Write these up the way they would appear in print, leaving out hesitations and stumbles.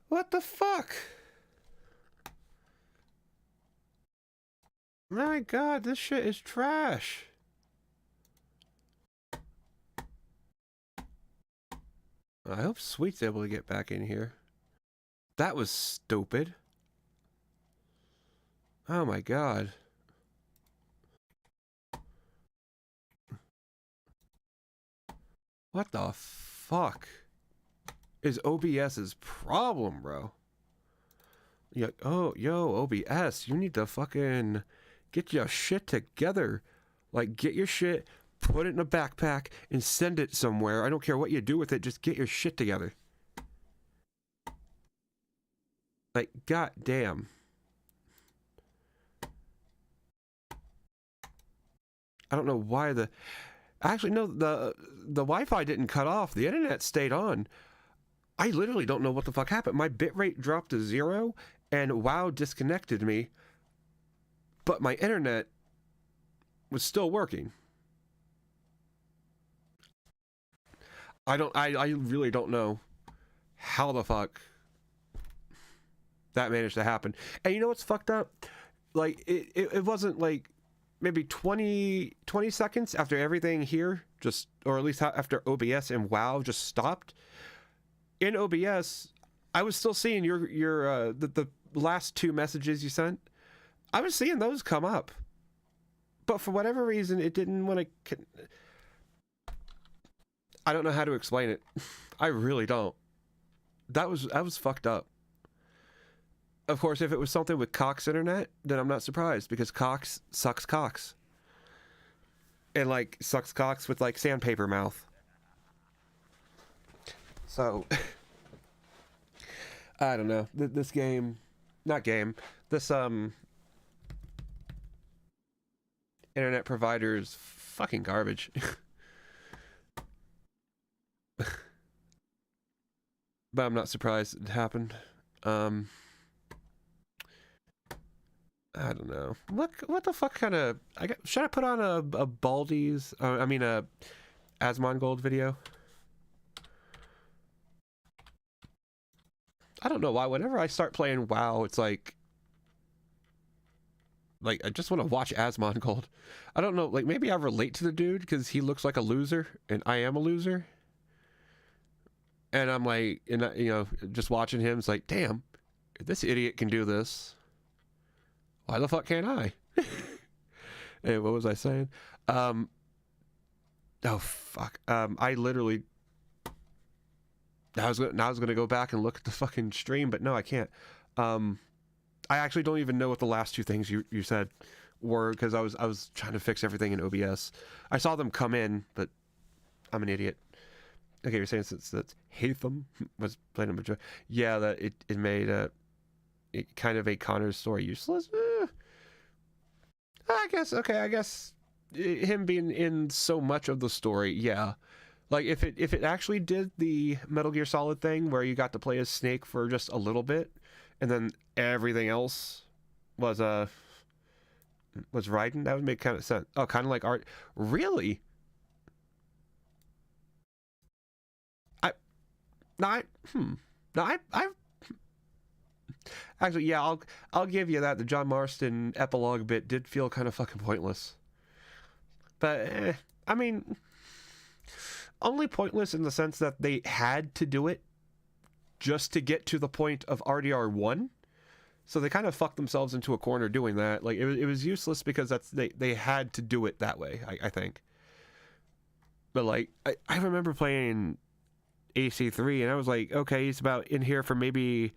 What the fuck? My god, this shit is trash. I hope Sweet's able to get back in here. That was stupid. Oh my god. What the fuck is OBS's problem, bro? Yeah, oh, yo, OBS, you need to fucking get your shit together. Like, get your shit, put it in a backpack, and send it somewhere. I don't care what you do with it, just get your shit together. Like, goddamn. I don't know why the... Actually, no, the Wi-Fi didn't cut off. The internet stayed on. I literally don't know what the fuck happened. My bitrate dropped to 0, and WoW disconnected me. But my internet was still working. I really don't know how the fuck that managed to happen. And you know what's fucked up? Like, it wasn't like maybe 20 seconds after everything here just, or at least after OBS and WoW just stopped. In OBS, I was still seeing the last 2 messages you sent. I was seeing those come up, but for whatever reason, it didn't want to. I don't know how to explain it. I really don't. That was fucked up. Of course, if it was something with Cox internet, then I'm not surprised, because Cox sucks cocks. And like sucks cocks with like sandpaper mouth. So I don't know. This game, not game. This internet provider is fucking garbage. But I'm not surprised it happened. I don't know. What the fuck kind of... should I put on a Baldi's... I mean a Asmongold video? I don't know why. Whenever I start playing WoW, it's like I just want to watch Asmongold. I don't know. Like, maybe I relate to the dude because he looks like a loser and I am a loser. And I'm like, you know, just watching him, it's like, damn, if this idiot can do this, why the fuck can't I? Hey, what was I saying? Oh fuck. I literally... I was gonna go back and look at the fucking stream, but no, I can't. I actually don't even know what the last 2 things you said were, because I was trying to fix everything in OBS. I saw them come in, but I'm an idiot. Okay, you're saying since that Hatham was playing a majority. Yeah, that it made it kind of a Connor's story useless. I guess, okay, I guess him being in so much of the story, yeah. Like, if it actually did the Metal Gear Solid thing where you got to play as Snake for just a little bit, and then everything else was Raiden, that would make kind of sense. Oh, kind of like art. Really? Actually, yeah, I'll give you that. The John Marston epilogue bit did feel kind of fucking pointless. But, I mean, only pointless in the sense that they had to do it just to get to the point of RDR1. So they kind of fucked themselves into a corner doing that. Like, it was useless because they had to do it that way, I think. But, like, I remember playing AC3, and I was like, okay, he's about in here for maybe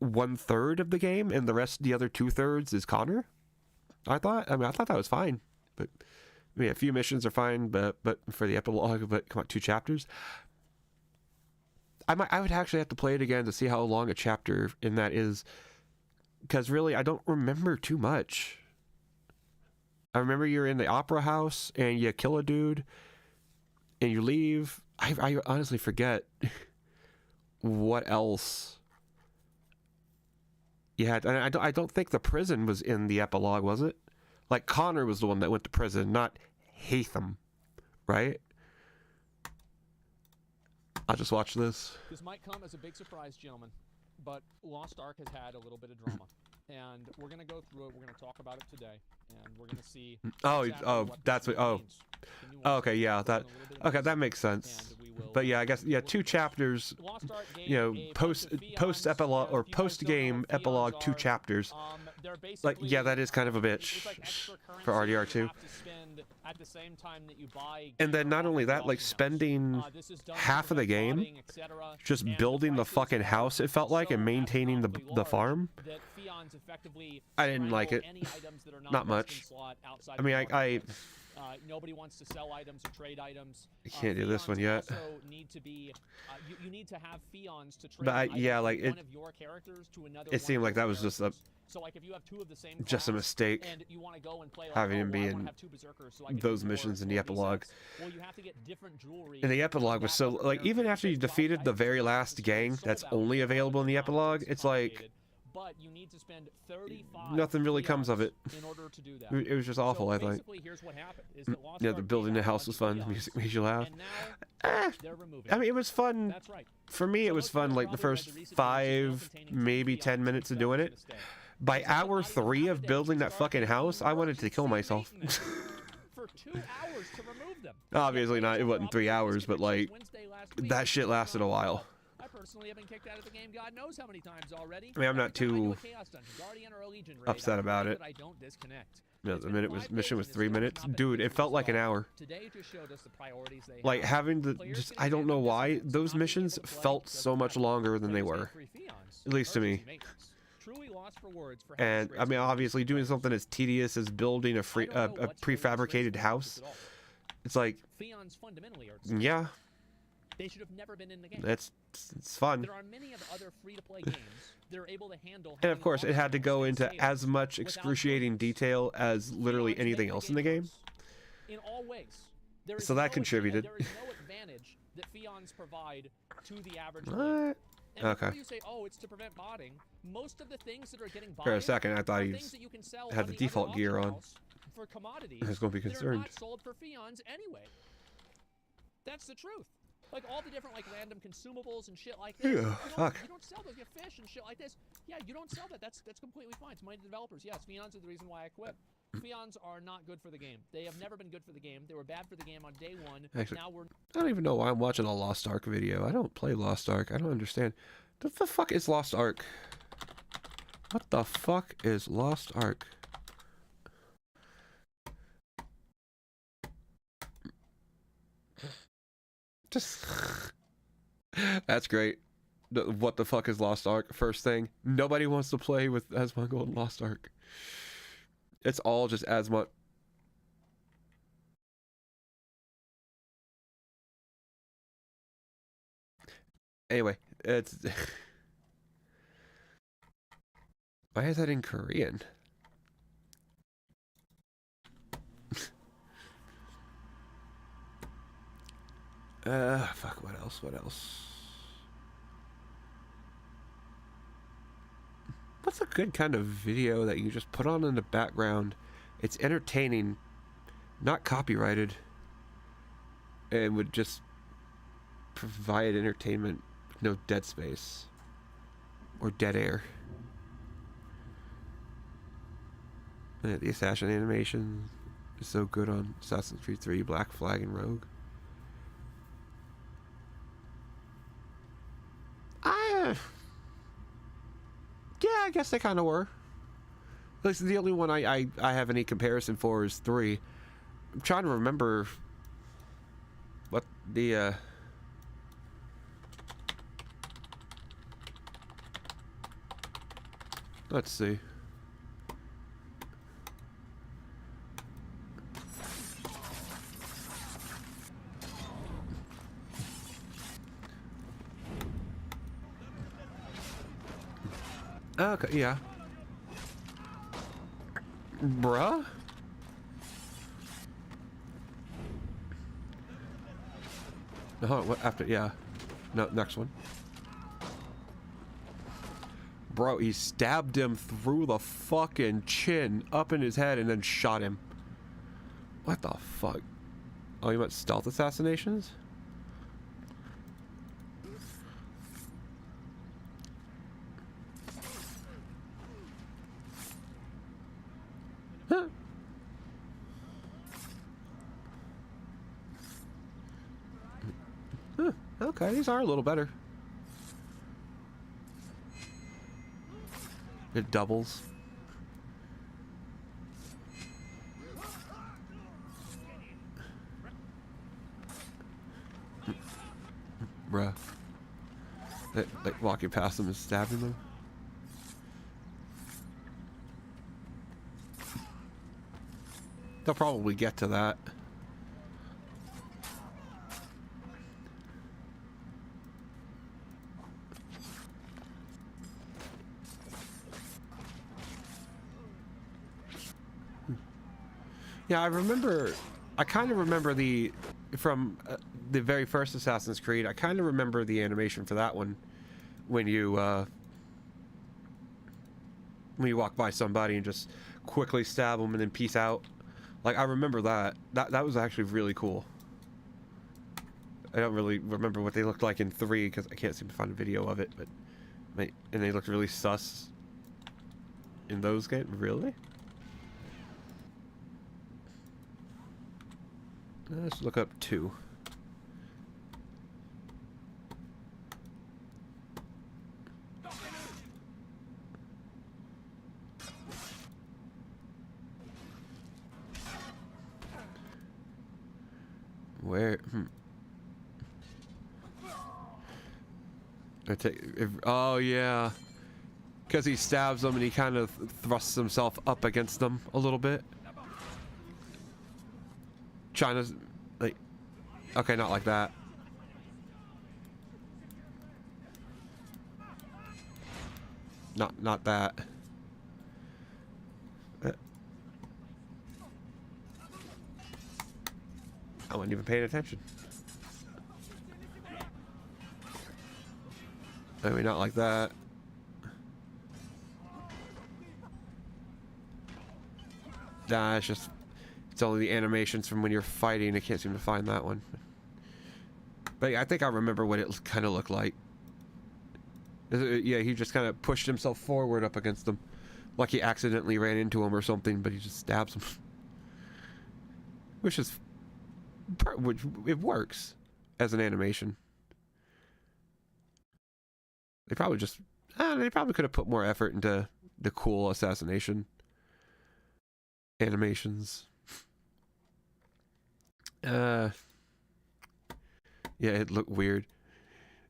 1/3 of the game, and the other 2/3 is Connor. I thought that was fine, but I mean, a few missions are fine, but for the epilogue, but come on, 2 chapters. I would actually have to play it again to see how long a chapter in that is, because really I don't remember too much. I remember you're in the opera house and you kill a dude and you leave. I honestly forget what else you had. And I don't think the prison was in the epilogue, was it? Like, Connor was the one that went to prison, not Hatham, right? I'll just watch this. This might come as a big surprise, gentlemen. but Lost Ark has had a little bit of drama, and we're gonna go through it. We're gonna talk about it today, and we're gonna see. That's what. Okay, yeah, that makes sense. But yeah, I guess two chapters. You know, post epilogue or post game epilogue, 2 chapters. Like, yeah, that is kind of a bitch for RDR2. And then not only that, like spending half of the game just building the fucking house, it felt like, and maintaining the farm. I didn't like it. Not much. I mean, nobody wants to sell items or trade items. I can't do this one yet. Need to be, you need to have fions to trade. But yeah, like one of your characters to another. It seemed like that was just a. So like if you have 2 of the same class, just a mistake. And you want to go and play like, having him be in those missions in the epilogue. Well, you have to get different jewelry. And the epilogue was so like, even after you defeated the very last gang that's only available in the epilogue, it's like. But you need to spend 35 nothing really comes of it. In order to do that. It was just awful, I think. Here's what happened, is that yeah, the building the house was fun. The music made you laugh. I mean, it was fun. That's right. For me, it was fun. Like the first 5, maybe 10 minutes of doing it. By hour 3 of building that fucking house, I wanted to kill myself. For 2 hours to remove them. Obviously not. It wasn't 3 hours, but like that shit lasted a while. I personally have been kicked out of the game God knows how many times already. I mean, I'm not too upset about it. I don't disconnect. No, the mission was 3 minutes. Dude, it felt like an hour. Like having the I don't know why those missions felt so much longer than they were. At least to me. And I mean, obviously doing something as tedious as building a prefabricated house. It's like, yeah. They should have never been in the game. It's fun. There are many of other free-to-play games that are able to handle. And of course, it had to go into as much excruciating detail as literally anything else in the game. In all ways. So that contributed. There is no advantage that fions provide to the average player. And okay. You say, oh, it's to prevent botting. Most of the things that are getting botted for a second, I thought he had the default gear on. For commodities, I was going to be concerned. They're not sold for fions anyway. That's the truth. Like all the different like random consumables and shit like this. Yeah, fuck. You don't sell those. You have fish and shit like this. Yeah, you don't sell that. That's completely fine. It's money to developers. Yes, fions are the reason why I quit. Fions are not good for the game. They have never been good for the game. They were bad for the game on day 1. Actually, now I don't even know why I'm watching a Lost Ark video. I don't play Lost Ark. I don't understand. What the fuck is Lost Ark? What the fuck is Lost Ark? Just that's great. What the fuck is Lost Ark? First thing, nobody wants to play with Asmongold and Lost Ark. It's all just Asmon. Anyway, it's why is that in Korean? Fuck, what else? What's a good kind of video that you just put on in the background? It's entertaining, not copyrighted, and would just provide entertainment with no dead space or dead air. And the assassin animation is so good on Assassin's Creed 3, Black Flag, and Rogue. Yeah, I guess they kind of were. At least the only one I have any comparison for is 3. I'm trying to remember what the let's see. Okay, yeah. Bruh? No, what after? Yeah. No, next one. Bro, he stabbed him through the fucking chin, up in his head, and then shot him. What the fuck? Oh, you meant stealth assassinations? Okay, these are a little better. It doubles. Bruh. Like walking past them and stabbing them. They'll probably get to that. Yeah, I kind of remember from the very first Assassin's Creed, I kind of remember the animation for that one when you walk by somebody and just quickly stab them and then peace out. Like, I remember that. That was actually really cool. I don't really remember what they looked like in 3 because I can't seem to find a video of it, but and they looked really sus in those games. Really? Let's look up 2. Where? Oh yeah, because he stabs them and he kind of thrusts himself up against them a little bit. China's like, okay, not like that. Not that. I wasn't even paying attention. I mean, not like that. Nah, it's only the animations from when you're fighting. I can't seem to find that one. But yeah, I think I remember what it kind of looked like. Yeah, he just kind of pushed himself forward up against them. Like he accidentally ran into him or something, but he just stabs him. Which it works as an animation. They probably could have put more effort into the cool assassination animations. Yeah, it looked weird.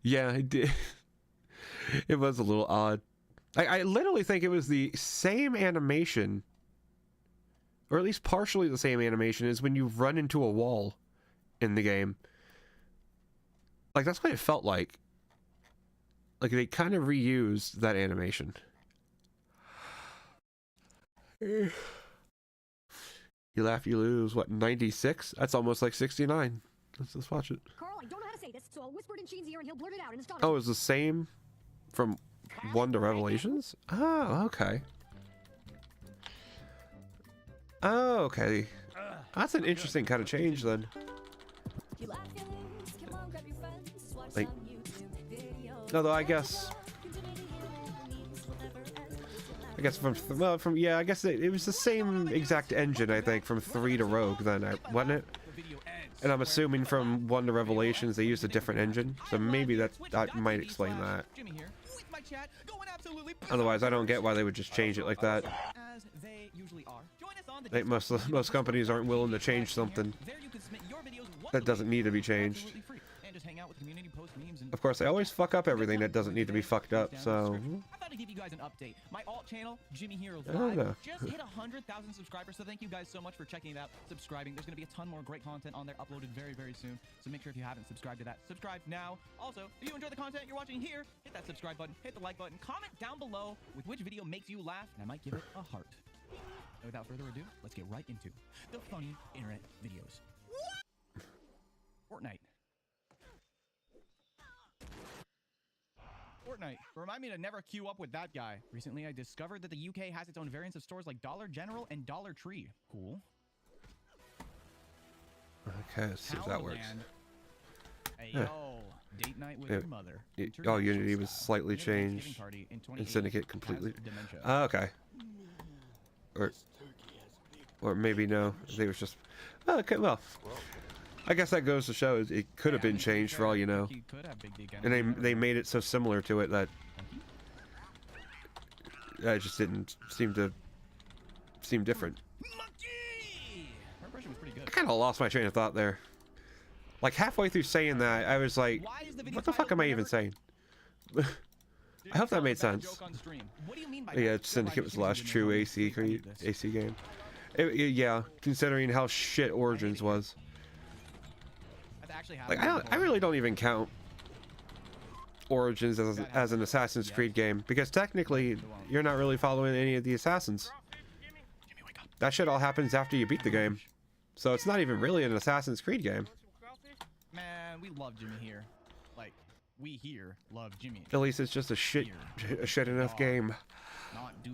Yeah, it did. It was a little odd. I literally think it was the same animation, or at least partially the same animation, as when you run into a wall in the game. Like, that's what it felt like. Like, they kind of reused that animation. You laugh, you lose. What, 96? That's almost like 69. Let's watch it. Carl, I don't know how to say this, so I'll whisper it in Shane's ear and he'll blurt it out in astonishment. Oh, it's the same from 1 to Revelations? Oh, okay. Oh, okay. That's an interesting kind of change, then. Like, although I guess yeah, I guess it was the same exact engine, I think, from 3 to Rogue then, wasn't it? And I'm assuming from 1 to Revelations they used a different engine, so maybe that might explain that. Otherwise, I don't get why they would just change it like that. Like most companies aren't willing to change something that doesn't need to be changed. Of course, I always fuck up everything that doesn't need to be fucked up, so... I thought I'd give you guys an update. My alt channel, Jimmy Heroes Live, just hit 100,000 subscribers, so thank you guys so much for checking it out, subscribing. There's going to be a ton more great content on there uploaded very, very soon, so make sure if you haven't subscribed to that, subscribe now. Also, if you enjoy the content you're watching here, hit that subscribe button, hit the like button, comment down below with which video makes you laugh, and I might give it a heart. And without further ado, let's get right into the funny internet videos. Fortnite. Fortnite. Remind me to never queue up with that guy. Recently, I discovered that the UK has its own variants of stores like Dollar General and Dollar Tree. Cool. Okay, let's see if that works. Hey, yo. Date night with your mother. Oh, Unity was slightly changed. And Syndicate completely. Oh, okay. Or maybe no. I think it was just... Okay, well. I guess that goes to show it could have been changed for all you know. He could have Big D again. And they made it so similar to it that it just didn't seem different. Monkey! Her impression was pretty good. I kind of lost my train of thought there. Like halfway through saying that, I was like, Why is the video what the fuck am I even saying? I hope that made sense. What do you mean by Yeah, that? Syndicate was the last true AC game. Yeah, considering how shit Origins was. Like I really don't even count Origins as an Assassin's Creed game, because technically you're not really following any of the assassins. That shit all happens after you beat the game, so it's not even really an Assassin's Creed game. Man, we love Jimmy here. Like, we here love Jimmy. At least it's just a shit enough game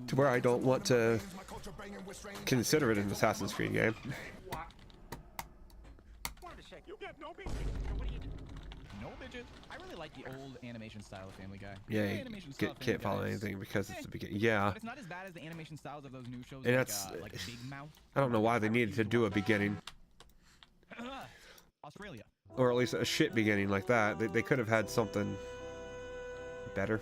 to where I don't want to consider it an Assassin's Creed game. No bitches. I really like the old animation style of Family Guy. Yeah, you can't follow anything because it's the beginning. Yeah. But it's not as bad as the animation styles of those new shows. And like Big Mouth. I don't know why they needed to do a beginning. Australia. Or at least a shit beginning like that. They could have had something better.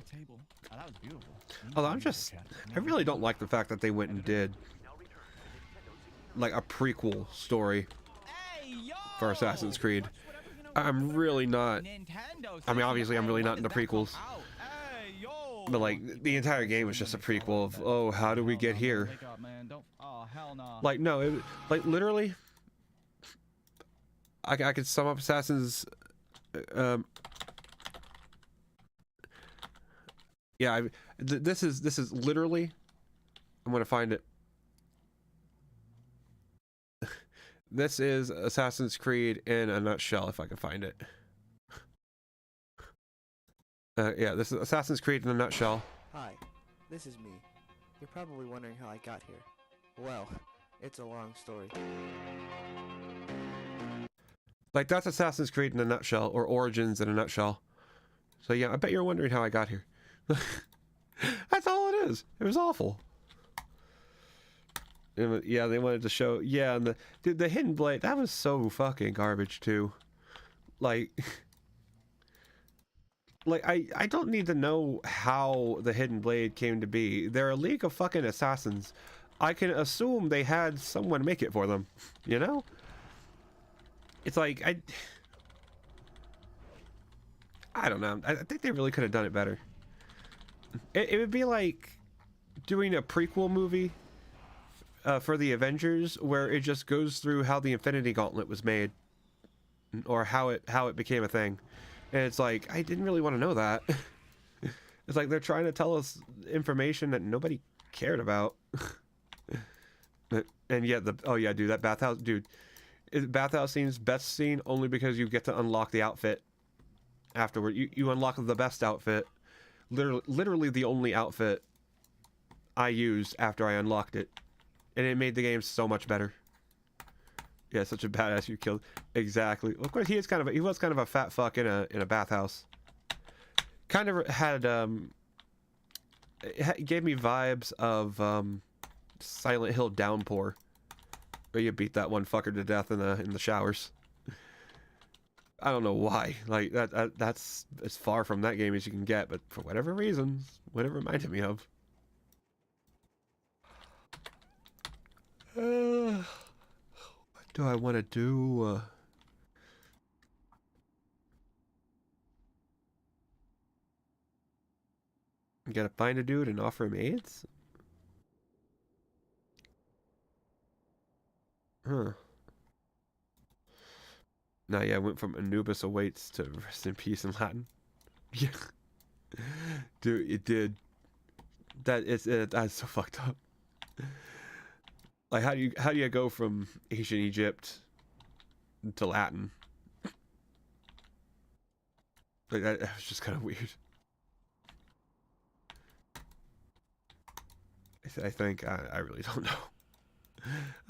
Table. Oh, that was beautiful. Although I really don't like the fact that they went and did like a prequel story for Assassin's Creed. I'm really not. I mean, obviously, I'm really not into prequels. But like, the entire game was just a prequel of, oh, how do we get here? Like, no, like literally, I could sum up Assassin's. Yeah, this is literally. I'm gonna find it. This is Assassin's Creed in a nutshell, if I can find it. Yeah, this is Assassin's Creed in a nutshell. Hi, this is me. You're probably wondering how I got here. Well, it's a long story. Like, that's Assassin's Creed in a nutshell, or Origins in a nutshell. So yeah, I bet you're wondering how I got here. That's all it is. It was awful. Yeah, they wanted to show. Yeah, and the Hidden Blade, that was so fucking garbage too. Like, I don't need to know how the Hidden Blade came to be. They're a league of fucking assassins. I can assume they had someone make it for them. You know? It's like I don't know. I think they really could have done it better. It would be like doing a prequel movie for the Avengers, where it just goes through how the Infinity Gauntlet was made, or how it became a thing. And it's like, I didn't really want to know that. It's like they're trying to tell us information that nobody cared about. And yet oh yeah, dude, that bathhouse, dude, bathhouse scene's best scene only because you get to unlock the outfit afterward. You unlock the best outfit. Literally the only outfit I used after I unlocked it, and it made the game so much better. Yeah, such a badass you killed. Exactly. Of course, he was kind of a fat fuck in a bathhouse. Kind of had it gave me vibes of Silent Hill Downpour, where you beat that one fucker to death in the showers. I don't know why. Like that's as far from that game as you can get, but for whatever reason, what it reminded me of. What do I want to do? You gotta find a dude and offer him AIDS? Huh. No, yeah, I went from Anubis awaits to rest in peace in Latin. Yeah. Dude, it did. That's so fucked up. Like, how do you go from ancient Egypt to Latin? Like, that was just kind of weird. I think I really don't know.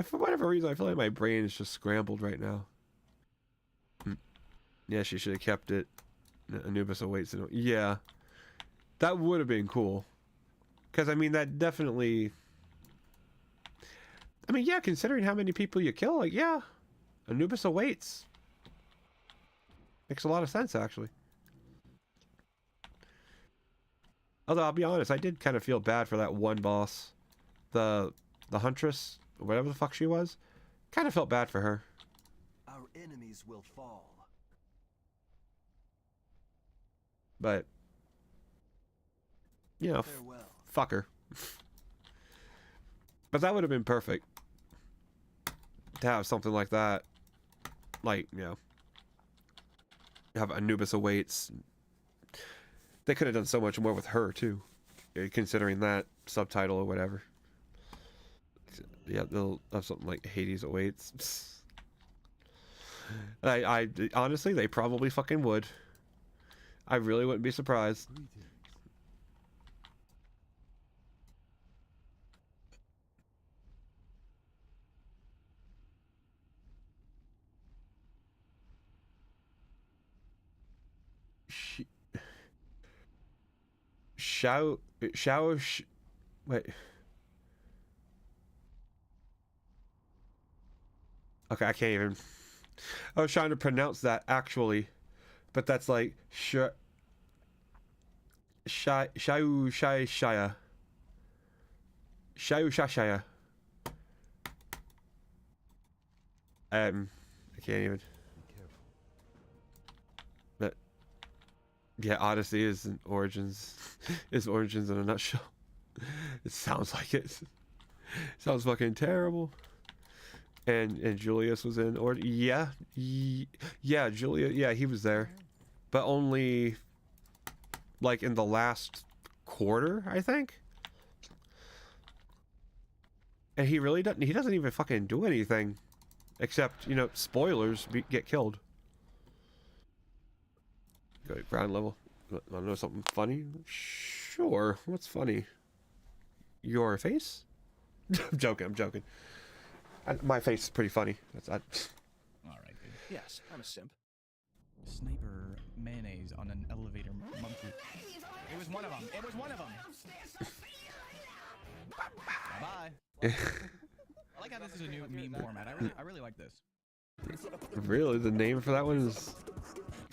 For whatever reason, I feel like my brain is just scrambled right now. Yeah, she should have kept it. Anubis awaits. Yeah, that would have been cool. Because I mean, that definitely. I mean, yeah, considering how many people you kill, like, yeah, Anubis awaits. Makes a lot of sense, actually. Although, I'll be honest, I did kind of feel bad for that one boss. The Huntress, or whatever the fuck she was. Kind of felt bad for her. Our enemies will fall. But, you know, Farewell. fuck her. But that would have been perfect. To have something like that. Like, you know. Have Anubis awaits. They could have done so much more with her, too. Considering that subtitle or whatever. Yeah, they'll have something like Hades awaits. I honestly, they probably fucking would. I really wouldn't be surprised. Wait. Okay, I can't even. I was trying to pronounce that actually, but that's like Shaya. I can't even. But yeah, Odyssey is in Origins. Is Origins in a nutshell. It sounds like it. Sounds fucking terrible. And Julius was in, or yeah, Julius, yeah, he was there, but only like in the last quarter, I think. And he really doesn't. He doesn't even fucking do anything, except, you know, spoilers, get killed. Go to ground level. Want to know something funny? Sure. What's funny? Your face? I'm joking. I'm joking. My face is pretty funny. All right, dude. Yes, I'm a simp. Sniper mayonnaise on an elevator monkey. It was one of them. It was one of them. Bye. I like how this is a new meme format. I really like this. Really, the name for that one is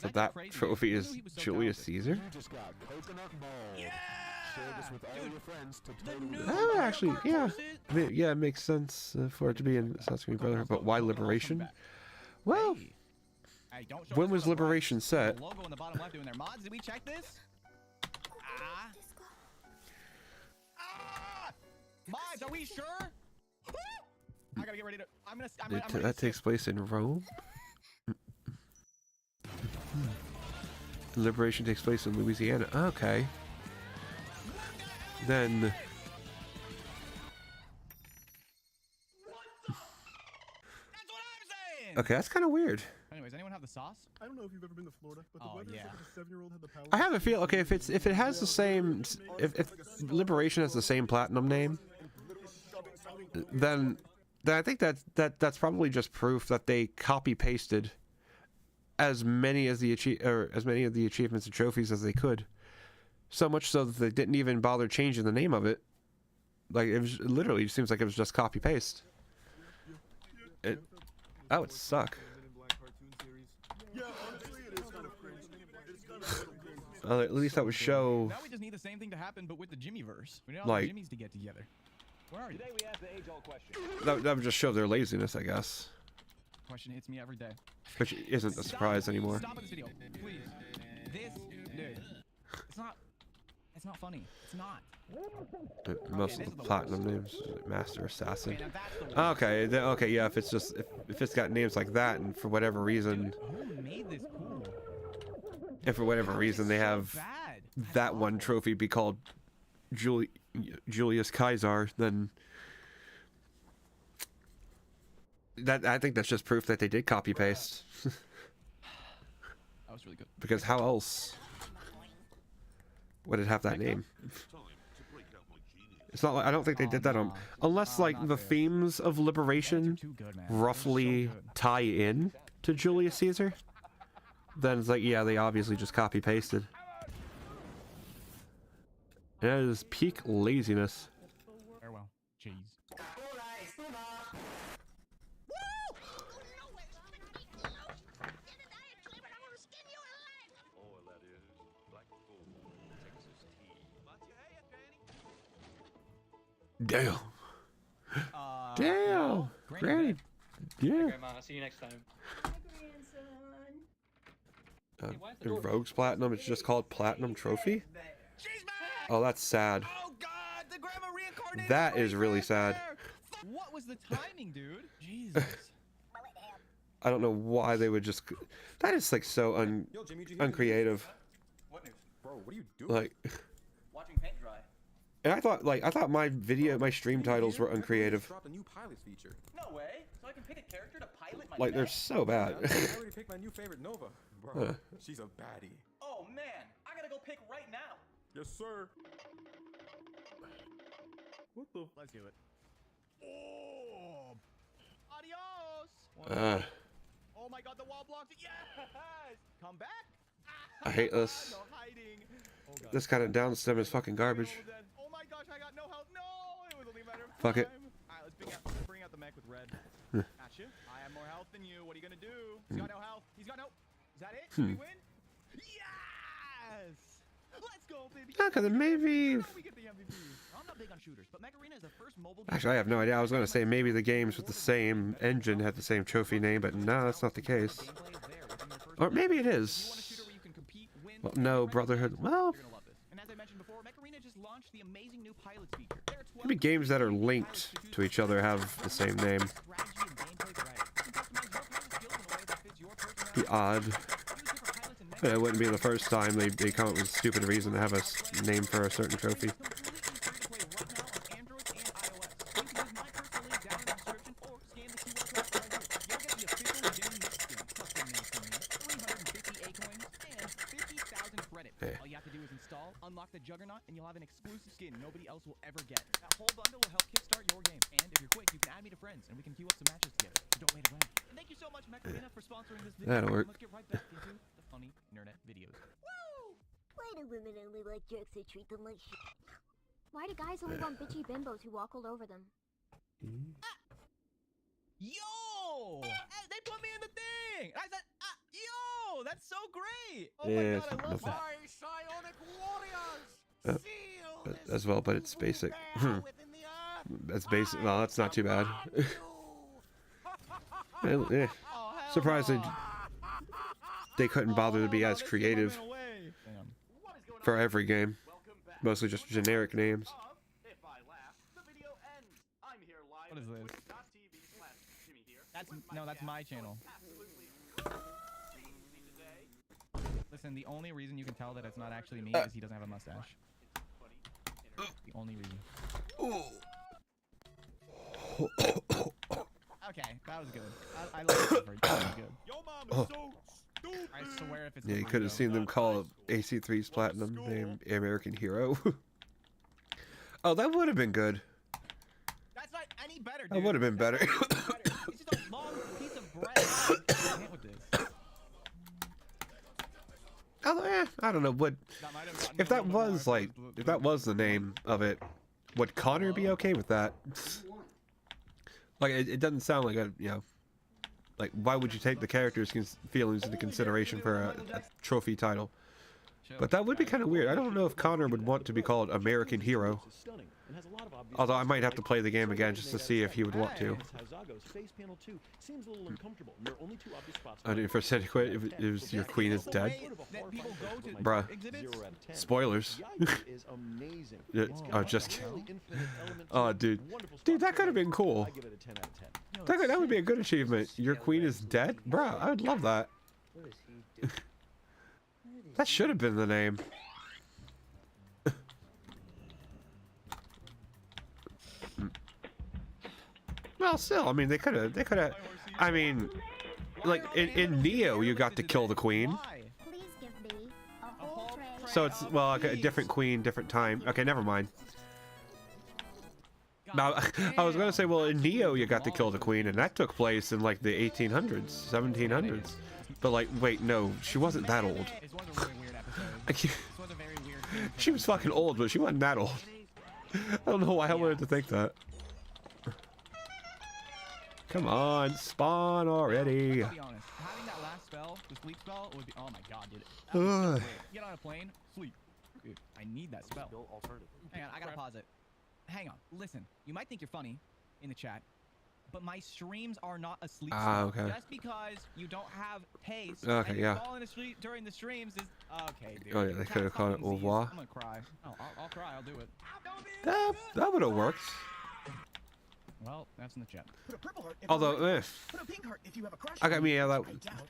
that trophy is Julius Caesar. Oh, actually, yeah. I mean, yeah, it makes sense for it to be in Assassin's Creed Brotherhood, but why Liberation? Well, when was Liberation set? Logo in the bottom left doing their mods. Did we check this? Mods, are we sure? I gotta get ready to. I'm gonna. That takes place in Rome. Liberation takes place in Louisiana. Okay. Then. That's what I'm saying. Okay, that's kind of weird. Anyways, anyone have the sauce? I don't know if you've ever been to Florida, but the weather is like if a 7-year-old had the power. I have a feel. Okay, if it has the same, if Liberation has the same platinum name, then I think that's probably just proof that they copy pasted as many of the achievements and trophies as they could. So much so that they didn't even bother changing the name of it. Like, it was literally, it seems like it was just copy paste. That would suck. At least that would show. Now we just need the same thing to happen, but with the Jimmyverse. We need all Like, the Jimmys to get together. Where are you? Today we ask the age-old question. That would just show their laziness, I guess. Question hits me every day. Which isn't a surprise anymore. Stop this video, please. This, dude. It's not funny. It's not. Most of the platinum names, Master Assassin. Okay, okay, yeah. If it's got names like that, and for whatever reason, Who made this cool? and for whatever reason they have that one trophy be called Julius Caesar, then I think that's just proof that they did copy paste. That was really good. Because how else would it have that name? It's not like, I don't think they did that on, unless like the themes of Liberation roughly tie in to Julius Caesar. Then it's like, yeah, they obviously just copy pasted. That is peak laziness. Farewell. Cheese. Damn. Damn. Granny. Yeah. Grandma, I'll see you next time. In Rogue's Platinum, it's just called Platinum Trophy? Oh, that's sad. Oh God, the grandma reincarnated. That is really sad. What was the timing, dude? Jesus. I don't know why they would just... That is like so uncreative. What news? Bro, what are you doing? Like... Watching paint dry. And I thought my stream titles were uncreative. Dropped a new pilot feature. No way. So I can pick a character to pilot my Like, they're mech? so bad. I already picked my new favorite Nova. Bro, she's a baddie. Oh man, I gotta go pick right now. Yes, sir. What the? Let's do it. Oh. Adios. Oh my God, the wall blocked it. Yes. Come back. I hate this. No hiding. Oh God. This kind of down stem is fucking garbage. Oh my gosh, I got no health. No, it was only a matter of time. Fuck it. All right, let's bring out the mech with red. Gotcha. I have more health than you. What are you gonna do? He's got no health. He's got no. Is that it? Did we win? Yes. Let's go, baby. Yeah, because maybe... We get the MVP. I'm not big on shooters, but Mech Arena is the first mobile. Actually, I have no idea. I was going to say maybe the games with the same engine had the same trophy name, but no, that's not the case. Or maybe it is. Well, no, Brotherhood. Well, And as I mentioned before, Mech Arena just launched the amazing new pilots feature. There are 12 maybe games that are linked to each other have the same name. strategy and gameplay variety. You can customize your pilot skills in a way that fits your personality. Be odd. Use different pilots and mech But it wouldn't be the first time they come up with a stupid reason to have a name for a certain trophy. All you have to do is install, unlock the Juggernaut, and you'll have an exclusive skin nobody else will ever get. That whole bundle will help kickstart your game. And if you're quick, you can add me to friends, and we can queue up some matches together. So don't wait around. And thank you so much, Mech Arena, for sponsoring this video. That'll work. Let's get right back into the funny internet videos. Why do women only like jerks who treat them like shit? Why do guys only want bitchy bimbos who walk all over them? Yo! Hey, they put me in the thing! I said, yo! That's so great! Oh Yeah, my God, I love nothing. that. Psionic warriors! As well, but it's basic. That's basic. Well, that's not too bad. Well, yeah. Surprised they couldn't bother to be as creative for every game. Mostly just generic names. What is this? That's my channel. Listen, the only reason you can tell that it's not actually me is he doesn't have a mustache. The only reason. Okay, that was good. I like the effort. That was good. Yo, mom is so stupid. I swear if it's Yeah, you could have seen them call AC3's platinum name American Hero. Oh, that would have been good. That's not any better, dude. That would have been better. It's just a long piece of bread. I can't hit with this. I don't know. Would That might have gotten if a that little bit was more like if that was the name of it, would Connor be okay with that? Like it doesn't sound like like why would you take the character's feelings into consideration for a trophy title? But that would be kind of weird. I don't know if Connor would want to be called American Hero. Although I might have to play the game again just to see if he would want to. I mean, for said quit, if it was your queen is dead. Bruh. Spoilers. Oh, just kidding. Oh, dude. Dude, that could have been cool. That would be a good achievement. Your queen is dead? Bruh, I would love that. That should have been the name. Well, still, I mean, they could have, I mean, like, in Neo, you got to kill the queen. Please give me a whole tray. So it's, well, like a different queen, different time. Okay, never mind. Now, I was going to say, well, in Neo, you got to kill the queen, and that took place in, like, the 1800s, 1700s. But, like, wait, no, she wasn't that old. This was a really weird episode. I can't- This was a very weird She was fucking old, but she wasn't that old. I don't know why I wanted to think that. Come on, spawn already. I'll be honest. Having that last spell, the sleep spell, would be. Oh my god, dude. That would be so great. Get on a plane, sleep. Dude, I need that spell. Hang on, I gotta pause it. Hang on, listen. You might think you're funny in the chat, but my streams are not a sleep spell. Okay. Just because you don't have taste Okay, and yeah. you're falling asleep during the streams is okay, dude. Oh yeah, they could have called it au revoir. I'm gonna cry. Oh, I'll cry. I'll do it. That would have worked. Well, that's in the chat. Put a purple heart if Although, I'm right. Put a pink heart if you have a crush. I got me. Yeah, that. I doubt.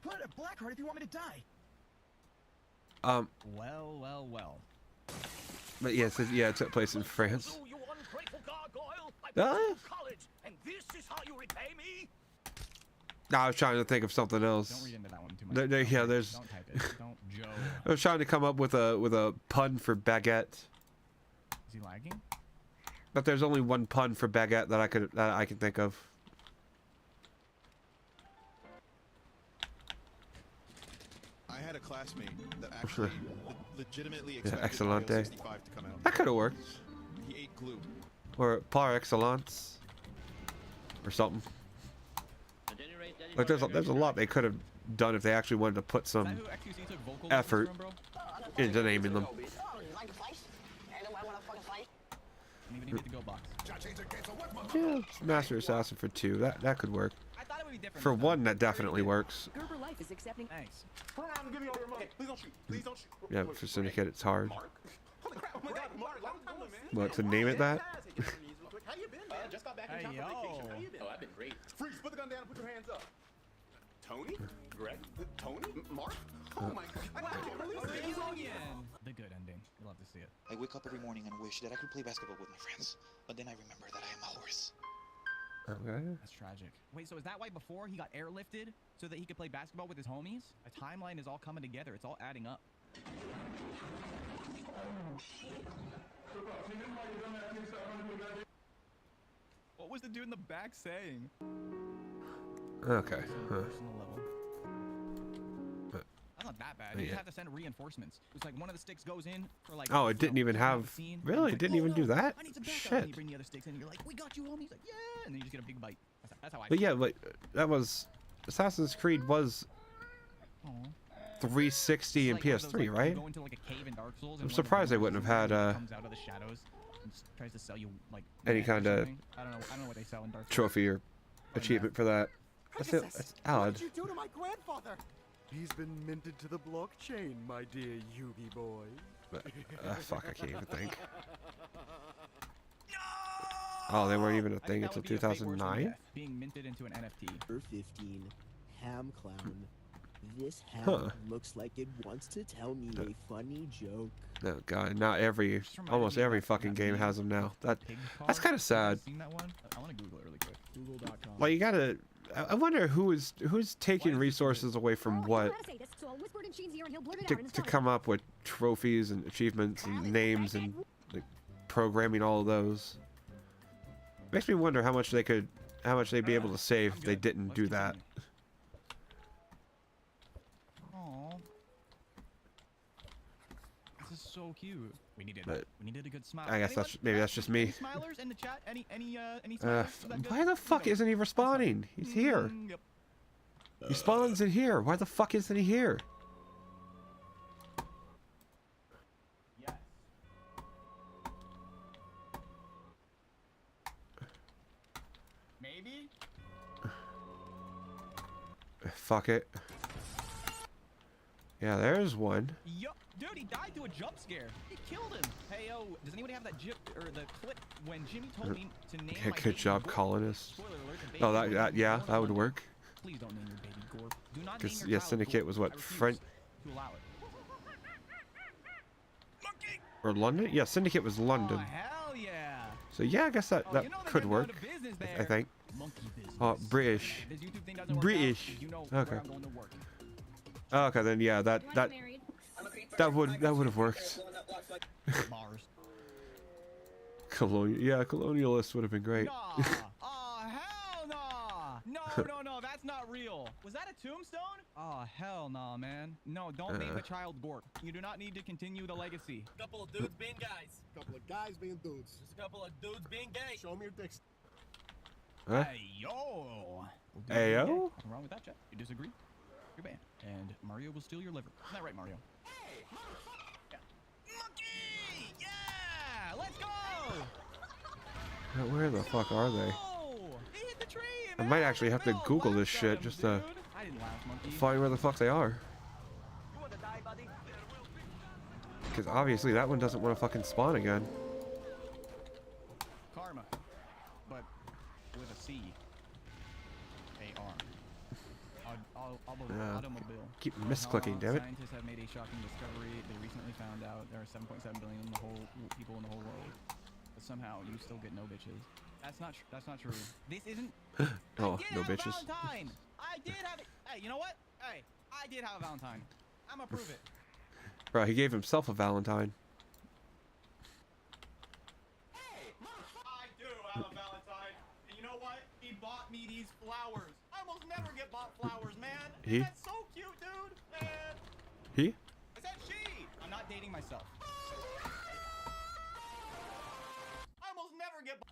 Put a black heart if you want me to die. Well. But yes, yeah, it took place in France. You ungrateful gargoyle. I Ah. went to college, and this is how you repay me. I was trying to think of something else. Don't read into that one too much. Yeah, there's. Don't type it. Don't Joe. I was trying to come up with a pun for baguette, Is he lagging? but there's only one pun for baguette that I can think of. I had a classmate that actually legitimately expected excellent Mario day. 65 to come out. That could have worked. He ate glue. Or par excellence, or something. Like there's a lot they could have done if they actually wanted to put Is that some who XQC took vocal effort lessons from, bro? into naming them. Don't even need to go box. Yeah, Master Assassin for 2. That could work. I thought it would be different. For this 1, time. that definitely works. Gerber Life is accepting. Thanks. Turn around and give me all your money. Please don't shoot. Please don't shoot. Yeah, for Syndicate it's hard. Mark? Holy crap. Oh my god, Mark. Long time no man. What, to name it that? How you been, man? Just got back in town for vacation. How you been? Oh, I've been great. Freeze, put the gun down and put your hands up. Tony? Greg? Tony? Mark? Oh my god. I can't believe it. The good ending. You'll love to see it. I wake up every morning and wish that I could play basketball with my friends, but then I remember that I am a horse. Okay. That's tragic. Wait, so is that why before he got airlifted so that he could play basketball with his homies? A timeline is all coming together. It's all adding up. What was the dude in the back saying? Okay. Huh. Personal level. That's not that bad. You just have to send reinforcements. It's like one of the sticks goes in for like. Oh, it didn't even half have. the scene, and Really, it's it didn't like, even "Oh, do no, that. I need some backup." And Shit. you bring the other sticks in, and you're like, "We got you, homie." He's like, "Yeah," and then you just get a big bite. That's how I. But yeah, like that was Assassin's Creed was Aw. 360 and It's like one of those, PS3, like, right? you go into, like, a cave in Dark Souls, and I'm one of the surprised they wouldn't have monsters had comes out of the shadows and just tries to sell you like any meth or kind of something. I don't know what they sell in Dark Souls. trophy or achievement for that. That's odd. What did you do to my grandfather? He's been minted to the blockchain, my dear Yugi boy. But, fuck, I can't even think. Oh, they weren't even a I think thing that until would be a fate worse than 2009? death, being minted into an NFT. 15, Ham Clown. This ham Huh. looks like it wants to tell me a funny joke. No, God, not every, Just reminded almost me of every that- fucking that game meme has them now. with the pig That's car. kind of sad. Seen that one? I want to Google it really quick. Google.com. Like you gotta, I wonder who's taking resources away from what to come up with trophies and achievements and names and like programming all of those. Makes me wonder how much they'd be able to save if they didn't do that. Aww. This is so cute. We needed a good smile. I guess maybe that's just me. Any smilers in the chat? Any smilers? Is that good? Why the fuck isn't he respawning? He's here. Yep. He spawns in here. Why the fuck isn't he here? Yes. Maybe? Fuck it. Yeah, there's one. Yup. Dude, he died to a jump scare. It killed him. Hey, yo, does anybody have that the clip when Jimmy told me to name my Good baby job, Gorp? colonist. Spoiler alert, the baby Oh, Gorp is yeah, born that would in work. Please don't name your baby Gorp. Do not name Because your yeah, child Syndicate Gorp. was I what refuse French to allow it. or London? Yeah, Syndicate was London. Oh, hell yeah. So yeah, I guess that Oh, you know they're could getting work. down to business I there. think. Monkey business. Oh, British. If this YouTube thing doesn't work British. out, you know Okay. where I'm going to work. Okay, then yeah, that would have worked. Mars. Colonialist would have been great. Nah. Oh, hell nah. No, that's not not real. Was that a tombstone? Oh, hell nah, man. No, don't name the child Gork. You do not need to continue the legacy. Couple of dudes being guys. Couple of guys being dudes. Just a couple of dudes being gay. Show me your dicks. Huh? Hey, yo. Ayo? Nothing wrong with that, chat. You disagree? You're banned. And Mario will steal your liver. Isn't that right, Mario? Hey, yeah. Monkey! Yeah! Let's go! Where the fuck are they? He hit the tree, I might actually have to Google this shit just to find where the fuck they are. Because obviously that one doesn't want to fucking spawn again. Karma, but with a C. A-R. Automobile. Keep misclicking, damn it. Scientists have made a shocking discovery. They recently found out there are 7.7 billion in the whole people in the whole world. But somehow you still get no bitches. That's not true. This isn't. Oh, no bitches. Valentine. I did have it. Hey, you know what? Hey, I did have a Valentine. I'm gonna prove it. Bro, he gave himself a Valentine. Hey, I do have a Valentine. And you know what? He bought me these flowers. I almost never get bought flowers, man. He? That's so cute, dude. Man. He? I said she. I'm not dating myself. I almost never get bought.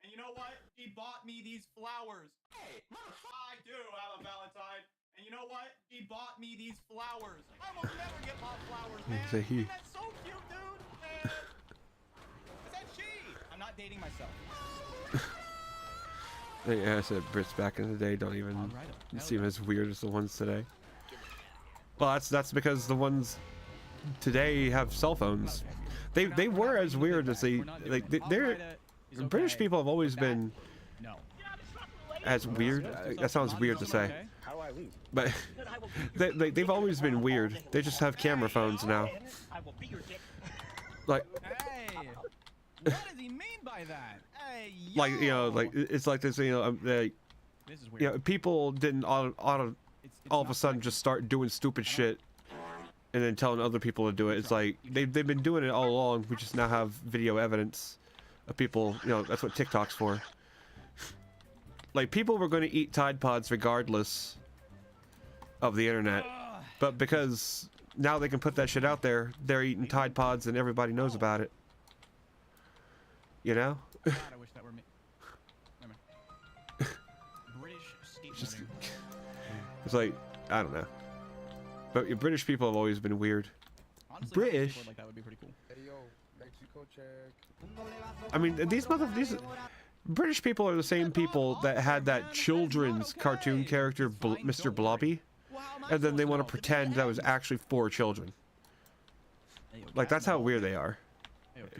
And you know what? He bought me these flowers. Hey, I do have a Valentine. And you know what? He bought me these flowers. I almost never get bought flowers, man. Say he. That's so cute, dude. Man. I said she. I'm not dating myself. Yeah, I said Brits back in the day don't even seem as weird as the ones today. Well, that's because the ones today have cell phones. They were as weird as they're British people have always been as weird. That sounds weird to say, but they've always been weird. They just have camera phones now. Like, hey, what does he mean by that? Hey, yo. like, you know, like it's like this, you know, This is weird. you know, people didn't all of a sudden just start doing stupid shit and then telling other people to do it. It's like they've been doing it all along. We just now have video evidence of people, you know. That's what TikTok's for. Like, people were going to eat Tide Pods regardless of the internet, but because now they can put that shit out there, they're eating Tide Pods and everybody knows about it. You know? God, I wish that were me. British skateboarding. It's like, I don't know. But British people have always been weird. Honestly, British? like that would be pretty cool. Hey yo, Mexico check. I mean, these British people are the same people that had that children's cartoon character, Mr. Blobby, and then they want to pretend that was actually for children. Like, that's how weird they are.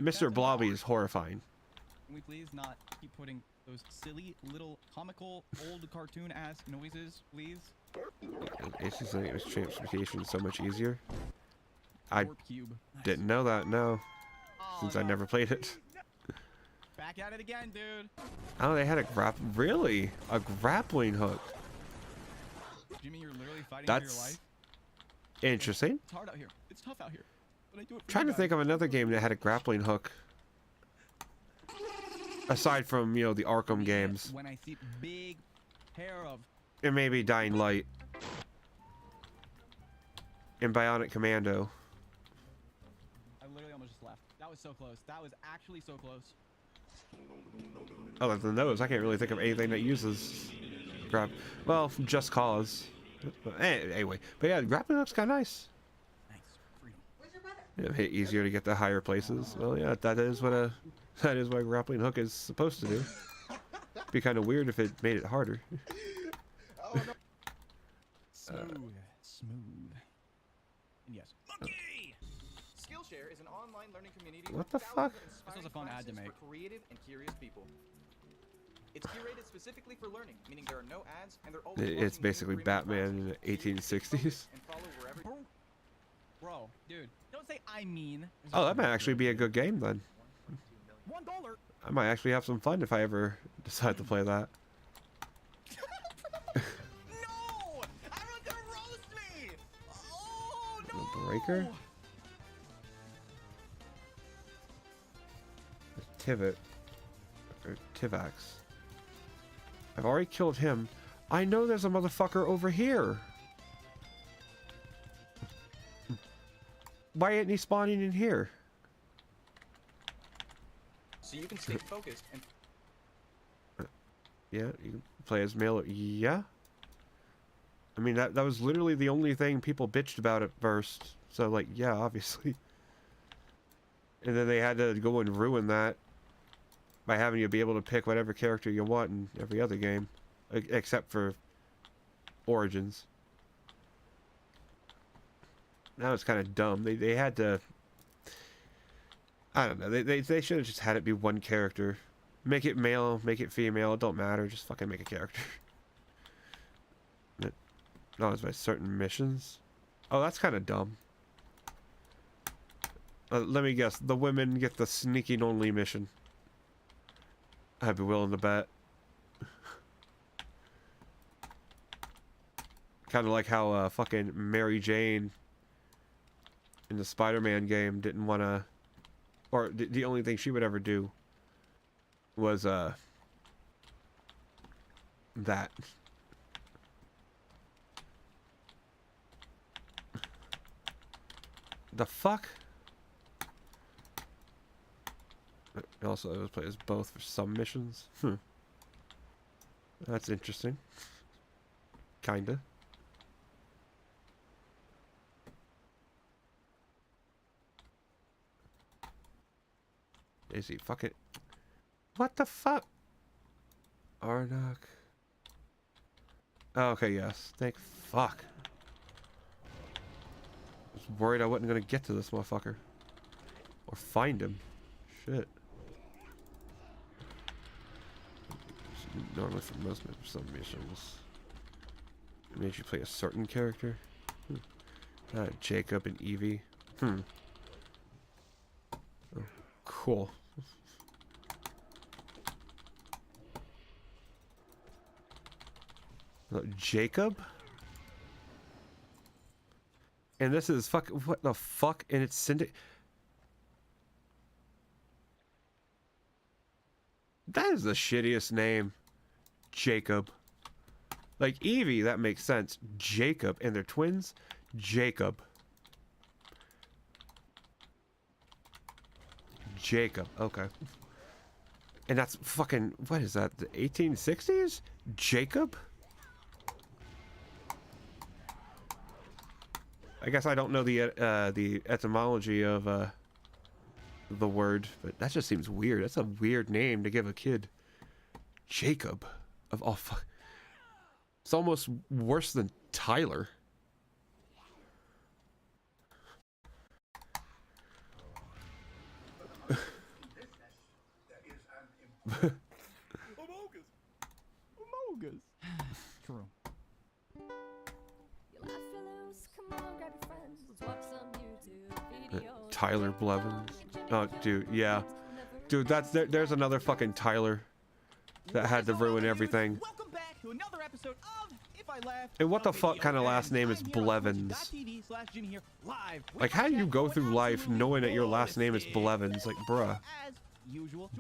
Mr. Blobby is horrifying. Can we please not keep putting those silly little comical old cartoon ass noises, please? It's just like it transportation so much easier. I Warp cube. didn't know that, no. Since I never played it. Back at it again, dude. Oh, they had a really? A grappling hook. Jimmy, you're literally fighting That's for your life. interesting. It's hard out here. It's tough out here. But I do it for Trying you to think guys. of another game that had a grappling hook. Aside from, you know, the Arkham games. When I see big pair of It may be Dying Light. And Bionic Commando. I literally almost just left. That was so close. That was actually so close. Other than those, I can't really think of anything that uses grab. Well, Just Cause. But anyway, but yeah, grappling hook's kind of nice. Yeah, hit easier to get to higher places. Well, yeah, that is what a grappling hook is supposed to do. Be kind of weird if it made it harder. Smooth. Smooth. And yes. Monkey! Skillshare is an online learning community. What the fuck? This was a fun ad to make. For creative and curious people. It's curated specifically for learning, meaning there are no ads and they're always It's basically Batman in the 1860s. Bro, dude, don't say I mean. Oh, that might actually be a good game then. $1. I might actually have some fun if I ever decide to play that. No! Everyone's gonna roast me! Oh no! Breaker? Tivit. Or Tivax. I've already killed him. I know there's a motherfucker over here. Why ain't he spawning in here? So you can stay focused and... Yeah, you can play as male. Yeah. I mean, that was literally the only thing people bitched about at first. So, like, yeah, obviously. And then they had to go and ruin that by having you be able to pick whatever character you want in every other game. Except for Origins. Now it's kind of dumb. They had to... I don't know. They should have just had it be one character. Make it male, make it female. It don't matter. Just fucking make a character. Not as by certain missions. Oh, that's kind of dumb. Let me guess. The women get the sneaking only mission. I'd be willing to bet. Kind of like how fucking Mary Jane in the Spider-Man game didn't want to... Or the only thing she would ever do was that. The fuck? Also, it was played as both for some missions. That's interesting. Kinda. Is he fucking... What the fuck? Arnak. Oh, okay, yes. Thank fuck. I was worried I wasn't gonna get to this motherfucker. Or find him. Shit. Normally for most some missions. It made you play a certain character. Jacob and Evie. Oh, cool. Jacob? And this is fuck. What the fuck? And it's That is the shittiest name. Jacob. Like Evie, that makes sense. Jacob. And they're twins? Jacob. Jacob. Okay. And that's fucking... What is that? The 1860s? Jacob? I guess I don't know the etymology of the word, but that just seems weird. That's a weird name to give a kid. Jacob. Of all fuck. It's almost worse than Tyler. Amogus. True. Tyler Blevins. Oh, dude, yeah. Dude, there's another fucking Tyler that had to ruin everything. Welcome back to another episode of If I Laugh. And what the fuck kind of last name is Blevins? Like, how do you go through life knowing that your last name is Blevins? Like, bruh.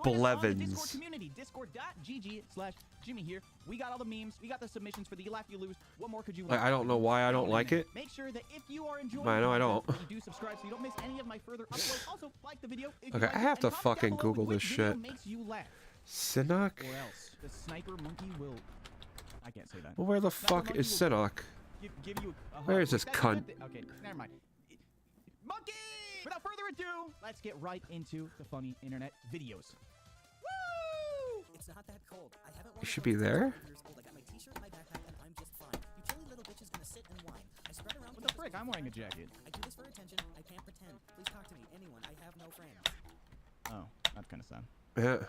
Blevins. Jimmy here. We got all the memes. We got the submissions for the You Laugh You Lose. What more could you like? I don't know why I don't like it. Make sure that if you are enjoying I know I don't. do subscribe so you don't miss any of my further uploads. Also, like the video. Okay, I have to fucking Google this shit. Sinnock? Or else the sniper monkey will... I can't say that. Well, where the fuck is Sinnock? Where is this cunt? Okay, never mind. Monkey! Without further ado, let's get right into the funny internet videos. Woo! It's not that cold. I haven't You should be there? I got my t-shirt, my backpack, and I'm just fine. You chilly little bitch is gonna sit and whine. I spread around. What the frick? I'm wearing a jacket. I do this for attention. I can't pretend. Please talk to me. Anyone. I have no friends. Oh, that's kind of sad. Yeah.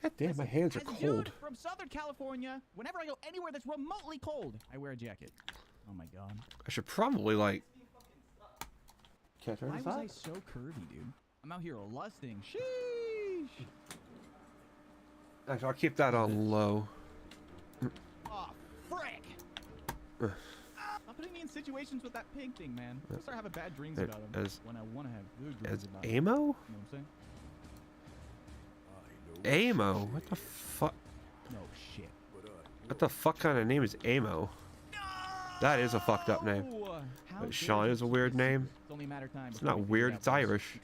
God damn, my hands are cold. Dude from Southern California, whenever I go anywhere that's remotely cold, I wear a jacket. Oh my god. I should probably, like... Can't turn Why this was up? I so curvy, dude? I'm out here lusting. Sheesh! Actually, I'll keep that on low. Oh, frick! Stop putting me in situations with that pig thing, man. I start having bad dreams about him when I want to have good dreams about him. Amo? You know what I'm saying? Amo? What the fuck? No shit. What the fuck kind of name is Amo? That is a fucked up name. But Sean is a weird name. It's not weird, it's Irish.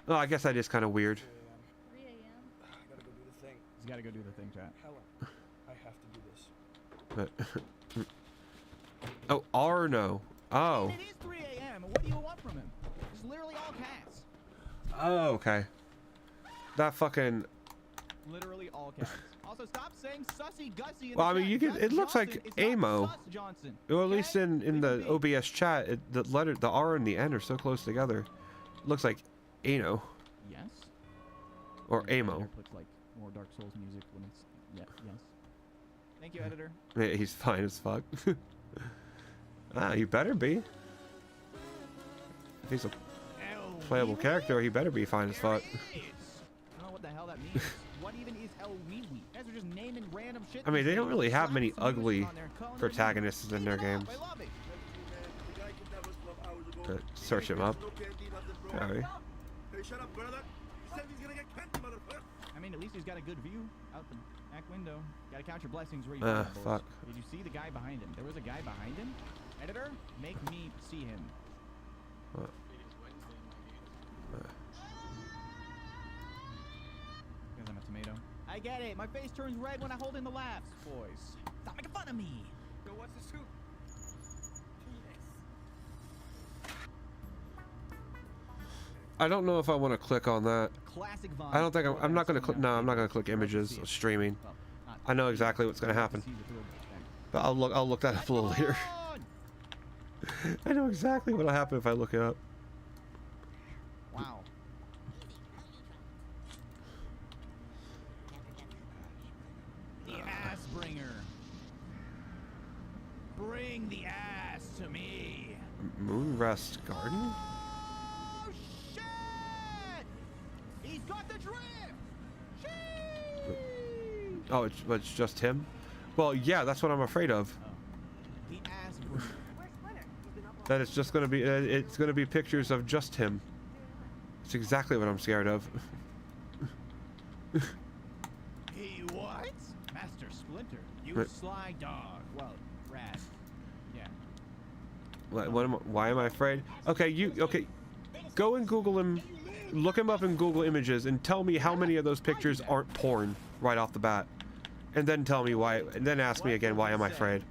Oh, I guess that is kind of weird. 3 a.m. I gotta go do the thing. He's gotta go do the thing, chat. Helen, I have to do this. Oh, Arno. Oh. It is 3 a.m. What do you want from him? It's literally all cats. Oh, okay. That fucking. Literally all cats. Also, stop saying sussy gussy. Well, I mean, you can. It looks like Amo. Or at least in the OBS chat, the R and the N are so close together. It looks like Ano. Yes. Or Amo. Puts like more Dark Souls music when it's yes. Thank you, editor. Yeah, he's fine as fuck. Ah, you better be. If he's a playable character, he better be fine as fuck. I don't know what the hell that means. What even is El Wee Wee? You guys are just naming random shit. I mean, they don't really have many ugly protagonists in their games. Search him up. Sorry. I mean, at least he's got a good view out the back window. Gotta count your blessings where you find them, boys. Fuck. Did you see the guy behind him? There was a guy behind him? Editor, make me see him. What? Because I'm a tomato. I get it. My face turns red when I hold in the laughs, boys. Stop making fun of me. Yo, what's the scoop? I don't know if I want to click on that. Classic I don't think I'm not going to click. No, I'm not going to click images of streaming. I know exactly what's going to happen. But I'll look that up a little later. I know exactly what'll happen if I look it up. Wow. The ass bringer. Bring the ass to me. Moonrest Garden? Oh shit! He's got the drift. Oh, it's just him? Well, yeah, that's what I'm afraid of. The ass bringer. That it's just gonna be it's gonna be pictures of just him. It's exactly what I'm scared of. He what? Master Splinter, you sly dog. Well, rat. Yeah. Why am I afraid? Okay, go and Google him, look him up in Google Images, and tell me how many of those pictures aren't porn right off the bat, and then tell me why, and then ask me again why am I afraid?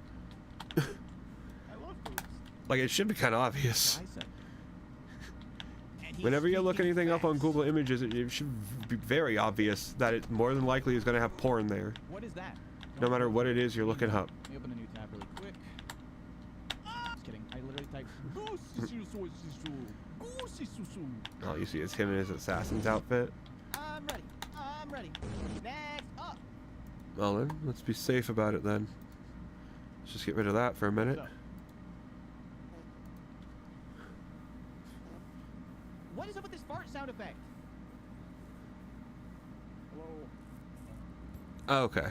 Like, it should be kind of obvious. Whenever you look anything up on Google Images, it should be very obvious that it more than likely is going to have porn there. What is that? No matter what it is you're looking up. Let me open a new tab really quick. Just kidding. I literally typed. All you see is him in his assassin's outfit. I'm ready. I'm ready. Next up. Well then, let's be safe about it then. Let's just get rid of that for a minute. What is up with this fart sound effect? Hello? Okay.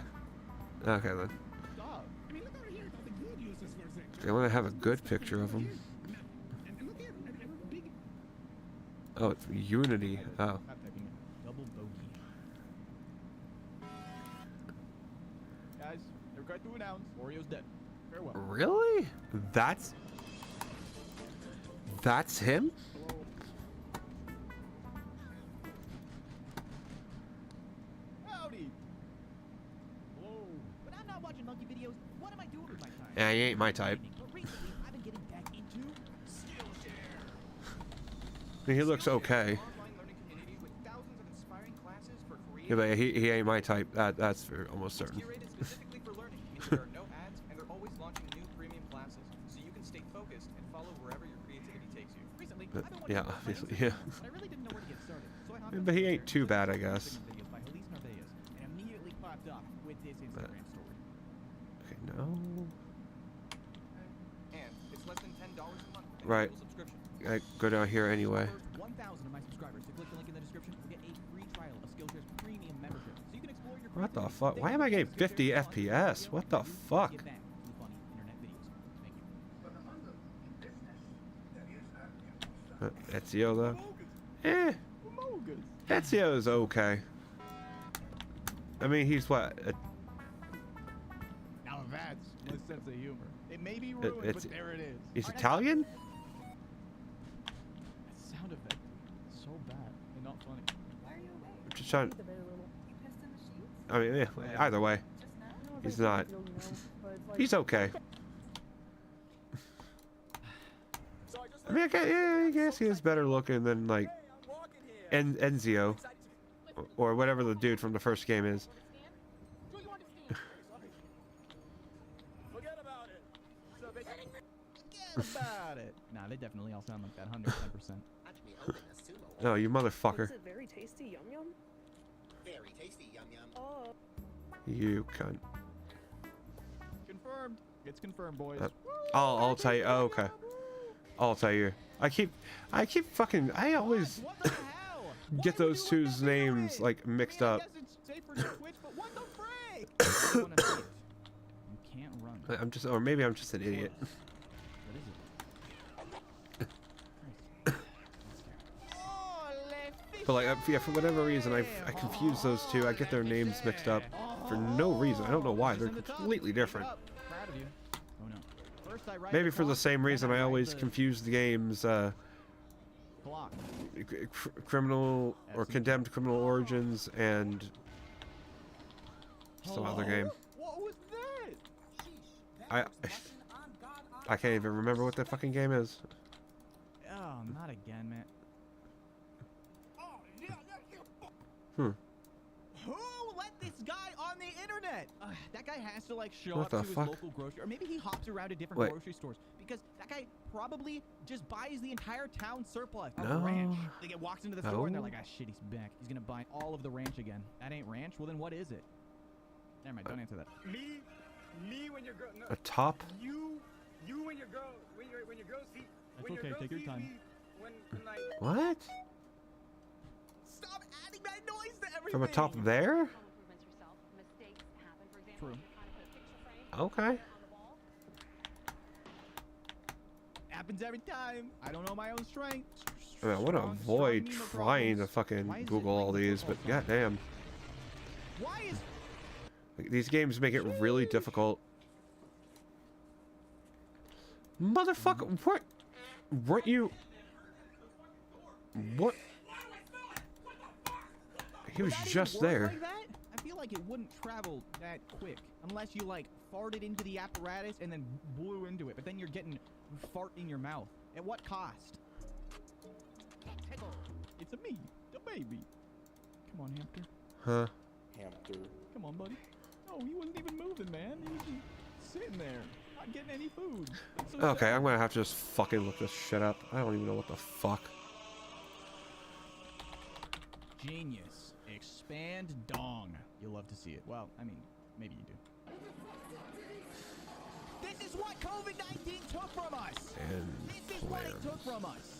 Okay then. Stop. I mean, look over here. All the good uses for a second. I want to have a good picture of him. And look here. I have a big. Oh, it's Unity. Oh. Not typing it. Double bogey. Guys, I regret to announce Oreo's dead. Farewell. Really? That's him? Howdy. Hello. When I'm not watching monkey videos, what am I doing with my time? Yeah, he ain't my type. But recently, I've been getting back into Skillshare. I mean, he looks okay. Online learning community with thousands of inspiring classes for creative. Yeah, but he ain't my type. That's for almost certain. It's curated specifically for learning, meaning there are no ads, and they're always launching new premium classes, so you can stay focused and follow wherever your creativity takes you. Recently, But, I've been yeah, watching obviously, Instagram, yeah. but I really didn't know where to get started, so I hopped But on he ain't too bad, I Skillshare. guess. Videos by Elise Narvaez, and immediately popped up with this Instagram story. Okay, no. And it's less than $10 a month. and Right. full subscription. I go down here anyway. First 1,000 of my subscribers to click the link in the description will get a free trial of Skillshare's premium membership, so you can explore your What the creativity fuck? Why am I getting 50 FPS? What the fuck? Get back to the funny internet videos. Thank you. Ezio though? Eh. Ezio is okay. I mean, he's what? Now that's no sense of humor. It may be ruined, but there it is. He's Italian? That sound effect is so bad and not funny. Why are you awake? I'm just trying. You pissed in the sheets? I mean, yeah, either way, he's not. He's okay. I mean, I guess he is better looking than like Enzio or whatever the dude from the first game is. Forget about it. Forget about it. Nah, they definitely all sound like that. 110%. Oh, you motherfucker! Is it very tasty? Yum yum. Very tasty, yum yum. Oh. You cunt. Confirmed. It's confirmed, boys. I'll tell you. Oh, okay. I'll tell you. I keep fucking. I always get those two's names like mixed up. You can't run. I'm just, or maybe I'm just an idiot. But like, yeah, for whatever reason, I confuse those two. I get their names mixed up for no reason. I don't know why. They're completely different. Maybe for the same reason I always confuse the games, Criminal or Condemned Criminal Origins and some other game. What was that? I can't even remember what that fucking game is. Oh, not again, man. Hmm. Who let this guy on the internet? That guy has to like show What up the to his fuck? local grocery, or maybe he hops around to different Wait. grocery stores because that guy probably just buys the entire town surplus of No. ranch. They get walks into the store and they're No. like, ah, shit, he's back. He's gonna buy all of the ranch again. That ain't ranch. Well, then what is it? Never mind. Don't answer that. Me when your girl. No, A top? You when your girl. When your girl see. That's when okay, Your girl take your sees time. Me, when like. What? Stop adding that noise to everything. From a top there? True. Okay. Happens every time. I don't know my own strength. I mean, I want to avoid trying to fucking Google all these, but goddamn. Why is Like, these games make it really difficult. Motherfucker, what? Weren't you? What? He was Would that just even work there. like that? I feel like it wouldn't travel that quick unless you like farted into the apparatus and then blew into it. But then you're getting fart in your mouth. At what cost? It's a me, the baby. Come on, hamster. Huh? Hamster. Come on, buddy. No, he wasn't even moving, man. He was just sitting there, not getting any food. That's so Okay, sad. I'm gonna have to just fucking look this shit up. I don't even know what the fuck. Genius. Expand dong. You'll love to see it. Well, I mean, maybe you do. This is what COVID-19 took from us. And This is what it took from us.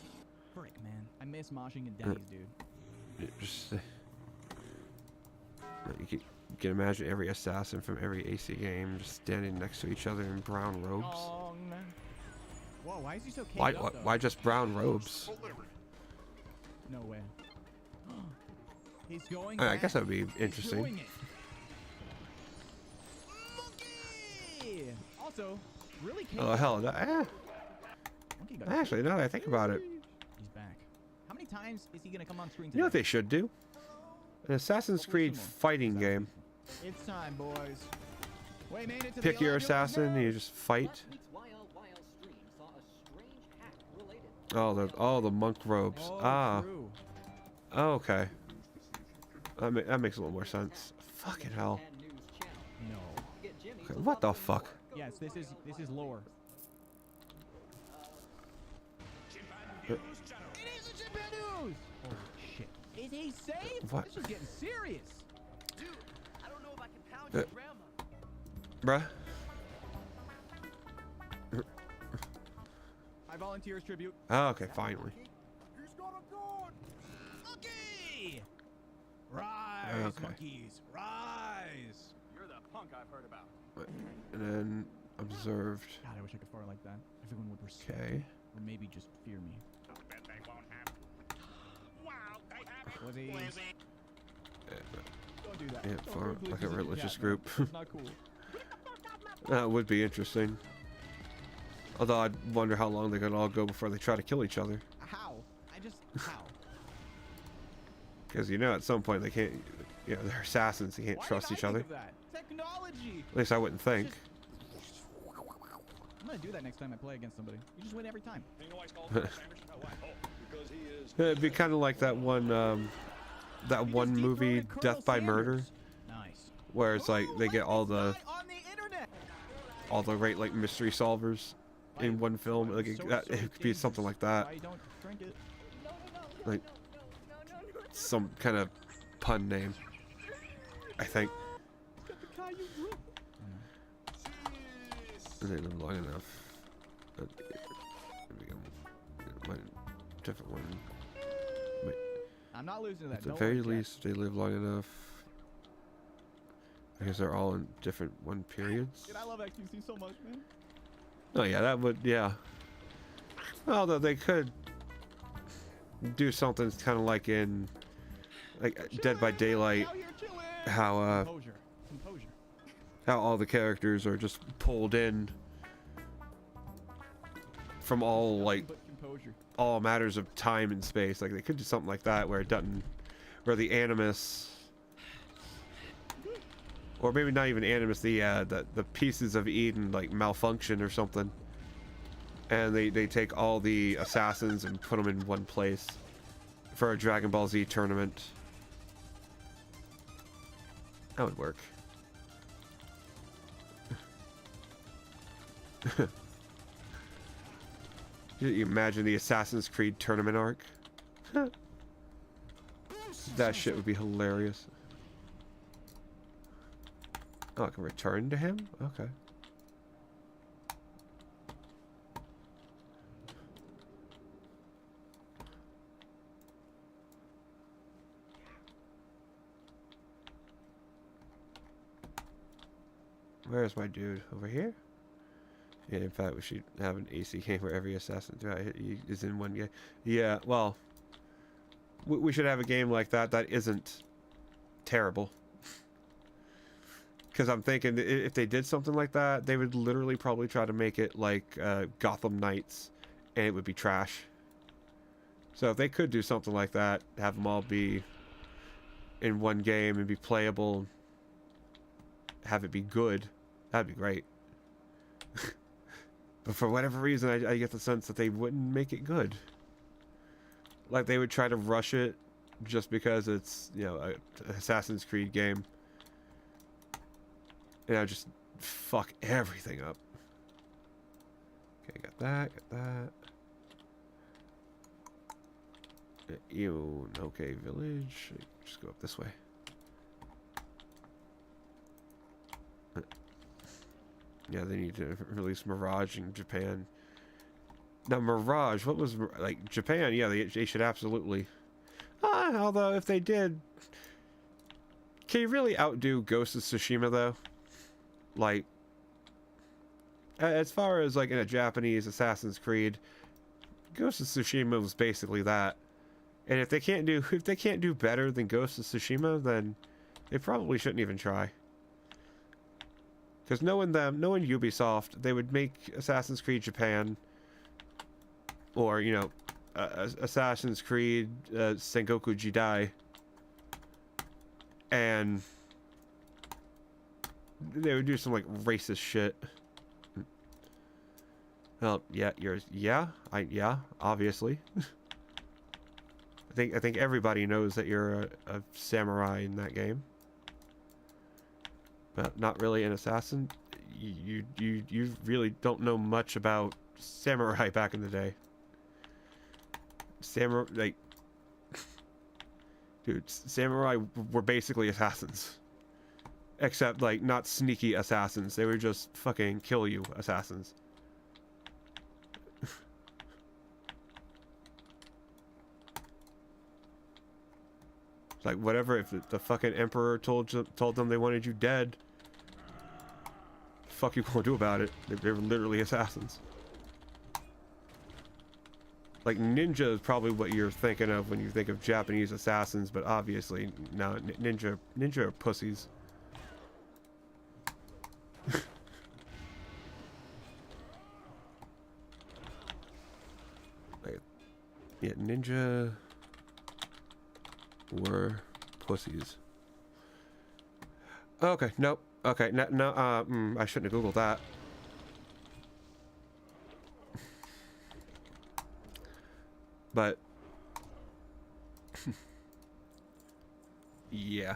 Frick, man. I miss moshing at Denny's, dude. Just you can imagine every assassin from every AC game just standing next to each other in brown robes. Dong. Whoa, why is he so Why? caked up, though? Why just brown robes? No way. He's going I back. guess that would be He's interesting. doing it. Monkey! Also, really caked Oh up. hell, Monkey got actually, now that I think about it, He's back. How many times is he gonna come on screen today? you know what they should do? An Assassin's Creed fighting game. It's time, boys. We made it to Pick the your audio assassin and you just fight. Oh, the monk robes. Oh, Ah. true. Oh, okay. That makes a little more sense. Fucking hell. No. Okay, what the fuck? Yes, this is lore. It is a Chimpanzees! Holy shit. Is he safe? What? This is getting serious. Dude, I don't know if I can pound your grandma. Bruh. I volunteer as tribute. Oh, okay, finally. Monkey! Rise, Okay. monkeys, rise! You're the punk I've heard about. And then observed. God, I wish I could fart like that. Everyone would respect Okay. me, or maybe just fear me. Bet they won't have. Wow, they have it. Was he? Don't do that. Yeah, Don't for verbally like a visit your religious cat, man. group. It's not cool. That would be interesting. Although I'd wonder how long they could all go before they try to kill each other. How? How? Because, you know, at some point they can't, you know, they're assassins, they can't trust each other. Technology. At least I wouldn't think. I'm gonna do that next time I play against somebody. You just win every time. It'd be kind of like that one movie, Death by Murder. Nice. Where it's like they get all the great like mystery solvers in one film. Like it could be something like that. Like some kind of pun name, I think. And they live long enough. Different one. Wait. I'm not losing that. At the very least, they live long enough. I guess they're all in different periods. Dude, I love XQC so much, man. Oh yeah, that would, yeah. Although they could do something kind of like in Dead by Daylight, how how all the characters are just pulled in from all like all matters of time and space. Like they could do something like that where it doesn't, where the animus, or maybe not even animus, the pieces of Eden like malfunction or something, and they take all the assassins and put them in one place for a Dragon Ball Z tournament. That would work. You imagine the Assassin's Creed tournament arc? That shit would be hilarious. Oh, I can return to him? Okay. Where's my dude? Over here? Yeah, in fact, we should have an AC game where every assassin is in one game. Yeah, well, we should have a game like that that isn't terrible. Because I'm thinking if they did something like that, they would literally probably try to make it like Gotham Knights, and it would be trash. So if they could do something like that, have them all be in one game and be playable, have it be good, that'd be great. But for whatever reason, I get the sense that they wouldn't make it good. Like they would try to rush it just because it's, you know, an Assassin's Creed game. And I just fuck everything up. Okay, got that, Ew, okay, village. Just go up this way. Yeah, they need to release Mirage in Japan. Now, Mirage, what was, like, Japan? Yeah, they should absolutely. Although, if they did, can you really outdo Ghost of Tsushima, though? Like, as far as, like, in a Japanese Assassin's Creed, Ghost of Tsushima was basically that. And if they can't do better than Ghost of Tsushima, then they probably shouldn't even try. Because knowing Ubisoft, they would make Assassin's Creed Japan, or, you know, Assassin's Creed Sengoku Jidai, and they would do some, like, racist shit. Well, yeah, yeah, obviously. I think everybody knows that you're a samurai in that game. But not really an assassin. You really don't know much about samurai back in the day. Samurai, like, dude, samurai were basically assassins, except like not sneaky assassins. They were just fucking kill you assassins. Like, whatever, if the fucking emperor told them they wanted you dead, fuck you gonna do about it? They were literally assassins. Like, ninja is probably what you're thinking of when you think of Japanese assassins, but obviously, no, ninja are pussies. Like, yeah, ninja were pussies. Okay, nope. Okay, no, I shouldn't have Googled that. But yeah.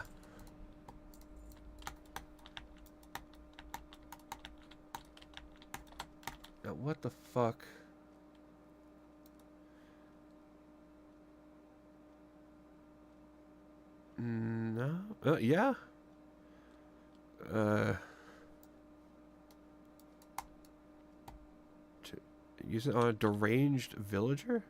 Now what the fuck? No. Yeah. Use it on a deranged villager?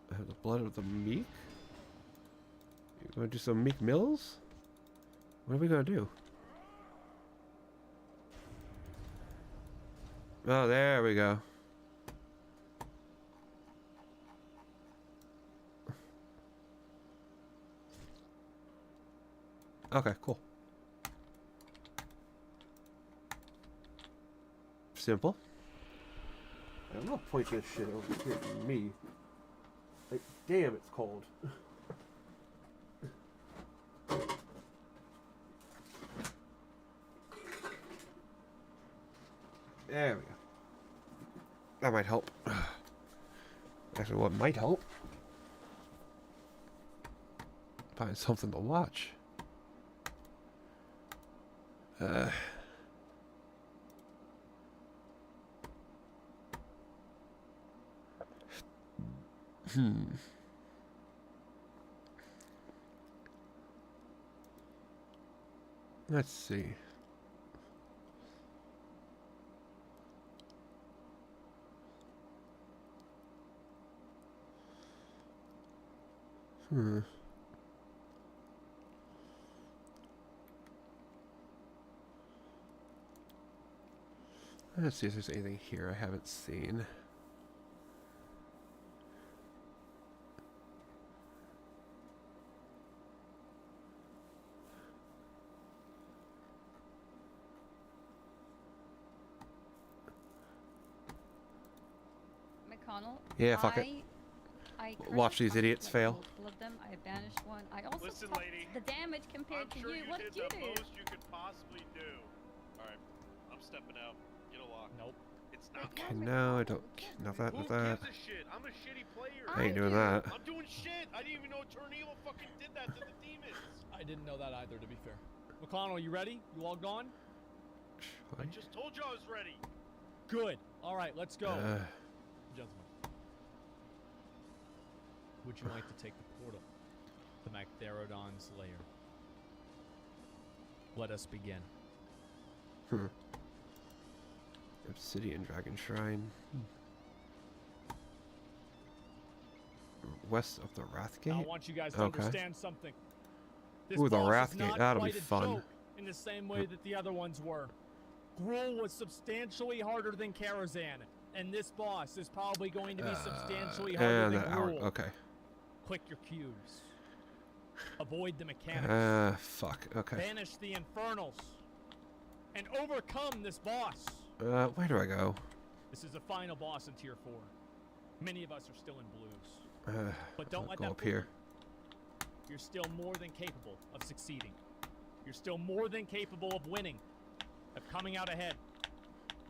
The blood of the meek? You gonna do some meek mills? What are we gonna do? Oh, there we go. Okay, cool. Simple. I'm gonna point this shit over here to me. Like, damn, it's cold. There we go. That might help. Actually, what might help? Find something to watch. Let's see. Let's see if there's anything here I haven't seen. McConnell. Yeah, fuck it. I Watch these idiots fail. Multiple of them. I banished one. I also Listen, took lady. the damage compared to you. What did you do? Most you could possibly do. All right, I'm stepping out. Get a lock. Nope. It's not. Okay, no, I don't. Not that. Not that. Who gives a shit? I'm a shitty player. I ain't doing that. I'm doing shit. I didn't even know Turn Evil fucking did that to the demons. I didn't know that either, to be fair. McConnell, you ready? You all gone? I just told you I was ready. Good. All right, let's go. Gentlemen. Would you like to take the portal to Magtherodon's lair? Let us begin. Obsidian Dragon Shrine. West of the Wrathgate? I want you guys to understand something. This Ooh, the boss is Wrathgate. not That'll be quite a fun. joke in the same way that the other ones were. Gruul was substantially harder than Karazhan, and this boss is probably going to be substantially harder than Gruul. Okay. Click your cues. Avoid the mechanics. Fuck. Okay. Banish the infernals. And overcome this boss. Where do I go? This is the final boss in Tier 4. Many of us are still in blues. But don't let go that up fool here. you. You're still more than capable of succeeding. You're still more than capable of winning. Of coming out ahead.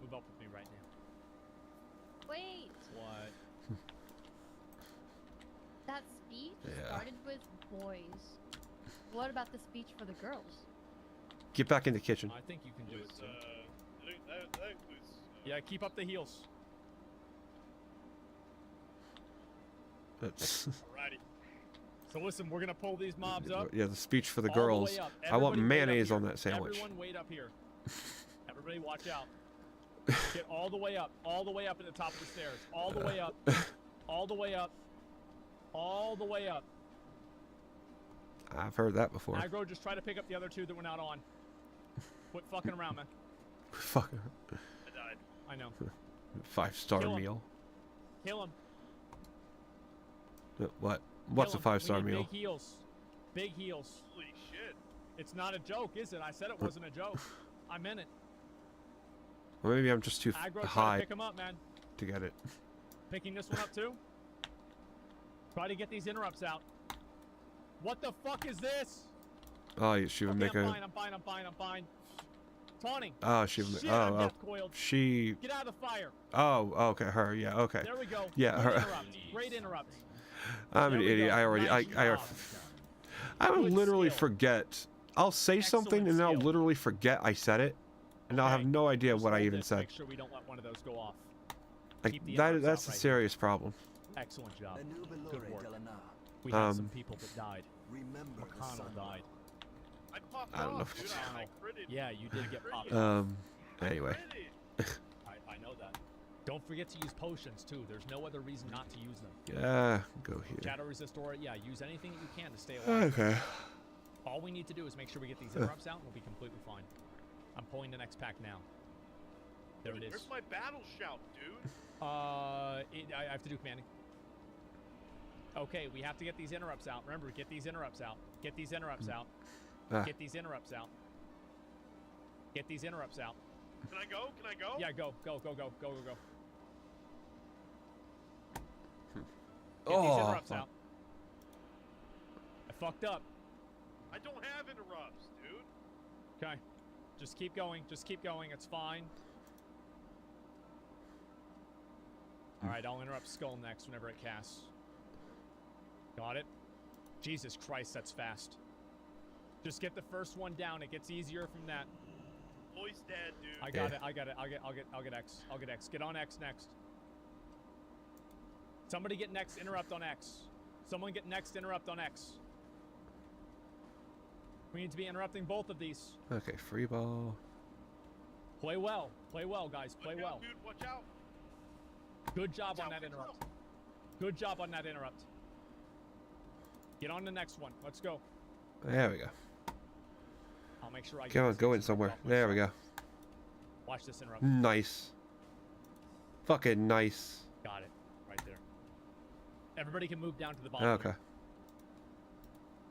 Move up with me right now. Wait. What? That speech Yeah. started with boys. What about the speech for the girls? Get back in the kitchen. I think you can do it too. That includes. Yeah, keep up the heels. Alrighty. So listen, we're gonna pull these mobs up. Yeah, the speech for the all girls. way up. I want Everybody wait up mayonnaise here. on that sandwich. Everyone wait up here. Everybody watch out. Get all the way up. All the way up at the top of the stairs. All the way up. All the way up. All the way up. I've heard that before. Aggro, just try to pick up the other two that we're not on. Quit fucking around, man. Fucking. I died. I know. 5-star Kill him. meal. Kill him. What? What's a Kill him. 5-star We need meal? Big heals. Big heals. Holy shit. It's not a joke, is it? I said it wasn't a joke. I meant it. Or maybe I'm just too Aggro, try to high pick him up, man. to get it. Picking this one up too. Try to get these interrupts out. What the fuck is this? Oh, she would make I'm a. fine, I'm fine, I'm fine, I'm fine. Taunting. Oh, she would. Shit, I'm Oh, death coiled. she. Get out of the fire. Oh, okay, her. Yeah, okay. There we go. Yeah, Good her. Interrupt. Great interrupt. I'm an There we idiot. go. I already. Nice I would Good literally skill. forget. I'll say something and then I'll literally forget I said it, and I'll have no idea Just what I hold even this, said. Make sure we don't let one of those go off. Like Keep the that. interrupts That's out a right serious problem. Excellent job. Good work. We had some people that died. McConnell died. I popped I don't know. off, dude. I critted. Yeah, you did get popped off. Anyway. I know that. Don't forget to use potions too. There's no other reason not to use them. Yeah. Go here. Shadow resist aura. Yeah, use anything that you can to stay alive. Okay. All we need to do is make sure we get these interrupts out, and we'll be completely fine. I'm pulling the next pack now. There it is. Where's my battle shout, dude? I have to do commanding. Okay, we have to get these interrupts out. Remember, get these interrupts out. Get these interrupts out. Ah. Get these interrupts out. Get these interrupts out. Can I go? Can I go? Yeah, go, go, go, go, go, go, go. Get Oh, these interrupts fuck. out. I fucked up. I don't have interrupts, dude. Okay. Just keep going. Just keep going. It's fine. Alright, I'll interrupt Skull next whenever it casts. Got it? Jesus Christ, that's fast. Just get the first one down. It gets easier from that. Boy's dead, dude. I got it. I got it. I'll get X. I'll get X. Get on X next. Somebody get next interrupt on X. Someone get next interrupt on X. We need to be interrupting both of these. Okay, free ball. Play well. Play well, guys. Play Watch well. out, dude. Watch out. Good job on Watch out, that watch interrupt. Good job on that interrupt. Get on the next one. Let's go. There we go. I'll make sure I Come on, this go in interrupt somewhere. off There we myself. go. Watch this interrupt. Nice. Fucking nice. Got it. Right there. Everybody can move down to the bottom. Okay.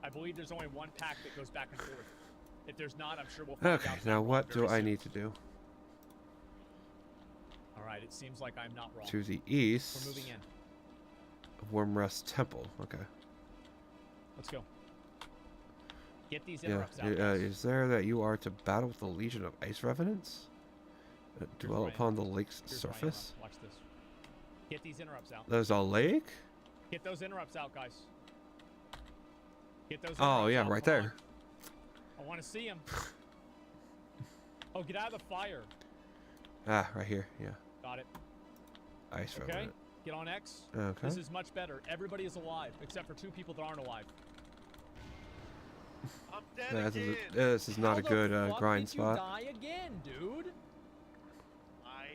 I believe there's only one pack that goes back and forth. If there's not, I'm sure we'll find Okay, out. now what do very I soon. need to do? Alright, it seems like I'm not wrong. To the east. We're moving in. Of Wormrest Temple. Okay. Let's go. Get these Yeah. interrupts out. guys. Is there that you are to battle with the Legion of Ice Revenants? That Here's dwell where I am. upon the lake's Here's where I am. surface? Watch this. Get these interrupts out. There's a lake? Get those interrupts out, guys. Get those. Oh, interrupts yeah, out. right Come there. on. I want to see him. Oh, get out of the fire. Ah, right here. Yeah. Got it. Ice Okay. Revenant. Get on X. Okay. This is much better. Everybody is alive, except for 2 people that aren't alive. I'm dead Yeah, again. this is not How a good the fuck grind did spot. You die again, dude. I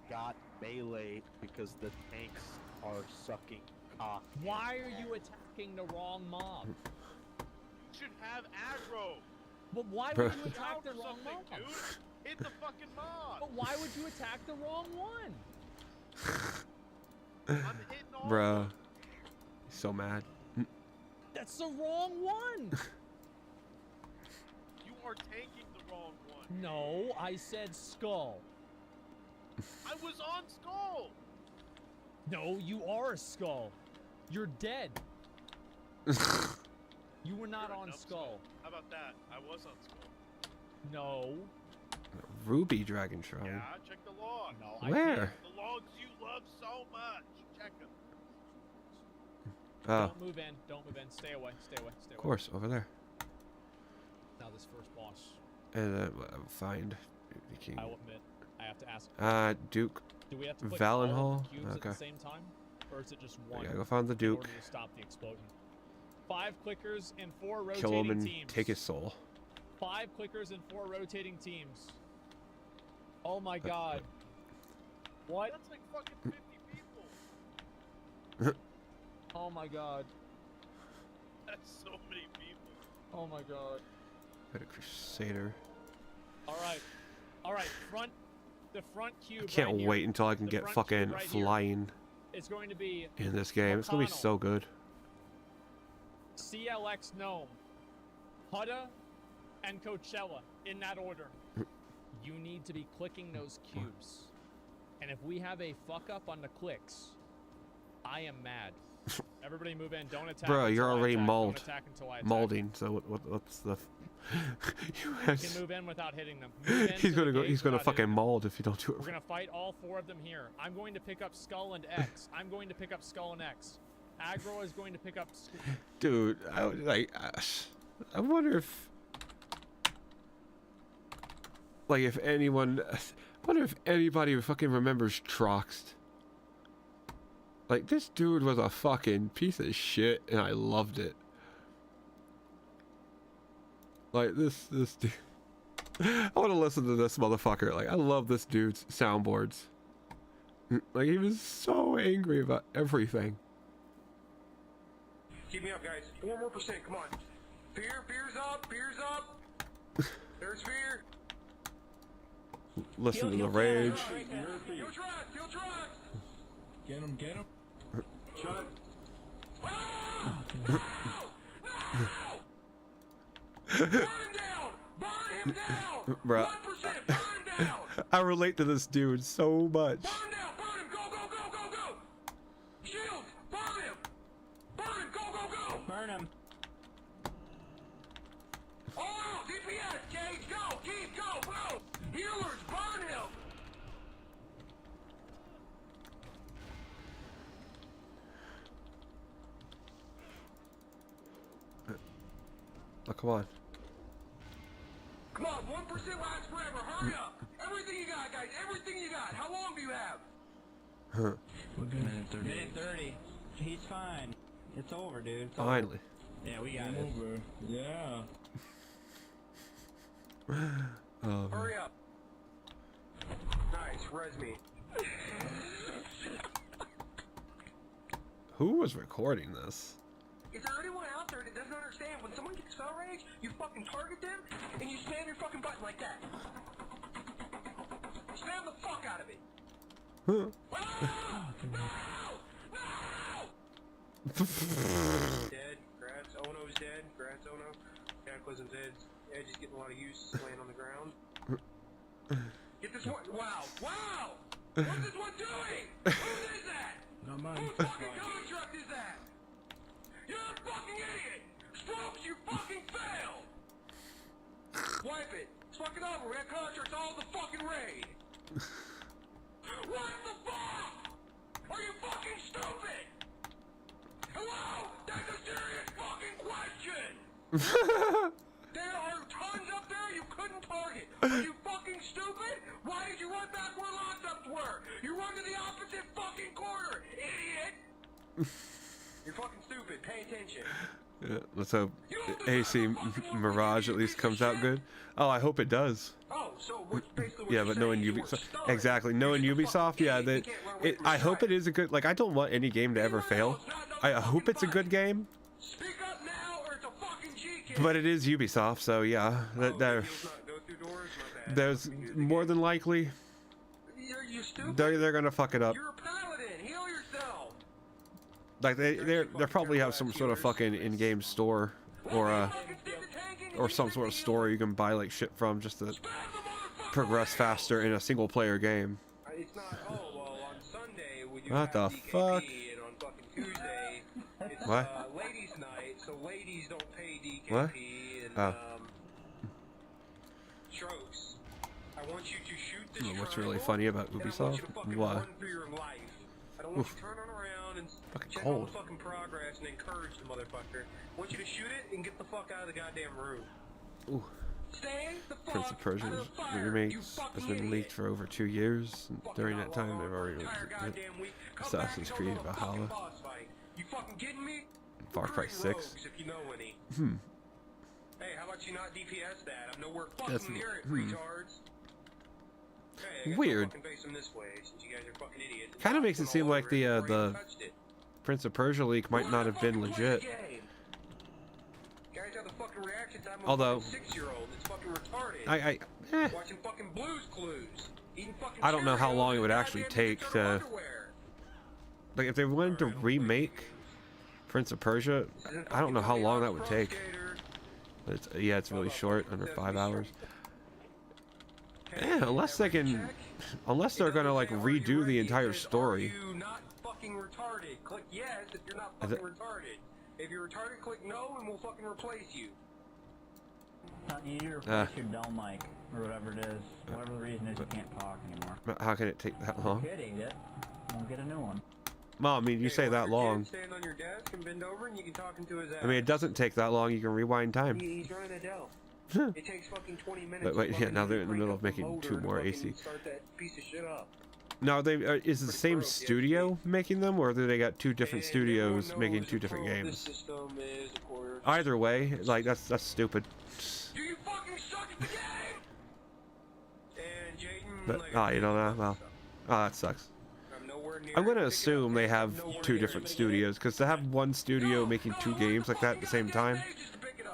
got melee because the tanks are sucking cock. Why are you attacking the wrong mob? should have aggro. But why Bruh. would you attack the wrong mob? Dude, hit the fucking mob. But why would you attack the wrong one? I'm hitting all Bruh. He's so mad. That's the wrong one. You are tanking the wrong one. No, I said skull. I was on skull. No, you are a skull. You're dead. You were not on skull. How about that? I was on skull. No. Ruby Dragon Shrine. Yeah, check the log. No, Where? I can't. The logs you love so much. Check them. Oh, Don't move in. Don't move in. Stay away. Stay away. Stay away. of course, over there. Now this first boss. And then find the king. I will admit, I have to ask. Duke. Do we have to put all of Valenhall? the cubes Okay. at the same time, or is it just one? gotta go find the In Duke. order to stop the explosion. 5 clickers and 4 rotating Kill him and teams. take his soul. 5 clickers and 4 rotating teams. Oh my god. What? That's like fucking 50 people. Oh my god. That's so many people. Oh my god. Got a Crusader. Alright, the front cube. I can't wait until I can get fucking flying It's going to be in this game. It's gonna be so good. CLX Gnome, Hutta, and Coachella in that order. You need to be clicking those cubes. And if we have a fuck up on the clicks, I am mad. Everybody move in. Don't attack. Bro, you're already Don't attack until I attack. molding. So what's the? You can move in without hitting them. Move in He's to the gonna go. gate He's gonna without fucking hitting them. mold if you don't do it. We're gonna fight all 4 of them here. I'm going to pick up Skull and X. I'm going to pick up Skull and X. Aggro is going to pick up. Dude, I wonder if, like, if anyone, I wonder if anybody fucking remembers Troxed. Like, this dude was a fucking piece of shit, and I loved it. Like, this dude. I want to listen to this motherfucker. Like, I love this dude's soundboards. Like, he was so angry about everything. Keep me up, guys. 4 more %. Come on. Fear's up. There's fear. Listen to the rage. Feel truck. Get him. Shut. Burn him down. Bruh. I relate to this dude so much. Burn him. Go. Shield. Burn him. Go. Burn him. Oh, DPS. Cage. Go. Keep. Go. Bro. Healers. Burn him. Oh, come on. Come on, 1% lasts forever. Hurry up. Everything you got, guys. Everything you got. How long do you have? Huh. Minute 30. He's fine. It's over, dude. It's Finally. Over. Yeah, we got it. Over. Yeah. Hurry up. Nice. Res me. Who was recording this? Is there anyone out there that doesn't understand when someone gets spell rage, you fucking target them and you spam your fucking button like that? Spam the fuck out of it. Huh. Dead. Grats. Ono's dead. Grats Ono. Cataclysm's dead. Edge is getting a lot of use laying on the ground. Get this one. Wow. What's this one doing? Who is that? Not mine. Whose fucking construct is that? You're a fucking idiot! Strokes, you fucking failed! Wipe it. It's fucking over. That contract's all the fucking raid. What the fuck? Are you fucking stupid? Hello? That's a serious fucking question! There are tons up there you couldn't target. Are you fucking stupid? Why did you run back where lockups were? You run to the opposite fucking corner, idiot! You're fucking stupid. Pay attention. Yeah, let's hope AC Mirage at least comes out good. Oh, I hope it does. Oh, so basically what yeah, but knowing Ubisoft, exactly, knowing Ubisoft, yeah, I hope it is a good. Like, I don't want any game to ever fail. I hope it's a good game. Speak up now, or it's a fucking G-kid. But it is Ubisoft, so yeah, there's more than likely they're gonna fuck it up. You're a paladin. Heal yourself. Like they probably have some sort of fucking in-game store or some sort of store you can buy like shit from just to progress faster in a single player game. It's not. Oh well, on Sunday when you What the fuck? and on fucking Tuesday it's What? ladies' night, so ladies don't pay DKP What? and strokes. I want you to shoot this. What's really funny about Ubisoft? What? Run for your life. I don't want you turning around and Fucking check all cold. the fucking progress and encourage the motherfucker. I want you to shoot it and get the fuck out of the goddamn room. Ooh. Stay the fuck Prince of Persia's remakes has been leaked for over 2 years. And during that time, they've already released Assassin's Creed Valhalla, You fucking kidding me? Far Cry 6. If you know any. Hey, how about you not DPS that? I'm nowhere fucking That's near it, hmm. retards. Weird. Kind of makes it seem like the Prince of Persia leak might not have been legit. Although, I don't know how long it would actually take to, like, if they wanted to remake Prince of Persia, I don't know how long that would take. But it's, yeah, it's really short, under 5 hours. Yeah, unless they're gonna like redo the entire story. Click yes if you're not fucking retarded. If you're retarded, click no and we'll fucking replace you. You need to replace your Dell mic, or whatever it is. Whatever the reason is, you can't talk anymore. How can it take that long? Good, idiot. We'll get a new one. Well, I mean, you say that long. Stand on your desk and bend over and you can talk into his ass. I mean, it doesn't take that long. You can rewind time. He's running a Dell. It takes fucking 20 minutes. But wait, yeah, now they're in the middle of making 2 more AC. Start that piece of shit up. Now, is it the same studio making them, or do they got 2 different studios making 2 different games? Either way, like that's stupid. Do you fucking suck at the game? And But you know that? Well, that sucks. I'm gonna assume they have 2 different studios, because to have one studio making 2 games like that at the same time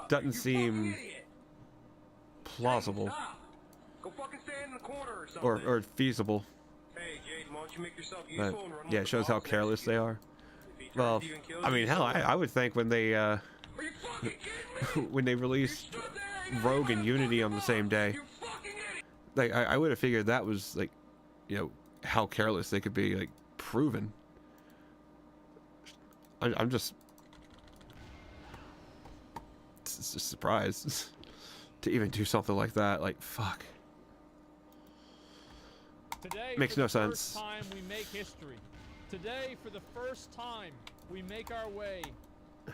doesn't seem plausible or feasible. But yeah, it shows how careless they are. Well, I mean, hell, I would think when they when they released Rogue and Unity on the same day, like I would have figured that was like, you know, how careless they could be, like, proven. I'm just surprised to even do something like that. Like, fuck. Today, makes no sense. Time we make history. Today, for the first time, we make our way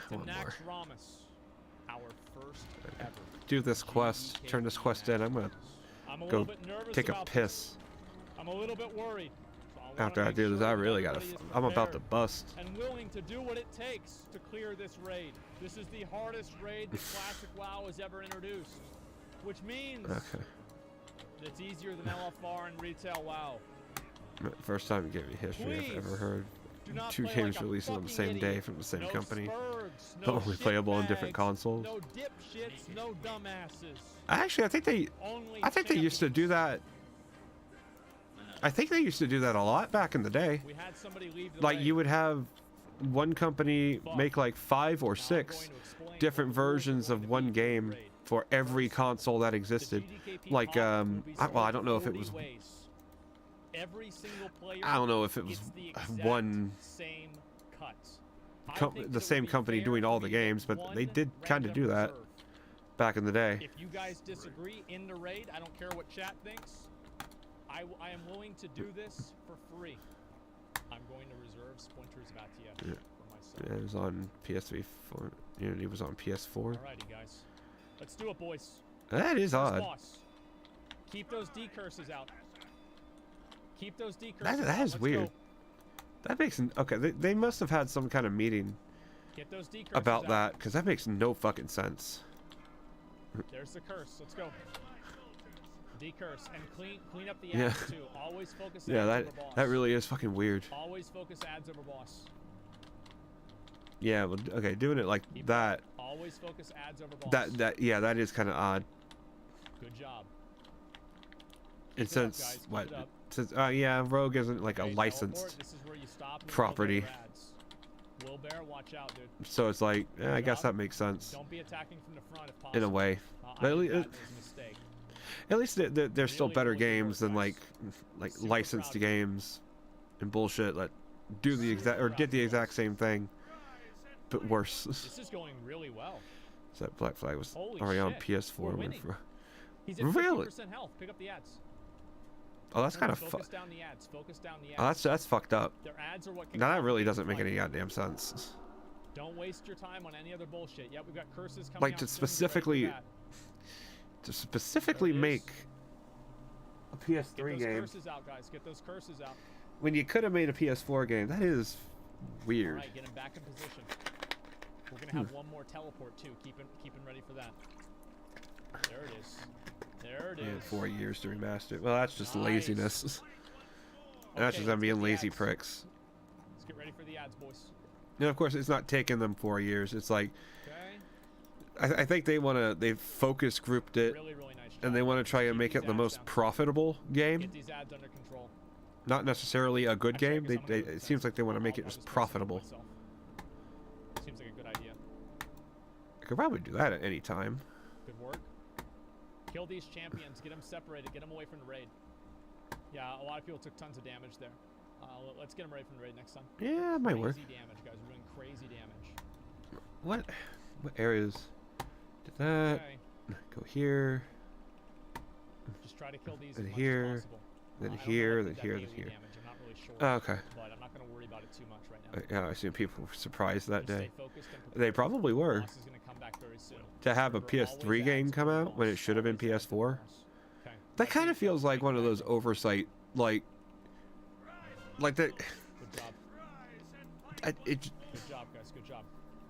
to Nax Ramas, our first ever. Do this quest. Turn this quest in. I'm gonna go take a piss. I'm a little bit worried. After I do this, I really gotta. I'm about to bust. And willing to do what it takes to clear this raid. This is the hardest raid that Classic WoW has ever introduced, which means it's easier than LFR and retail WoW. First time in gaming history I've ever heard 2 games releasing on the same day from the same company, but only playable on different consoles. No dipshits, no dumbasses. Actually, I think they used to do that. I think they used to do that a lot back in the day. We had somebody leave the like, you would have one company make like 5 or 6 different versions of one game for every console that existed. Like, well, I don't know if it was. I don't know if it was one. The same company doing all the games, but they did kind of do that back in the day. If you guys disagree in the raid, I don't care what chat thinks. I am willing to do this for free. I'm going to reserve Splinter's Vatia for myself. Yeah, it was on PS3. Unity was on PS4. Alrighty, guys. Let's do it, boys. That is odd. Boss. Keep those D curses out. Keep those D curses out. That is weird. Go. That makes okay. They must have had some kind of meeting Get those D curses about out. that, because that makes no fucking sense. There's the curse. Let's go. Decurse and clean up the ads too. Always focus ads over boss. That really is fucking weird. Always focus ads over boss. Yeah, well, okay, doing it like that. Always focus ads over boss. That is kind of odd. Good job. And since yeah, Rogue isn't like a licensed property. Wilbear, watch out, dude. So it's like, I guess that makes sense. Don't be attacking from the front if possible. In a way. At least they're still better games than like licensed games and bullshit that do the exact or did the exact same thing, but worse. This is going really well. So that Black Flag was already on PS4. He's at 50% health. Pick up the ads. Oh, that's kind of Focus down the ads. Focus down the ads. Oh, that's fucked up. Their ads are what Now that really doesn't make any goddamn sense. Don't waste your time on any other bullshit. Yep, we've got curses coming like out to specifically make a PS3 game. Get those curses out, guys. Get those curses out. When you could have made a PS4 game, that is weird. All right, get him back in position. We're gonna have one more teleport too. Keeping ready for that. There it is. There it is. Yeah, 4 years to remaster it. Well, that's just Nice. laziness. That's just them being lazy pricks. Let's get ready for the ads, boys. And of course, it's not taking them 4 years. It's like, Okay. I think they've focus grouped it, Really, really nice job. and they want to try and make it the most profitable game. Get these ads under control. Not necessarily a good game. It seems like they want to make it just profitable. Seems like a good idea. I could probably do that at any time. Good work. Kill these champions. Get them separated. Get them away from the raid. Yeah, a lot of people took tons of damage there. Let's get them ready from the raid next time. Yeah, it might work. Crazy damage, guys. We're doing crazy damage. What areas? Did that. Okay. Go here. Just try to kill these Then as much here. as possible. Then I don't know here. what Then that here. melee Then here. damage. I'm not really sure. Oh, okay. But I'm not going to worry about it too much right now. Yeah, I assume people were surprised that Just day. stay focused and They prepared. probably were. Boss is gonna come back very soon. To have a Remember, PS3 always game ads come for out when it should have been always ads for PS4. Okay. That kind of feels like one of those oversight, like that. Good job. It Good job, guys. Good job.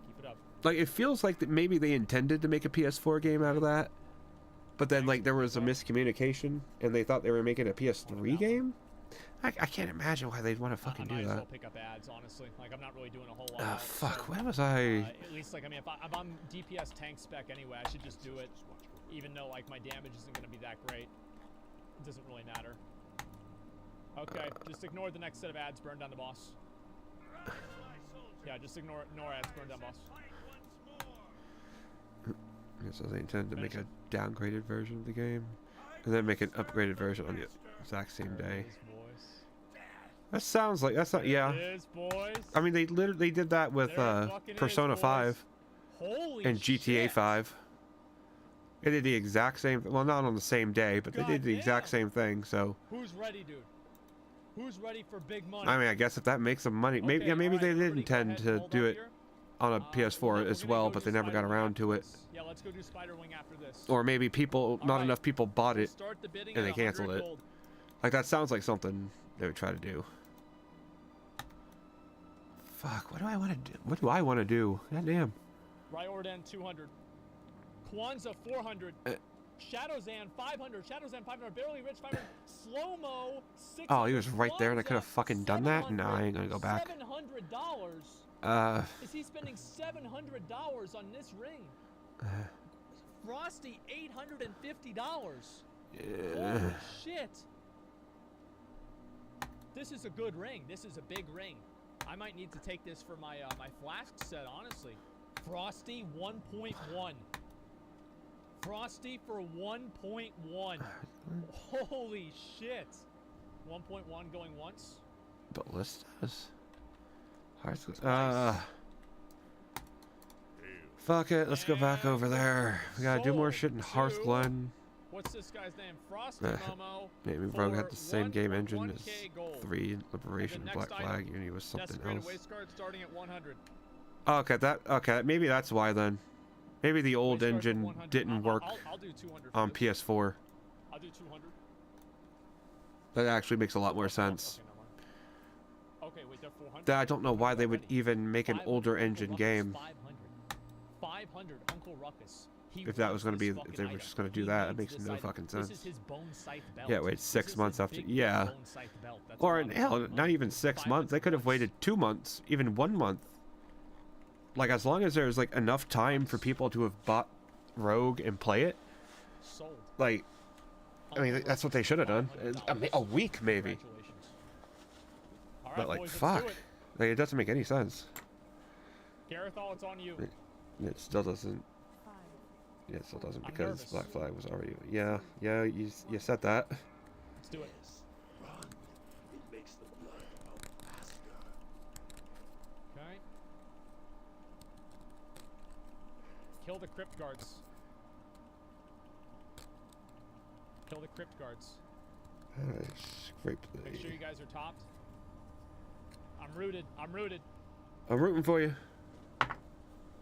Keep it up. like it feels like that maybe they intended to make a PS4 game out of that, but then like there was a miscommunication and they thought they were making a PS3 game. I can't imagine why they'd want to fucking I might do as well that. pick up ads, honestly. Like I'm not really doing a whole lot. Ah, else, fuck. so, Where was I? at least like I mean, if I'm DPS tank spec anyway, I should just do it, even though like my damage isn't gonna be that great. It doesn't really matter. Okay, just ignore the next set of ads. Burn down the boss. Yeah, just ignore ads. Burn down boss. So they intended to make a downgraded version of the game, and then make an upgraded version on the exact same day. That sounds like that's not. Yeah. There it is, boys. I mean, they did that with There it fucking Persona is, boys. 5 Holy and GTA shit. 5. They did the exact same. Well, not on the same day, but they did the exact same thing. So. Who's ready, dude? Who's ready for big money? I mean, I guess if that makes them money, maybe Okay, yeah, maybe alright, they did everybody go intend ahead to and hold do up it here. on a PS4 as well, but they never got around to it. Yeah, let's go do Spider Wing after this. Or maybe not Alright, enough people bought it start the bidding and they at 100 canceled it. gold. Like that sounds like something they would try to do. Fuck, what do I want to do? What do I want to do? God damn. Ryordan 200. Kwanzaa 400. Shadowzan 500. Shadowzan 500. Barely Rich 500. Slow-mo 600. Oh, he was right there and I could have fucking done that? Nah, I ain't gonna go back. $700. Is he spending $700 on this ring? Frosty $850. Yeah. Holy shit. This is a good ring. This is a big ring. I might need to take this for my my flask set, honestly. Frosty 1.1. Frosty for 1.1. Holy shit. 1.1 going once. Ballistas? Fuck it, let's go back over there. We gotta do more shit in Hearthglen. What's this guy's name? Frosty Momo. Maybe Rogue had the same game engine as 1K gold. 3 Liberation And the Black next Flag, item, and he was something Desecrated else. Waste Card starting at 100. Okay, maybe that's why then. Maybe the old Waste cards at engine 100. didn't work I'll do 200 on for this. PS4. I'll do 200. That actually makes a lot more sense. Okay, wait, they're 400. That I don't know why they would even make an 500, older Uncle engine Ruckus, game. 500 Uncle Ruckus. He If that wants was going to this be, fucking if they were item. just going to do He that, it needs makes this no item. fucking This sense. is his bone scythe belt. Yeah, wait, This 6 is months his after. big Yeah. bone scythe belt. That's Or a lot of hell, money. not even 6 months. They could have waited 2 months, even 1 month. Like, as long as there's, like, enough time for people to have bought Rogue and play it. Sold. Like, I mean, that's what they should have done. A week, maybe. All right, But, like, boys, let's fuck. do it. Like, it doesn't make any sense. Garethol, it's on you. It still doesn't. Yeah, it still doesn't I'm because nervous. Black Flag was already. Yeah, you said that. Let's do it. Okay. Kill the crypt guards. Kill the crypt guards. Scrape the. Make sure you guys are topped. I'm rooted. I'm rooted. I'm rooting for you.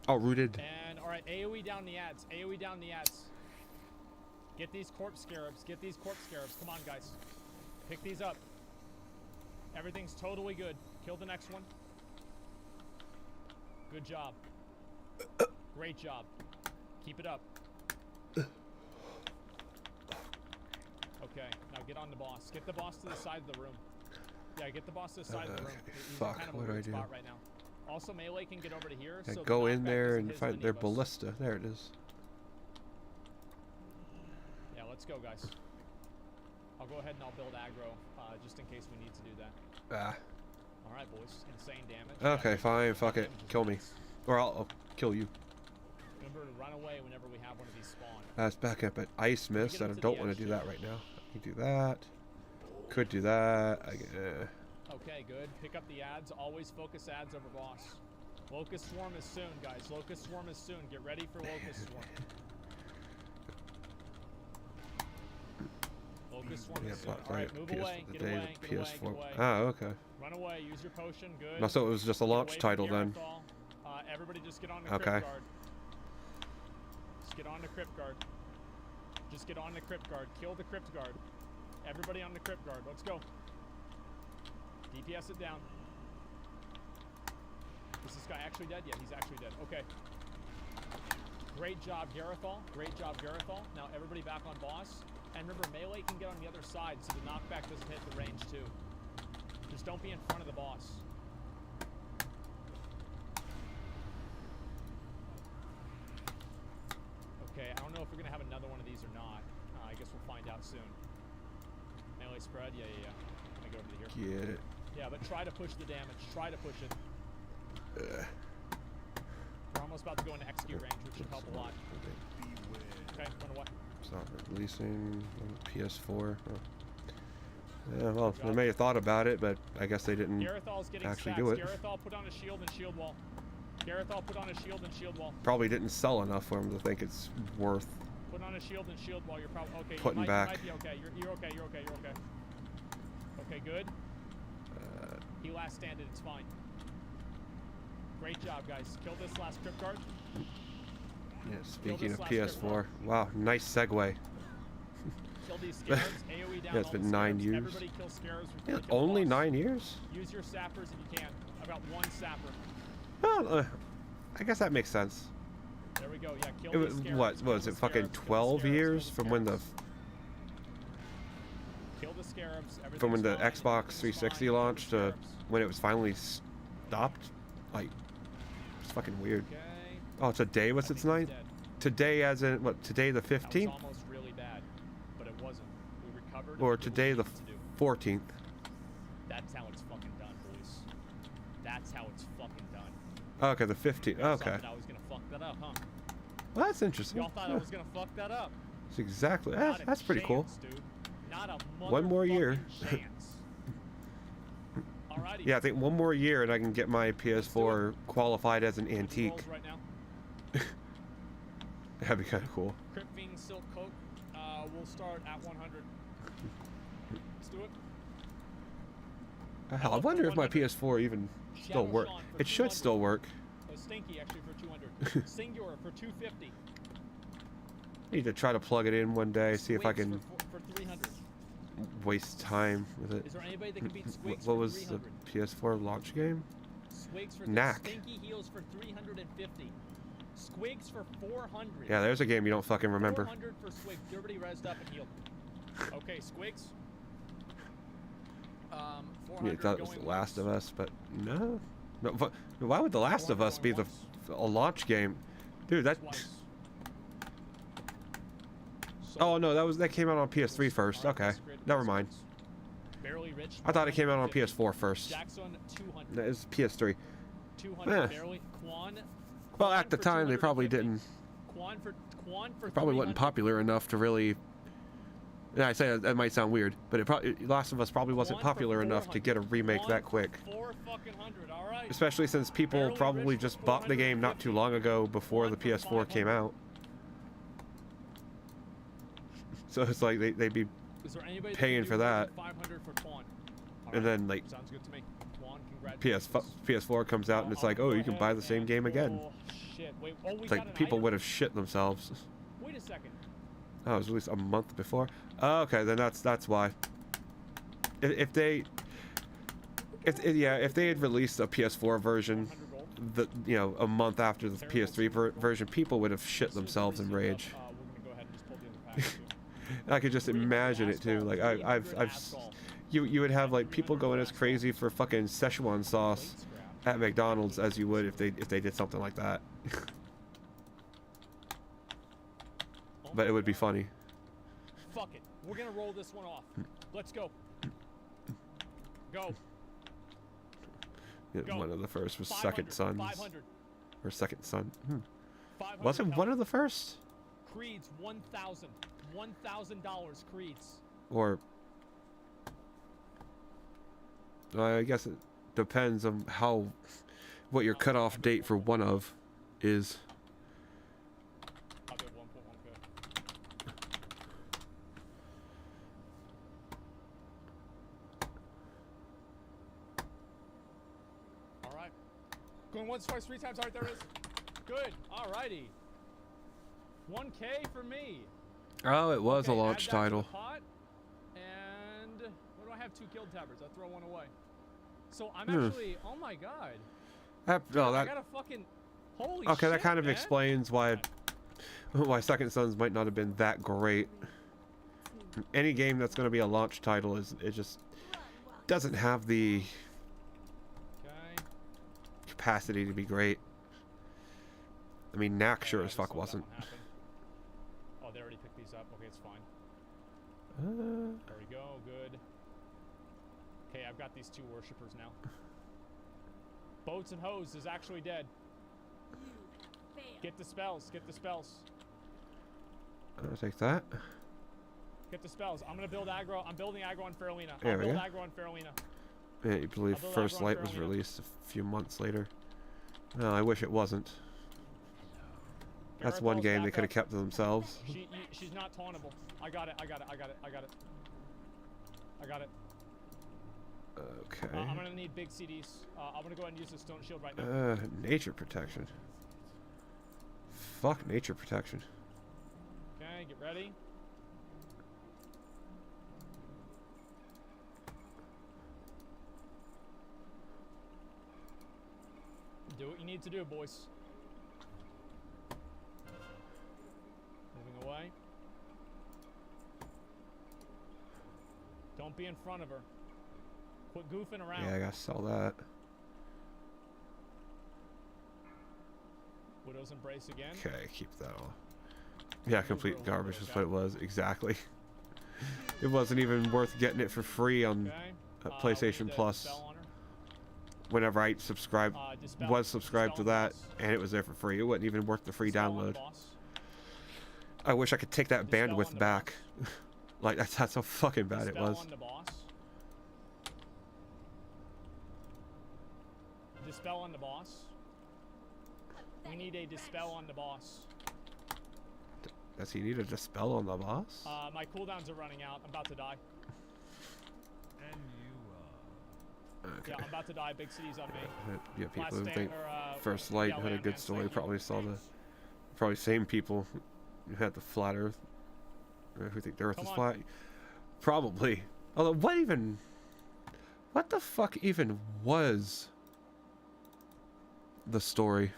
Oh, rooted. And all right, AOE down the ads. AOE down the ads. Get these corpse scarabs. Get these corpse scarabs. Come on, guys. Pick these up. Everything's totally good. Kill the next one. Good job. Great job. Keep it up. Okay, now get on the boss. Get the boss to the side of the room. Yeah, get the boss to the side of the room. He's Fuck, kind of what a do I weird do? spot right now. Also, melee can get over to here. Yeah, So go the in knockback there doesn't and hit find any their of us. ballista. There it is. Yeah, let's go, guys. I'll go ahead and I'll build aggro, just in case we need to do that. Ah. All right, boys. Insane damage. Okay, fine. Fuck it. Kill me. Or I'll kill you. Remember to run away whenever we have one of these spawn. Let's back up at Ice Mist. I don't want to do that right now. I can do that. Could do that. Okay, good. Pick up the ads. Always focus ads over boss. Locust Swarm is soon, guys. Locust Swarm is soon. Get ready for Locust Swarm. Locust Swarm is soon. Alright, move away. Get away. Get away. Get away. Ah, okay. Run away. Use your potion. Good. No, so it was just a launch title then. Everybody just get on the Crypt Guard. Just get on the Crypt Guard. Just get on the Crypt Guard. Kill the Crypt Guard. Everybody on the Crypt Guard. Let's go. DPS it down. Is this guy actually dead? Yeah, he's actually dead. Okay. Great job, Garethol. Great job, Garethol. Now everybody back on boss. And remember, melee can get on the other side, so the knockback doesn't hit the range too. Just don't be in front of the boss. Okay, I don't know if we're gonna have another one of these or not. I guess we'll find out soon. Melee spread? Yeah. Let me go over to here. Get it. Yeah, but try to push the damage. Try to push it. We're almost about to go into execute range, which should help a lot. Okay, run away. It's not releasing on PS4. Oh. Yeah, well, they may have thought about it, but I guess they didn't actually do it. Garethol, put on a shield and shield wall. Garethol, put on a shield and shield wall. Probably didn't sell enough for them to think it's worth. Put on a shield and shield wall. You're probably okay. Putting back. You might be okay. You're okay. You're okay. You're okay. Okay, good. He last standed. It's fine. Great job, guys. Kill this last Crypt Guard. Yeah, speaking of PS4, wow, nice segue. Kill these scarabs. AoE down. Yeah, it's been 9 years. Everybody kill scarabs before Yeah, you kill only the boss. 9 years? Use your sappers if you can. I've got one sapper. Well, I guess that makes sense. There we go. Yeah, kill It was, these scarabs. what was it? Fucking 12 years from when the Kill the scarabs. from when the Xbox 360 launched to when it was finally stopped. Like, it's fucking weird. Oh, today was its 9th? Today as in, what, today the 15th? That was almost really bad, but it wasn't. We recovered. Or today the 14th? That's how it's fucking done, boys. That's how it's fucking done. Okay, the 15th. Y'all Okay. thought I was gonna fuck that up, huh? Well, that's interesting. Y'all thought I was gonna fuck that up. It's exactly. Not a That's pretty cool. chance, dude. Not a One more year. chance. Alrighty. Yeah, I think one more year and I can get my PS4 qualified as an antique. Rolls right now. That'd be kind of cool. Crypt Fiend Silk Coat. We'll start at 100. Let's do it. Hell, I wonder if my PS4 even still works. It should still work. Stinky actually for 200. Singular for 250. Need to try to plug it in one day, see if I can For 300. waste time with it. Is there anybody that can beat Squigs What for was the 300? PS4 launch game? Squigs for Knack. Stinky Heals for 350. Squigs for 400. Yeah, there's a game you don't fucking remember. 400 for Squigs. Everybody rezzed up and healed. Okay, Squigs. Yeah, 400 I thought it was going The Last of once. Us, but no. Why would The Last of Us be a launch game? Dude, that... Oh no, that came out on PS3 first. Okay, never mind. Barely rich. I thought it came out on PS4 first. Jackson 200. That is PS3. 200 Eh. barely. Quan. Well, at the time, they probably didn't. Quan for Probably wasn't 300. popular enough to really. Yeah, I say that might sound weird, but Last of Us probably wasn't popular enough to get a remake that quick. 400. All right. Especially since people probably just bought the game not too long ago before the PS4 came out. So it's like they'd be Is there anybody that paying can for do that. 500 for Quan? And then like Sounds good to me. Quan, congratulations. PS4 comes out and it's like, oh, you can buy the same game again. Oh shit! Wait. Oh, we It's got like an people item? would have shit themselves. Wait a second. Oh, it was released a month before. Oh, okay, then that's why. If they had released a PS4 version, a month after the PS3 version, people would have shit themselves in rage. We're gonna go ahead and just pull the other pack too. I could just imagine it too. Like you would have like people going as crazy for fucking Szechuan sauce at McDonald's as you would if they did something like that. But it would be funny. Fuck it. We're gonna roll this one off. Let's go. Go. Yeah, one of the first was Second Sons. 500. Or Second Son. Was it one of the first? Creeds 1,000. $1,000 Creeds. Or I guess it depends on what your cutoff date for one of is. Alright. Going once, twice, three times. Alright, there it is. Good. Alrighty. 1K for me. Oh, it was Okay, a launch add that to title. the pot. And what do I have? 2 killed tabbers. I'll throw one away. So I'm actually. Oh my god. I got a fucking. Holy okay, shit, that kind of man. explains why Second Sons might not have been that great. Any game that's going to be a launch title it just doesn't have the capacity to be great. I mean, Knack sure as fuck wasn't. Oh, they already picked these up. Okay, it's fine. There we go. Good. Okay, I've got these 2 worshippers now. Boats and Hose is actually dead. Get the spells. Get the spells. I'll take that. Get the spells. I'm gonna build aggro. I'm building aggro on Farolina. There I'll we build go. aggro on Farolina. Yeah, you believe build First aggro on Light was Farolina. released a few months later. No, I wish it wasn't. That's one Gargoyles game they back could have up. kept to themselves. She's not tauntable. I got it. I got it. I got it. I got it. I got it. Okay. I'm gonna need big CDs. I'm gonna go ahead and use the stone shield right now. Nature protection. Fuck nature protection. Okay, get ready. Do what you need to do, boys. Moving away. Don't be in front of her. Quit goofing around. Yeah, I gotta sell that. Widow's Embrace again. Okay, keep that all. Yeah, complete garbage is what it was. Exactly. It wasn't even worth getting it for free on PlayStation Plus. Whenever I was subscribed to that, and it was there for free. It wasn't even worth the free download. I wish I could take that bandwidth back. Like, that's how fucking bad it was. Dispel on the boss. We need a dispel on the boss. Does he need a dispel on the boss? My cooldowns are running out. I'm about to die. Okay. Yeah, I'm about to die. Big city's on me. Yeah, people who think First Light had a good story probably saw probably same people who had the flat Earth, or who think the Earth is flat. Probably. Although, what the fuck even was the story?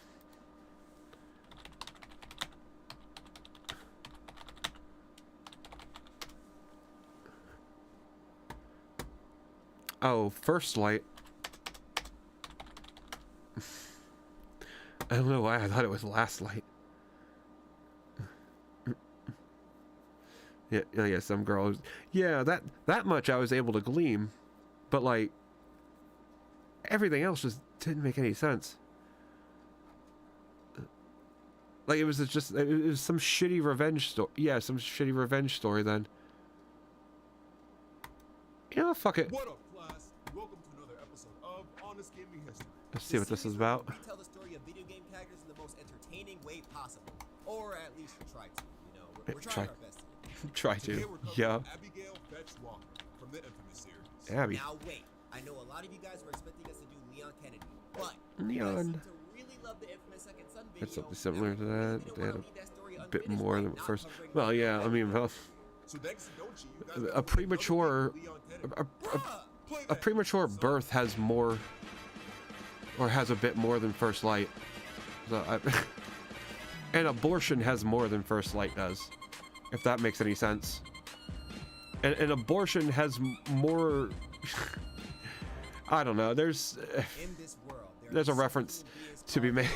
Oh, First Light. I don't know why I thought it was Last Light. Yeah, oh yeah, some girl. Yeah, that much I was able to glean, but like everything else just didn't make any sense. Like it was some shitty revenge story. Yeah, some shitty revenge story then. You know, fuck it. What up, class? Welcome to another episode of Honest Gaming History. Let's see what this is about. We tell the story of video game characters in the most entertaining way possible, or at least we try to. You know, we're trying our best. Try to. Yeah. Abigail Fetch Walker from the infamous series. Abby. Now wait, I know a lot of you guys were expecting us to do Leon Kennedy, but Leon. you guys seem to really love the infamous Second Son video. It's something similar to that. They had a bit more than the first. Well, yeah. I mean, well, a premature birth has more, or has a bit more than First Light. So an abortion has more than First Light does, if that makes any sense. an abortion has more. I don't know. There's a reference to be made.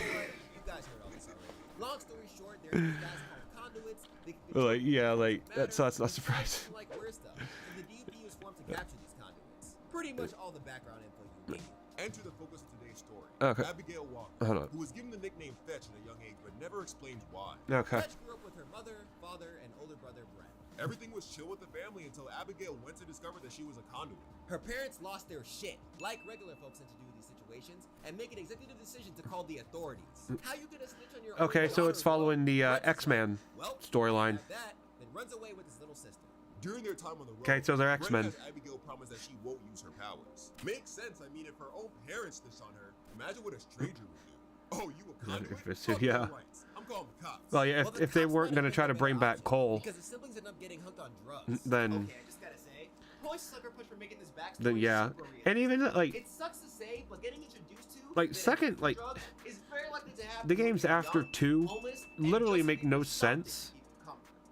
Long story short, there are these guys called conduits. Like, yeah, like that's not surprising. Like weird stuff. And the DP was formed to capture these conduits. Pretty much all the background info you need. Enter the focus of today's story. Okay. Abigail Walker, Hold on. who was given the nickname Fetch at a young age, but never explains why. Okay. Fetch grew up with her mother, father, and older brother Brett. Everything was chill with the family until Abigail went to discover that she was a conduit. Her parents lost their shit, like regular folks tend to do in these situations, and make an executive decision to call the authorities. How you gonna snitch on your Okay, own so it's following the X-Man storyline. that, then runs away with his little sister. During their time on the road, Okay, so they're Brett X-Men. has Abigail promised that she won't use her powers. Makes sense. I mean, if her own parents snitched on her, imagine what a stranger would do. Oh, you a conduit? Fuck Yeah. your rights. I'm calling the cops. Well, yeah, if they weren't gonna try to bring back Cole, Because his siblings end up getting hooked on drugs. then Okay, I just gotta say, boy sucker punch for making this backstory then yeah, super real. and even like It sucks to say, but getting introduced to like second like drugs is very likely to happen the when games you're after young, 2 homeless, literally make no sense.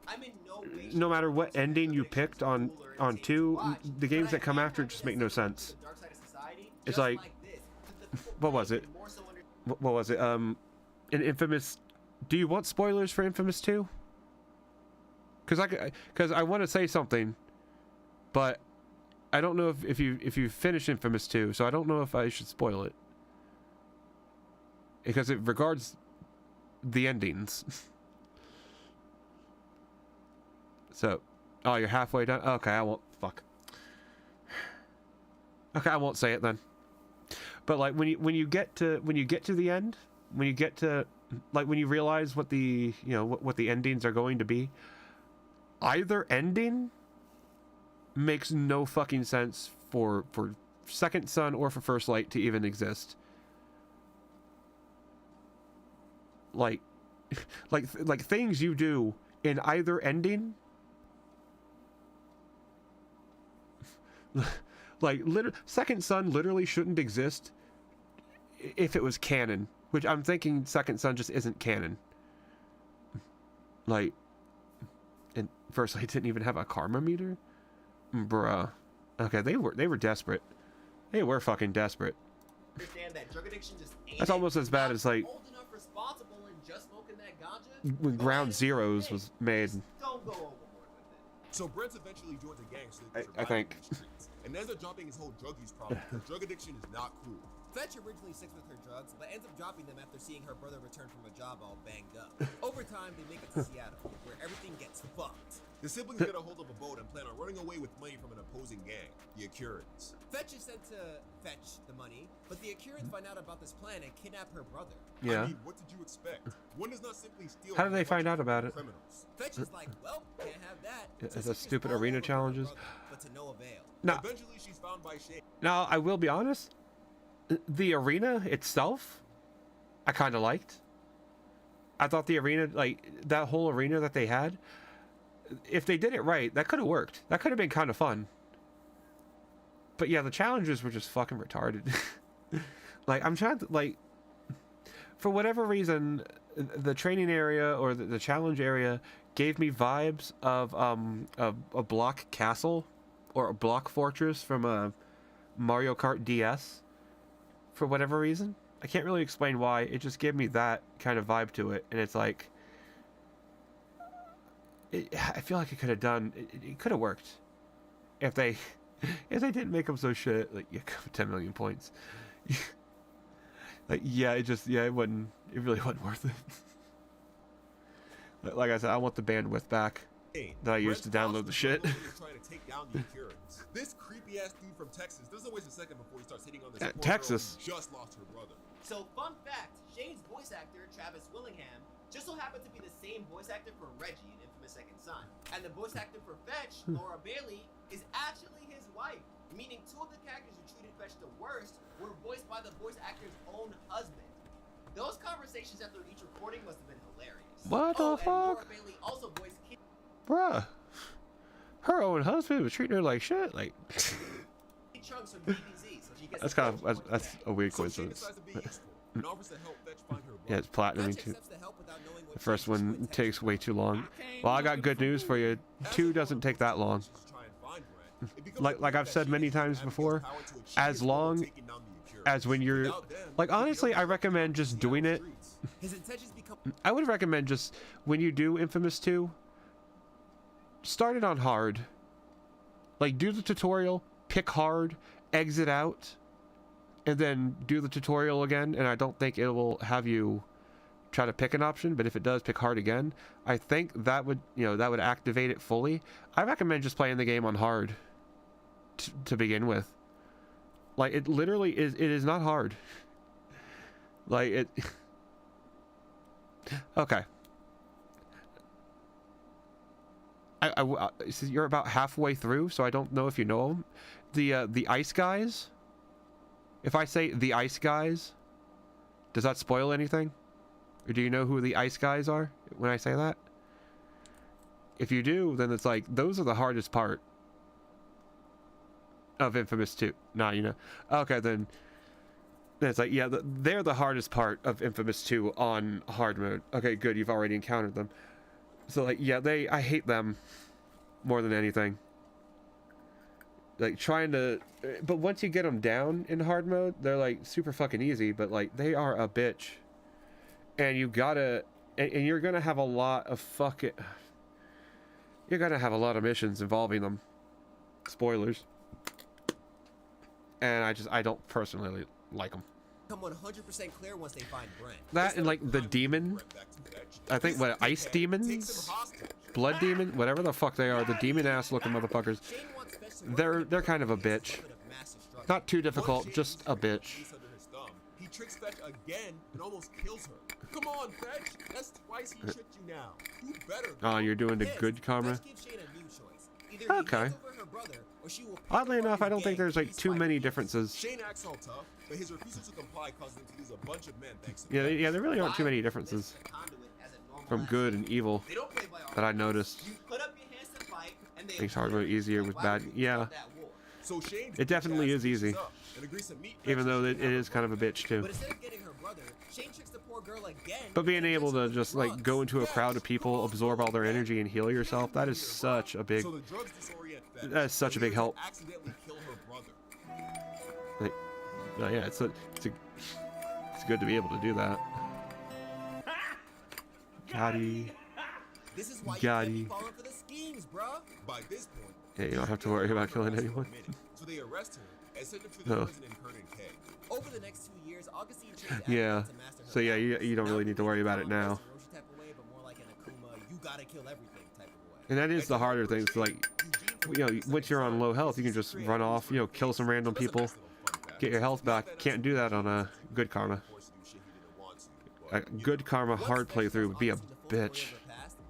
I'm in no way No matter what ending you picked on 2, the games that come after just make no sense. dark side of society. It's like, what was it? What was it? In Infamous. Do you want spoilers for Infamous 2? Because I want to say something, but I don't know if you finish Infamous 2, so I don't know if I should spoil it because it regards the endings. So, oh, you're halfway done. Okay, I won't. Fuck. Okay, I won't say it then. But like when you get to the end, when you get to like when you realize what the what the endings are going to be, either ending makes no fucking sense for Second Son or for First Light to even exist. Like things you do in either ending. Like Second Son literally shouldn't exist if it was canon, which I'm thinking Second Son just isn't canon. Like, and First Light didn't even have a karma meter, bruh. Okay, they were desperate. They were fucking desperate. Understand that drug addiction just ain't That's almost as bad as like old enough, responsible, and just smoking that ganja. when Ground Zeroes was made. Don't go overboard with it. So Brent eventually joins a gang so they can I survive think. in the streets. And ends up dropping his whole drug use problem because drug addiction is not cool. Fetch originally sticks with her drugs, but ends up dropping them after seeing her brother return from a job all banged up. Over time, they make it to Seattle, where everything gets fucked. The siblings get a hold of a boat and plan on running away with money from an opposing gang, the Accurans. Fetch is sent to fetch the money, but the Accurans find out about this plan and kidnap her brother. Yeah. I mean, what did you expect? One does not simply steal. How did they find out about it? Criminals. Fetch is like, well, can't have that. Is that stupid arena challenges? But to no avail. No. Eventually, she's found by Shane. Now, I will be honest. The arena itself, I kind of liked. I thought the arena, like, that whole arena that they had, if they did it right, that could have worked. That could have been kind of fun. But yeah, the challenges were just fucking retarded. Like, I'm trying to, like, for whatever reason, the training area or the challenge area gave me vibes of a block castle or a block fortress from a Mario Kart DS. For whatever reason, I can't really explain why. It just gave me that kind of vibe to it, and it's like, I feel like it could have done. It could have worked if they didn't make them so shit. Like, yeah, 10 million points. Like, yeah, it really wasn't worth it. Like I said, I want the bandwidth back that I used to download the shit. Trying to take down the Accurans. This creepy ass dude from Texas doesn't waste a second before he starts hitting on this poor Texas. girl who just lost her brother. So, fun fact, Shane's voice actor, Travis Willingham, just so happened to be the same voice actor for Reggie in Infamous Second Son. And the voice actor for Fetch, Laura Bailey, is actually his wife, meaning two of the characters who treated Fetch the worst were voiced by the voice actor's own husband. Those conversations after each recording must have been hilarious. What the fuck? Laura Bailey also voiced Kid. Bruh. Her own husband was treating her like shit. Like, Chunks from DBZ, so she gets that's kind of that's a weird So Shane coincidence. decides to be useful and offers to help Fetch find her Yeah, brother. it's platinuming too. The first one takes way too long. Well, I got good news for you. 2 doesn't take that long. like I've said many times before, as long as when you're like, honestly, I recommend just doing it. I would recommend just when you do Infamous 2, start it on hard. Like, do the tutorial, pick hard, exit out, and then do the tutorial again. And I don't think it will have you try to pick an option, but if it does, pick hard again. I think that would, that would activate it fully. I recommend just playing the game on hard to begin with. Like, it literally is, it is not hard. Like, it... Okay. So you're about halfway through, so I don't know if you know them. The ice guys. If I say the ice guys, does that spoil anything? Or do you know who the ice guys are when I say that? If you do, then it's like, those are the hardest part of Infamous 2. Nah, you know. Okay, then it's like, yeah, they're the hardest part of Infamous 2 on hard mode. Okay, good, you've already encountered them. So, like, yeah, I hate them more than anything. Like, trying to... But once you get them down in hard mode, they're, like, super fucking easy, but, like, they are a bitch. And you gotta... And you're gonna have a lot of fucking... You're gonna have a lot of missions involving them. Spoilers. And I don't personally like them. Come 100% clear once they find Brent. That and, like, the demon... I think, what, ice demons? Blood demon? Whatever the fuck they are. The demon-ass looking motherfuckers. They're kind of a bitch. Not too difficult, just a bitch. He tricks Fetch again and almost kills her. Come on, Fetch! That's twice he tricked you now. Do better. Oh, you're doing the good karma? Okay. Oddly enough, I don't think there's, like, too many differences. Shane acts all tough, but his refusal to comply caused him to lose a bunch of men thanks to Yeah, there really aren't too many differences from good and evil that I noticed. Makes hard mode easier with bad. Yeah. It definitely is easy. Even though it is kind of a bitch too. But being able to just like go into a crowd of people, absorb all their energy and heal yourself, that is such a big help. Like, yeah, it's good to be able to do that. Gotti. Gotti. By this point, yeah, you don't have to worry about killing anyone. So they arrest her and send her to the prison in Kernan K. Over the next 2 years, Augustine trains yeah. So yeah, you don't really need to worry about it now. And that is the harder thing. It's like, once you're on low health, you can just run off, kill some random people, get your health back. Can't do that on a good karma. A good karma hard playthrough would be a bitch.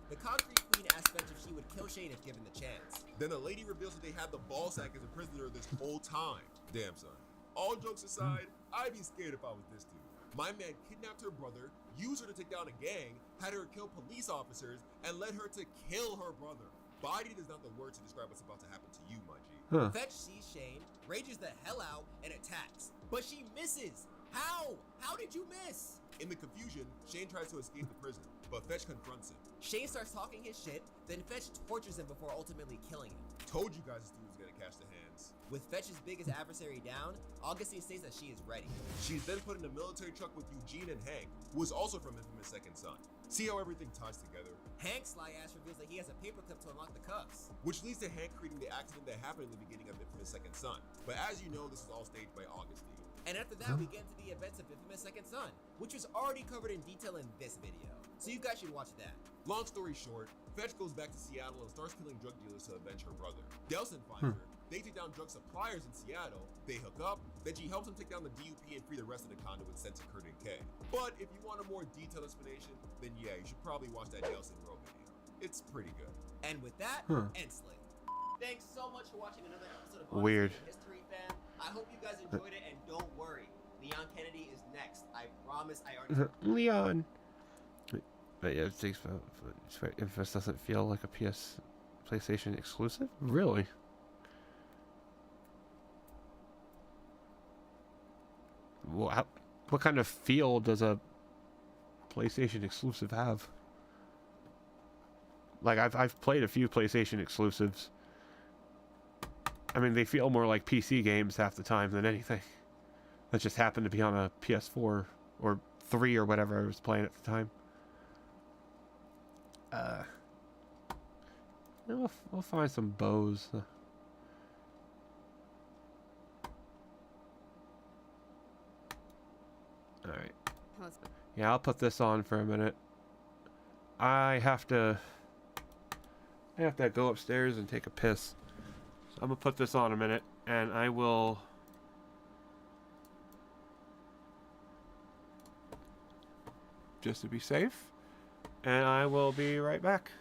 The concrete queen asked Fetch if she would kill Shane if given the chance. Then the lady reveals that they had the ball sack as a prisoner this whole time. Damn, son. All jokes aside, I'd be scared if I was this dude. My man kidnapped her brother, used her to take down a gang, had her kill police officers, and led her to kill her brother. Bodied is not the word to describe what's about to happen to you, my G. Huh. Fetch sees Shane, rages the hell out, and attacks. But she misses. How? How did you miss? In the confusion, Shane tries to escape the prison, but Fetch confronts him. Shane starts talking his shit, then Fetch tortures him before ultimately killing him. Told you guys this dude was gonna catch the hands. With Fetch's biggest adversary down, Augustine states that she is ready. She's then put in a military truck with Eugene and Hank, who is also from Infamous Second Son. See how everything ties together? Hank's sly ass reveals that he has a paperclip to unlock the cuffs, which leads to Hank creating the accident that happened in the beginning of Infamous Second Son. But as you know, this is all staged by Augustine. And after that, we get into the events of Infamous Second Son, which was already covered in detail in this video. So you guys should watch that. Long story short, Fetch goes back to Seattle and starts killing drug dealers to avenge her brother. Delson finds her. They take down drug suppliers in Seattle. They hook up. Then she helps him take down the DUP and free the rest of the conduits sent to Kernan K. But if you want a more detailed explanation, then yeah, you should probably watch that Delson Row video. It's pretty good. And with that, end slate. Thanks so much for watching another episode of Weird History, fam. I hope you guys enjoyed it, and don't worry, Leon Kennedy is next. I promise. I already. Leon. But yeah, Infamous doesn't feel like a PlayStation exclusive? Really? Well, what kind of feel does a PlayStation exclusive have? Like, I've played a few PlayStation exclusives, I mean, they feel more like PC games half the time than anything. That just happened to be on a PS4 or 3 or whatever I was playing at the time. We'll find some bows. Alright. Yeah, I'll put this on for a minute. I have to go upstairs and take a piss. So I'm gonna put this on a minute, and I will... just to be safe, and I will be right back.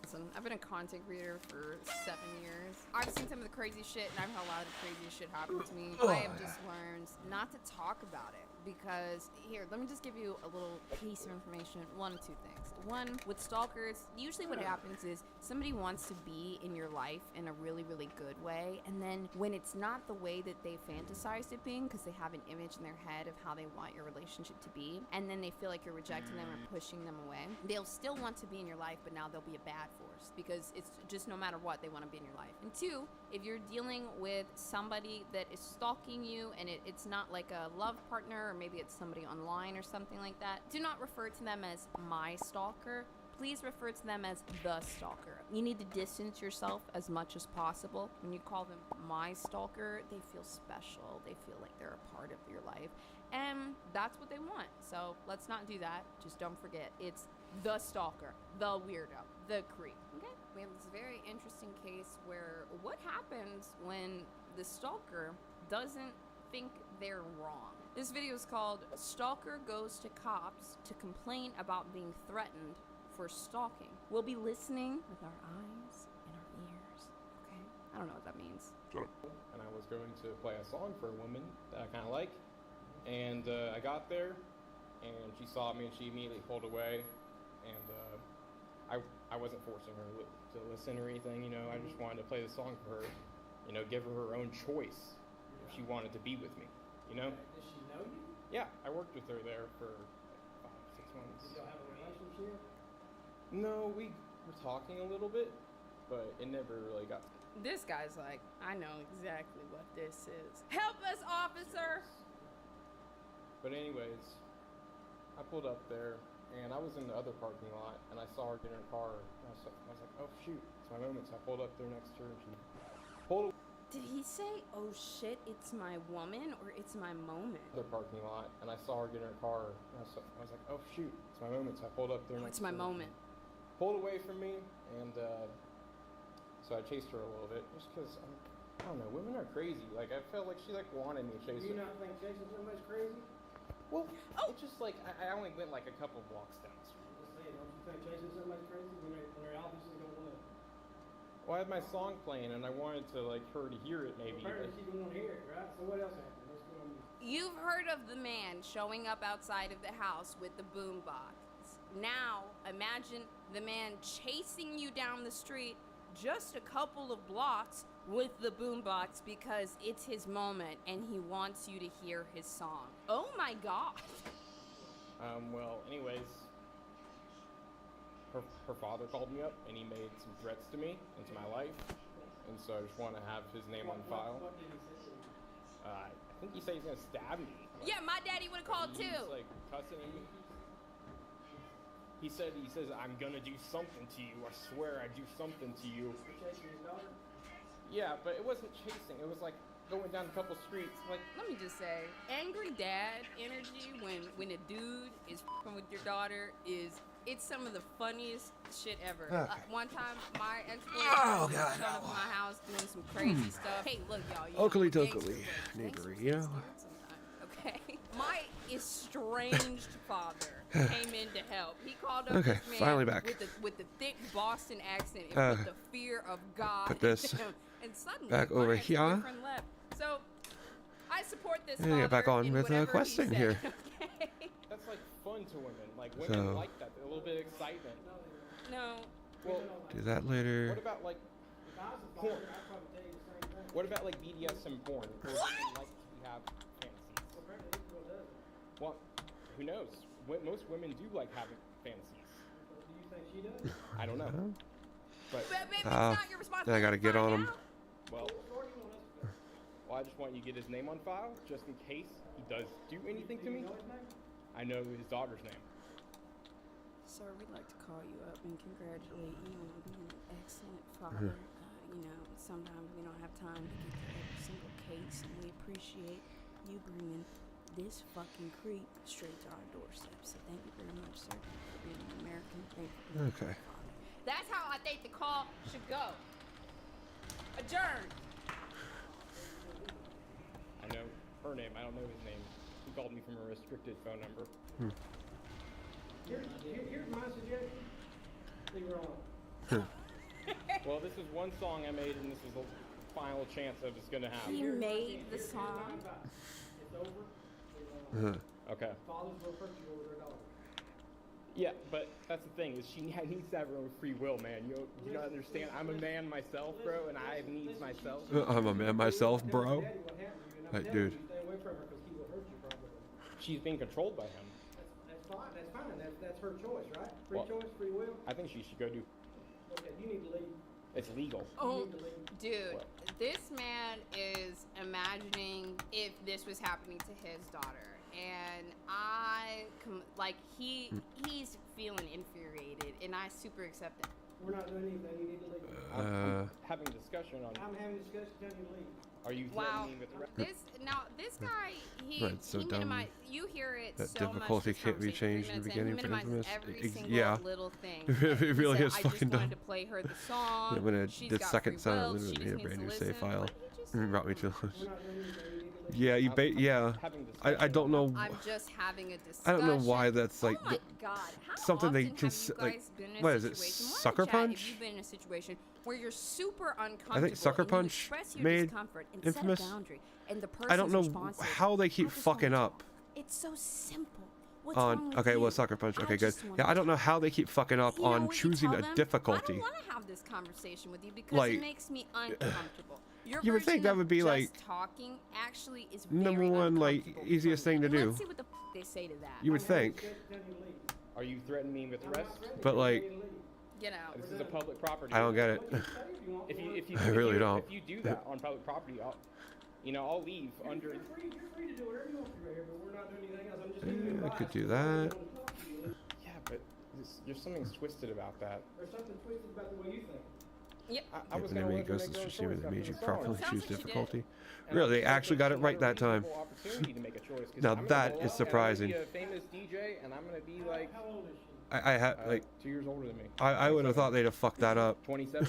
Listen, I've been a content creator for 7 years. I've seen some of the crazy shit, and I've had a lot of the craziest shit happen to me. I have just learned not to talk about it, because here, let me just give you a little piece of information. One of two things. One, with stalkers, usually what happens is somebody wants to be in your life in a really, really good way, and then when it's not the way that they fantasized it being, because they have an image in their head of how they want your relationship to be, and then they feel like you're rejecting them or pushing them away, they'll still want to be in your life, but now they'll be a bad force, because it's just no matter what, they want to be in your life. And two, if you're dealing with somebody that is stalking you, and it's not like a love partner, or maybe it's somebody online or something like that, do not refer to them as my stalker. Please refer to them as the stalker. You need to distance yourself as much as possible. When you call them my stalker, they feel special. They feel like they're a part of your life. And that's what they want. So let's not do that. Just don't forget, it's the stalker, the weirdo, the creep. Okay? We have this very interesting case where what happens when the stalker doesn't think they're wrong. This video is called Stalker Goes to Cops to Complain About Being Threatened for Stalking. We'll be listening with our eyes and our ears, okay? I don't know what that means. And I was going to play a song for a woman that I kind of like, and I got there, and she saw me, and she immediately pulled away, and I wasn't forcing her to listen or anything, you know. I just wanted to play the song for her, you know, give her her own choice if she wanted to be with me, you know. Does she know you? Yeah, I worked with her there for 5-6 months. Did y'all have a relationship? No, we were talking a little bit, but it never really got. This guy's like, I know exactly what this is. Help us, officer! But anyways, I pulled up there, and I was in the other parking lot, and I saw her get in her car, and I was like, oh shoot, it's my moment. So I pulled up there next to her, and she pulled away. Did he say, oh shit, it's my woman, or it's my moment? The parking lot, and I saw her get in her car, and I was like, oh shoot, it's my moment. So I pulled up there next It's my to her. moment. Pulled away from me, and so I chased her a little bit, just because, I don't know, women are crazy. Like, I felt like she, like, wanted me to chase her. Do you not think chasing somebody's crazy? Well, it's just, like, I only went, like, a couple blocks down the street. Just saying, don't you think chasing somebody's crazy when they're obviously going to win? Well, I had my song playing, and I wanted to, like, her to hear it, maybe. Apparently she didn't want to hear it, right? So what else happened? What's going on? You've heard of the man showing up outside of the house with the boombox. Now, imagine the man chasing you down the street just a couple of blocks with the boombox because it's his moment and he wants you to hear his song. Oh my god. Well, anyways, her father called me up, and he made some threats to me and to my life, and so I just want to have his name on file. What did he say to you? I think he said he's gonna stab me. Yeah, my daddy would have called He's, too. like, cussing at me. He says, I'm gonna do something to you. I swear I'd do something to you. For chasing his daughter? Yeah, but it wasn't chasing. It was like going down a couple streets. Like, Let me just say, angry dad energy when a dude is f***ing with your daughter it's some of the funniest shit ever. Okay. One time, my ex-boyfriend was showing up at my house doing some crazy stuff. Hey, look, y'all. You Oakley know, tokley, neighbor, you know. Okay. My estranged father came in to help. He called up Okay, this man finally back. with the thick Boston accent and with the fear of God. Put this and suddenly, back my over ex-boyfriend here. left. So, I support this And get back father on in with whatever he questing said, here. Okay? that's like fun to women. Like, women So- like that. A little bit of excitement. No. Well, Do that later. what about like If I was a porn? father, I'd probably tell you the same thing. What about like BDSM porn? Where women like to have fantasies. Well, apparently this girl doesn't. Well, who knows? Most women do like having fantasies. Do you think she does? I don't know. But But baby, it's Ah, not your then I gotta responsibility get to on find him. well, What story you want I just want you to get his name on file, just in case he does do anything to me. I know his daughter's name. Sir, we'd like to call you up and congratulate you on being an excellent father. You know, sometimes we don't have time to get to every single case, and we appreciate you bringing this fucking creep straight to our doorstep. So thank you very much, sir, for being an American. Thank you for being Okay. a father. That's how I think the call should go. Adjourned. I know her name. I don't know his name. He called me from a restricted phone number. Here's my suggestion. Leave her alone. Well, this is one song I made, and this is the final chance of it's gonna happen. He made the song. It's over. Okay. Fathers will hurt you over their daughters. Yeah, but that's the thing, is she needs to have her own free will, man. You gotta understand, I'm a man myself, bro, and I have needs myself. I'm a man myself, bro. Like, dude. Stay away from her because he will hurt you probably. She's being controlled by him. That's fine. That's fine. That's her choice, right? Free Well, choice, free will. I think she should go do. Okay, you need to leave. It's legal. Oh, dude, this man is imagining if this was happening to his daughter, and he's feeling infuriated, and I super accept that. We're not doing anything. You need to leave. I'm having a discussion on. I'm having a discussion. Tell you to leave. Are you Wow, threatening with threat? this guy, Right, so dumb minimized. You hear it that so much. difficulty this can't be conversation, changed in the 3 minutes beginning in, for he minimizes Infamous. every single Yeah. little thing. It really He is said, fucking I just dumb. wanted to play her the song. Yeah, when I She's did got second free sound, will. it She made just a needs brand to new save listen. file. What did he just It brought me to We're not doing anything. Yeah, yeah. I don't know. I'm just having a discussion. I don't know why that's like Oh my God. How something they often can have you like. guys been in a What is it? situation- why Sucker in chat Punch? Have you been in a situation where you're super uncomfortable? I think Sucker and you Punch express your made discomfort and set a Infamous. boundary, and the I don't know person's response is, how they keep "I just wanna fucking up It's so simple. What's wrong on. with Okay, you? well, Sucker Punch. I Okay, good. just wanna Yeah, I don't know how they keep fucking up You know on what you choosing tell a them? I difficulty. don't want to have this conversation with you because Like, it makes me uncomfortable. Your you would think version that of would be just like talking actually is number very one, like uncomfortable easiest for me. thing to And do. Let's see what the they say to that. You would think, Are you threatening me with arrest? but like, Get out. This is a public property. I don't get it. If I really don't. If you do that on public property, I'll leave under. You're free to do whatever you want to right here, but we're not doing anything else. I'm just giving you I advice. could do that. Yeah, but there's something twisted about that. There's something twisted about the way you think. Yep. I was When gonna they let make her ghosts make her own of Tsushima, choice they after made the you song. properly Sounds choose like you did. difficulty. And Really, they I feel actually like got she it right had a that time. reasonable opportunity to make a choice, 'cause Now I'm gonna that go is out and surprising. be a famous DJ, and I'm gonna be like I had like 2 years older than me. I would have thought they'd have fucked that up. 27.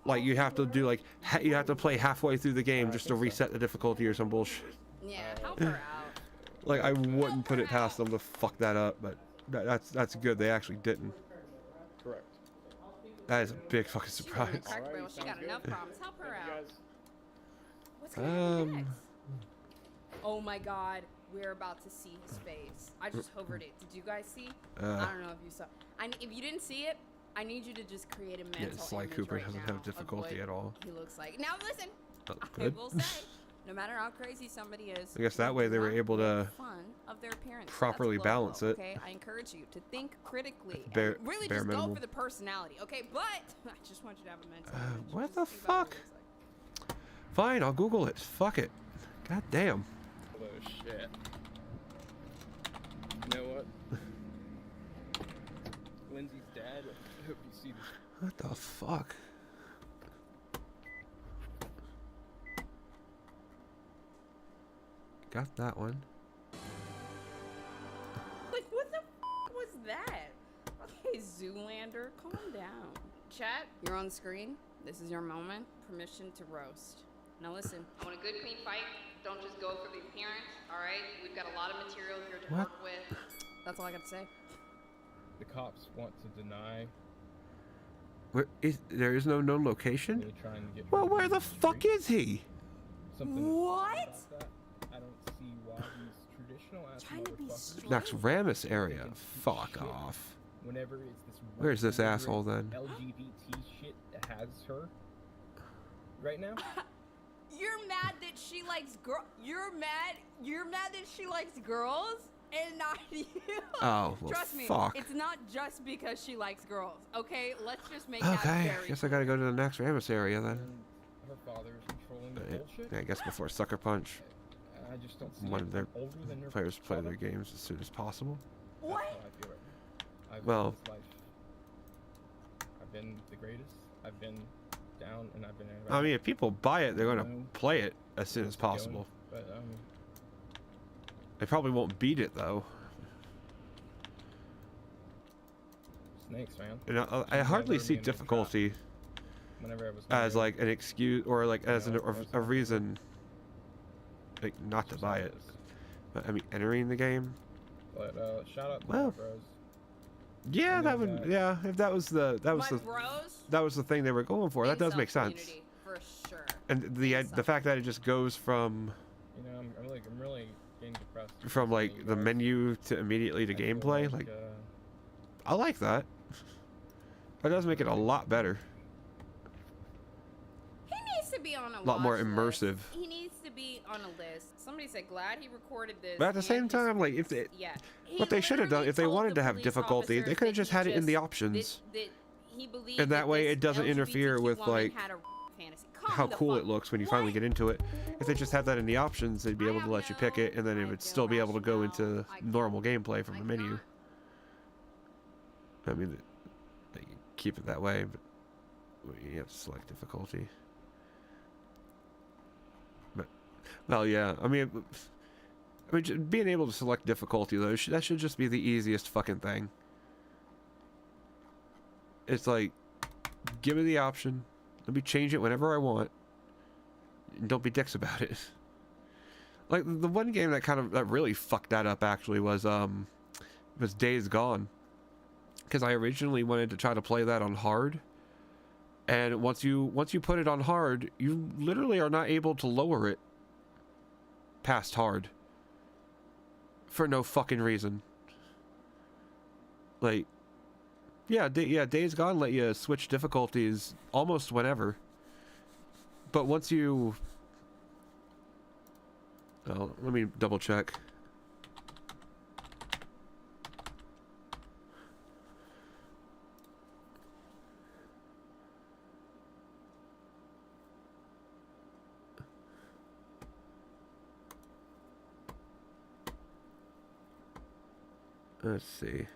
Like you have to do like you have to play halfway through the game just to reset the difficulty or some bullshit. Yeah, help her out. Like I wouldn't put it past them to fuck that up, but that's good. They actually didn't. Correct. That is a big fucking surprise. Crack barrel. She got enough problems. Help her out. What's going on next? Oh my God, we're about to see his face. I just hovered it. Did you guys see? I don't know if you saw. If you didn't see it, I need you to just create a mental Yeah, Sly image Cooper right doesn't now have of difficulty what at all. He looks like. Now listen. Oh, I good. will say, no matter how crazy somebody is, I guess that way they were able to fun of their appearance. properly That's low, balance it. Okay, I encourage you to think critically. Bare- and really bare just minimum. go for the personality. Okay, but I just want you to have a mental. image. What Just the think about what fuck? it looks like. Fine, I'll Google it. Fuck it. God damn. Oh shit. You know what? Lindsay's dad. I hope you see this. What the fuck? Got that one. Like, what the f was that? Okay, Zoolander, calm down. Chat, you're on the screen. This is your moment. Permission to roast. Now listen, I want a good, clean fight. Don't just go for the appearance, all right? We've got a lot of material here to work with. That's all I got to say. The cops want to deny. There is no known location? Really trying to get Well, her where on the fuck street. is he? Something What? about that. I don't see why these traditional ass motherfuckers Next Ramus area. taking Fuck shit off. Whenever it's this Where's this white asshole then? LGBT shit that has her right now. You're mad that she likes You're mad that she likes girls and not you. Oh, well, Trust me, fuck. it's not just because she likes girls. Okay, let's just make that Okay, very. guess I gotta go to the next Ramus area then. Her father is controlling dealing with bullshit. I guess before Sucker Punch, And I just don't see wanted their older than their players to play their product. games as soon as possible. What? That's how I feel right now. I've Well- lived this life. I've been the greatest. I've been down and I've been. I mean, if people buy it, they're going No. to play it as soon as possible. But They probably won't beat it though. snakes, man. And I hardly see difficulty Whenever I was as new, like an excuse or like as You know, a reason, like not to buy it. But, I mean, entering the game. But shout out to Well, my bros. Yeah, I that know would. that- Yeah, if that was the bros? that was the thing they were going for. That does make sense. Community, for sure. And the fact that it just goes from You know, I'm really getting depressed. from like the menu to immediately to gameplay, like I like that. That does make it a lot better. He needs to be on a Lot more watch list. immersive. He needs to be on a list. Somebody said, glad he recorded this. But at the same time, like if they, what they should have done, if they wanted to have difficulty, they could have just had it in the options, that he believed and that way this it doesn't interfere with woman like had a fantasy. Calm how the cool fuck. it looks when you finally get into it. If they just had that in the options, they'd be able to let you pick it, and then it would still be able to go into normal gameplay from the menu. I mean, they keep it that way, but you have to select difficulty. But, well, yeah, I mean, being able to select difficulty though, that should just be the easiest fucking thing. It's like, give me the option. Let me change it whenever I want. And don't be dicks about it. Like the one game that really fucked that up actually was Days Gone. Because I originally wanted to try to play that on hard. And once you put it on hard, you literally are not able to lower it past hard. For no fucking reason. Like, yeah, Days Gone let you switch difficulties almost whenever. But once you... Oh, let me double check. Let's see.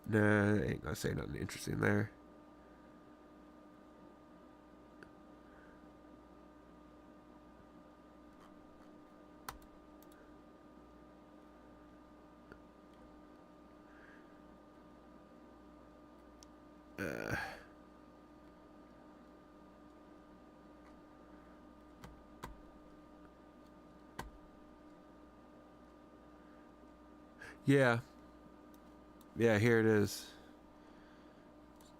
Nah, I ain't gonna say nothing interesting there. Yeah, here it is.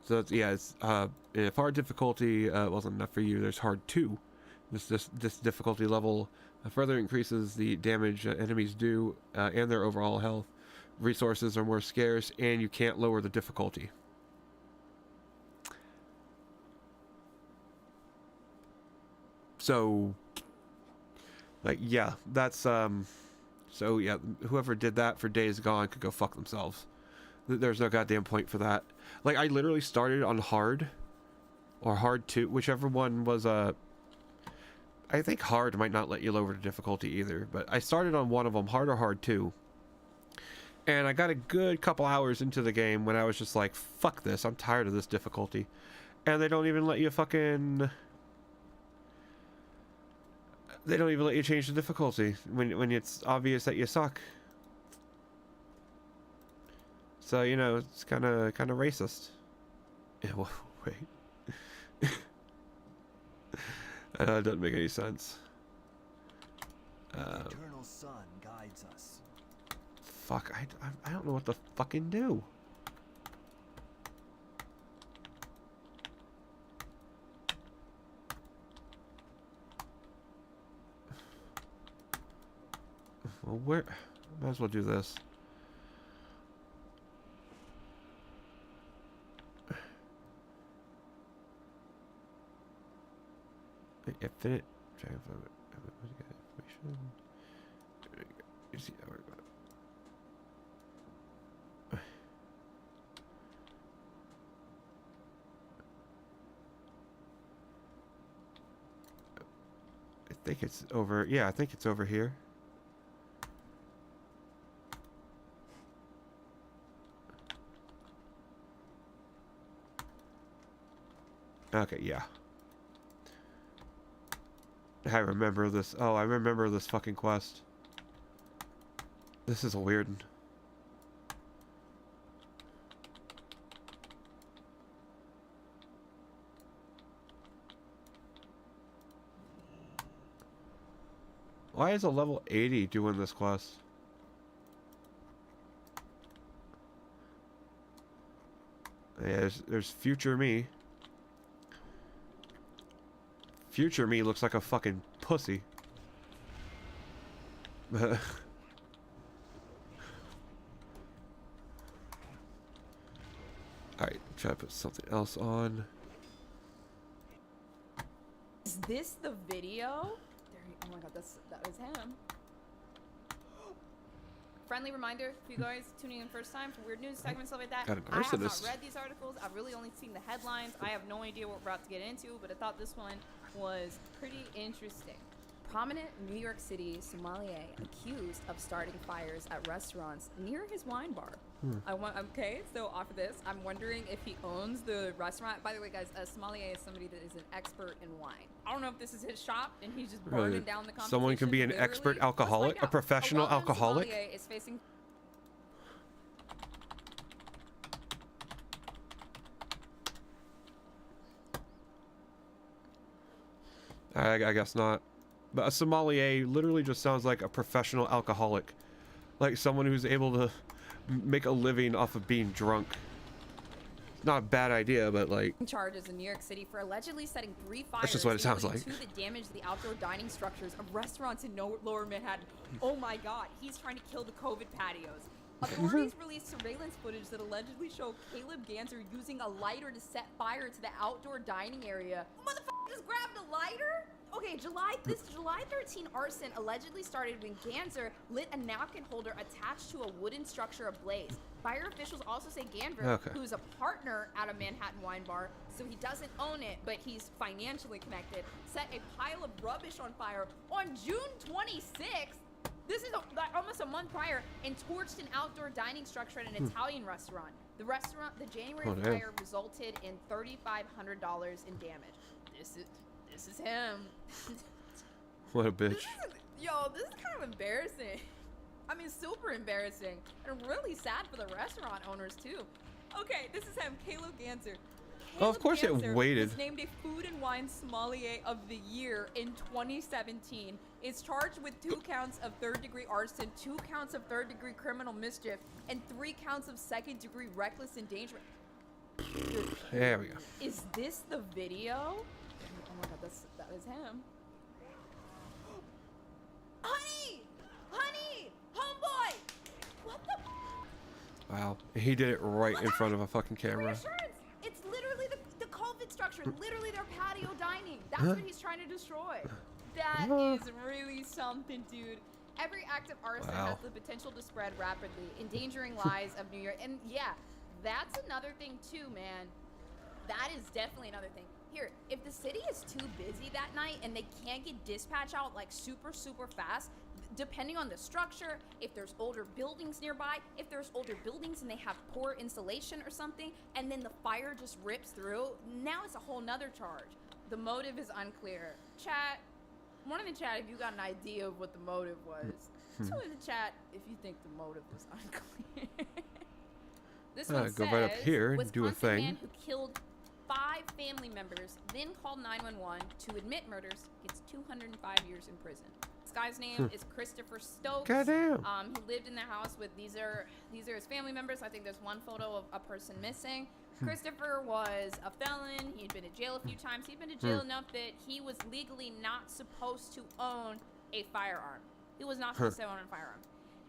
So it's, yeah, it's if hard difficulty wasn't enough for you, there's hard 2. This difficulty level further increases the damage enemies do and their overall health. Resources are more scarce, and you can't lower the difficulty. So, like, yeah, that's so yeah, whoever did that for Days Gone could go fuck themselves. There's no goddamn point for that. Like, I literally started on hard or hard 2, whichever one was I think hard might not let you lower the difficulty either, but I started on one of them, hard or hard 2. And I got a good couple hours into the game when I was just like, fuck this, I'm tired of this difficulty. And they don't even let you fucking... They don't even let you change the difficulty when it's obvious that you suck. So, you know, it's kind of racist. Yeah, well, wait. I know it doesn't make any sense. The eternal sun guides us. Fuck, I don't know what to fucking do. Well, where... Might as well do this. Infinite... information... You see how we're going. think it's over. Yeah, I think it's over here. Okay, yeah. I remember this. Oh, I remember this fucking quest. This is a weird one. Why is a level 80 doing this quest? Yeah, there's future me. Future me looks like a fucking pussy. Alright, try to put something else on. Is this the video? Oh my god, that was him. Friendly reminder for you guys tuning in first time for weird news segments, stuff like that. Got an I have not arsonist. read these articles. I've really only seen the headlines. I have no idea what we're about to get into, but I thought this one was pretty interesting. Prominent New York City sommelier accused of starting fires at restaurants near his wine bar. Okay, so off of this, I'm wondering if he owns the restaurant. By the way, guys, a sommelier is somebody that is an expert in wine. I don't know if this is his shop and he's just burning down the competition. Someone can be an expert alcoholic, a professional alcoholic. Sommelier is facing I guess not. But a sommelier literally just sounds like a professional alcoholic. Like someone who's able to make a living off of being drunk. It's not a bad idea, but like... charges in New York City for allegedly setting 3 fires. That's just what it sounds like. To the damage to the outdoor dining structures of restaurants in Lower Manhattan. Oh my god, he's trying to kill the COVID patios. Authorities released surveillance footage that allegedly show Caleb Ganser using a lighter to set fire to the outdoor dining area. Motherfucker just grabbed a lighter? Okay, this July 13 arson allegedly started when Ganser lit a napkin holder attached to a wooden structure ablaze. Fire officials also say Ganser, who's a partner at a Manhattan wine bar, so he doesn't own it, but he's financially connected, set a pile of rubbish on fire on June 26th. This is almost a month prior, and torched an outdoor dining structure at an Italian restaurant. The January fire resulted in $3,500 in damage. This is him. What a bitch. This is kind of embarrassing. I mean, super embarrassing. And really sad for the restaurant owners, too. Okay, this is him, Caleb Ganser. Oh, of course it waited. Was named a Food and Wine Sommelier of the Year in 2017. Is charged with 2 counts of third-degree arson, 2 counts of third-degree criminal mischief, and 3 counts of second-degree reckless endangerment. There we go. Is this the video? Oh my god, that is him. Honey! Honey! Homeboy! What the? Wow, he did it right in front of a fucking camera. It's literally the COVID structure, literally their patio dining. That's what he's trying to destroy. That is really something, dude. Every act of arson has the potential to spread rapidly, endangering lives of New York. And yeah, that's another thing too, man. That is definitely another thing. Here, if the city is too busy that night and they can't get dispatch out like super fast, depending on the structure, if there's older buildings nearby, if there's older buildings and they have poor insulation or something, and then the fire just rips through, now it's a whole nother charge. The motive is unclear. Chat, one in the chat if you got an idea of what the motive was. Two in the chat if you think the motive was unclear. This one go right up here and do a Wisconsin thing. Man who killed 5 family members, then called 911 to admit murders, gets 205 years in prison. This guy's name is Christopher Stokes. Goddamn. He lived in the house with these are his family members. I think there's one photo of a person missing. Christopher was a felon. He'd been to jail a few times. He'd been to jail enough that he was legally not supposed to own a firearm. He was not supposed to own a firearm.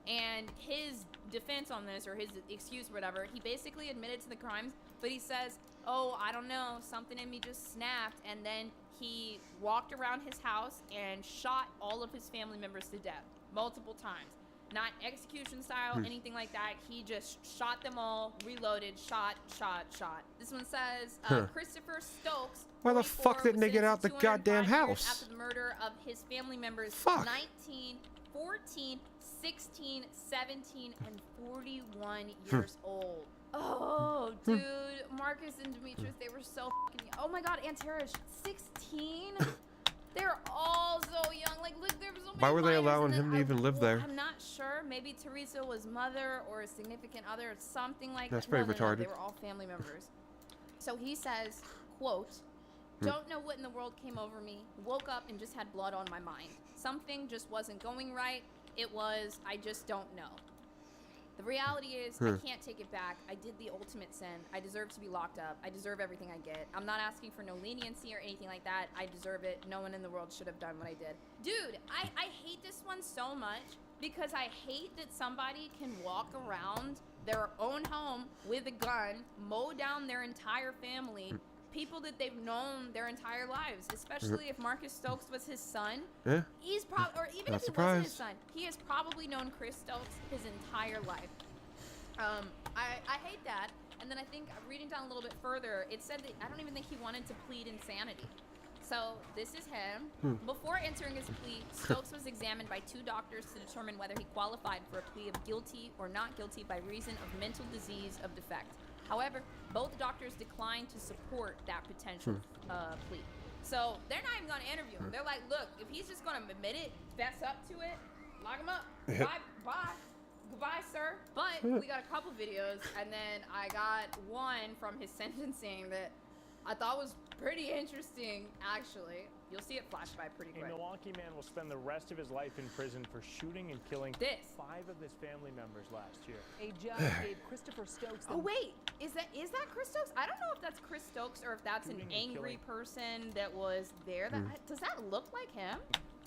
And his defense on this, or his excuse or whatever, he basically admitted to the crimes, but he says, oh, I don't know, something in me just snapped, and then he walked around his house and shot all of his family members to death multiple times. not execution style, anything like that. He just shot them all, reloaded, shot. This one says, Christopher Stokes. Why the fuck didn't they get out the goddamn house? After the murder of his family members, 19, 14, 16, 17, and 41 years old. Oh, dude, Marcus and Demetrius, they were so fucking young. Oh my god, Antarish, 16? They're all so young. Like, look, there was so many. Why were they allowing him to even live there? I'm not sure. Maybe Teresa was mother or a significant other or something like that. That's pretty retarded. They were all family members. So he says, quote, don't know what in the world came over me. Woke up and just had blood on my mind. Something just wasn't going right. It was, I just don't know. The reality is, I can't take it back. I did the ultimate sin. I deserve to be locked up. I deserve everything I get. I'm not asking for no leniency or anything like that. I deserve it. No one in the world should have done what I did. Dude, I hate this one so much because I hate that somebody can walk around their own home with a gun, mow down their entire family, people that they've known their entire lives, especially if Marcus Stokes was his son. Yeah. He's probably, or even if he wasn't his son, he has probably known Chris Stokes his entire life. I hate that. And then I think reading down a little bit further, it said that I don't even think he wanted to plead insanity. So this is him. Before entering his plea, Stokes was examined by 2 doctors to determine whether he qualified for a plea of guilty or not guilty by reason of mental disease of defect. However, both doctors declined to support that potential plea. So they're not even going to interview him. They're like, look, if he's just going to admit it, fess up to it, lock him up. Bye. Goodbye, sir. But we got a couple videos, and then I got one from his sentencing that I thought was pretty interesting, actually. You'll see it flash by pretty quick. A Milwaukee man will spend the rest of his life in prison for shooting and killing 5 of his family members last year. A judge gave Christopher Stokes. Oh wait, is that Chris Stokes? I don't know if that's Chris Stokes or if that's an angry person that was there. Does that look like him?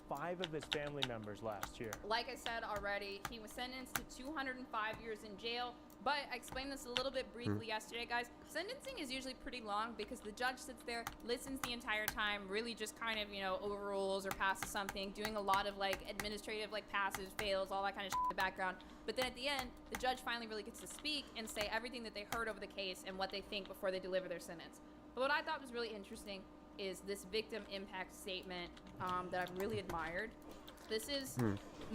5 of his family members last year. Like I said already, he was sentenced to 205 years in jail. But I explained this a little bit briefly yesterday, guys. Sentencing is usually pretty long because the judge sits there, listens the entire time, really just kind of, overrules or passes something, doing a lot of like administrative like passes, fails, all that kind of shit in the background. But then at the end, the judge finally really gets to speak and say everything that they heard over the case and what they think before they deliver their sentence. But what I thought was really interesting is this victim impact statement that I've really admired. This is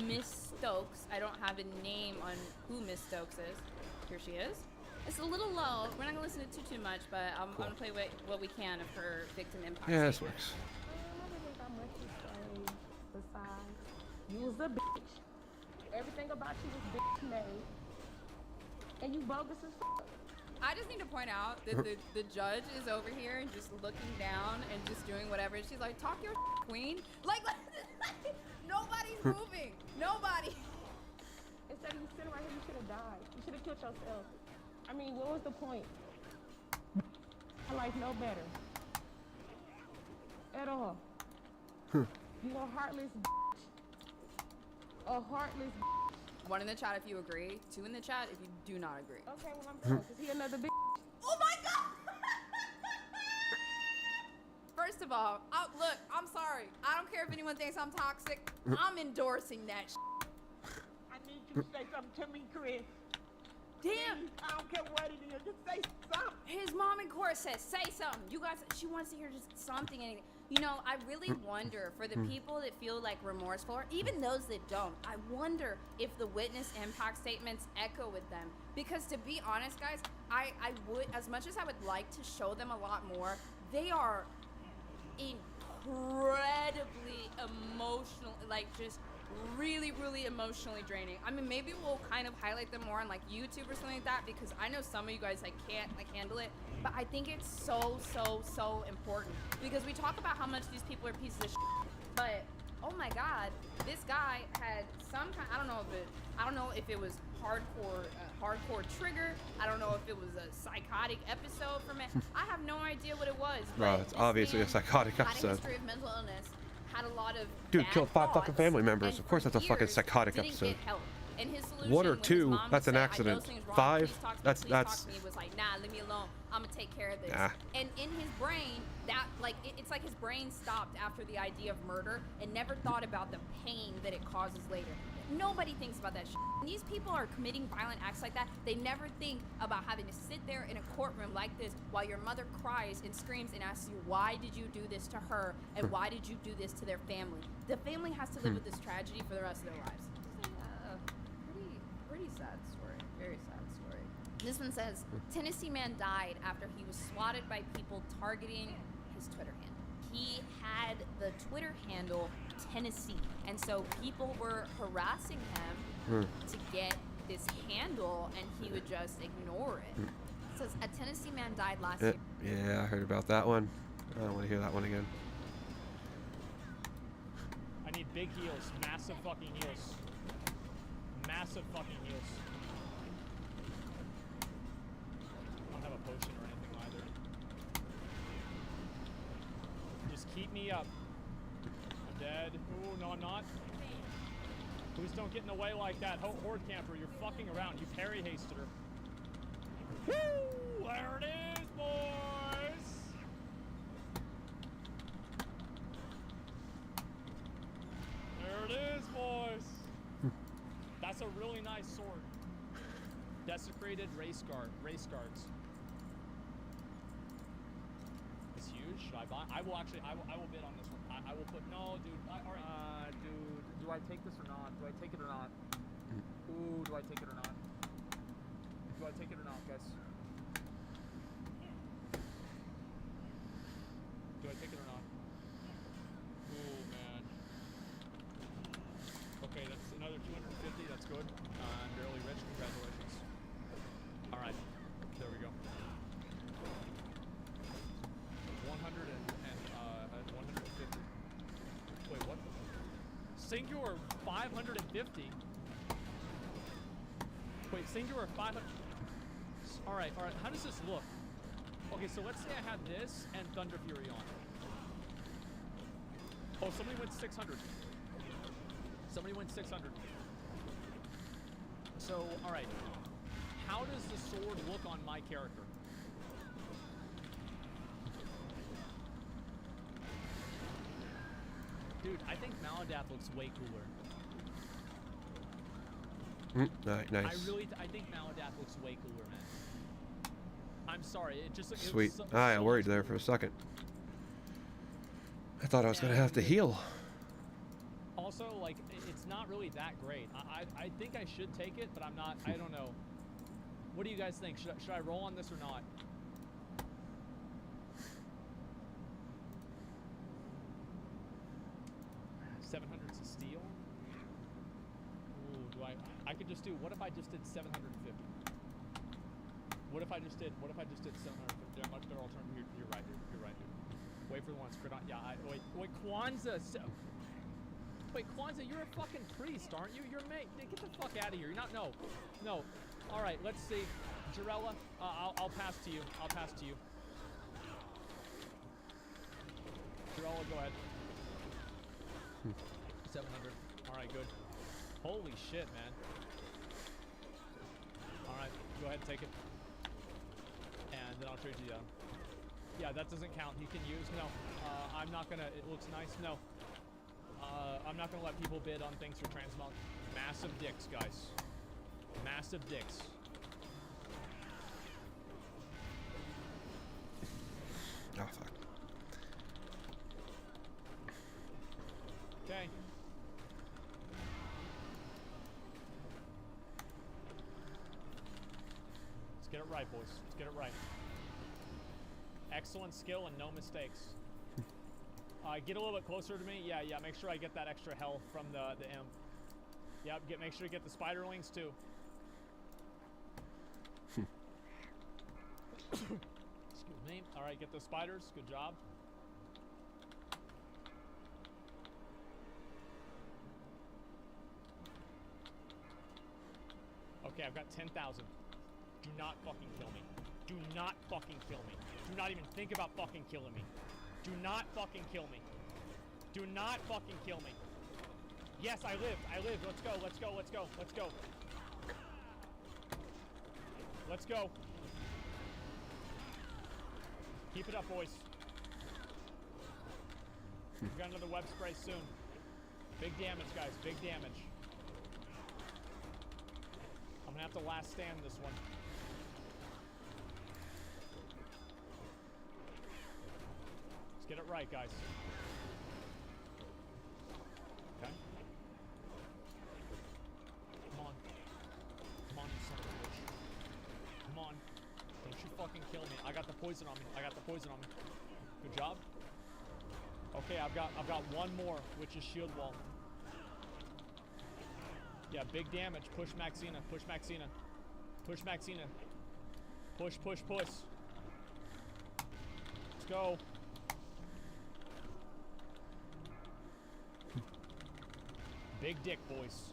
Miss Stokes. I don't have a name on who Miss Stokes is. Here she is. It's a little low. We're not gonna listen to too much, but I'm gonna play what we can of her victim impact. Yeah, this works. Besides, you was a bitch. Everything about you was bitch made, and you bogus as fuck. I just need to point out that the judge is over here and just looking down and just doing whatever. She's like, talk your queen. Like nobody's moving. Nobody. Instead of you sitting right here, you should have died. You should have killed yourself. I mean, what was the point? My life no better. At all. You a heartless bitch. A heartless bitch. 1 in the chat if you agree. 2 in the chat if you do not agree. Okay, well, I'm done. Is he another bitch? Oh my god! First of all, look, I'm sorry. I don't care if anyone thinks I'm toxic. I'm endorsing that shit. I need you to say something to me, Chris. Damn. I don't care what it is. Just say something. His mom in court says, say something. You guys, she wants to hear just something. And, I really wonder for the people that feel like remorseful, or even those that don't, I wonder if the witness impact statements echo with them. Because to be honest, guys, I would, as much as I would like to show them a lot more, they are incredibly emotional, like just really, really emotionally draining. I mean, maybe we'll kind of highlight them more on like YouTube or something like that, because I know some of you guys can't handle it, but I think it's so important, because we talk about how much these people are pieces of shit, but oh my god, this guy had some kind, I don't know if it was hardcore trigger. I don't know if it was a psychotic episode from it. I have no idea what it was. Bro, it's obviously a psychotic episode. Had a history of mental illness. Had a lot of dude killed 5 fucking family members. Of course that's a fucking psychotic episode. And his solution, 1 or 2, that's an accident. 5, that's he was like, nah, leave me alone. I'm gonna take care of this. Nah. And in his brain, that it's like his brain stopped after the idea of murder and never thought about the pain that it causes later. Nobody thinks about that shit. When these people are committing violent acts like that, they never think about having to sit there in a courtroom like this while your mother cries and screams and asks you, why did you do this to her? And why did you do this to their family? The family has to live with this tragedy for the rest of their lives. It's like, pretty sad story. Very sad story. This one says, Tennessee man died after he was swatted by people targeting his Twitter handle. He had the Twitter handle Tennessee, and so people were harassing him to get this handle, and he would just ignore it. It says a Tennessee man died last year. Yeah, I heard about that one. I don't want to hear that one again. I need big heals, massive fucking heals. Massive fucking heals. I don't have a potion or anything either. Just keep me up. I'm dead. Ooh, no, I'm not. Please don't get in the way like that. Horde camper, you're fucking around. You parry hasted her. Woo! There it is, boys! There it is, boys! That's a really nice sword. Desecrated race guards. It's huge. Should I buy? I will bid on this one. I will put, no, dude. All right. Dude, do I take this or not? Do I take it or not? Ooh, do I take it or not? Do I take it or not, guys? Do I take it or not? Ooh, man. Okay, that's another 250. That's good. I'm barely rich. Congratulations. All right. There we go. 150. Wait, what? Singular 550. Wait, singular 500. All right. How does this look? Okay, so let's say I had this and Thunder Fury on. Oh, somebody went 600. Somebody went 600. So, all right. How does the sword look on my character? Dude, I think Maladath looks way cooler. Nice. I think Maladath looks way cooler, man. I'm sorry, it just looks Sweet. so I worried there for a second. I thought I was gonna have to heal. Also, like, it's not really that great. I think I should take it, but I'm not. I don't know. What do you guys think? Should I roll on this or not? $700's a steal. Ooh, I could just do. What if I just did 750? What if I just did 750? They're much better alternative. You're right, dude. You're right, dude. Wait for the ones. Yeah, wait, Kwanzaa. Wait, Kwanzaa, you're a fucking priest, aren't you? You're mate. Get the fuck out of here. You're not. No. All right, let's see. Jarella, I'll pass to you. I'll pass to you. Jarella, go ahead. 700. All right, good. Holy shit, man. All right, go ahead and take it. And then I'll trade you down. Yeah, that doesn't count. You can use. No, I'm not gonna. It looks nice. No. I'm not gonna let people bid on things for transmog. Massive dicks, guys. Massive dicks. Oh, fuck. Okay. Let's get it right, boys. Let's get it right. Excellent skill and no mistakes. Get a little bit closer to me. Yeah. Make sure I get that extra health from the imp. Yep. Make sure to get the spiderlings too. Excuse me. All right. Get those spiders. Good job. Okay, I've got 10,000. Do not fucking kill me. Do not fucking kill me. Do not even think about fucking killing me. Do not fucking kill me. Do not fucking kill me. Yes, I lived. Let's go. Let's go. Keep it up, boys. We've got another web spray soon. Big damage, guys. Big damage. gonna have to last stand this one. Let's get it right, guys. Okay. Come on. Come on, you son of a bitch. Come on. Don't you fucking kill me. I got the poison on me. I got the poison on me. Good job. Okay, I've got one more, which is shield wall. Yeah, big damage. Push Maxina. Push Maxina. Push Maxina. Push, push, push. Let's go. Big dick, boys.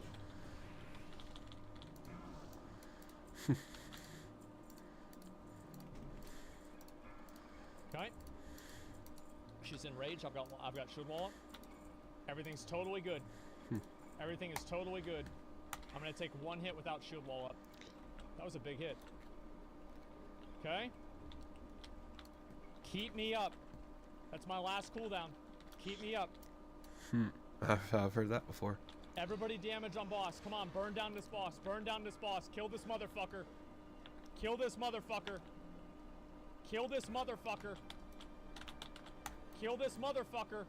Okay. She's enraged. I've got shield wall up. Everything's totally good. Everything is totally good. I'm gonna take one hit without shield wall up. That was a big hit. Okay. Keep me up. That's my last cooldown. Keep me up. I've heard that before. Everybody damage on boss. Come on, burn down this boss. Burn down this boss. Kill this motherfucker. Kill this motherfucker. Kill this motherfucker. Kill this motherfucker.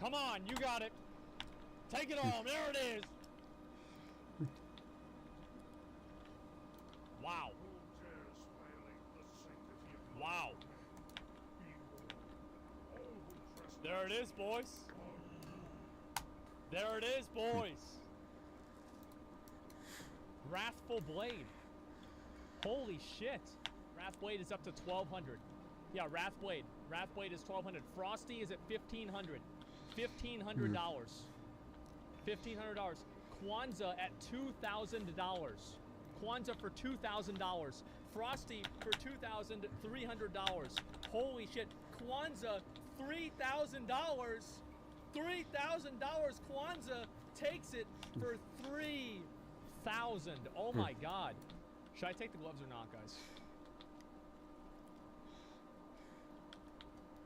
Come on, you got it. Take it home. There it is. Wow. Wow. There it is, boys. There it is, boys. Wrathful Blade. Holy shit. Wrath Blade is up to 1,200. Yeah, Wrath Blade. Wrath Blade is 1,200. Frosty is at 1,500. $1,500. $1,500. Kwanzaa at $2,000. Kwanzaa for $2,000. Frosty for $2,300. Holy shit. Kwanzaa, $3,000. $3,000. Kwanzaa takes it for 3,000. Oh my god. Should I take the gloves or not, guys?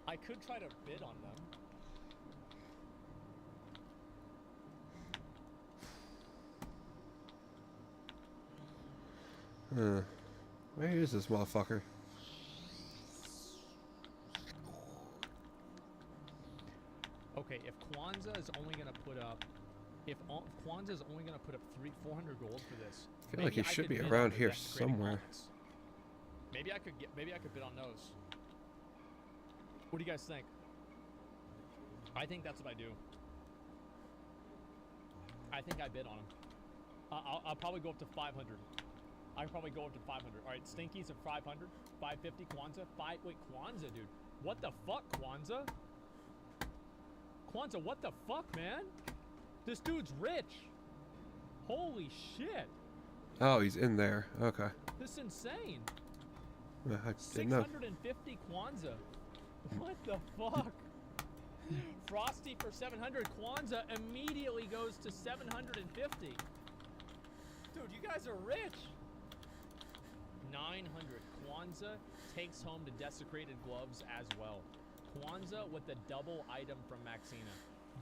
I could try to bid on them. Where is this motherfucker? Okay, if Kwanzaa is only gonna put up, if Kwanzaa is only gonna put up 400 gold for this, I feel like he should be around here somewhere. Maybe I could bid on those. What do you guys think? I think that's what I do. I think I bid on them. I'll probably go up to 500. I'll probably go up to 500. All right, Stinky's at 500, 550. Kwanzaa, wait, Kwanzaa, dude. What the fuck, Kwanzaa? Kwanzaa, what the fuck, man? This dude's rich. Holy shit. Oh, he's in there. Okay. This is insane. I didn't know. 650 Kwanzaa. What the fuck? Frosty for 700. Kwanzaa immediately goes to 750. Dude, you guys are rich. 900. Kwanzaa takes home the desecrated gloves as well. Kwanzaa with the double item from Maxina.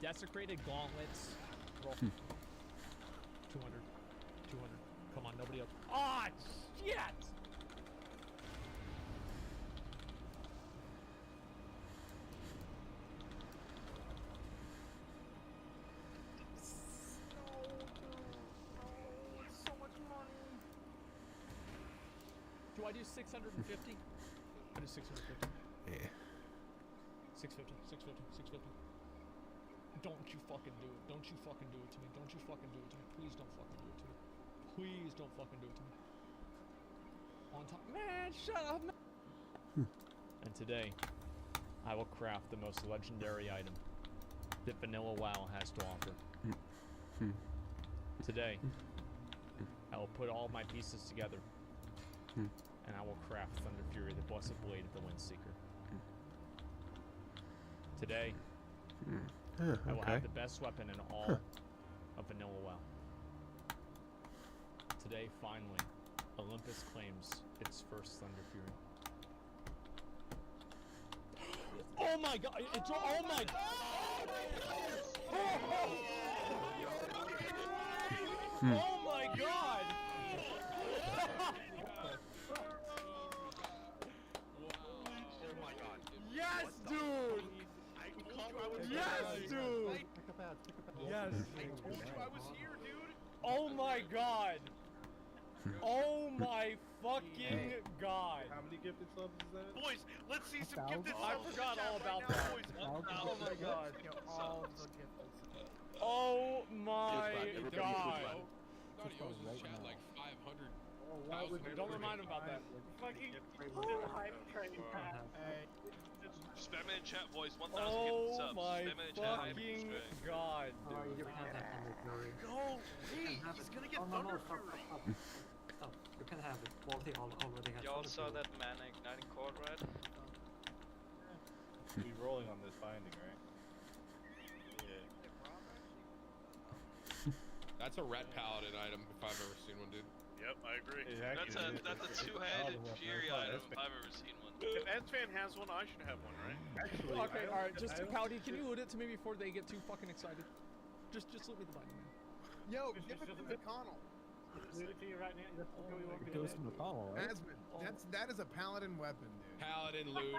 Desecrated gauntlets. Roll. 200. 200. Come on, nobody else. Ah, shit! Do I do 650? I do 650. Yeah. 650, 650, 650. Don't you fucking do it. Don't you fucking do it to me. Don't you fucking do it to me. Please don't fucking do it to me. Please don't fucking do it to me. On top. Man, shut up, man. And today, I will craft the most legendary item that Vanilla WoW has to offer. Today, I will put all my pieces together. And I will craft Thunder Fury, the Blessed Blade of the Windseeker. Today, I will have the best weapon in all of Vanilla WoW. Today, finally, Olympus claims its first Thunder Fury. Oh my god! It's oh my god! Oh my god! Yes, dude. Yes. I told you I was here, dude. Oh my god. Oh my fucking god. How many gifted subs is that? Boys, let's see some gifted I subs in the forgot chat all right about now, that. boys. Oh my god. All the Oh my god. Chat like 500. Don't remind him about that. Fucking hype train pass. Spam it in chat, boys. 1,000 Oh gifted subs. my Spam it in chat. fucking god, dude. Go! Hey, he's gonna get Thunder Fury. Stop. You can have it. Quality already has. Y'all saw that mana igniting cord, right? We rolling on this binding, right? That's a red paladin item if I've ever seen one, dude. Yep, I agree. Exactly. That's a two-handed fury item if I've ever seen one. If Edfan has one, I should have one, right? Actually, Okay, alright, just Pouty, can you loot it to me before they get too fucking excited? Just loot me the binding, man. Yo, give it to McConnell. Leave it to you right now. That's what we want to Goes to McConnell, right? Asmund, that is a paladin weapon, dude. Paladin loot.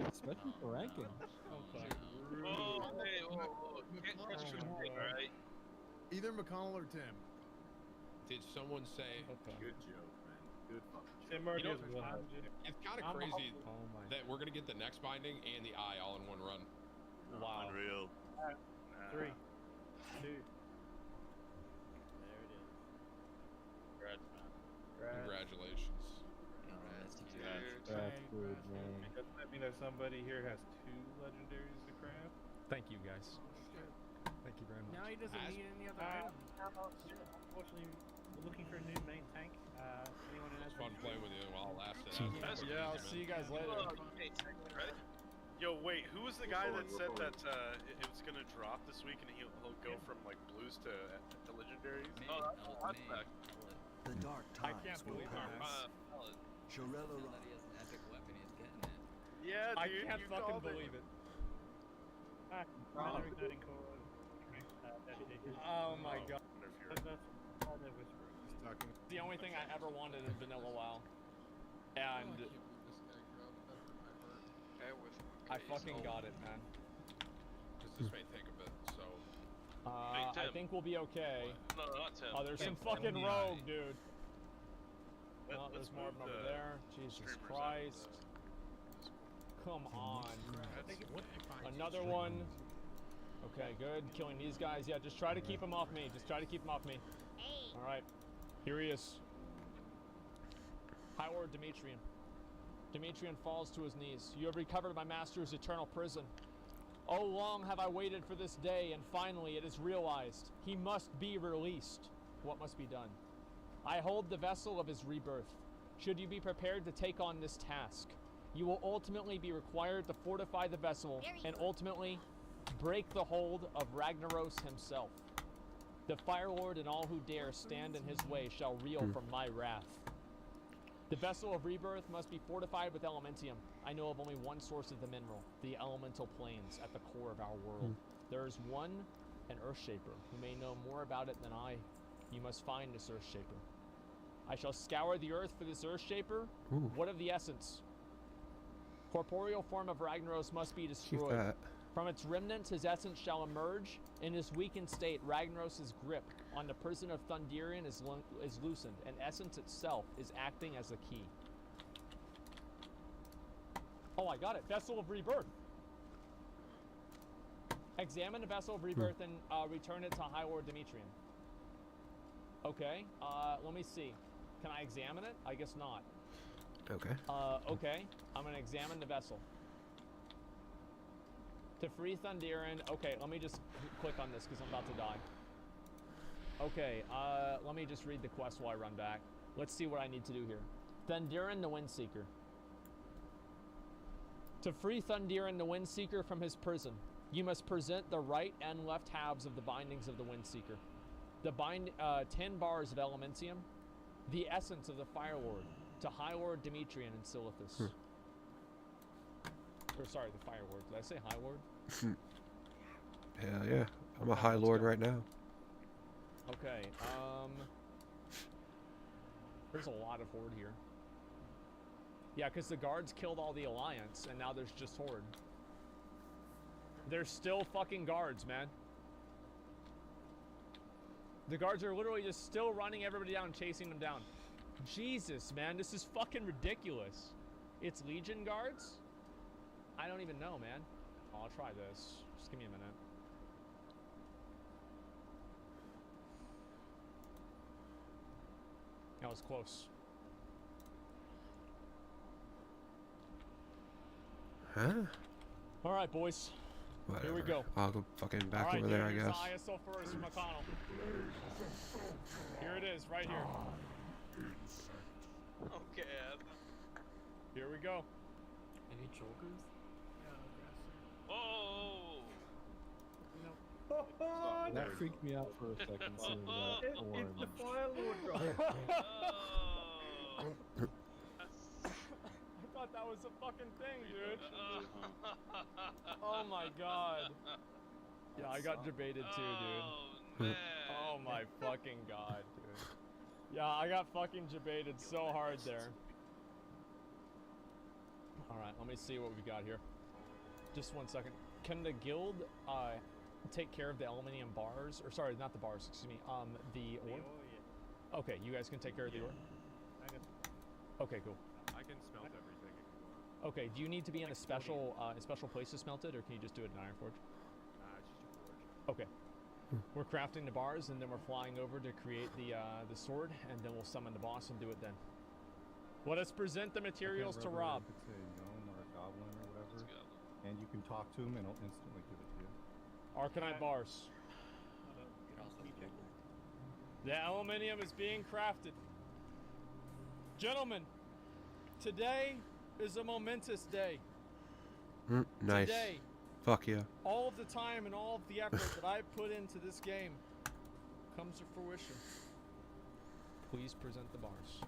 Especially for ranking. Okay. Oh, hey, whoa. Can't trust your thing, alright? Either McConnell or Tim. Did someone say? Good joke, man. Good fucking joke. You know, it's kind of crazy that we're gonna get the next binding and the eye all in one run. Wow. Unreal. 3, 2. Congrats, man. Congratulations. That's good, man. Doesn't that mean that somebody here has 2 legendaries to craft? Thank you, guys. Thank you very much. Now he doesn't need any other items. Unfortunately, we're looking for a new main tank. Anyone It was has fun playing with you while it lasted. Yeah, I'll see you guys later. Yo, wait, who was the guy that said that it was gonna drop this week and he'll go from like blues to legendaries? Oh, that's back. The dark I times can't will believe that. pass. Shirella That he has an epic weapon, he's getting it. Yeah, dude, I can't you fucking called believe it. Another igniting core. Oh my god. That's all they're whispering. The only thing I ever wanted in Vanilla WoW. And I fucking got it, man. This may take a bit, so. I think we'll be okay. No, not Tim. Oh, there's some fucking rogue, dude. Oh, there's more of them over there. Jesus Christ. Come on. Another one. Okay, good. Killing these guys. Yeah, just try to keep them off me. Just try to keep them off me. Alright. Here he is. High Lord Demetrian. Demetrian falls to his knees. You have recovered my master's eternal prison. Oh, long have I waited for this day, and finally it is realized. He must be released. What must be done? I hold the vessel of his rebirth. Should you be prepared to take on this task, you will ultimately be required to fortify the vessel and ultimately break the hold of Ragnaros himself. The Fire Lord and all who dare stand in his way shall reel from my wrath. The vessel of rebirth must be fortified with elementium. I know of only one source of the mineral, the elemental planes at the core of our world. There is one, an Earthshaper, who may know more about it than I. You must find this Earthshaper. I shall scour the earth for this Earthshaper. What of the essence? Corporeal form of Ragnaros must be destroyed. that. From its remnants, his essence shall emerge. In his weakened state, Ragnaros' grip on the prison of Thunderian is loosened, and essence itself is acting as a key. Oh, I got it. Vessel of Rebirth. Examine the Vessel of Rebirth and return it to High Lord Demetrian. Okay. Let me see. Can I examine it? I guess not. Okay. Okay. I'm gonna examine the vessel. To free Thunderian. Okay, let me just click on this because I'm about to die. Okay, let me just read the quest while I run back. Let's see what I need to do here. Thunderian the Windseeker. To free Thunderian the Windseeker from his prison, you must present the right and left halves of the bindings of the Windseeker. The 10 bars of Elementium, the essence of the Fire Lord, to High Lord Demetrian and Silithus. Or sorry, the Fire Lord. Did I say High Lord? Hell yeah. I'm a High Lord right now. Okay, there's a lot of Horde here. Yeah, because the guards killed all the Alliance, and now there's just Horde. They're still fucking guards, man. The guards are literally just still running everybody down, chasing them down. Jesus, man, this is fucking ridiculous. It's Legion guards? I don't even know, man. Oh, I'll try this. Just give me a minute. That was close. Huh? All right, boys. Whatever. Here we go. I'll go fucking back All right, over there, I here's guess. the ISO first, McConnell. Here it is, right here. Okay. Here we go. Any chokers? Oh! That freaked me out for a second seeing that orange. It's the firelord drop. I thought that was a fucking thing, dude. Oh my god. Yeah, I got debated too, dude. Oh my fucking god, dude. Yeah, I got fucking debated so hard there. Alright, let me see what we got here. Just 1 second. Can the guild take care of the aluminium bars? Or sorry, not the bars, excuse me. The ore? Okay, you guys can take care of the ore? Okay, cool. I can smelt everything if you want. Okay, do you need to be in a special place to smelt it, or can you just do it in Iron Forge? It's just a forge. Okay. We're crafting the bars, and then we're flying over to create the sword, and then we'll summon the boss and do it then. Let us present the materials to Rob. If it's a gnome or a goblin or whatever, and you can talk to him and he'll instantly give it to you. Arcanite bars. The aluminium is being crafted. Gentlemen, today is a momentous day. Nice. Today, Fuck yeah. all of the time and all of the effort that I put into this game comes to fruition. Please present the bars.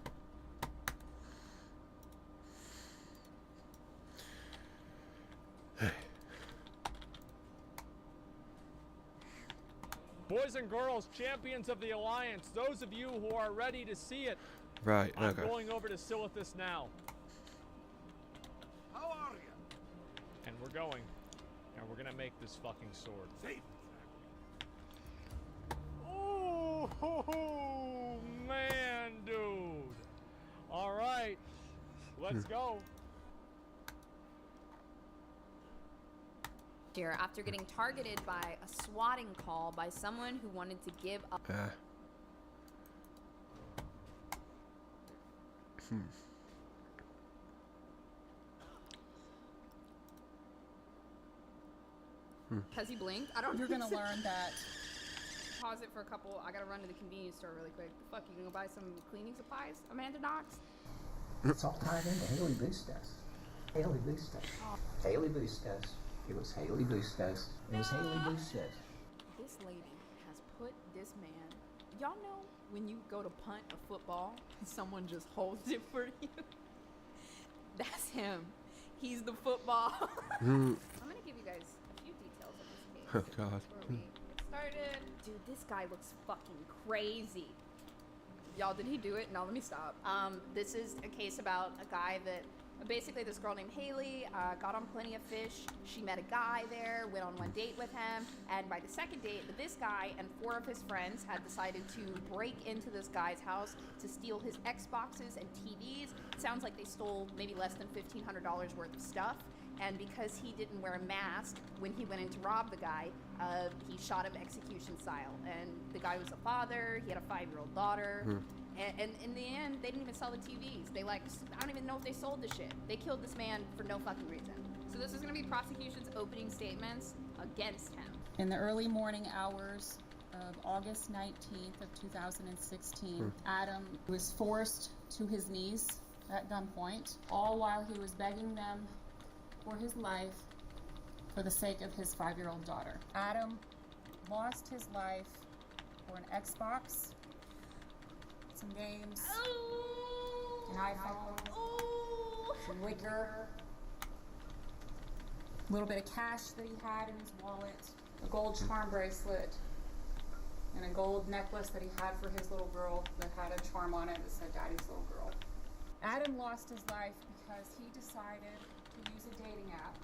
Boys and girls, champions of the Alliance, those of you who are ready to see it, Right, I'm okay. going over to Silithus now. How are you? And we're going. And we're gonna make this fucking sword. Safe. Oh, man, dude. All right, let's go. Here, after getting targeted by a swatting call by someone who wanted to give up. Has he blinked? I don't. You're gonna learn that. Pause it for a couple. I gotta run to the convenience store really quick. The fuck, you gonna go buy some cleaning supplies, Amanda Knox? It's all tied into Haley Boostas. Haley Boostas. Haley Boostas. It was Haley Boostas. It was Haley Boostas. This lady has put this man. Y'all know when you go to punt a football and someone just holds it for you? That's him. He's the football. I'm gonna give you guys a few details of this case. Oh god. Before we get started. Dude, this guy looks fucking crazy. Y'all, did he do it? No, let me stop. This is a case about a guy that basically this girl named Haley got on Plenty of Fish. She met a guy there, went on one date with him, and by the second date, this guy and 4 of his friends had decided to break into this guy's house to steal his Xboxes and TVs. It sounds like they stole maybe less than $1,500 worth of stuff. And because he didn't wear a mask when he went in to rob the guy, he shot him execution style. And the guy was a father, he had a 5-year-old daughter. And in the end, they didn't even sell the TVs. I don't even know if they sold the shit. They killed this man for no fucking reason. So this is gonna be prosecution's opening statements against him. In the early morning hours of August 19th of 2016, Adam was forced to his knees at gunpoint, all while he was begging them for his life for the sake of his 5-year-old daughter. Adam lost his life for an Xbox, some games, an iPhone, some liquor, a little bit of cash that he had in his wallet, a gold charm bracelet, and a gold necklace that he had for his little girl that had a charm on it that said Daddy's little girl. Adam lost his life because he decided to use a dating app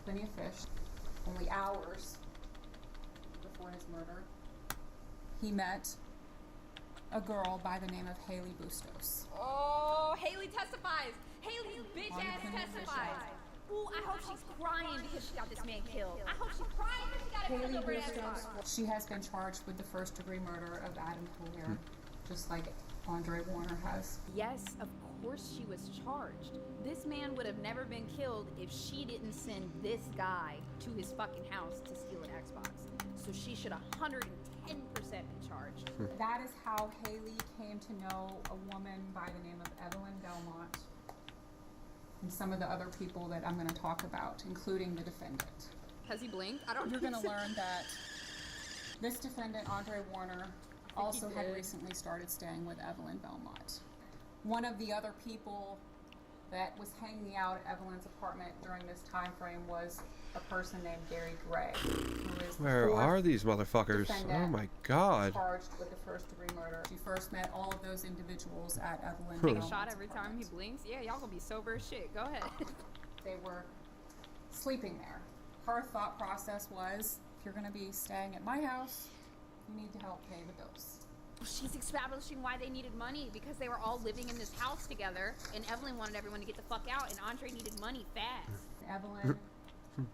Plenty of Fish, only hours before his murder, he met a girl by the name of Haley Bustos. Oh, Haley testifies. Haley's bitch ass testifies. Ooh, I hope she's crying because she got this man killed. I hope she's crying because she got him killed over that. She has been charged with the first-degree murder of Adam Hilaire, just like Andre Warner has. Yes, of course she was charged. This man would have never been killed if she didn't send this guy to his fucking house to steal an Xbox. So she should 110% be charged. That is how Haley came to know a woman by the name of Evelyn Belmont and some of the other people that I'm going to talk about, including the defendant. Has he blinked? I don't know. You're going to learn that this defendant, Andre Warner, also had recently started staying with Evelyn Belmont. One of the other people that was hanging out at Evelyn's apartment during this time frame was a person named Gary Gray, who is Where are these motherfuckers? Oh my god. Charged with the first-degree murder. She first met all of those individuals at Evelyn Take Belmont's a shot every time he apartment. blinks. Yeah, y'all gonna be sober as shit. Go ahead. They were sleeping there. Her thought process was, if you're going to be staying at my house, you need to help pay the bills. She's establishing why they needed money because they were all living in this house together, and Evelyn wanted everyone to get the fuck out, and Andre needed money fast. Evelyn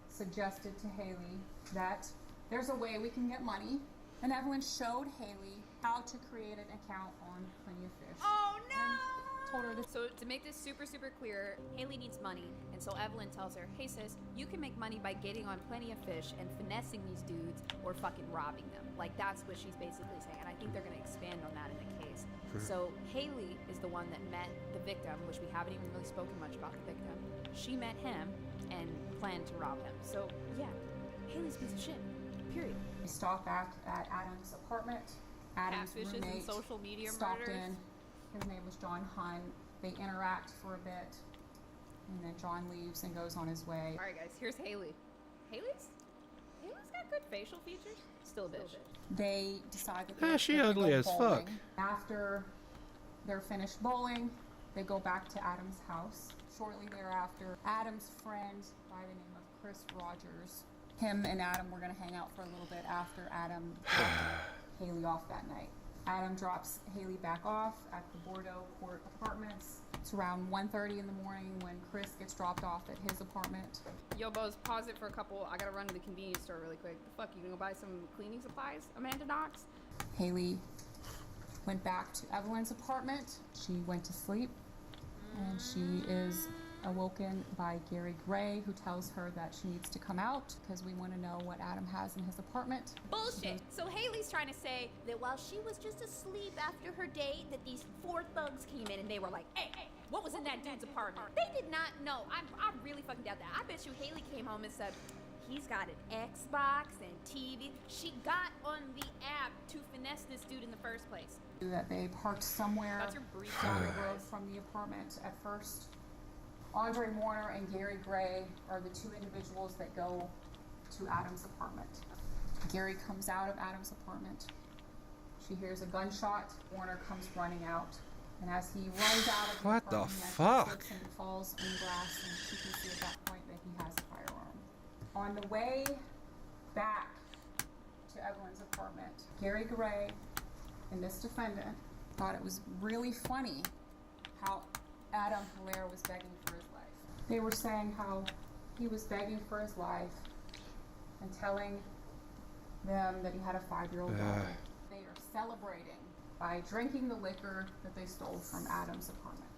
suggested to Haley that there's a way we can get money, and Evelyn showed Haley how to create an account on Plenty of Fish. Oh no! Told her this. So to make this super clear, Haley needs money, and so Evelyn tells her, hey sis, you can make money by getting on Plenty of Fish and finessing these dudes or fucking robbing them. Like, that's what she's basically saying, and I think they're going to expand on that in the case. So Haley is the one that met the victim, which we haven't even really spoken much about the victim. She met him and planned to rob him. So yeah, Haley's a piece of shit, period. We stop back at Adam's apartment. Adam's Catfishes roommate and social media stopped murders. in. His name was John Hunn. They interact for a bit, and then John leaves and goes on his way. All right, guys, here's Haley. Haley's got good facial features. Still a bitch. They decide that Ah, she they're gonna ugly go as bowling. fuck. After they're finished bowling, they go back to Adam's house. Shortly thereafter, Adam's friend by the name of Chris Rogers, him and Adam were going to hang out for a little bit after Adam dropped Haley off that night. Adam drops Haley back off at the Bordeaux Court Apartments. It's around 1:30 in the morning when Chris gets dropped off at his apartment. Yo, Boz, pause it for a couple. I gotta run to the convenience store really quick. The fuck, you gonna go buy some cleaning supplies, Amanda Knox? Haley went back to Evelyn's apartment. She went to sleep, and she is awoken by Gary Gray, who tells her that she needs to come out because we want to know what Adam has in his apartment. Bullshit. So Haley's trying to say that while she was just asleep after her date, that these 4 thugs came in and they were like, hey, what was in that dude's apartment? They did not know. I really fucking doubt that. I bet you Haley came home and said, he's got an Xbox and TV. She got on the app to finesse this dude in the first place. That they parked somewhere That's your brief down the road from the apartment at first. Andre Warner and Gary Gray are the 2 individuals that go to Adam's apartment. Gary comes out of Adam's apartment. She hears a gunshot. Warner comes running out. And as he runs out of the What the apartment, he actually fuck? slips and falls on the glass, and she can see at that point that he has a firearm. On the way back to Evelyn's apartment, Gary Gray and this defendant thought it was really funny how Adam Hilaire was begging for his life. They were saying how he was begging for his life and telling them that he had a 5-year-old daughter. They are celebrating by drinking the liquor that they stole from Adam's apartment.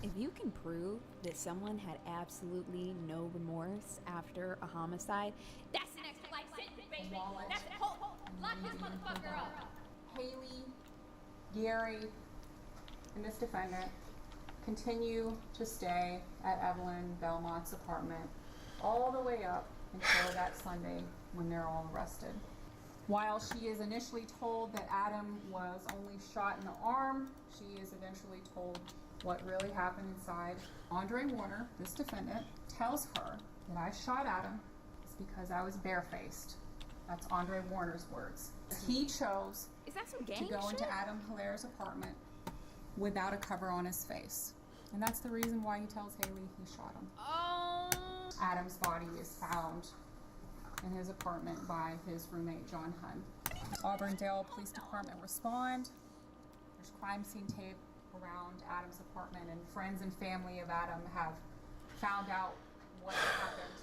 If you can prove that someone had absolutely no remorse after a homicide, that's the next life sentence, baby. That's it. Hold. Lock this motherfucker up. Haley, Gary, and this defendant continue to stay at Evelyn Belmont's apartment all the way up until that Sunday when they're all arrested. While she is initially told that Adam was only shot in the arm, she is eventually told what really happened inside. Andre Warner, this defendant, tells her that I shot Adam because I was barefaced. That's Andre Warner's words. He chose Is that some to gang go shit? into Adam Hilaire's apartment without a cover on his face. And that's the reason why he tells Haley he shot him. Oh Adam's body is found in his apartment by his roommate, John Hunn. Auburndale Police Department respond. There's crime scene tape around Adam's apartment, and friends and family of Adam have found out what happened.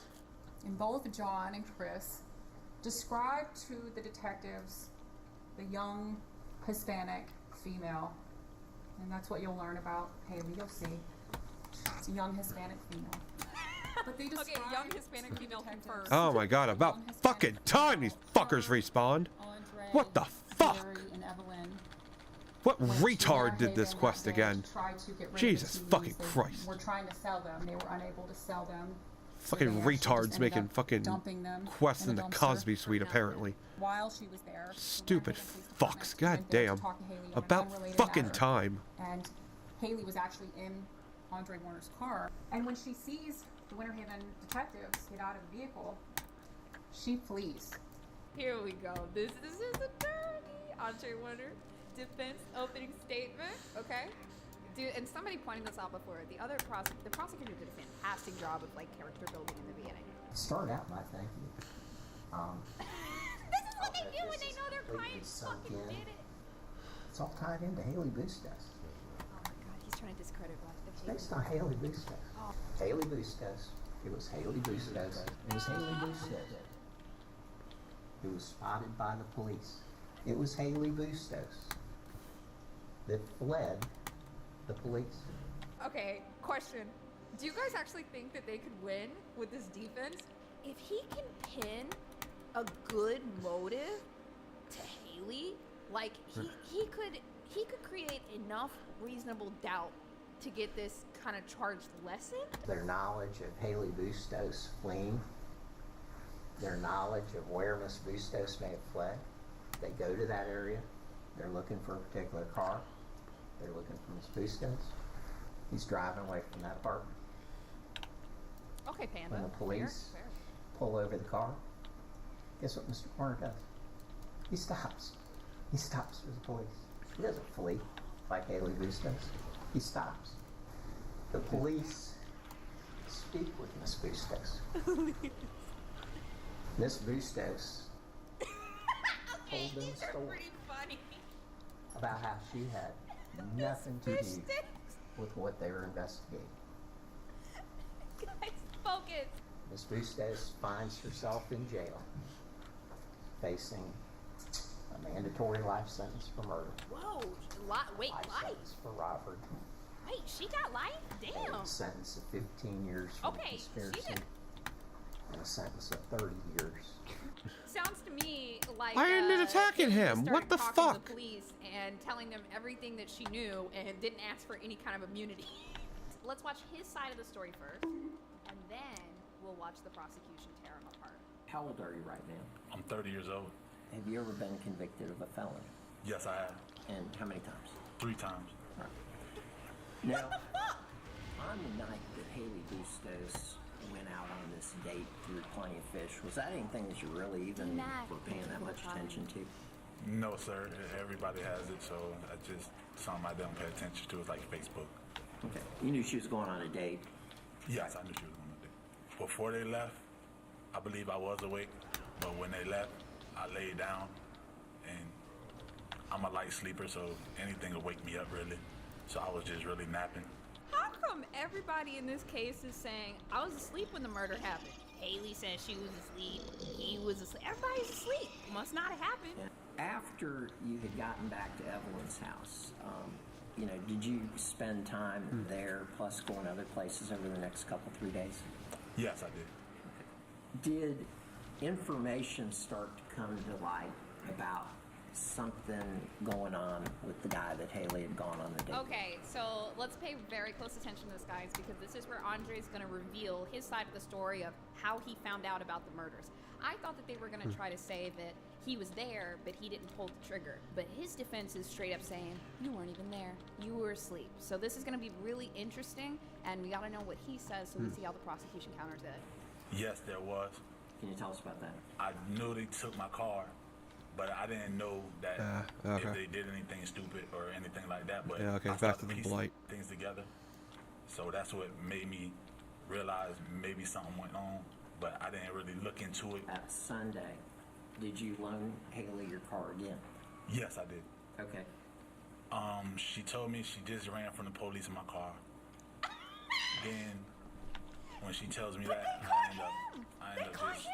And both John and Chris describe to the detectives the young Hispanic female, and that's what you'll learn about Haley. You'll see. It's a young Hispanic female. But they describe Okay, young Hispanic female confirmed. Oh my god, about fucking time these fuckers respawned. What the fuck? and Evelyn. What retard did this quest again? Jesus fucking Christ. We're trying to sell them. They were unable to sell them. Fucking retards making fucking quests in the Cosby Suite, apparently. While she was there. Stupid fucks. God damn. About fucking time. And Haley was actually in Andre Warner's car. And when she sees the Winter Haven detectives get out of the vehicle, she flees. Here we go. This is his attorney, Andre Warner. Defense opening statement. Okay. Dude, and somebody pointed this out before. The prosecutor did a fantastic job of like character building in the beginning. Start out by thank you. This is what they do when they know their client fucking did it. It's all tied into Haley Bustos. Oh my god, he's trying to discredit It's based on Haley Bustos. Oh. Haley Bustos. It was Haley Bustos. It was Haley Bustos. It was spotted by the police. It was Haley Bustos that fled the police. Okay, question. Do you guys actually think that they could win with this defense? If he can pin a good motive to Haley, like he could create enough reasonable doubt to get this kind of charge lessened. Their knowledge of Haley Bustos fleeing, their knowledge of where Miss Bustos may have fled. They go to that area. They're looking for a particular car. They're looking for Miss Bustos. He's driving away from that apartment. Okay, Panda. When the police pull over the car, guess what Mr. Warner does? He stops. He stops for the police. He doesn't flee like Haley Bustos. He stops. The police speak with Miss Bustos. Miss Bustos told them a story about how she had nothing to do with what they were investigating. Guys, focus. Miss Bustos finds herself in jail, facing a mandatory life sentence for murder. Whoa, wait, life? Sentence for robbery. Wait, she got life? Damn. A sentence of 15 years for conspiracy. And a sentence of 30 years. Sounds to me like Why isn't it attacking him? What the fuck? To the police and telling them everything that she knew and didn't ask for any kind of immunity. Let's watch his side of the story first, and then we'll watch the prosecution tear him apart. How old are you right now? I'm 30 years old. Have you ever been convicted of a felony? Yes, I have. And how many times? 3 times. Right. Now, on the night that Haley Bustos went out on this date through Plenty of Fish, was that anything that you really even were paying that much attention to? No, sir. Everybody has it, so I just something I don't pay attention to. It's like Facebook. Okay. You knew she was going on a date? Yes, I knew she was going on a date. Before they left, I believe I was awake, but when they left, I laid down, and I'm a light sleeper, so anything will wake me up, really. So I was just really napping. How come everybody in this case is saying, I was asleep when the murder happened? Haley said she was asleep. He was asleep. Everybody's asleep. Must not have happened. After you had gotten back to Evelyn's house, you know, did you spend time there plus going other places over the next 3 days? Yes, I did. Did information start to come to light about something going on with the guy that Haley had gone on the date with? Okay, so let's pay very close attention to this, guys, because this is where Andre's going to reveal his side of the story of how he found out about the murders. I thought that they were going to try to say that he was there, but he didn't pull the trigger. But his defense is straight up saying, you weren't even there. You were asleep. So this is going to be really interesting, and we got to know what he says so we see how the prosecution counters it. Yes, there was. Can you tell us about that? I knew they took my car, but I didn't know that if they did anything stupid or anything like that. But yeah, okay, I back started to the piecing blight. things together. So that's what made me realized maybe something went on, but I didn't really look into it. That Sunday, did you loan Haley your car again? Yes, I did. Okay. She told me she just ran from the police in my car. Then, when she tells me that, I end up just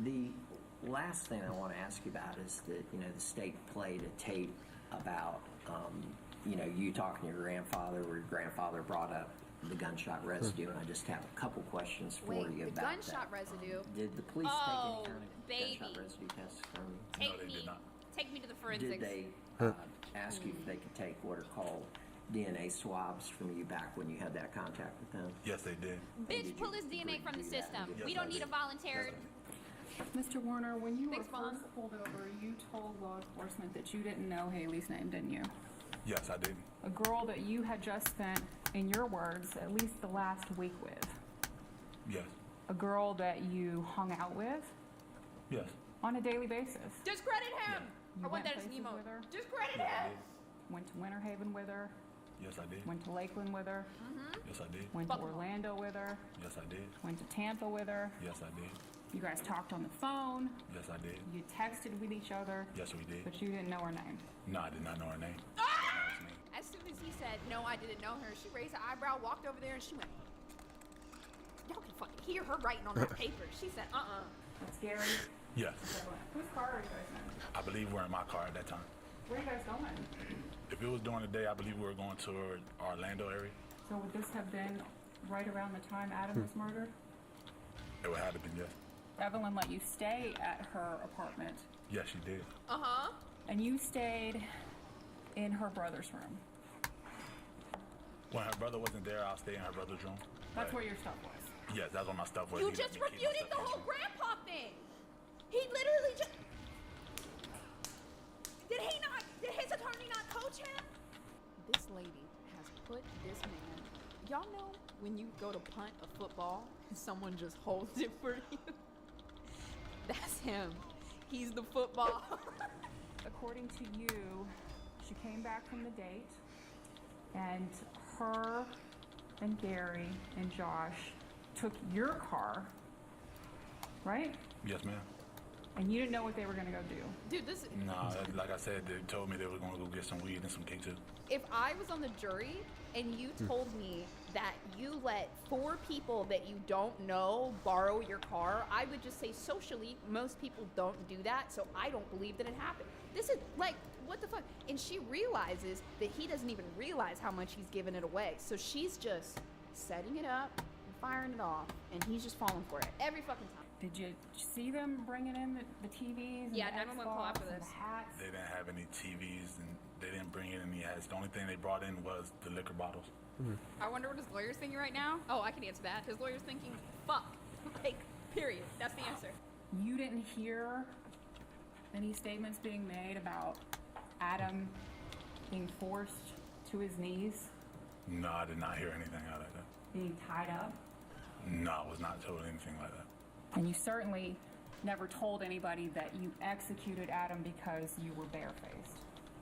leaving. The last thing I want to ask you about is that, you know, the state played a tape about, you know, you talking to your grandfather, where your grandfather brought up the gunshot residue, and I just have a couple questions for you the about gunshot that. residue. Did the police take any kind of baby. gunshot residue tests from you? Take me to the forensics. Did they ask you if they could take what are called DNA swabs from you back when you had that contact with them? Yes, they did. Bitch, pull his DNA from the system. Yes, We don't need a volunteer. Mr. Warner, when you were Thanks, Mom. first pulled over, you told law enforcement that you didn't know Haley's name, didn't you? Yes, I did. A girl that you had just spent, in your words, at least the last week with. Yes. A girl that you hung out with Yes. on a daily basis. Discredit him! You I want went that as places Nemo. with her? Discredit Yes, I him! did. Went to Winter Haven with her. Yes, I did. Went to Lakeland with her. Yes, I did. Went to Orlando with her. Yes, I did. Went to Tampa with her. Yes, I did. You guys talked on the phone. Yes, I did. You texted with each other. Yes, we did. But you didn't know her name. No, I did not know her name. As soon as he said, no, I didn't know her, she raised her eyebrow, walked over there, and she went, y'all can fucking hear her writing on that paper. She said, That's Gary. Yes. Whose car are you guys in? I believe we're in my car at that time. Where are you guys going? If it was during the day, I believe we were going to Orlando area. So would this have been right around the time Adam was murdered? It would have to be, yes. Evelyn let you stay at her apartment. Yes, she did. And you stayed in her brother's room. When her brother wasn't there, I'll stay in her brother's room. That's But where your stuff was. yes, that's where my stuff was. you He let just me keep my refuted stuff the in whole his room. grandpa thing. He literally just... Did his attorney not coach him? This lady has put this man... Y'all know when you go to punt a football and someone just holds it for you? That's him. He's the football. According to you, she came back from the date, and her and Gary and Josh took your car, right? Yes, ma'am. And you didn't know what they were going to go do. Dude, this... No, like I said, they told me they were going to go get some weed and some cake too. If I was on the jury and you told me that you let 4 people that you don't know borrow your car, I would just say socially, most people don't do that, so I don't believe that it happened. This is like, what the fuck? And she realizes that he doesn't even realize how much he's giving it away. So she's just setting it up and firing it off, and he's just falling for it every fucking time. Did you see them bringing in the TVs and Yeah, the 911 call Xbox after and this. the hats? They didn't have any TVs and they didn't bring in any hats. The only thing they brought in was the liquor bottles. I wonder what his lawyer's thinking right now. Oh, I can answer that. His lawyer's thinking, fuck. Like, period. That's the answer. You didn't hear any statements being made about Adam being forced to his knees, No, I did not hear anything out of that. being tied up, No, I was not told anything like that. and you certainly never told anybody that you executed Adam because you were barefaced.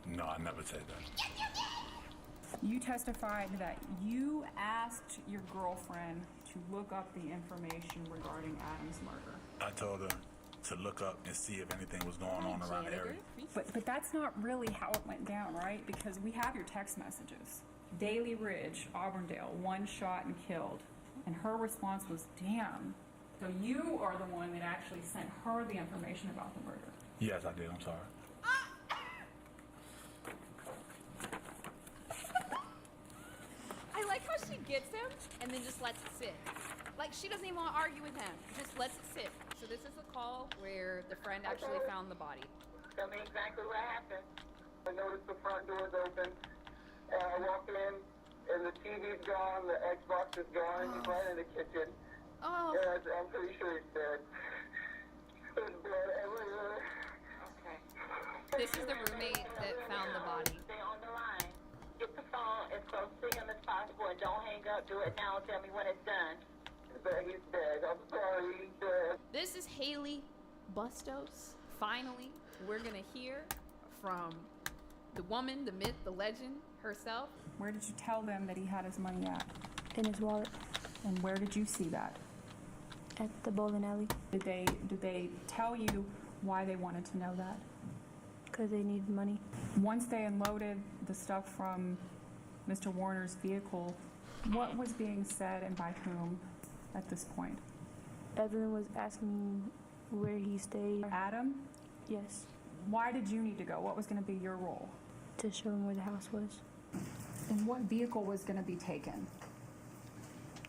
No, I never said that. You testified that you asked your girlfriend to look up the information regarding Adam's murder. I told her to look up and see if anything was going on around the area. But that's not really how it went down, right? Because we have your text messages. Daly Ridge, Auburndale, 1 shot and killed. And her response was, damn. So you are the one that actually sent her the information about the murder. Yes, I did. I'm sorry. I like how she gets him and then just lets it sit. Like, she doesn't even want to argue with him. Just lets it sit. So this is the call where the friend actually found the body. Tell me exactly what happened. I noticed the front door is open, and I walk in, and the TV's gone, the Xbox is gone, he's right in the kitchen. Oh. And I'm pretty sure he's dead. There's blood everywhere. Okay. This is the roommate that found the body. Stay on the line. Get the phone as close to him as possible, and don't hang up. Do it now. Tell me when it's done. He's dead. I'm sorry, he's dead. This is Haley Bustos. Finally, we're going to hear from the woman, the myth, the legend herself. Where did you tell them that he had his money at? In his wallet. And where did you see that? At the bowling alley. Did they tell you why they wanted to know that? Because they needed money. Once they unloaded the stuff from Mr. Warner's vehicle, what was being said and by whom at this point? Evelyn was asking me where he stayed. Adam? Yes. Why did you need to go? What was going to be your role? To show him where the house was. And what vehicle was going to be taken?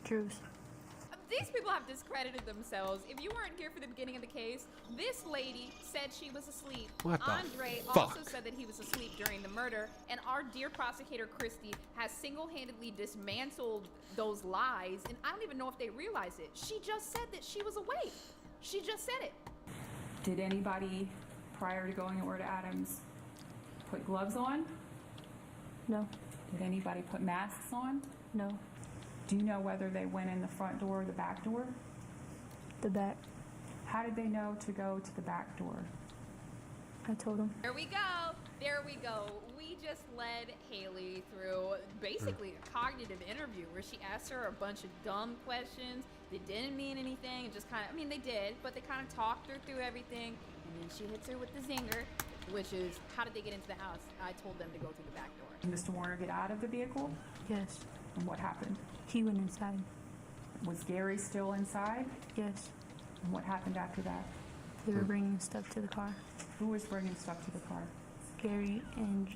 Drew's. These people have discredited themselves. If you weren't here for the beginning of the case, this lady said she was asleep. What the Andre fuck? also said that he was asleep during the murder, and our dear prosecutor Christie has single-handedly dismantled those lies, and I don't even know if they realize it. She just said that she was awake. She just said it. Did anybody, prior to going over to Adams, put gloves on? No. Did anybody put masks on? No. Do you know whether they went in the front door or the back door? The back. How did they know to go to the back door? I told them. There we go. There we go. We just led Haley through basically a cognitive interview where she asked her a bunch of dumb questions that didn't mean anything and just kind of, I mean, they did, but they kind of talked her through everything. And then she hits her with the zinger, which is, how did they get into the house? I told them to go through the back door. Did Mr. Warner get out of the vehicle? Yes. And what happened? He went inside. Was Gary still inside? Yes. And what happened after that? They were bringing stuff to the car. Who was bringing stuff to the car? Gary and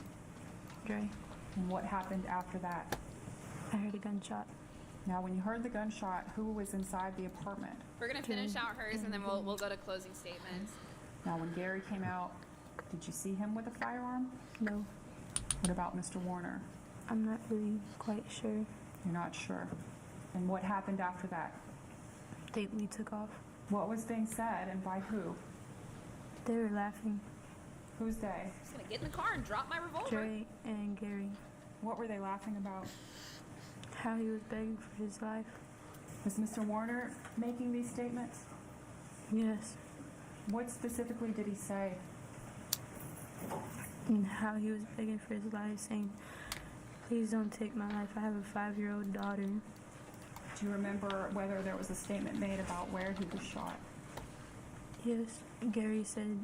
Dre. And what happened after that? I heard a gunshot. Now, when you heard the gunshot, who was inside the apartment? We're gonna finish out hers and then we'll go to closing statements. Now, when Gary came out, did you see him with a firearm? No. What about Mr. Warner? I'm not really quite sure. You're not sure. And what happened after that? We took off. What was being said and by who? They were laughing. Who's they? I'm just gonna get in the car and drop my revolver. Dre and Gary. What were they laughing about? How he was begging for his life. Was Mr. Warner making these statements? Yes. What specifically did he say? And how he was begging for his life, saying, "Please don't take my life. I have a 5-year-old daughter." Do you remember whether there was a statement made about where he was shot? Yes. Gary said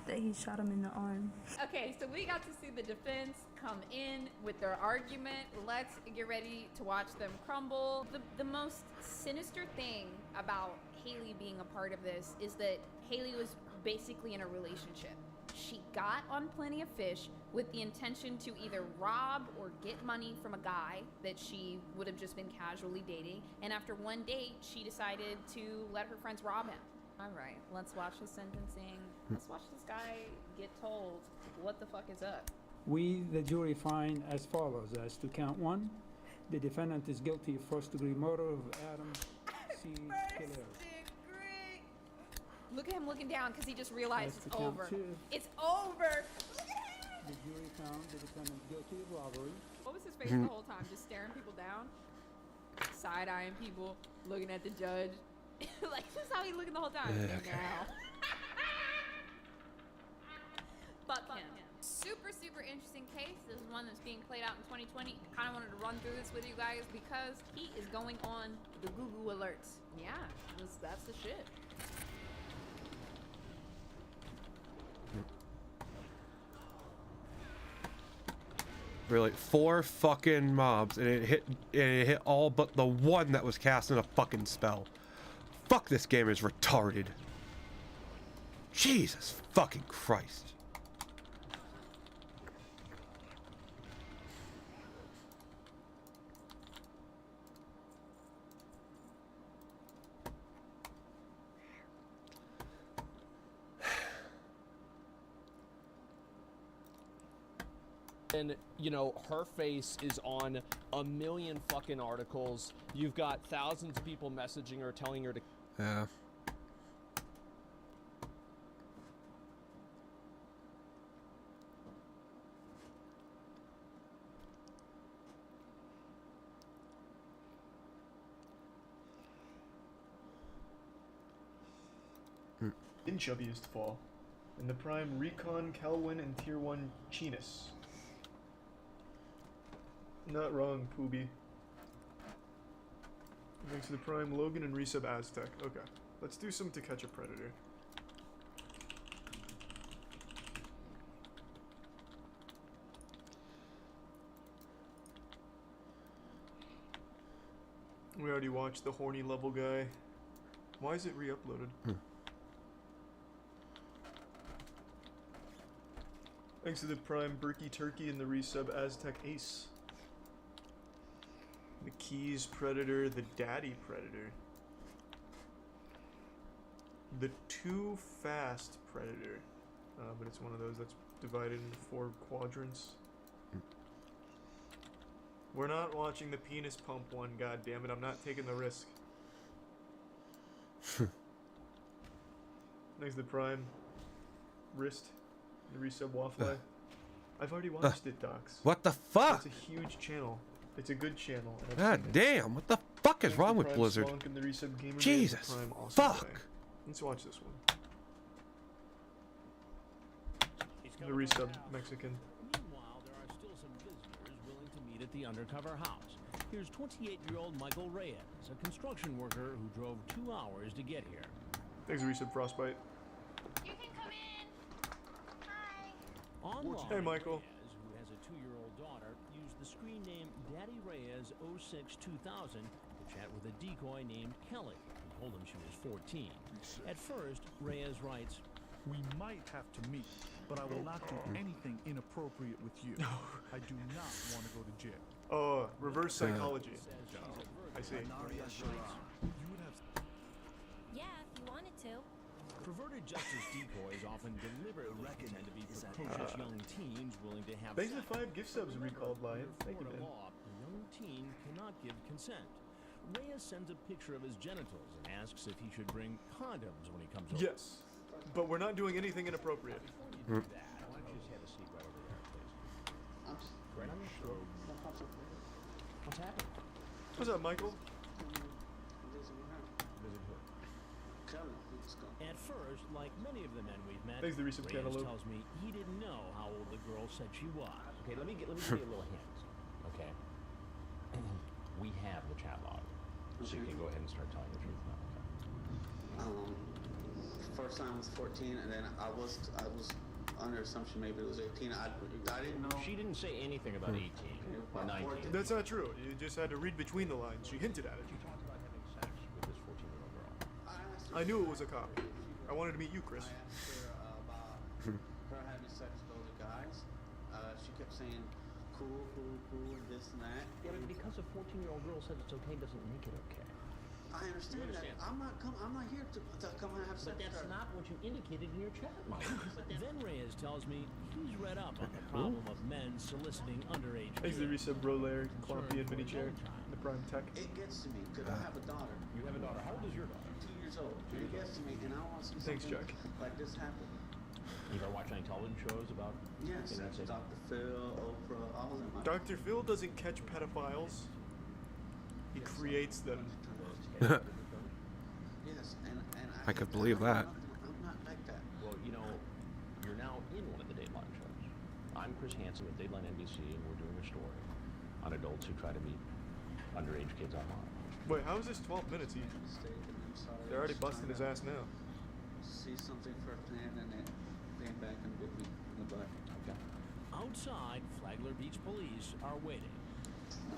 that he shot him in the arm. Okay, so we got to see the defense come in with their argument. Let's get ready to watch them crumble. The most sinister thing about Haley being a part of this is that Haley was basically in a relationship. She got on Plenty of Fish with the intention to either rob or get money from a guy that she would have just been casually dating. And after one date, she decided to let her friends rob him. All right, let's watch the sentencing. Let's watch this guy get told what the fuck is up. We, the jury, find as follows. As to count 1, the defendant is guilty of first-degree murder of Adam C. Killer. Look at him looking down because he just realized As it's to count over. 2, It's over! the jury found the defendant guilty of robbery. What was his face the whole time? Just staring people down? Side-eyeing people, looking at the judge. Like, this is how he looking the whole time. Okay. Now. Fuck him. Super, super interesting case. This is one that's being played out in 2020. I kind of wanted to run through this with you guys because he is going on the Google alerts. Yeah, that's the shit. Really, 4 fucking mobs, and it hit all but the one that was casting a fucking spell. Fuck, this game is retarded. Jesus fucking Christ. And, you know, her face is on a million fucking articles. You've got thousands of people messaging her, telling her to... Yeah. Inch of used for. In the prime Recon, Kelwyn, and Tier 1 Chinus. Not wrong, Pooby. Thanks to the Prime, Logan and resub Aztec. Okay. Let's do some To Catch a Predator. We already watched the horny level guy. Why is it re-uploaded? Thanks to the Prime, Berkey Turkey and the resub Aztec Ace. McKee's Predator, the Daddy Predator. The Too Fast Predator. But it's one of those that's divided into 4 quadrants. We're not watching the penis pump one, god damn it. I'm not taking the risk. Next to the Prime. Wrist. The resub Waffle. I've already watched it, Docs. What the fuck? It's a huge channel. It's a good channel. God damn, what the fuck is wrong with Blizzard? And the resub Gamer Jesus, Prime awesome fuck. guy. Let's watch this one. The resub Mexican. Meanwhile, there are still some visitors willing to meet at the undercover house. Here's 28-year-old Michael Reyes, a construction worker who drove 2 hours to get here. Thanks, resub Frostbite. You can come in. Hi. Online, Hey, Michael. Reyes, who has a 2-year-old daughter, used the screen name Daddy Reyes 06-2000 to chat with a decoy named Kelly, who told him she was 14. At first, Reyes writes, "We might have to meet, but I will not do anything inappropriate with you. I do not want to go to jail." Oh, reverse psychology. I see. Yeah, if you wanted to. perverted justice decoys often deliberately pretend to be precocious young teens willing to have Thanks to sex. 5 gift subs recalled lion. Thank you, Florida man. law, a young teen cannot give consent. Reyes sends a picture of his genitals and asks if he should bring condoms when he comes over. Yes, but we're not doing anything inappropriate. Before you do that, why don't you just have a seat right over there, please? Right on your show. What's happening? What's up, Michael? At first, like many of the men we've met, Thanks to the recent Reyes cantaloupe. tells me he didn't know how old the girl said she was. Okay, let me give you a little hint. Okay, we have the chat log, so you can go ahead and start telling the truth now. First time was 14, and then I was under assumption maybe it was 18. I didn't know. She didn't say anything about 18 or 19. That's not true. You just had to read between the lines. She hinted at it. She talked about having sex with this 14-year-old girl. I knew it was a cop. I wanted to meet you, Chris. I asked her about her having sex with other guys. She kept saying, cool, this and that. Yeah, but because a 14-year-old girl said it's okay doesn't make it okay. I understand that. I'm not here to come and have sex. But that's not what you indicated in your chat, Mike. Then Reyes tells me he's read up on the problem of men soliciting underage Thanks to the resub Brolair, Clompy, and Mini Chair, the Prime Tech. It gets to me because I have a daughter. You have a daughter. How old is your daughter? 2 years old. And it gets to me, and I want to see Thanks, something Jack. like this happen. You ever watch any television shows about? Yes, Dr. Phil, Oprah, all of them. Dr. Phil doesn't catch pedophiles. He creates them. Yes, and I could believe that. I'm not like that. Well, you know, you're now in one of the Dateline shows. I'm Chris Hansen with Dateline NBC, and we're doing a story on adults who try to meet underage kids online. Wait, how is this 12 minutes each? They're already busting his ass now. See something firsthand and then came back and bit me in the butt. Okay. Outside, Flagler Beach police are waiting.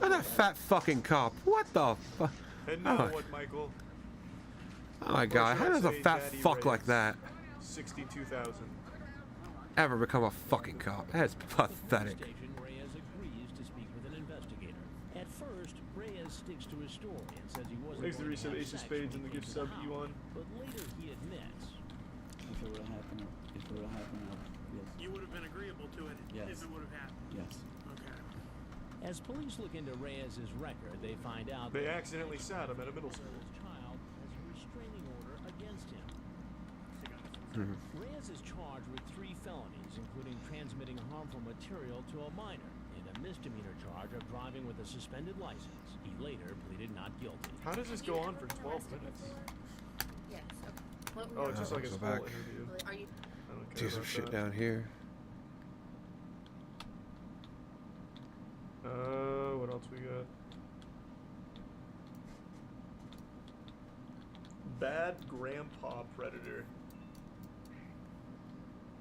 Look at that fat fucking cop. What the fuck? And now what, Michael? Oh my god, how does a fat fuck like that 62,000. ever become a fucking cop? That's pathetic. Station, Reyes agrees to speak with an investigator. At first, Reyes sticks to his story and says he wasn't Thanks to going to resub have Ace of sex Spades when and the he gift came to sub the Ewan. house. But later he admits. If it would have happened, yes. You would have been agreeable to it Yes. if it would have happened. Yes. Okay. As police look into Reyes' record, they find out They that accidentally sat him at a middle school. his child has a restraining order against him. Reyes is charged with 3 felonies, including transmitting harmful material to a minor and a misdemeanor charge of driving with a suspended license. He later pleaded not guilty. How does this go on for 12 minutes? Yes. Okay. Well, Oh, just like his Go whole back. interview. Are you? I don't care Do some about shit that. down here. What else we got? Bad grandpa predator.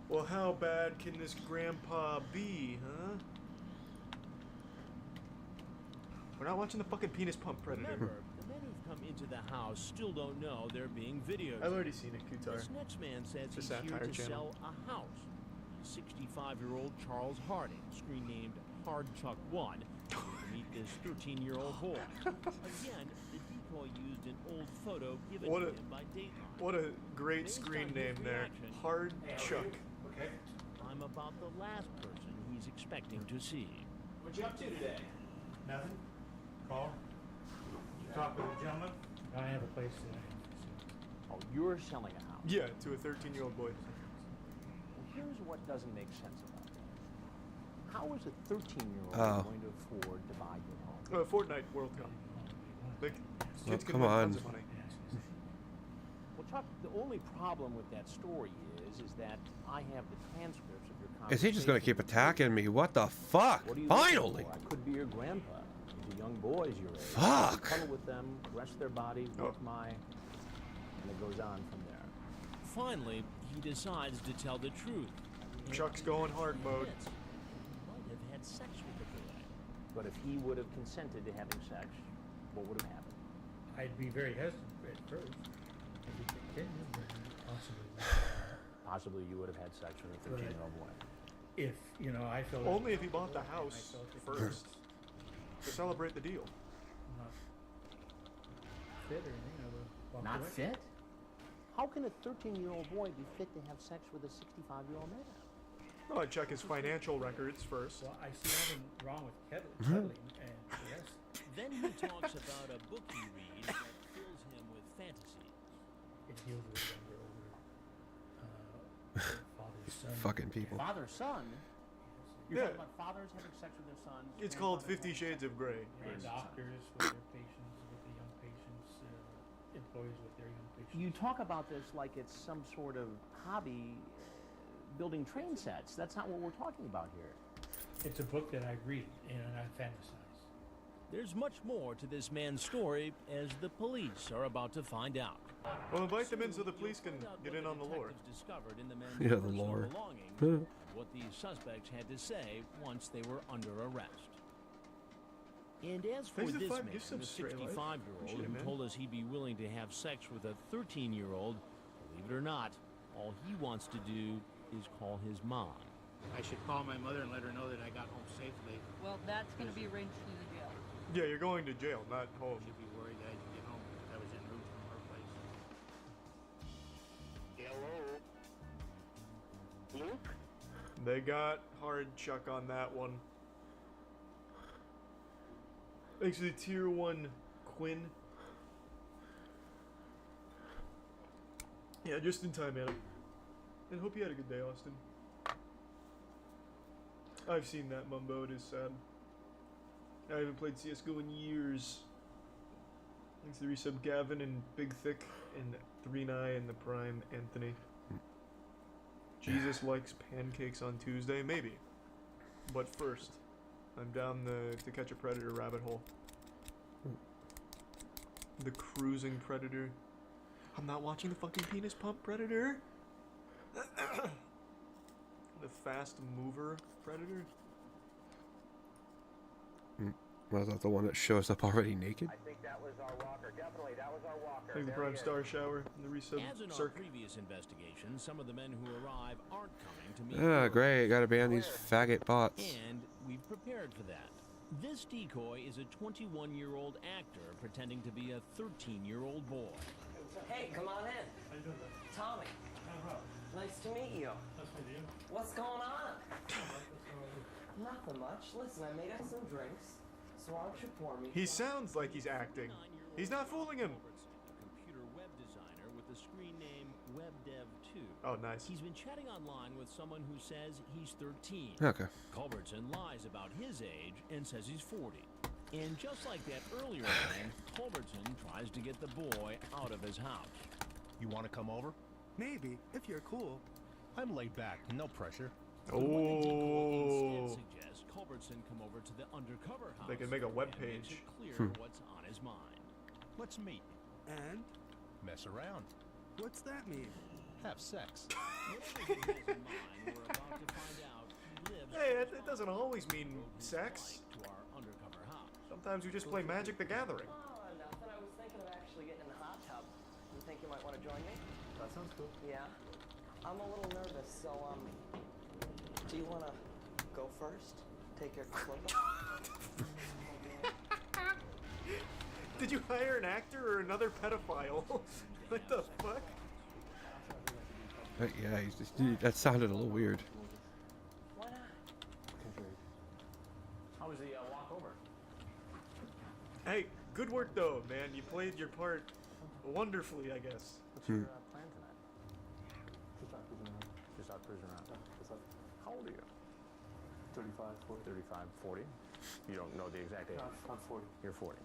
Well, how bad can this grandpa be, huh? We're not watching the fucking penis pump predator. Remember, the men who've come into the house still don't know they're being videoed. I've already seen it, Kutar. This next man says It's a he's here satire to channel. sell a house. 65-year-old Charles Harding, screen named Hard Chuck 1, to meet this 13-year-old boy. Again, the decoy used an old photo given What to a- him by Dateline. What a great Based screen on his name there. reaction, Hard Chuck. Okay. I'm about the last person he's expecting to see. What you up to today? Nothing. Call. You talk with a gentleman? I have a place today. Oh, you're selling a house. Yeah, to a 13-year-old boy. Well, here's what doesn't make sense about that. How is a 13-year-old Oh. going to afford to buy your home? Fortnite World Cup. Like, kids can come win on. tons of money. Well, Chuck, the only problem with that story is that I have the transcripts of your conversation. Is he just gonna keep attacking me? What the fuck? What are you Finally! looking for? I could be your grandpa. The young boys your age. Fuck. Cuddle with them, rest their body, with my, and it goes on from there. Finally, he decides to tell the truth. Chuck's going hard mode. He might have had sex with the boy. But if he would have consented to having sex, what would have happened? I'd be very hesitant at first. If we continued, then possibly. Possibly you would have had sex with a 13-year-old boy. If, you know, I felt... Only if he bought the house first. To celebrate the deal. Not fit or anything, I would walk Not away. fit? How can a 13-year-old boy be fit to have sex with a 65-year-old man? Well, I'd check his financial records first. Well, I see nothing wrong with cuddling, and yes. Then he talks about a book he reads that fills him with fantasies. It deals with younger, older father-son. Fucking people. Father-son? You're Yeah. talking about fathers having sex with their sons? It's called 50 Shades of Grey. And doctors with their patients, with the young patients, employees with their young patients. You talk about this like it's some sort of hobby, building train sets. That's not what we're talking about here. It's a book that I read and I fantasize. There's much more to this man's story as the police are about to find out. Well, invite them in so the police can get in on the lore. Discovered in the men's Yeah, the personal lore. belongings and what these suspects had to say once they were under arrest. And as for Thanks to this Five man, Gifts the of Stray Life. 65-year-old Appreciate it, who man. told us he'd be willing to have sex with a 13-year-old, believe it or not, all he wants to do is call his mom. I should call my mother and let her know that I got home safely. Well, that's going to be arranged through the jail. Yeah, you're going to jail, not home. She'd be worried that I didn't get home. I was en route from her place. Hello? Luke? They got Hard Chuck on that one. Thanks to the Tier 1 Quinn. Yeah, just in time, Adam. And hope you had a good day, Austin. I've seen that, Mumbo. It is sad. I haven't played CSGO in years. Thanks to the resub Gavin and Big Thick and 3-9 and the Prime Anthony. Jesus likes pancakes on Tuesday? Maybe. But first, I'm down the To Catch a Predator rabbit hole. The Cruising Predator. I'm not watching the fucking Penis Pump Predator. The Fast Mover Predator. Was that the one that shows up already naked? I think that was our walker. Definitely, that was our walker. Thank the There Prime he is. Star Shower and the resub As in our Circ. previous investigation, some of the men who arrive aren't coming to meet Ah, George. great. Gotta ban these faggot bots. And we've prepared for that. This decoy is a 21-year-old actor pretending to be a 13-year-old boy. Hey, come on in. Tommy. Nice to meet you. What's going on? Nothing much. Listen, I made us some drinks. So why don't you pour me? He sounds like he's acting. He's not fooling him. A computer web designer with the screen name WebDev2. Oh, nice. He's been chatting online with someone who says he's 13. Okay. Culbertson lies about his age and says he's 40. And just like that earlier man, Culbertson tries to get the boy out of his house. You want to come over? Maybe, if you're cool. I'm laid back, no pressure. Oh. Instead suggests Culbertson come over to the undercover house. They can make a web and makes page. it clear what's on his mind. Let's meet. And Mess around. What's that mean? Have sex. Hey, it doesn't always mean sex. Sometimes we just play Magic the Gathering. Oh, nothing. I was thinking of actually getting in the hot tub. You think you might want to join me? That sounds cool. Yeah. I'm a little nervous, so do you want to go first? Take your clothes off? Did you hire an actor or another pedophile? What the fuck? Yeah, he's just, that sounded a little weird. Why not? How was the walk over? Hey, good work though, man. You played your part wonderfully, I guess. What's your plan tonight? Just out cruising around. How old are you? 35, 40. 35, 40. You don't know the exact age. No, I'm 40. You're 40.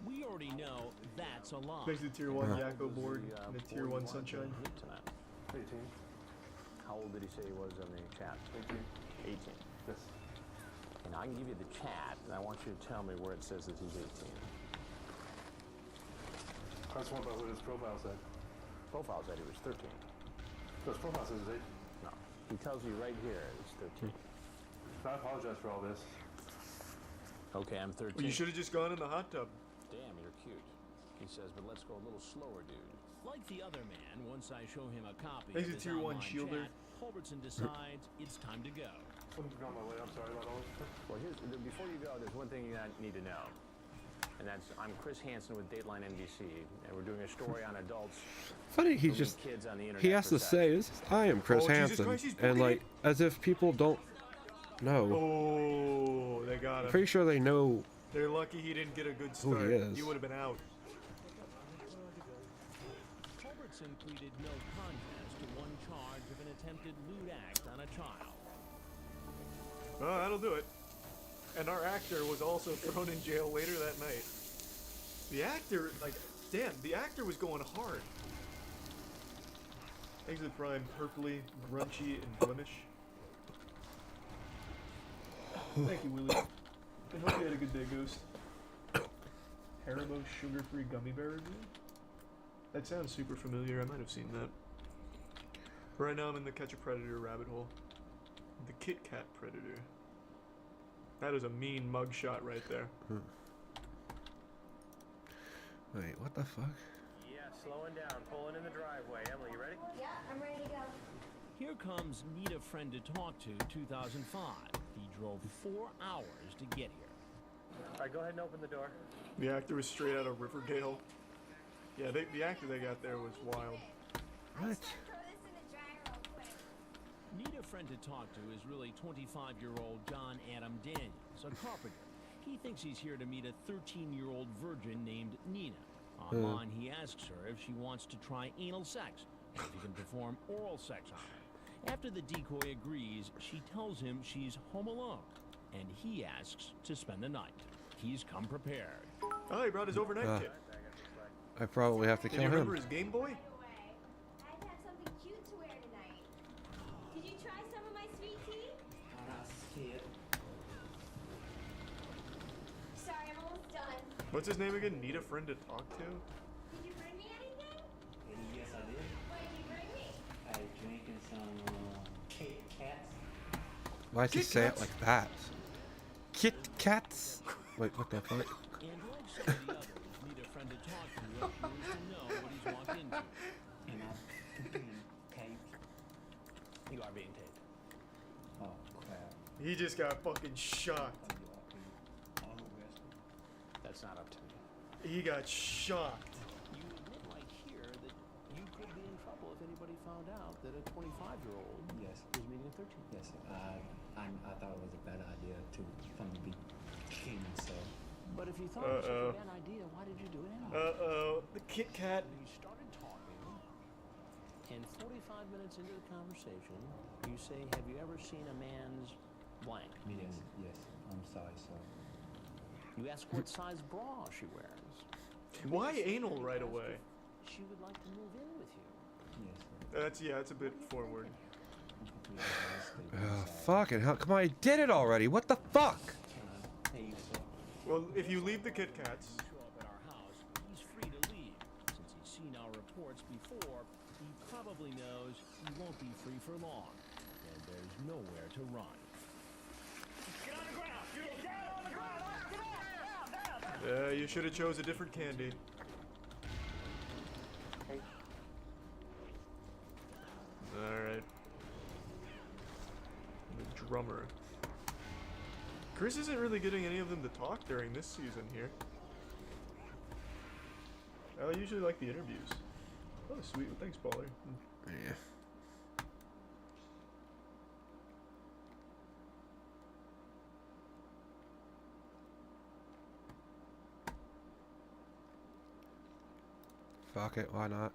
We already know that's a lie. Thanks to Tier 1 Yakko board and the Tier 1 Sunshine. Tonight. 18. How old did he say he was on the chat? 18. 18. Yes. And I can give you the chat, and I want you to tell me where it says that he's 18. I just wonder what his profile said. Profile said he was 13. So his profile says he's 18. No. He tells you right here it's 13. I apologize for all this. Okay, I'm 13. Well, you should have just gone in the hot tub. Damn, you're cute. He says, but let's go a little slower, dude. Like the other man, once I show him a copy He's of a his Tier 1 online shielder. chat, Culbertson decides it's time to go. I'm on my way. I'm sorry about all this. Well, before you go, there's one thing you need to know. And that's, I'm Chris Hansen with Dateline NBC, and we're doing a story on adults. Funny, who meet kids on the internet he has for to sex. say, this, I am Chris Oh, Jesus Hansen. Christ, he's And like, as if people don't know. Oh, they got him. Pretty sure they know. They're lucky he didn't get a good Who start. he is. He would have been out. Culbertson pleaded no contest to one charge of an attempted lewd act on a child. Oh, that'll do it. And our actor was also thrown in jail later that night. The actor, like, damn, the actor was going hard. Exit Prime, purpley, grunchy, and blemish. Thank you, Willie. I hope you had a good day, Ghost. Haribo sugar-free gummy bear review? That sounds super familiar. I might have seen that. Right now I'm in the Catch a Predator rabbit hole. The Kit Kat Predator. That is a mean mugshot right there. Wait, what the fuck? Yeah, slowing down, pulling in the driveway. Emily, you ready? Yeah, I'm ready to go. Here comes Need a Friend to Talk to 2005. He drove 4 hours to get here. All right, go ahead and open the door. The actor was straight out of Riverdale. Yeah, the actor they got there was wild. What? Need a Friend to Talk to is really 25-year-old John Adam Daniels, a carpenter. He thinks he's here to meet a 13-year-old virgin named Nina. Online, he asks her if she wants to try anal sex, and if he can perform oral sex on her. After the decoy agrees, she tells him she's home alone, and he asks to spend the night. He's come prepared. Oh, he brought his overnight kit. I probably have to Did kill you remember him. his Game Boy? I'd have something cute to wear tonight. Did you try some of my sweet tea? Sorry, I'm almost done. What's his name again? Need a friend to talk to? Did you bring me anything? Yes, I did. What did you bring me? I drinking some Kit Kats. Why does he Kit say it Kats? like that? Kit Kats? Wait, what the fuck? And like some of the others, Need a Friend to Talk to appears to know what he's walked into. And I'm being taped. You are being taped. Oh, crap. He just got fucking shocked. That's not up to me. He got shocked. You admit right here that you could be in trouble if anybody found out that a 25-year-old Yes. was meeting a 13. Yes, I thought it was a bad idea from the beginning, so. But if you thought it was such a bad idea, why did you do it anyway? Uh-oh. The Kit Kat. You started talking, and 45 minutes into the conversation, you say, have you ever seen a man's blank? Yes, I'm sorry, sir. You ask what size bra she wears. Why anal right away? She would like to move in with you. That's, yeah, it's a bit forward. Fucking hell. Come on, I did it already. What the fuck? Well, if you leave the Kit Kats, Show up at our house, he's free to leave, since he's seen our before, he probably knows he won't be free for long, and there's nowhere to run. Get on the ground! Get down on the ground! Get down! You should have chose a different candy. Alright. The drummer. Chris isn't really getting any of them to talk during this season here. I usually like the interviews. Oh, sweet. Well, thanks, Baller. Yeah. Fuck it, why not?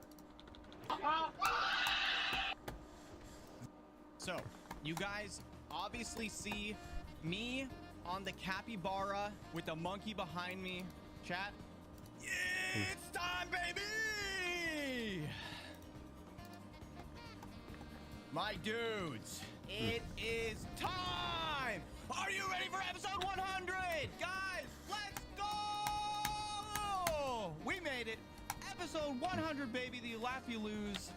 So, you guys obviously see me on the capybara with the monkey behind me. Chat. It's time, baby! My dudes, it is time! Are you ready for episode 100? Guys, let's go! We made it. Episode 100, baby. The You Laugh, You Lose.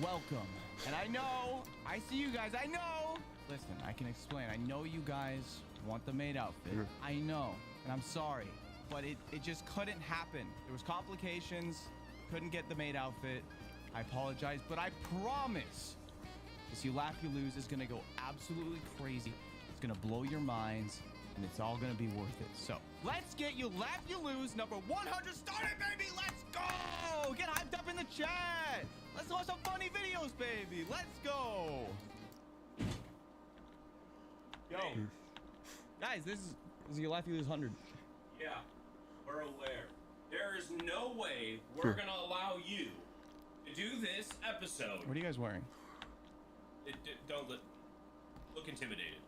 Welcome. And I know, I see you guys, I know. Listen, I can explain. I know you guys want the maid outfit. I know, and I'm sorry, but it just couldn't happen. There was complications, couldn't get the maid outfit. I apologize, but I promise this You Laugh, You Lose is gonna go absolutely crazy. It's gonna blow your minds, and it's all gonna be worth it. So, let's get You Laugh, You Lose number 100 started, baby! Let's go! Get hyped up in the chat! Let's watch some funny videos, baby! Let's go! Yo. Guys, this is You Laugh, You Lose 100. Yeah, we're aware. There is no way we're gonna allow you to do this episode. What are you guys wearing? Don't look intimidated.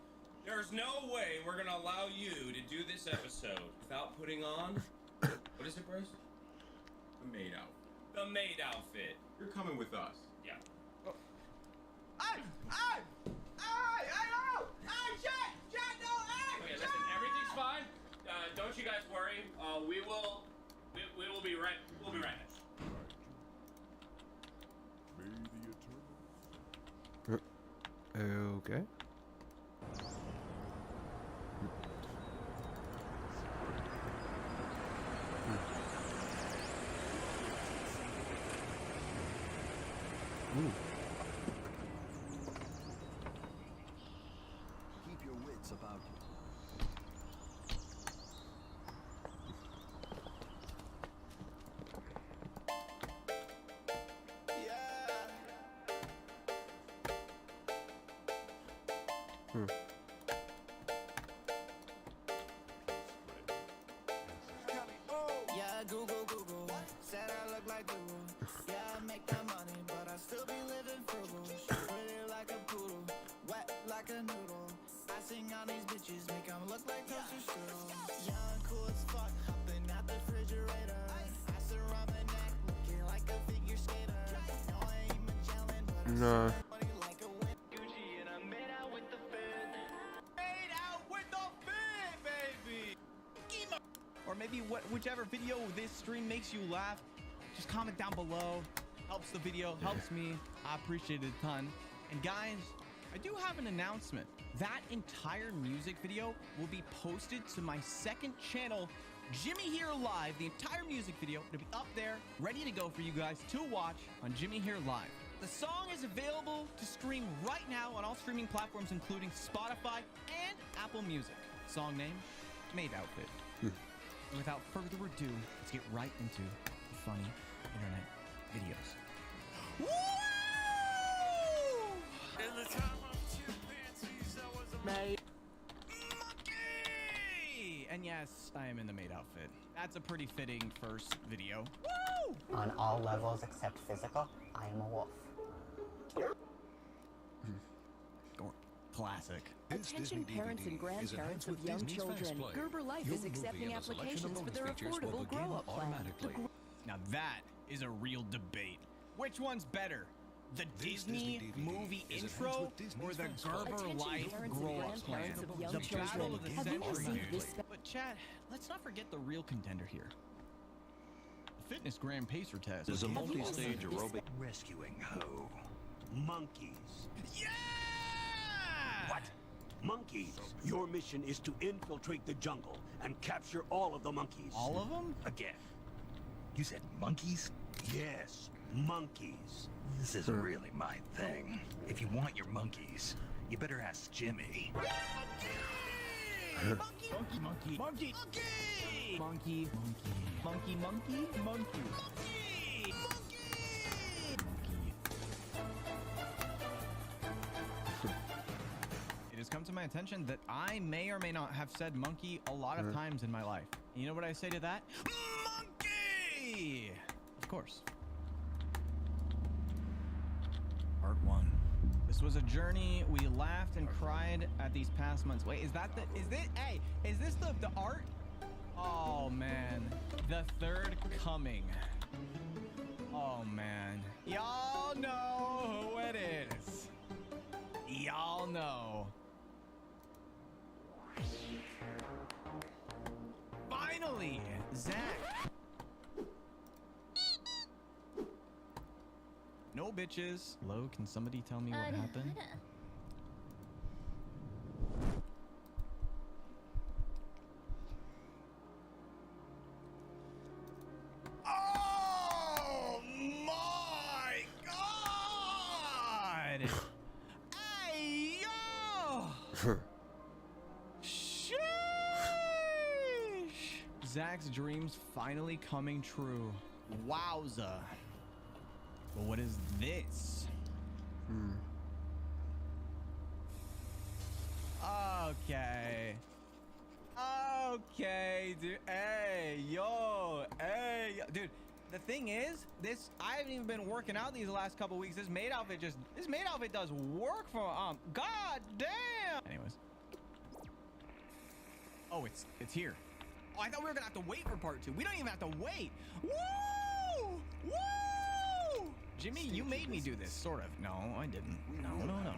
There's no way we're gonna allow you to do this episode without putting on, what is it, Bryce? The maid outfit. The maid outfit. You're coming with us. Yeah. Okay, listen, everything's fine. Don't you guys worry. We will be right. We'll be right next. Okay. Ooh. Keep your wits about you. Yeah, Google. Said I look like Google. Yeah, I make that money, but I still be living frugal. She pretty like a poodle, wet like a noodle. I sing on these bitches, make them look like toaster strudel. Young, cool as fuck, hopping out the refrigerator. I surround my neck, looking like a figure skater. No, I ain't Magellan, but I'm No. money like a win. Gucci, and I'm made out with the fit. Made out with the fit, baby! Or maybe whichever video this stream makes you laugh, just comment down below. Helps the video, helps me. I appreciate it a ton. And guys, I do have an announcement. That entire music video will be posted to my second channel, Jimmy Here Live. The entire music video will be up there, ready to go for you guys to watch on Jimmy Here Live. The song is available to stream right now on all streaming platforms, including Spotify and Apple Music. Song name, Maid Outfit. And without further ado, let's get right into the funny internet videos. Woo! In the time of chimpanzees, there was a Maid monkey! And yes, I am in the maid outfit. That's a pretty fitting first video. Woo! On all levels except physical, I am a wolf. Classic. Attention parents and grandparents of young children. Gerber Life is accepting applications for their affordable grow-up plan. Now that is a real debate. Which one's better? The Disney movie intro or the Gerber Life grow-up plan? The battle of the century, dude. But chat, let's not forget the real contender here. fitness Grand Pacer test. There's a multi-stage aerobic rescuing hoe. Monkeys. Yeah! What? Monkeys. Your mission is to infiltrate the jungle and capture all of the monkeys. All of them? Again. You said monkeys? Yes, monkeys. This isn't really my thing. If you want your monkeys, you better ask Jimmy. Monkey, monkey, monkey, monkey, monkey, monkey, monkey, monkey, monkey. It has come to my attention that I may or may not have said monkey a lot of times in my life. You know what I say to that? Monkey! Of course. Part 1. This was a journey. We laughed and cried at these past months. Wait, is this the art? Oh man, the third coming. Oh man, y'all know who it is. Y'all know. Finally, Zach. No bitches. Hello, can somebody tell me what happened? Oh my god! Hey yo! Sheesh! Zach's dreams finally coming true. Wowza. But what is this? Okay. Okay, dude. Hey, yo. Hey, yo. Dude, the thing is, I haven't even been working out these last couple weeks. This maid outfit does work for god damn. Anyways. Oh, it's here. Oh, I thought we were gonna have to wait for part 2. We don't even have to wait. Woo! Woo! Jimmy, you made me do this, sort of. No, I didn't. No.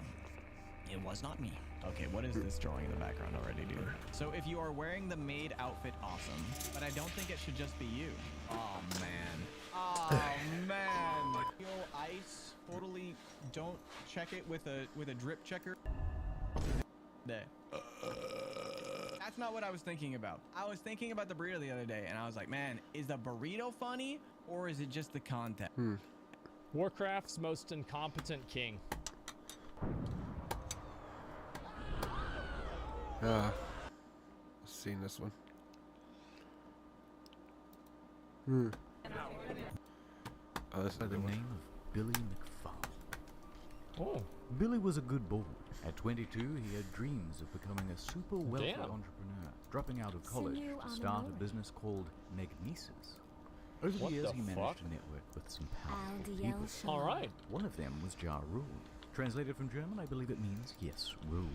It was not me. Okay, what is this drawing in the background already, dude? So if you are wearing the maid outfit, awesome. But I don't think it should just be you. Oh, man. Oh, man. Yo, ice. Totally don't check it with a drip checker. There. That's not what I was thinking about. I was thinking about the burrito the other day, and I was like, man, is the burrito funny, or is it just the content? Warcraft's most incompetent king. Seen this one. Oh, that's By the name of Billy McFarlane. Oh. Billy was a good boy. At 22, he had dreams of becoming a super wealthy entrepreneur, dropping out of college to start a business called Magnesis. Over the years, he managed to network with some powerful people. All right. One of them was Ja Rule. Translated from German, I believe it means, yes, rule.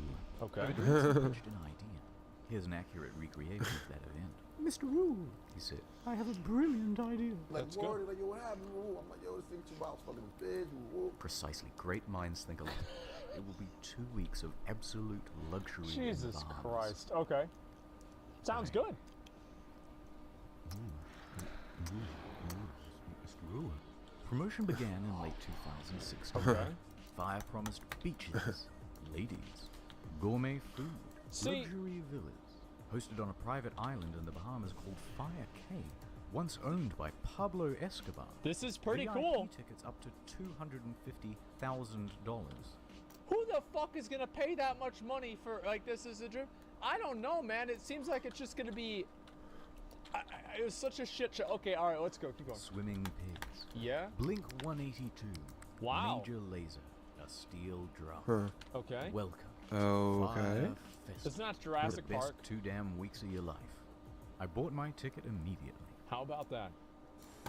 Okay. But it also pitched an idea. Here's an accurate recreation of that event. Mr. Rule, he said, I have a brilliant idea. That's good. good. Like, yo, what happened? I'm like, yo, this thing too wild. Fucking fish. Precisely. Great minds think alike. It will be 2 weeks of absolute luxury. Jesus Christ. Okay. Sounds good. Mr. Rule. Promotion began in late 2006. Okay. Fire promised beaches, ladies, gourmet food, luxury villas, hosted on a private island in the Bahamas called Fire Cay, once owned by Pablo Escobar. This is pretty VIP cool. Tickets up to $250,000. Who the fuck is gonna pay that much money for, like, this is a dream? I don't know, man. It seems like it's just gonna be... it was such a shit show. Okay, all right, let's go. Keep going. Swimming pigs. Yeah? Blink 182. Wow. Major laser. A steel drum. Okay. Welcome. Okay. Fire It's Festival. not Jurassic For the best Park. 2 damn weeks of your life. I bought my ticket immediately. How about that?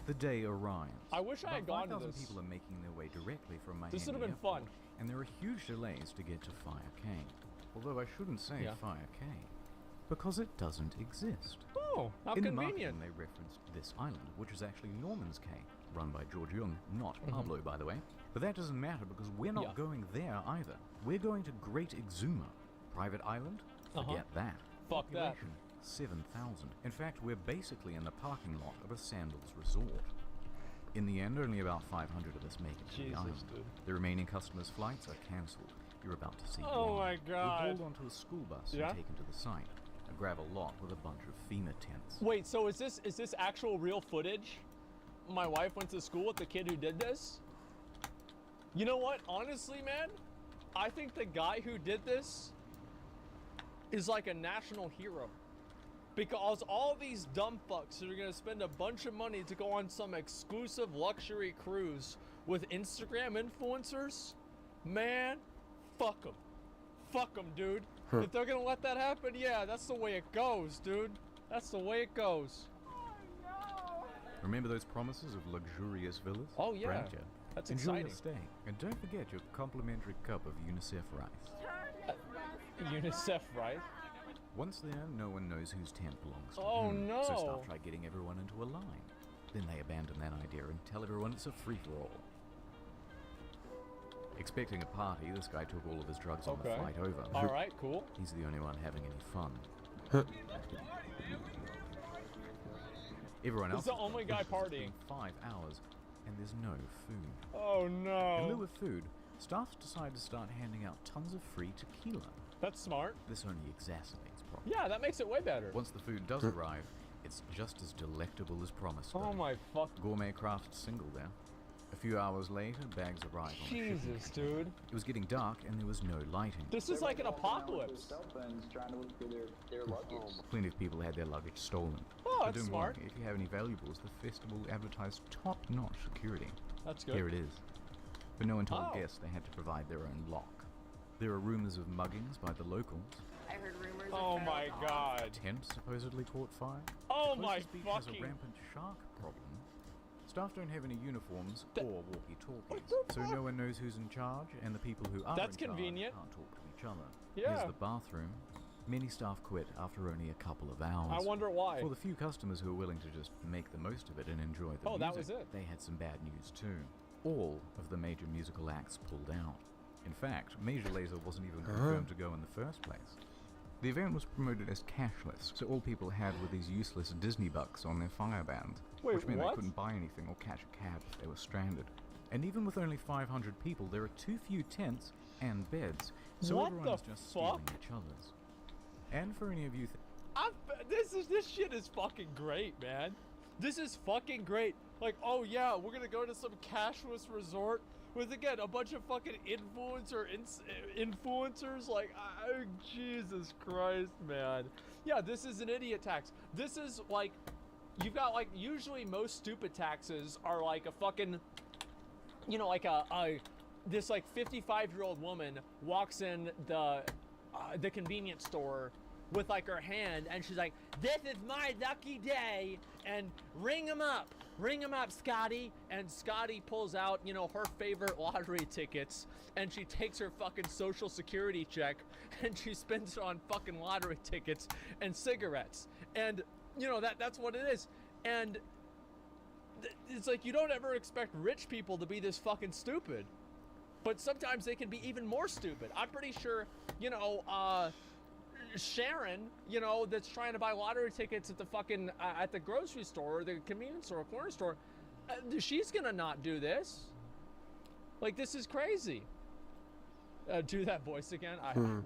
The day arrives. I wish I had gone to 5,000 this. people are making their way directly from Miami. This would have been Airport, fun. And there are huge delays to get to Fire Cay. Although I shouldn't say Fire Cay, because it doesn't exist. Oh, how In the convenient. marketing, they referenced this island, which is actually Norman's Cay, run by George Young, not Pablo, by the way. But that doesn't matter because we're not going there either. We're going to Great Exuma. Private island? Forget that. Fuck that. Population, 7,000. In fact, we're basically in the parking lot of a sandals resort. In the end, only about 500 of us make it to the island. Dude. The remaining customers' flights are cancelled. You're about to see Oh why. my God. We're hauled onto a school bus and taken to the site, a gravel lot with a bunch of FEMA tents. Wait, so is this actual real footage? My wife went to school with the kid who did this? You know what? Honestly, man, I think the guy who did this is like a national hero. Because all these dumb fucks that are gonna spend a bunch of money to go on some exclusive luxury cruise with Instagram influencers, man, fuck them. Fuck them, dude. If they're gonna let that happen, yeah, that's the way it goes, dude. That's the way it goes. Remember those promises of luxurious villas? Oh yeah, Grant you. that's Enjoy exciting. your stay, and don't forget your complimentary cup of UNICEF rice. UNICEF, right? Once there, no one knows whose tent belongs to Oh, whom, no. so start try getting everyone into a line. Then they abandon that idea and tell everyone it's a free-for-all. Expecting a party, this guy took all of his drugs on the flight over. Alright, cool. He's the only one having any fun. Everyone He's else the has only got guy bushes. It's partying. been 5 hours, and there's no food. Oh no. In lieu of food, staff decide to start handing out tons of free tequila. That's smart. This only exacerbates problems. Yeah, that makes it way better. Once the food does arrive, it's just as delectable as promised. Oh my fuck. Gourmet craft single there. A few hours later, bags arrive on the shipping Jesus, container. dude. It was getting dark and there was no lighting. This is like an apocalypse. Plenty of people had their luggage stolen. Oh, But that's don't smart. worry, if you have any valuables, the festival advertised top-notch security. That's good. Here it is. But no one told Oh. guests they had to provide their own lock. There are rumors of muggings by the locals. I heard rumors Oh of my god. Tent supposedly caught fire. Oh The my closest beach has a fucking. rampant shark problem. Staff don't have any uniforms or walkie-talkies, the so fuck? no one knows who's in charge, and the people who are That's in charge convenient. can't talk to each other. Yeah. Here's the bathroom. Many staff quit after only a couple of hours. I wonder why. For the few customers who were willing to just make the most of it and enjoy the Oh, music, that was it. they had some bad news too. All of the major musical acts pulled out. In fact, Major Lazer wasn't even confirmed to go in the first place. The event was promoted as cashless, so all people had were these useless Disney bucks on their Fire Band, Wait, which meant what? they couldn't buy anything or catch a cab if they were stranded. And even with only 500 people, there are too few tents and beds, so What everyone's the just fuck? stealing each other's. And for any of you This shit is fucking great, man. This is fucking great. Like, oh yeah, we're gonna go to some cashless resort with again a bunch of fucking influencers. Like, Jesus Christ, man. Yeah, this is an idiot tax. This is like, you've got like usually most stupid taxes are like a fucking, you know, like this like 55-year-old woman walks in the convenience store with like her hand and she's like, this is my lucky day, and ring them up, Scotty. And Scotty pulls out, you know, her favorite lottery tickets, and she takes her fucking social security check and she spends it on fucking lottery tickets and cigarettes. And you know, that's what it is. And it's like, you don't ever expect rich people to be this fucking stupid, but sometimes they can be even more stupid. I'm pretty sure, you know, Sharon, you know, that's trying to buy lottery tickets at the fucking at the grocery store or the convenience store or corner store, she's gonna not do this. Like, this is crazy. Do that voice again. I will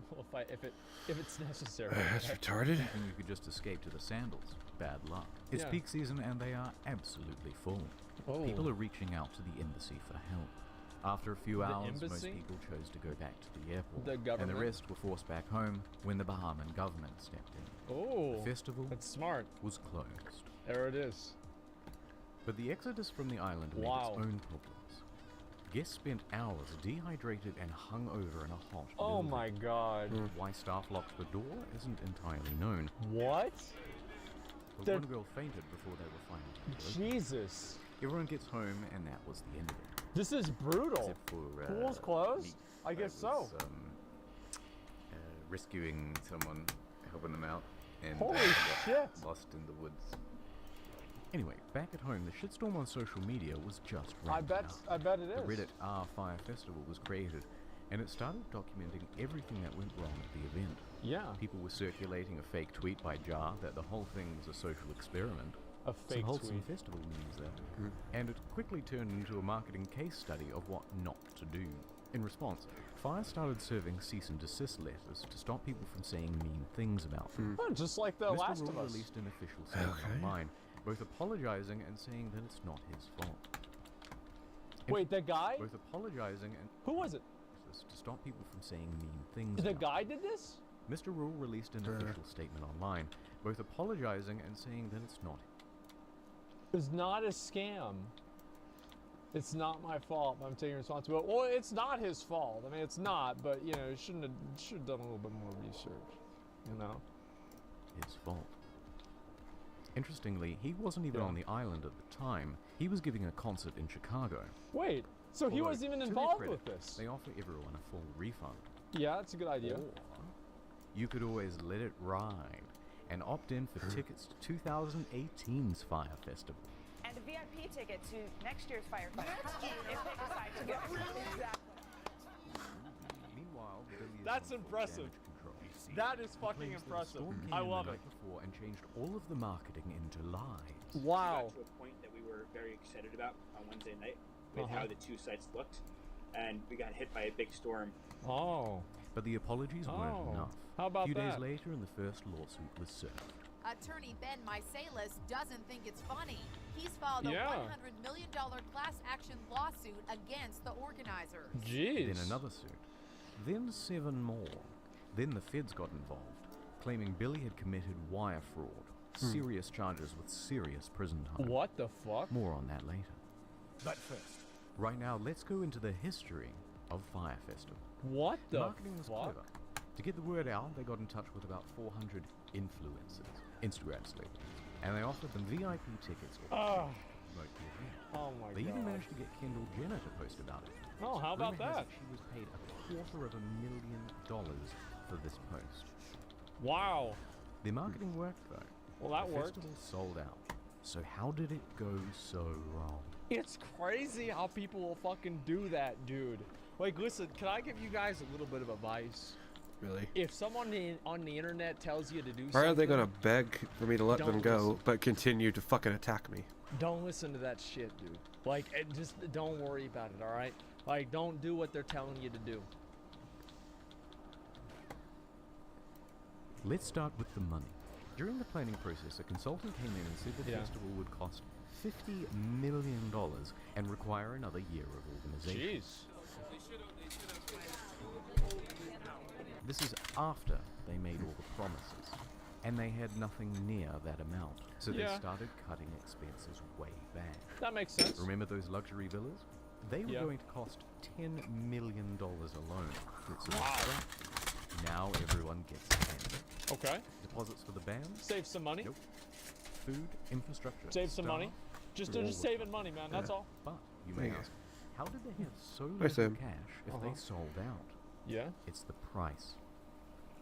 if it's necessary. That's retarded. And you could just escape to the sandals. Bad luck. It's Yeah. peak season and they are absolutely full. Oh. People are reaching out to the embassy for help. After a few The hours, most embassy? people chose to go back to the airport. The And government? the rest were forced back home when the Bahamian government stepped in. Oh, The festival that's smart. was closed. There it is. But the exodus from the island made Wow. its own problems. Guests spent hours dehydrated and hung over in a hot Oh building. my god. Why staff locked the door isn't entirely known. What? But The- one girl fainted before they were finally opened. Jesus. Everyone gets home, and that was the end of it. This is brutal. Except for Pool's closed? Meek, I guess that so. was, rescuing someone, helping them out, and Holy got shit. lost in the woods. Anyway, back at home, the shitstorm on social media was just I ramping bet up. I bet it The is. Reddit R Fire Festival was created, and it started documenting everything that went wrong at the event. Yeah. People were circulating a fake tweet by Jar that the whole thing was a social experiment. A fake Some wholesome tweet. festival news there. And it quickly turned into a marketing case study of what not to do. In response, Fire started serving cease and desist letters to stop people from saying mean things about them. Oh, just like the Mr. Last Rule of Us. released an official statement online, both apologizing and saying that it's not his fault. Wait, the guy? Both apologizing and who was it? To stop people from saying mean things. The about guy them. did this? Mr. Rule released an official statement online, both apologizing and saying that it's not. It's not a scam. It's not my fault. I'm taking responsibility. Well, it's not his fault. I mean, it's not, but you know, should have done a little bit more research. You know, His fault. Interestingly, he wasn't even on the island at the time. He was giving a concert in Chicago. Wait, so he Although, wasn't even to their involved credit, with this? They offer everyone a full refund. Yeah, that's a good idea. Or you could always let it ride and opt in for tickets to 2018's Fire Festival. And a VIP ticket to next year's Fire Festival. If they decide to go. Exactly. Meanwhile, Billy is That's on full impressive. damage control. That is He fucking claims that a impressive. storm came I in love the it. night before and changed all of the marketing into lies. Wow. We got to a point that we were very excited about on Wednesday night with how the two sites looked, and we got hit by a big storm. Oh. But the apologies weren't enough. How about a few days that? later, and the first lawsuit was served. Attorney Ben Mysalis doesn't think it's funny. He's filed a Yeah. $100 million class action lawsuit against the organizers. Jeez. Then another suit. Then 7 more. Then the feds got involved, claiming Billy had committed wire fraud. Serious charges with serious prison time. What the fuck? More on that later. But first, Right now, let's go into the history of Fire Festival. What the Marketing was fuck? clever. To get the word out, they got in touch with about 400 influencers, Instagram celebrities, and they offered them VIP tickets or Ah. promote the event. Oh my They even god. managed to get Kendall Jenner to post about it. Oh, how about Rumor has that? it she was paid $250,000 for this post. Wow. Their marketing worked though. Well, that the worked. festival sold out. So how did it go so wrong? It's crazy how people will fucking do that, dude. Like, listen, can I give you guys a little bit of advice? Really? If someone on the internet tells you to do Why something, are they gonna beg for me to let them Don't go, listen. but continue to fucking attack me? don't listen to that shit, dude. Like, just don't worry about it, all right? Like, don't do what they're telling you to do. Let's start with the money. During the planning process, a consultant came in and said the Yeah. festival would cost $50 million and require another year of organization. Jeez. This is after they made all the promises, and they had nothing near that amount. So they Yeah. started cutting expenses way back. That makes sense. Remember those luxury villas? They were Yeah. going to cost $10 million alone. So Wow. now everyone gets 10. Okay. Deposits for the band? Save some money. Nope. Food, infrastructure. Save some money. staff, Just all saving money, man. That's all. But you may Yeah. ask, how did they have so Hi, little Sam. cash if Uh-huh. they sold out? Yeah. It's the price.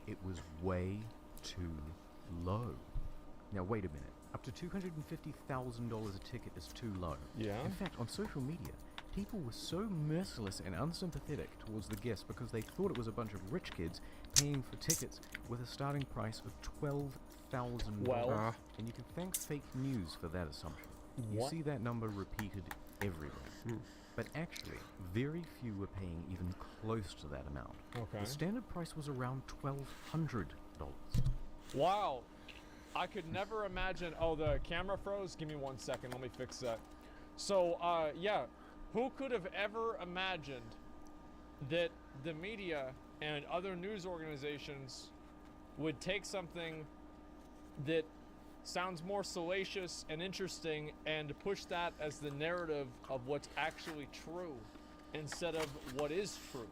It was way too low. Now wait a minute. Up to $250,000 a ticket is too low. Yeah. In fact, on social media, people were so merciless and unsympathetic towards the guests because they thought it was a bunch of rich kids paying for tickets with a starting price of $12,000. Well. And you can thank fake news for that assumption. You What? see that number repeated everywhere. But actually, very few were paying even close to that amount. Okay. The standard price was around $1,200. Wow. I could never imagine. Oh, the camera froze. Give me 1 second. Let me fix that. So, yeah. Who could have ever imagined that the media and other news organizations would take something that sounds more salacious and interesting and push that as the narrative of what's actually true instead of what is true?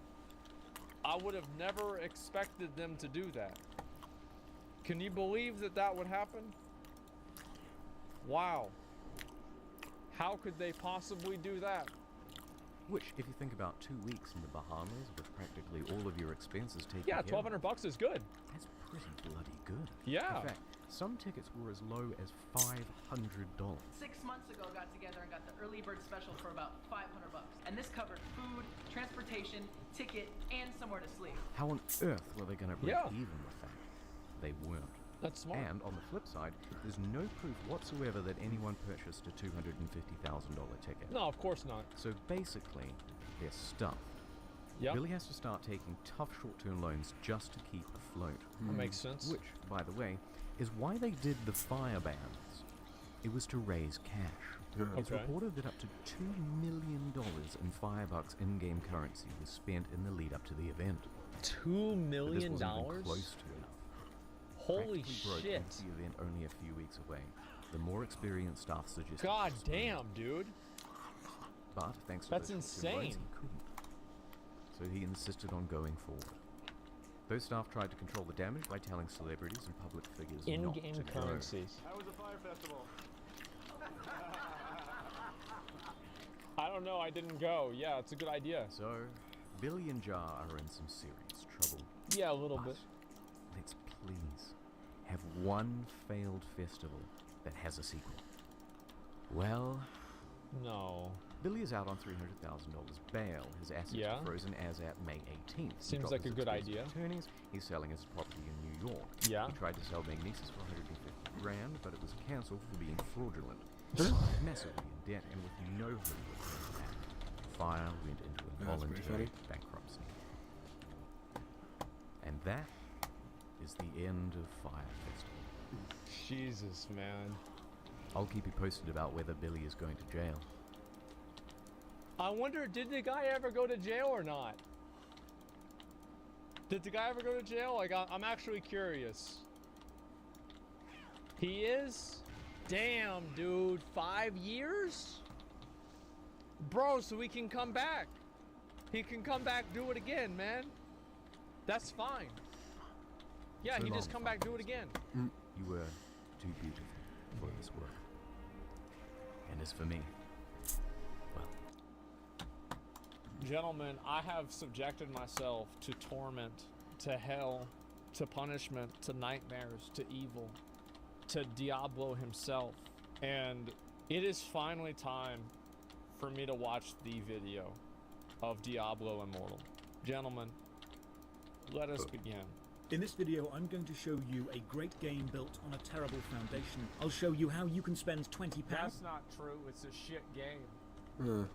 I would have never expected them to do that. Can you believe that that would happen? Wow. How could they possibly do that? Which, if you think about 2 weeks in the Bahamas with practically all of your expenses taken Yeah, care of, $1,200 is good. that's pretty bloody good. Yeah. In fact, Some tickets were as low as $500. 6 months ago, got together and got the early bird special for about $500, and this covered food, transportation, ticket, and somewhere to sleep. How on earth were they going to break even with that? They weren't. That's smart. And on the flip side, there's no proof whatsoever that anyone purchased a $250,000 ticket. No, of course not. So basically, they're stuffed. Yep. Billy has to start taking tough short-term loans just to keep afloat. That makes sense. Which, by the way, is why they did the fire bans. It was to raise cash. It's reported that up to $2 million in Firebucks in-game currency was spent in the lead-up to the event. $2 million? But this wasn't even close to enough. Holy Broke shit. into the event only a few weeks away. The more experienced staff suggested. God damn, dude. But thanks to That's those short-term loans, insane. he couldn't. So he insisted on going forward. Those staff tried to control the damage by telling celebrities and public figures not In-game to currencies. How was the fire festival? I don't know, I didn't go. Yeah, it's a good idea. So, Billy and Jar are in some serious trouble. Yeah, a little bit. Let's please have one failed festival that has a sequel. Well, no. Billy is out on $300,000 bail. His assets are frozen as at May 18th. He Seems dropped like a his good expensive idea. Attorneys. He's selling his property in New York. Yeah. He tried to sell Magnesis for $150,000, but it was cancelled for being fraudulent. Massively in debt and with no hope of paying back. Fire went into a voluntary bankruptcy. And that is the end of Fire Festival. Jesus, man. I'll keep you posted about whether Billy is going to jail. I wonder, did the guy ever go to jail or not? Did the guy ever go to jail? Like, I'm actually curious. He is? Damn, dude. 5 years? Bro, so he can come back. He can come back, do it again, man. That's fine. Yeah, So he just long, come back, do it again. You were too beautiful for this work. And as for me, Gentlemen, I have subjected myself to torment, to hell, to punishment, to nightmares, to evil, to Diablo himself. And it is finally time for me to watch the video of Diablo Immortal. Gentlemen, let us begin. In this video, I'm going to show you a great game built on a terrible foundation. I'll show you how you can spend £20. That's not true. It's a shit game.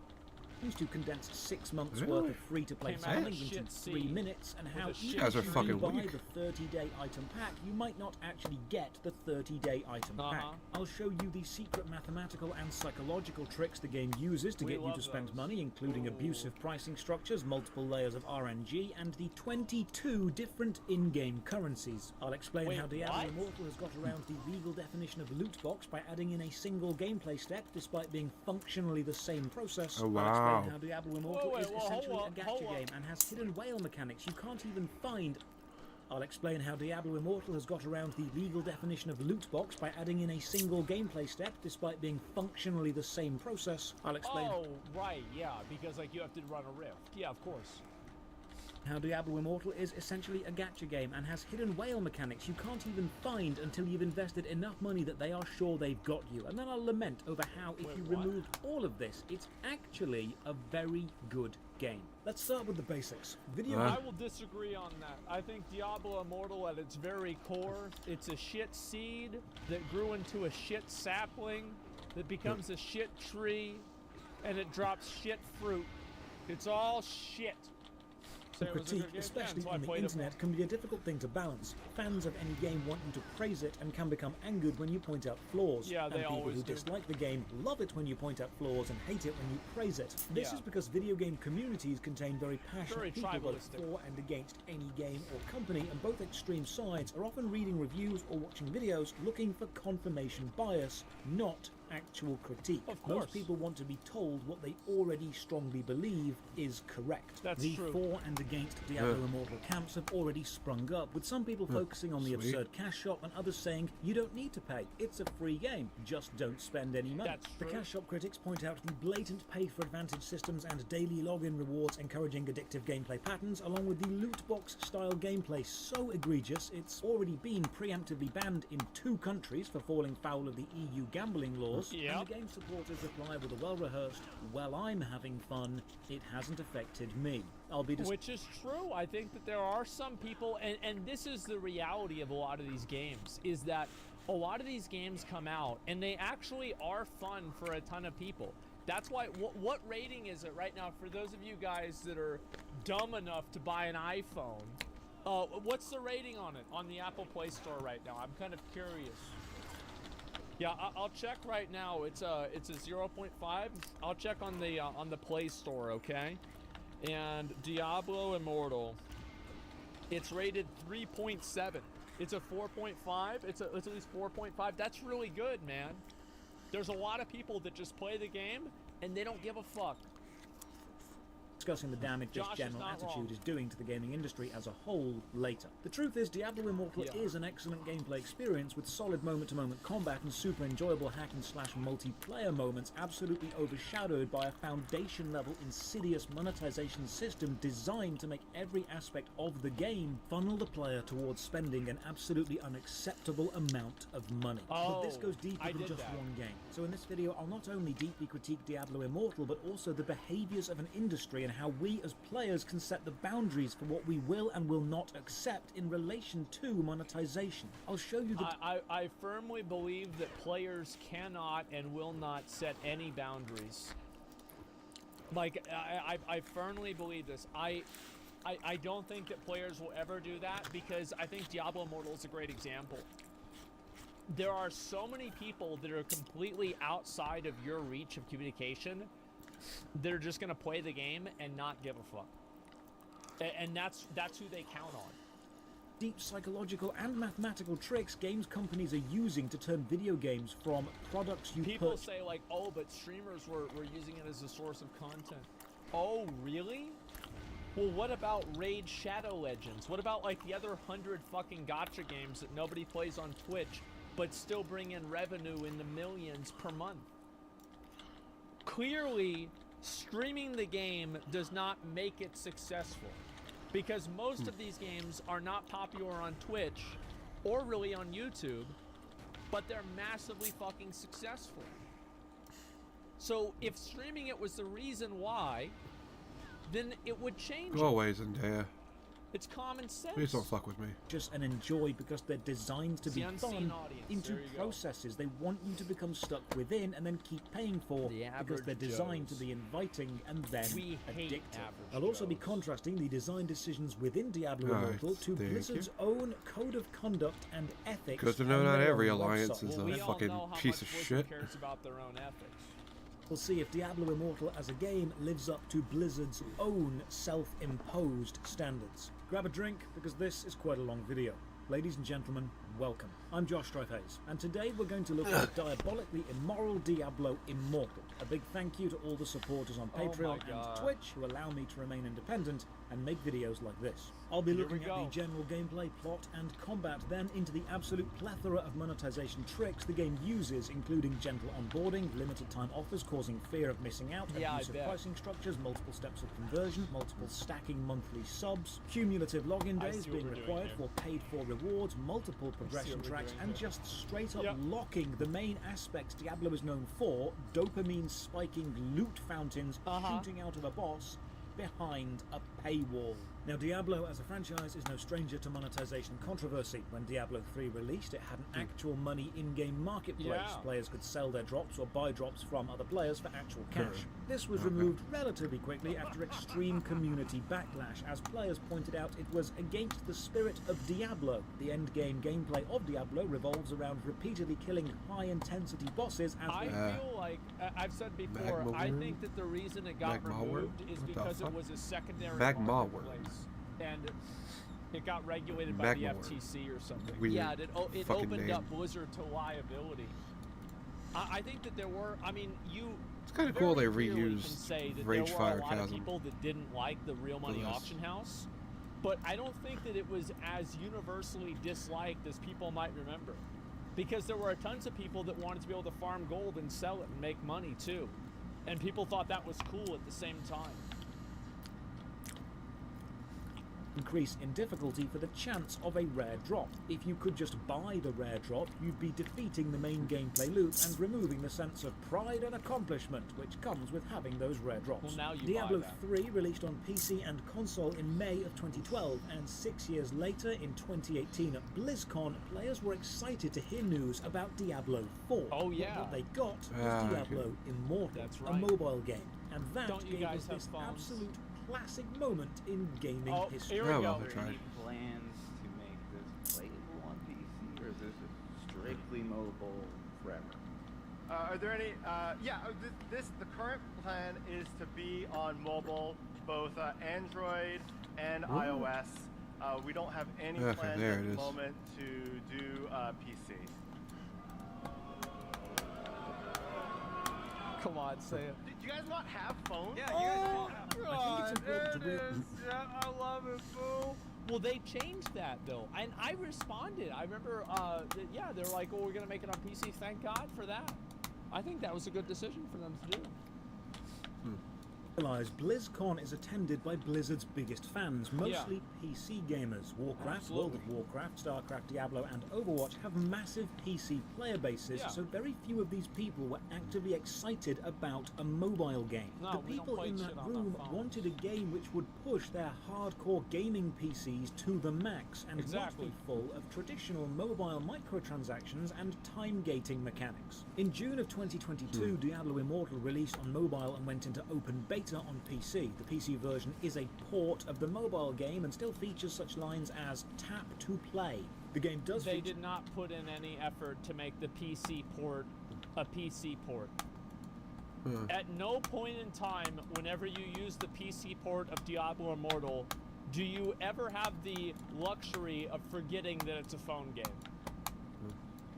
To condense 6 months Really? worth of free-to-play Came out of selling into shit 3 seed minutes, and how with a even shit if guys are you fucking buy weak. the 30-day item pack, you might not actually get the 30-day item pack. I'll show you the secret mathematical and psychological tricks the game uses to We get you love to spend those. money, including abusive pricing structures, multiple layers of RNG, and the 22 different in-game currencies. I'll explain Wait, how Diablo what? Immortal has got around the legal definition of loot box by adding in a single gameplay step, despite being functionally the same process. Oh, I'll wow. explain how Diablo Immortal Whoa, is whoa, essentially hold a on, gacha hold on. game and has hidden whale mechanics you can't even find. I'll explain how Diablo Immortal has got around the legal definition of loot box by adding in a single gameplay step, despite being functionally the same process. I'll explain Oh, right, yeah, because like you have to run a rift. Yeah, of course. how Diablo Immortal is essentially a gacha game and has hidden whale mechanics you can't even find until you've invested enough money that they are sure they've got you. And then I'll lament over how if Wait, you what? removed all of this, it's actually a very good game. Let's start with the basics. Video I will disagree on that. I think Diablo Immortal at its very core, it's a shit seed that grew into a shit sapling that becomes a shit tree and it drops shit fruit. It's all shit. The So it was a critique, good game. especially Yeah, so I on the played it internet, can be a difficult thing to balance. Fans of any game want you to praise it and can become angered when you point out flaws. Yeah, they and people always who do. dislike the game love it when you point out flaws and hate it when you praise it. This Yeah. is because video game communities contain very passionate Very people both tribalistic. for and against any game or company, and both extreme sides are often reading reviews or watching videos looking for confirmation bias, not actual critique. Of course. Most people want to be told what they already strongly believe is correct. That's the true. for and against Diablo Immortal camps have already sprung up, with some people focusing on the Sweet. absurd cash shop and others saying, you don't need to pay, it's a free game, just don't spend any money. That's The true. cash shop critics point out the blatant pay-for-advantage systems and daily login rewards encouraging addictive gameplay patterns, along with the loot box style gameplay so egregious it's already been preemptively banned in 2 countries for falling foul of the EU gambling laws. Yep. And the game supporters reply with a well-rehearsed, well, I'm having fun, it hasn't affected me. I'll be Which is true. I think that there are some people, and this is the reality of a lot of these games, is that a lot of these games come out and they actually are fun for a ton of people. That's why, what rating is it right now for those of you guys that are dumb enough to buy an iPhone? What's the rating on it on the Apple Play Store right now? I'm kind of curious. Yeah, I'll check right now. It's a 0.5. I'll check on the Play Store, okay? And Diablo Immortal, it's rated 3.7. It's a 4.5. It's at least 4.5. That's really good, man. There's a lot of people that just play the game and they don't give a fuck. Discussing the damage this Josh is general not attitude wrong. is doing to the gaming industry as a whole later. The truth is, Diablo Immortal is an excellent gameplay experience with solid moment-to-moment combat and super enjoyable hack-and-slash multiplayer moments, absolutely overshadowed by a foundation-level insidious monetization system designed to make every aspect of the game funnel the player towards spending an absolutely unacceptable amount of money. But this goes deeper than just one game. So in this video, I'll not only deeply critique Diablo Immortal, but also the behaviors of an industry and how we as players can set the boundaries for what we will and will not accept in relation to monetization. I'll show you the... I firmly believe that players cannot and will not set any boundaries. Like, I firmly believe this. I don't think that players will ever do that, because I think Diablo Immortal is a great example. There are so many people that are completely outside of your reach of communication. They're just gonna play the game and not give a fuck, and that's who they count on. Deep psychological and mathematical tricks games companies are using to turn video games from products you People purchase. say like, oh, but streamers were using it as a source of content. Oh, really? Well, what about Raid Shadow Legends? What about like the other 100 fucking gacha games that nobody plays on Twitch, but still bring in revenue in the millions per month? Clearly, streaming the game does not make it successful, because most of these games are not popular on Twitch or really on YouTube, but they're massively fucking successful. So if streaming it was the reason why, then it would change. Go away, Zendaya. It's common sense. Please don't fuck with me. Just and enjoy because they're designed to It's be the unseen fun audience. into There you go. processes they want you to become stuck within and then keep paying for because they're designed Joes. to be inviting and then We hate addictive. average I'll also be Joes. contrasting the design decisions within Diablo Alright, Immortal to thank you. Blizzard's own code of conduct and ethics. Because on not their every own alliance website. is Well, a we all fucking know how piece much of Blizzard shit. cares about their own ethics. We'll see if Diablo Immortal as a game lives up to Blizzard's own self-imposed standards. Grab a drink, because this is quite a long video. Ladies and gentlemen, welcome. I'm Josh Strifehays, and today we're going to look at the diabolically immoral Diablo Immortal. A big thank you to all the supporters on Oh my Patreon and God. Twitch who allow me to remain independent and make videos like this. I'll be Here looking we at go. the general gameplay, plot, and combat, then into the absolute plethora of monetization tricks the game uses, including gentle onboarding, limited time offers causing fear of missing out, Yeah, I abusive bet. pricing structures, multiple steps of conversion, multiple stacking monthly subs, cumulative login I days see what being we're doing required here. for paid-for rewards, multiple progression what we're tracks, doing and here. just straight-up Yep. locking the main aspects Diablo is known for, dopamine-spiking loot fountains shooting out of a boss behind a paywall. Now, Diablo as a franchise is no stranger to monetization controversy. When Diablo 3 released, it had an actual money in-game marketplace. Yeah. Players could sell their drops or buy drops from other players for actual cash. This was removed relatively quickly after extreme community backlash. As players pointed out, it was against the spirit of Diablo. The end-game gameplay of Diablo revolves around repeatedly killing high-intensity bosses as I feel like I've said before. Magma I worm? think that the reason it got Magma worm? removed is What the because it fuck? was a secondary Magma worm. marketplace, and it got regulated by Magma the worm. FTC or something. Weird Yeah, it fucking opened name. up Blizzard to liability. I think that there were. I mean, It's kind of cool they very clearly can reused say that Rage there were Fire a lot of Chasm. people that didn't like the Real Money Yes. Auction House, but I don't think that it was as universally disliked as people might remember, because there were tons of people that wanted to be able to farm gold and sell it and make money too, and people thought that was cool at the same time. Increase in difficulty for the chance of a rare drop. If you could just buy the rare drop, you'd be defeating the main gameplay loop and removing the sense of pride and accomplishment which comes with having those rare drops. Well, now you Diablo buy that. 3 released on PC and console in May of 2012, and 6 years later, in 2018 at BlizzCon, players were excited to hear news about Diablo 4. Oh, But yeah. what they got was Ah, Diablo Immortal, That's a right. mobile game. And that Don't you gave guys us have this phones? absolute classic moment in gaming Oh, history. here we Oh, go. well, they tried. Any plans to make this playable on PC, or is this strictly mobile forever? Are there any? The current plan is to be on mobile, both Android and iOS. We don't have any Okay, plans there at it the is. moment to do PC. Come on, say it. Do you guys not have phones? Yeah, you guys don't have. I think it's important to realize. Yeah, I love it, fool. Well, they changed that though, and I responded. I remember, yeah, they're like, "Oh, we're gonna make it on PC." Thank God for that. I think that was a good decision for them to do. Realize BlizzCon is attended by Blizzard's biggest fans, mostly PC gamers. Warcraft, World of Warcraft, StarCraft, Diablo, and Overwatch have massive PC player bases, so very few of these people were actively excited about a mobile game. No, the we don't people play in shit that on our room phones. wanted a game which would push their hardcore gaming PCs to the max and Exactly. not be full of traditional mobile microtransactions and time gating mechanics. In June of 2022, Diablo Immortal released on mobile and went into open beta on PC. The PC version is a port of the mobile game and still features such lines as tap to play. The game does They feature did not put in any effort to make the PC port a PC port. At no point in time, whenever you use the PC port of Diablo Immortal, do you ever have the luxury of forgetting that it's a phone game.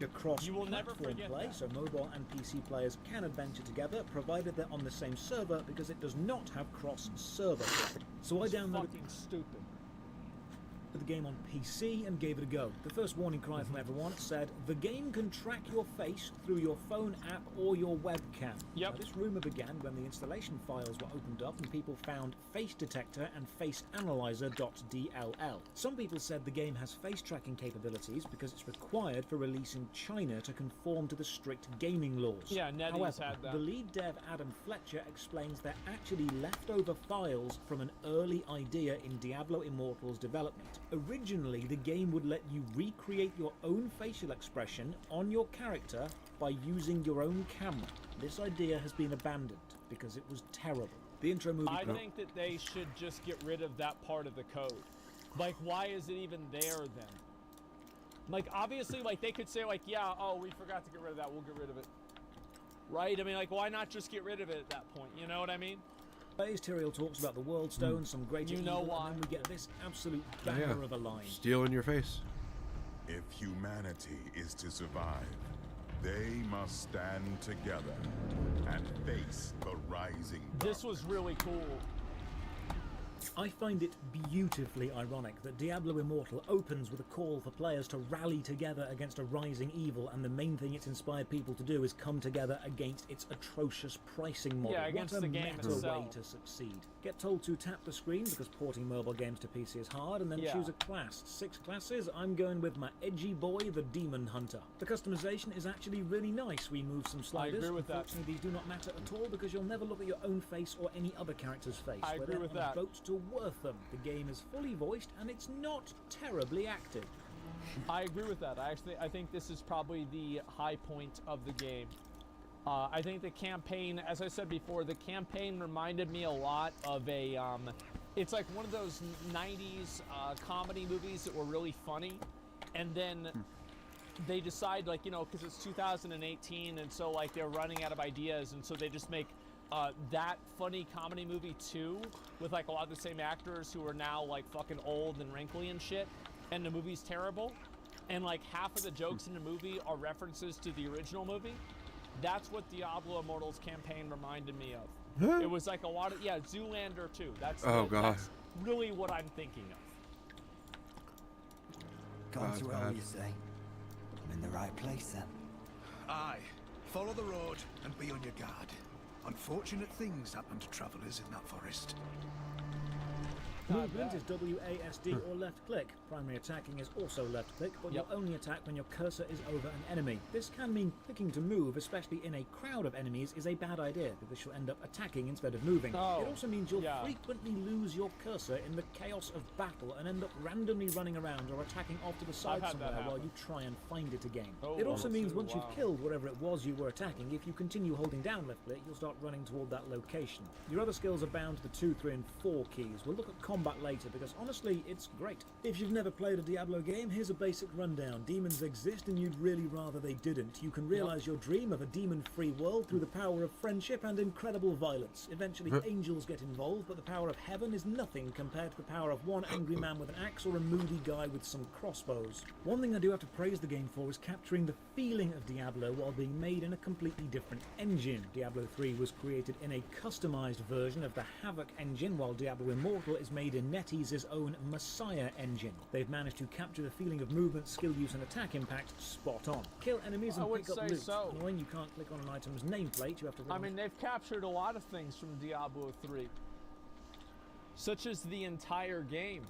across You will never platform forget play, that. so mobile and PC players can adventure together, provided they're on the same server, because it does not have cross-server. So I downloaded Fucking stupid. the game on PC and gave it a go. The first warning cry from everyone said, the game can track your face through your phone app or your webcam. Yep. Now, this rumour began when the installation files were opened up and people found face detector and face analyzer.dll. Some people said the game has face tracking capabilities because it's required for release in China to conform to the strict gaming laws. Yeah, NetEase However, had that. the lead dev Adam Fletcher explains they're actually leftover files from an early idea in Diablo Immortal's development. Originally, the game would let you recreate your own facial expression on your character by using your own camera. This idea has been abandoned because it was terrible. The intro movie... I think that they should just get rid of that part of the code. Like, why is it even there then? Like, obviously, like, they could say, like, yeah, oh, we forgot to get rid of that, we'll get rid of it. Right? I mean, like, why not just get rid of it at that point? You know what I mean? Today's Tyrael talks about the World Stone, some great You know evil, why. and then we get this absolute banger of a line. Steel in your face. If humanity is to survive, they must stand together and face the rising. This was really cool. I find it beautifully ironic that Diablo Immortal opens with a call for players to rally together against a rising evil, and the main thing it's inspired people to do is come together against its atrocious pricing model. Yeah, against what a the game meta way itself. to succeed. Get told to tap the screen because porting mobile games to PC is hard, and then Yeah. choose a class. 6 classes, I'm going with my edgy boy, the Demon Hunter. The customization is actually really nice. We move some sliders. agree with that. Unfortunately, these do not matter at all because you'll never look at your own face or any other character's face. I We're agree then with on a that. boat to Wortham. The game is fully voiced and it's not terribly active. I agree with that. I think this is probably the high point of the game. I think the campaign, as I said before, the campaign reminded me a lot of a, it's like one of those 90s comedy movies that were really funny. And then they decide, like, you know, because it's 2018, and so, like, they're running out of ideas, and so they just make that funny comedy movie too, with, like, a lot of the same actors who are now, like, fucking old and wrinkly and shit. And the movie's terrible. And, like, half of the jokes in the movie are references to the original movie. That's what Diablo Immortal's campaign reminded me of. Huh? It was like a lot of, yeah, Zoolander too. That's that's really what I'm thinking of. Gone too early, you say? I'm in the right place then. Aye. Follow the road and be on your guard. Unfortunate things happen to travelers in that forest. Movement is WASD or left click. Primary attacking is also left click, but you'll only attack when your cursor is over an enemy. This can mean clicking to move, especially in a crowd of enemies, is a bad idea because you'll end up attacking instead of moving. It also means you'll frequently lose your cursor in the chaos of battle and end up randomly running around or attacking off to the side somewhere while you try and find it again. It also means once you've killed whatever it was you were attacking, if you continue holding down left click, you'll start running toward that location. Your other skills are bound to the 2, 3, and 4 keys. We'll look at combat later because honestly it's great. If you've never played a Diablo game, here's a basic rundown. Demons exist and you'd really rather they didn't. You can realize your dream of a demon-free world through the power of friendship and incredible violence. Eventually angels get involved, but the power of heaven is nothing compared to the power of one angry man with an axe or a moody guy with some crossbows. One thing I do have to praise the game for is capturing the feeling of Diablo while being made in a completely different engine. Diablo 3 was created in a customized version of the Havoc engine, while Diablo Immortal is made in NetEase's own Messiah engine. They've managed to capture the feeling of movement, skill use, and attack impact spot on. Kill enemies and pick up loot. Annoying, you can't click on an item's nameplate, you have to run. I mean, they've captured a lot of things from Diablo 3, such as the entire game.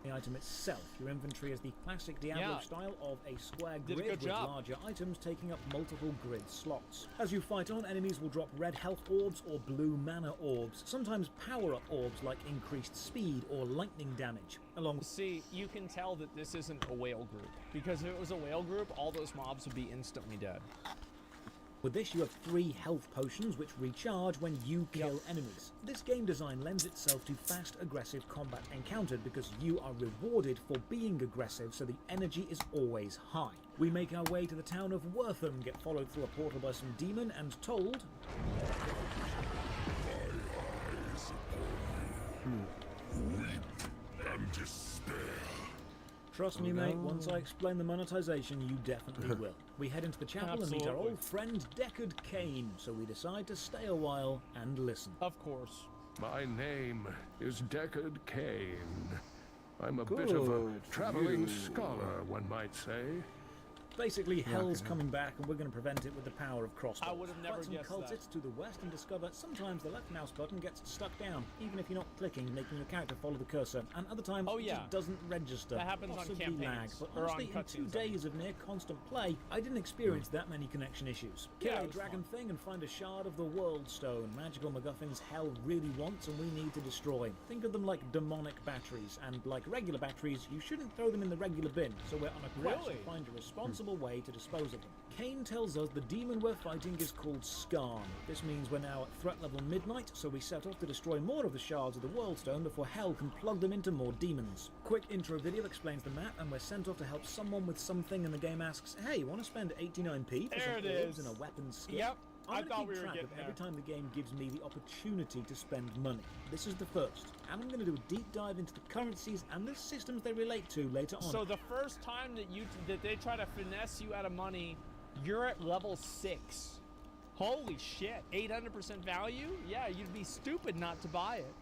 The item itself. Your inventory is the classic Diablo style of a square grid with larger items taking up multiple grid slots. As you fight on, enemies will drop red health orbs or blue mana orbs, sometimes power-up orbs like increased speed or lightning damage. See, you can tell that this isn't a whale group, because if it was a whale group, all those mobs would be instantly dead. With this, you have 3 health potions which recharge when you kill enemies. This game design lends itself to fast, aggressive combat encountered because you are rewarded for being aggressive, so the energy is always high. We make our way to the town of Wortham, get followed through a portal by some demon, and told... Weep and despair. Trust me, mate, once I explain the monetization, you definitely will. We head into the chapel and meet our old friend Deckard Cain, so we decide to stay a while and listen. Of course. My name is Deckard Cain. I'm a bit of a traveling scholar, one might say. Basically, hell's coming back, and we're going to prevent it with the power of crossbows. I would have never guessed that. Cultists to the west and discover sometimes the left mouse button gets stuck down, even if you're not clicking, making your character follow the cursor, and other times it just doesn't register. That happens on campaigns, lag. But honestly, in 2 days of near constant play, I didn't experience that many connection issues. Kill a dragon thing and find a shard of the World Stone, magical MacGuffins hell really wants and we need to destroy. Think of them like demonic batteries, and like regular batteries, you shouldn't throw them in the regular bin, so we're on a quest to find a responsible way to dispose of them. Cain tells us the demon we're fighting is called Skarn. This means we're now at threat level midnight, so we set off to destroy more of the shards of the World Stone before hell can plug them into more demons. Quick intro video explains the map, and we're sent off to help someone with something, and the game asks, hey, want to spend 89p for some orbs and a weapon skill? Yep. I thought we were getting there. Every time the game gives me the opportunity to spend money. This is the first, and I'm going to do a deep dive into the currencies and the systems they relate to later on. So the first time that they try to finesse you out of money, you're at level 6. Holy shit, 800% value? Yeah, you'd be stupid not to buy it.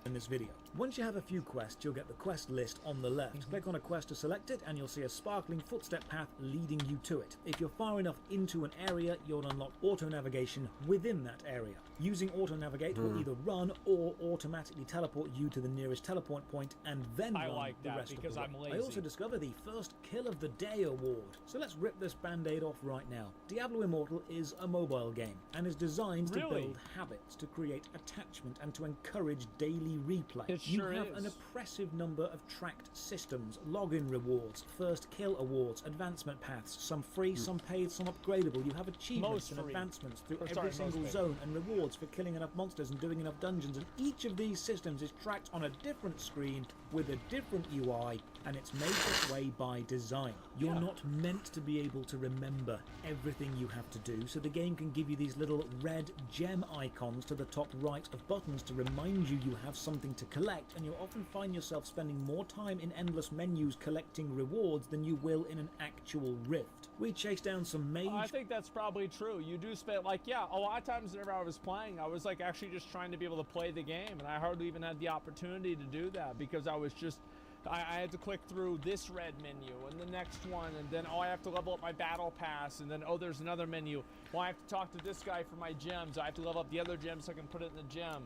In this video. Once you have a few quests, you'll get the quest list on the left. Click on a quest to select it, and you'll see a sparkling footstep path leading you to it. If you're far enough into an area, you'll unlock auto-navigation within that area. Using auto-navigate will either run or automatically teleport you to the nearest teleport point and then run the rest of the way. I'm lazy. I also discover the first Kill of the Day award. So let's rip this band-aid off right now. Diablo Immortal is a mobile game and is designed to build habits, to create attachment, and to encourage daily replay. You have an oppressive number of tracked systems, login rewards, first kill awards, advancement paths, some free, some paid, some upgradable. You have achievements and advancements through every single zone, and rewards for killing enough monsters and doing enough dungeons, and each of these systems is tracked on a different screen with a different UI, and it's made this way by design. You're not meant to be able to remember everything you have to do, so the game can give you these little red gem icons to the top right of buttons to remind you you have something to collect collect, and you'll often find yourself spending more time in endless menus collecting rewards than you will in an actual rift. We chased down some mage... I think that's probably true. You do spend, like, yeah, a lot of times whenever I was playing, I was, like, actually just trying to be able to play the game, and I hardly even had the opportunity to do that because I was just... I had to click through this red menu and the next one, and then, oh, I have to level up my battle pass, and then, oh, there's another menu. Well, I have to talk to this guy for my gems. I have to level up the other gem so I can put it in the gem.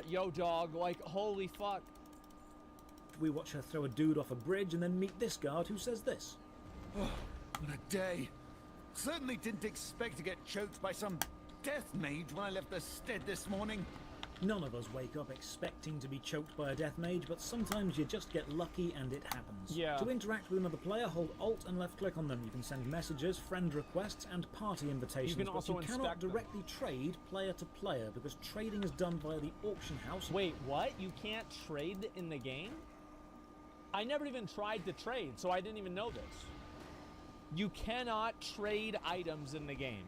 Yo, dog, like, holy fuck. We watch her throw a dude off a bridge and then meet this guard who says this. Oh, what a day. Certainly didn't expect to get choked by some death mage when I left the stead this morning. None of us wake up expecting to be choked by a death mage, but sometimes you just get lucky and it happens. Yeah. To interact with another player, hold Alt and left click on them. You can send messages, friend requests, and party invitations. You can also but you cannot directly trade player to player because trading is done via the auction house. Wait, what? You can't trade in the game? I never even tried to trade, so I didn't even know this. You cannot trade items in the game.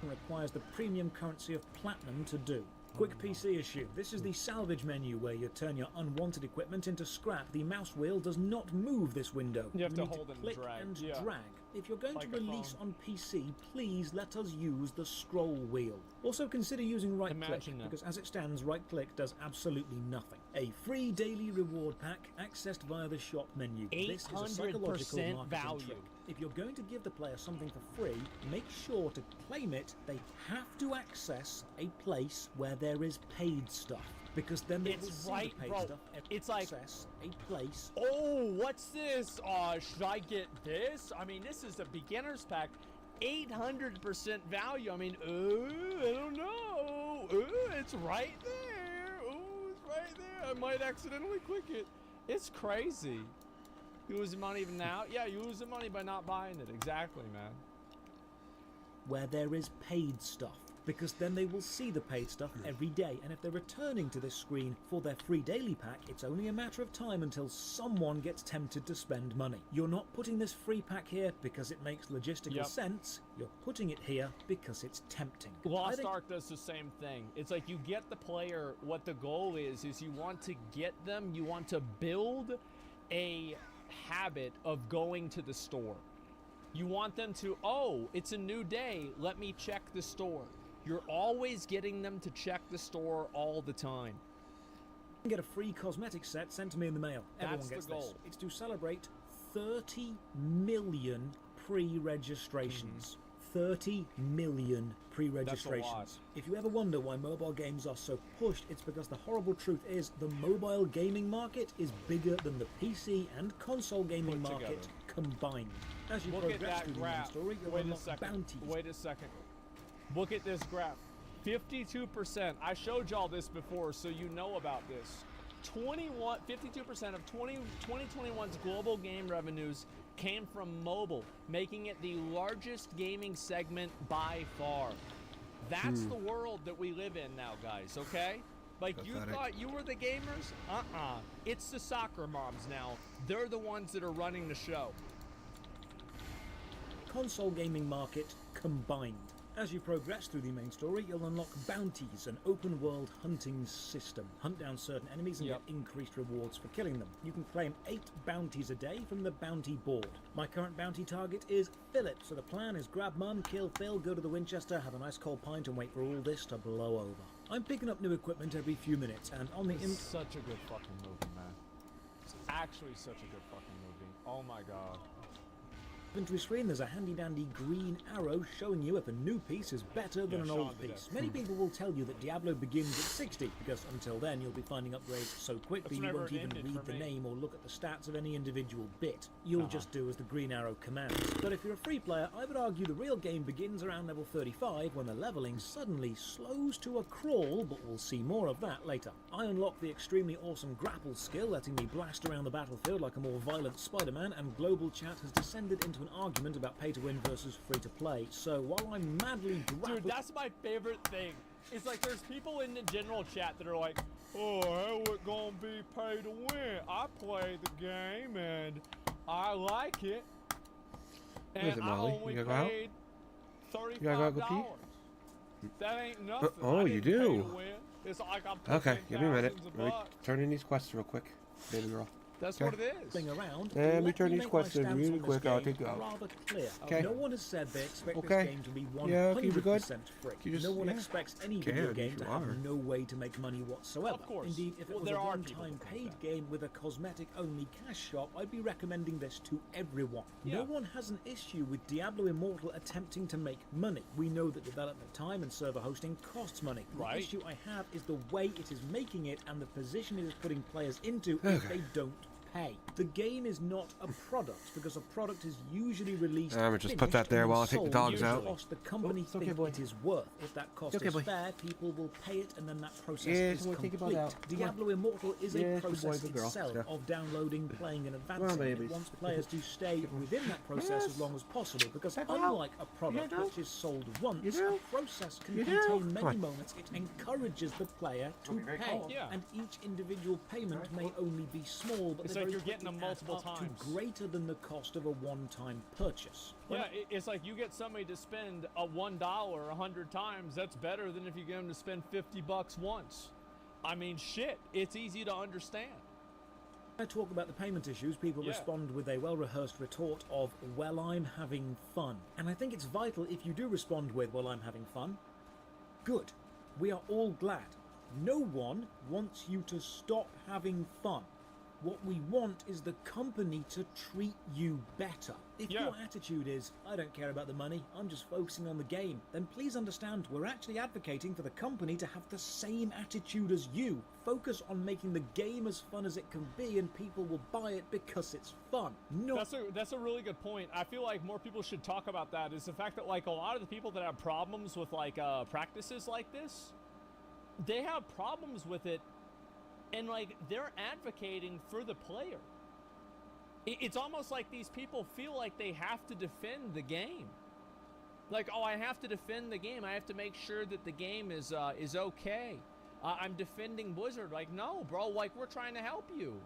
Requires the premium currency of platinum to do. Quick PC issue. This is the salvage menu where you turn your unwanted equipment into scrap. The mouse wheel does not move this window. You have to need hold and click drag. and Yeah. drag. If you're going Like to a release phone. on PC, please let us use the scroll wheel. Also consider using right click, Imagine that. because as it stands, right click does absolutely nothing. A free daily reward pack accessed via the shop menu. This is a psychological 800% marketing value. trick. If you're going to give the player something for free, make sure to claim it. They have to access a place where there is paid stuff, because then they will It's see right, the paid bro. stuff. It's like access a place. Oh, what's this? Should I get this? I mean, this is a beginner's pack. 800% value. I mean, I don't know. It's right there. It's right there. I might accidentally click it. It's crazy. You losing money even now? Yeah, you losing money by not buying it. Exactly, man. Where there is paid stuff, because then they will see the paid stuff every day, and if they're returning to this screen for their free daily pack, it's only a matter of time until someone gets tempted to spend money. You're not putting this free pack here because it makes logistical Yep. sense, you're putting it here because it's tempting. Lost Ark does the same thing. It's like you get the player, what the goal is you want to get them, you want to build a habit of going to the store. You want them to, oh, it's a new day, let me check the store. You're always getting them to check the store all the time. You can get a free cosmetic set sent to me in the mail. Everyone That's the gets goal. this. It's to celebrate 30 million pre-registrations. 30 million pre-registrations. If you ever wonder why mobile games are so pushed, it's because the horrible truth is the mobile gaming market is bigger than the PC and console gaming Put market combined. As you Look at progress that through the main graph. story, you'll Wait a unlock second. bounties. Wait a second. Look at this graph. 52%. I showed y'all this before, so you know about this. 52% of 2021's global game revenues came from mobile, making it the largest gaming segment by far. That's the world that we live in now, guys, okay? Like, you Pathetic. thought you were the gamers? It's the soccer moms now. They're the ones that are running the show. Console gaming market combined. As you progress through the main story, you'll unlock bounties, an open-world hunting system. Hunt down certain enemies and get increased rewards for killing them. You can claim 8 bounties a day from the bounty board. My current bounty target is Philip, so the plan is grab Mum, kill Phil, go to the Winchester, have a nice cold pint, and wait for all this to blow over. I'm picking up new equipment every few minutes, and on the It's such a good fucking movie, man. It's actually such a good fucking movie. Oh my god. inventory screen, there's a handy-dandy green arrow showing you if a new piece is better than an Sean old did piece. it. Many people will tell you that Diablo begins at 60, because until then you'll be finding upgrades so quickly That's you never won't even ended read for the me. name or look at the stats of any individual bit. You'll just do as the green arrow commands. But if you're a free player, I would argue the real game begins around level 35 when the leveling suddenly slows to a crawl, but we'll see more of that later. I unlocked the extremely awesome grapple skill, letting me blast around the battlefield like a more violent Spider-Man, and global chat has descended into an argument about pay-to-win versus free-to-play. So while I'm madly Dude, that's my favorite thing. It's like there's people in the general chat that are like, oh, how it gonna be pay to win? I play the game and I like it. What is And it, I Molly? only You gotta go out? paid You gotta go out, go $35. pee? That ain't nothing. Oh, I you didn't pay do. to win. It's like I'm Okay, give me a minute. thousands of Let me bucks. turn in these quests real quick, baby girl. That's Okay. what it is. Thing around, Let me let turn me these make my questions stance really on this quick. I'll game take out. rather clear. Okay. No one has said they expect Okay. this game to be 100% Yeah, keep it good. free. You just- no one yeah. expects any Can, video if game you to have are. no way to make money whatsoever. Of course. Indeed, if it Well, was there a are people one-time that think paid that. game with a cosmetic-only cash shop, I'd be recommending this to everyone. Yeah. No one has an issue with Diablo Immortal attempting to make money. We know that development time and server hosting costs money. Right. The issue I have is the way it is making it and the position it is putting players into if they don't pay. The game is not a product because a product is usually released. I'm gonna just put that finished there and while I take the sold dogs at out. the cost the company it's okay, think boy. it is worth. If that cost Okay, is boy. fair, people will pay it, and then that process Yeah, is boy, take your butt complete. out. Come Diablo Immortal is Yeah, a good boy, process good girl. itself Let's go. of downloading, playing, and advancing. It babies. wants players to stay within that process Yes. as long as possible, because Take her out. unlike a product You do. which is sold once, You do. a process can You do. contain Come many on. moments. It encourages the player to Don't be very pay, cold. Yeah. and each individual payment may only be small, but It's they like very you're getting quickly them add multiple up times. to greater than the cost of a one-time purchase. Yeah, it's like you get somebody to spend a $1 100 times. That's better than if you get them to spend $50 once. I mean, shit, it's easy to understand. When I talk about the payment issues, people Yeah. respond with a well-rehearsed retort of, well, I'm having fun. And I think it's vital if you do respond with, well, I'm having fun. Good. We are all glad. No one wants you to stop having fun. What we want is the company to treat you better. If Yeah. your attitude is, I don't care about the money, I'm just focusing on the game, then please understand we're actually advocating for the company to have the same attitude as you. Focus on making the game as fun as it can be, and people will buy it because it's fun. That's a really good point. I feel like more people should talk about that, is the fact that like a lot of the people that have problems with like practices like this, they have problems with it, and like they're advocating for the player. It's almost like these people feel like they have to defend the game. Like, oh, I have to defend the game. I have to make sure that the game is okay. I'm defending Blizzard. Like, no, bro. Like, we're trying to help you.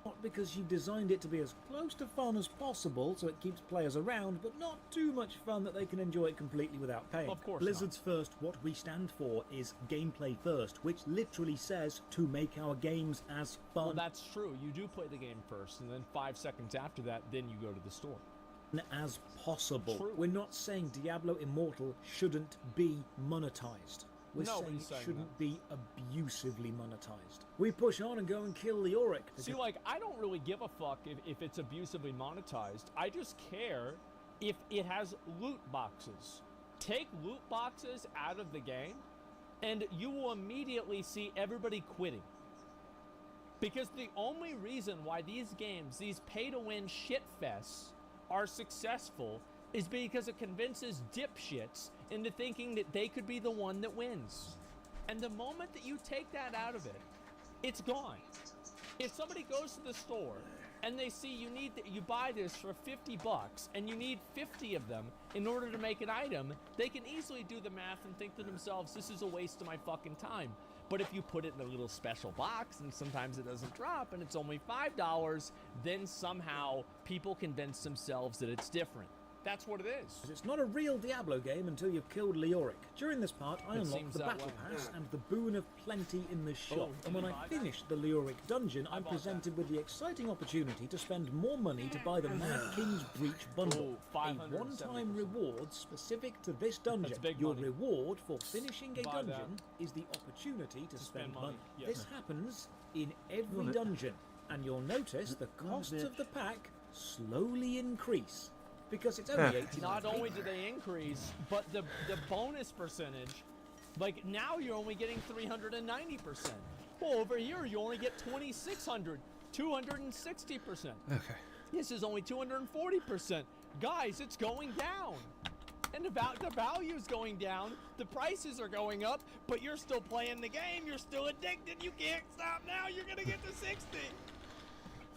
Not because you designed it to be as close to fun as possible so it keeps players around, but not too much fun that they can enjoy it completely without paying. Of course Blizzard's first, what we stand for, is gameplay first, which literally says to make our games as fun Well, that's true. You do play the game first, and then 5 seconds after that, then you go to the store. as possible. True. We're not saying Diablo Immortal shouldn't be monetized. We're saying Nobody's it saying shouldn't be abusively monetized. We push on and go and kill Leoric. See, like, I don't really give a fuck if it's abusively monetized. I just care if it has loot boxes. Take loot boxes out of the game, and you will immediately see everybody quitting. Because the only reason why these games, these pay-to-win shitfests, are successful is because it convinces dipshits into thinking that they could be the one that wins. And the moment that you take that out of it, it's gone. If somebody goes to the store and they see you buy this for $50 and you need 50 of them in order to make an item, they can easily do the math and think to themselves, this is a waste of my fucking time. But if you put it in a little special box and sometimes it doesn't drop and it's only $5, then somehow people convince themselves that it's different. That's what it is. It's not a real Diablo game until you've killed Leoric. During this part, I It unlock seems the that Battle way. Pass and the Boon of Plenty in the shop. And when I finish the Leoric dungeon, I'm presented with the exciting opportunity to spend more money to buy the Mad King's Breach bundle. Oh, A one-time reward specific to this dungeon. That's big Your money. reward for finishing a Buy that. dungeon is the opportunity to spend money. yes. This happens in every Love it. dungeon, and you'll notice the costs of the pack slowly increase. Because it's only 89. Not only do they increase, but the bonus percentage, like now you're only getting 390%. Well, over here you only get 2,600, 260%. Okay. This is only 240%. Guys, it's going down. And the value's going down, the prices are going up, but you're still playing the game, you're still addicted, you can't stop now, you're gonna get to 60.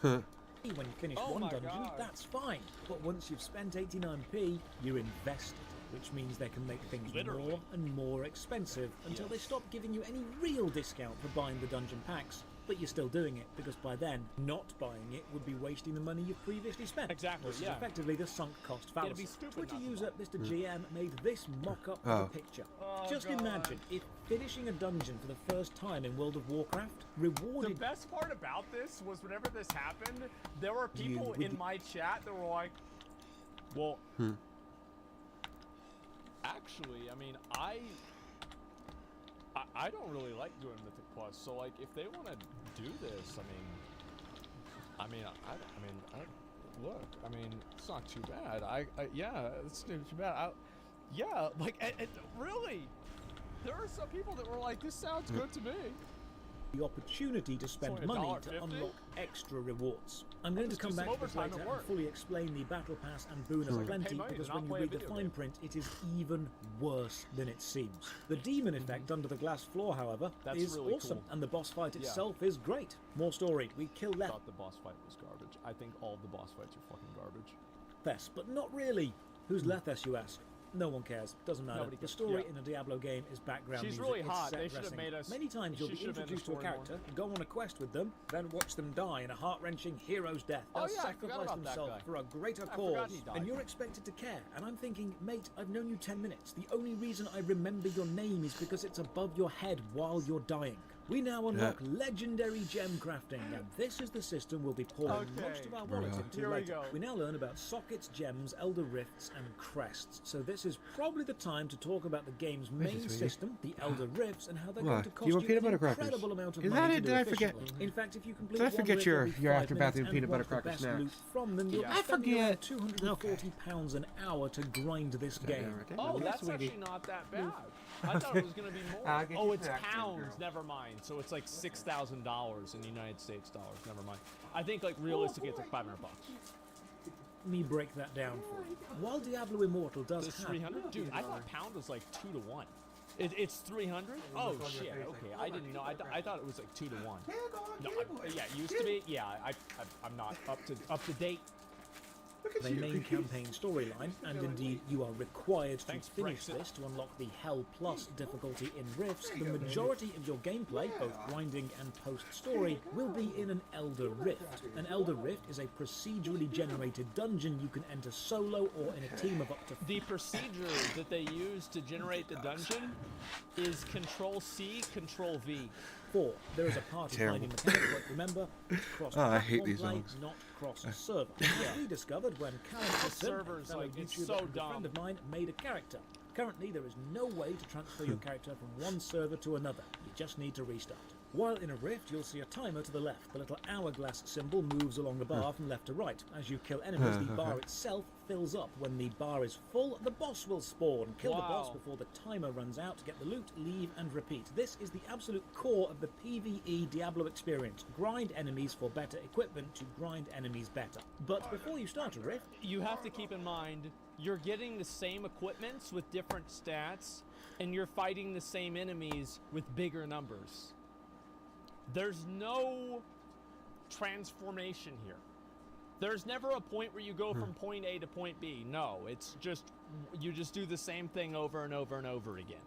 Huh. When you finish Oh one my dungeon, God. that's fine. But once you've spent 89p, you're invested, which means they can make things Literally. more and more expensive until they stop giving you any real discount for buying the dungeon packs. but you're still doing it, because by then, not buying it would be wasting the money you've previously spent. Exactly, This is yeah. effectively the sunk cost It'd be fallacy. stupid Twitter not to user buy. Mr. GM made this mock-up Oh. of a picture. Oh, Just God. imagine if finishing a dungeon for the first time in World of Warcraft The rewarded best part about this was whenever this happened, there were people with in the- my chat that were like, well, actually, I mean, I don't really like doing Mythic Plus, so like, if they want to do this, look, I mean, it's not too bad. Yeah, it's not too bad. Yeah, like, really, there are some people that were like, this sounds good to me. the opportunity to spend only money $1.50. to unlock extra rewards. I'm going to just do come some back to this overtime later at and work. fully explain the Battle Pass and boon So I of can pay plenty, money to because not when you play a read the video fine game. print, it is even worse than it seems. The demon effect under the glass floor, however, That's is really awesome, cool. and the boss fight Yeah. itself is great. More story. We kill I Leth. thought the boss fight was garbage. I think all the boss fights are fucking garbage. Thes, but not really. Who's Lethes, you ask? No one cares. Doesn't matter. Nobody The cares. story Yeah. in a Diablo game is background She's music. really It's hot. set They should have dressing. made us- Many times she you'll be should have made the introduced to a story more. character, go on a quest with them, then watch them die in a heart-wrenching hero's death. Oh, They'll yeah, I forgot sacrifice about that themselves guy. for a greater I forgot cause, he died. and you're expected to care. And I'm thinking, mate, I've known you 10 minutes. The only reason I remember your name is because it's above your head while you're dying. We now unlock legendary gem crafting, and this is the system we'll be pouring most of our wallets into Here we later. go. We now learn about sockets, gems, elder rifts, and crests. So this is probably the time to talk about the game's Where's main it, sweetie? system, the elder rifts, and how they're What? going to Do cost you want peanut an butter crackers? incredible amount of Is money that to it? do Did I forget- efficiently. In fact, if you complete Did I one forget rift your- every your 5 after minutes bathroom and peanut butter want the cracker best snack? loot from them, you'll Yeah. be I spending forget. around £240 an hour to grind this game. Oh, that's actually not that bad. I thought it was going to be more. I'll get Oh, you it's snacks then, pounds. girl. Never mind. So it's like $6,000 in United States dollars. Never mind. I think like realistically it's like $500. Let me break that down for you. While Diablo Immortal does It's have 300? Dude, I thought pound was like 2 to 1. It's 300? Oh shit. Okay, I didn't know. I thought it was like 2 to 1. No, yeah, it used to be. Yeah, I'm not up to date. the main campaign storyline, and indeed you are required to finish Brexit. this to unlock the Hell Plus difficulty in Rifts. The majority of your gameplay, both grinding and post-story, will be in an Elder Rift. An Elder Rift is a procedurally generated dungeon you can enter solo or in a team of up to The procedure that they use to generate the dungeon is Control-C, Control-V. 4. There is a party Terrible. finding mechanic, but remember, it's cross Oh, I hate platform these play, dogs. not cross server. As we discovered when Karen Hudson, a servers, fellow like, it's YouTuber so and a friend dumb. of mine, made a character. Currently, there is no way to transfer your character from one server to another. You just need to restart. While in a rift, you'll see a timer to the left. The little hourglass symbol moves along the bar from left to right. As you kill enemies, the bar itself fills up. When the bar is full, the boss will spawn. Kill the boss Wow. before the timer runs out to get the loot, leave, and repeat. This is the absolute core of the PvE Diablo experience. Grind enemies for better equipment to grind enemies better. But before you start a rift, You have to keep in mind, you're getting the same equipments with different stats, and you're fighting the same enemies with bigger numbers. There's no transformation here. There's never a point where you go from point A to point B. No, it's just, you just do the same thing over and over and over again.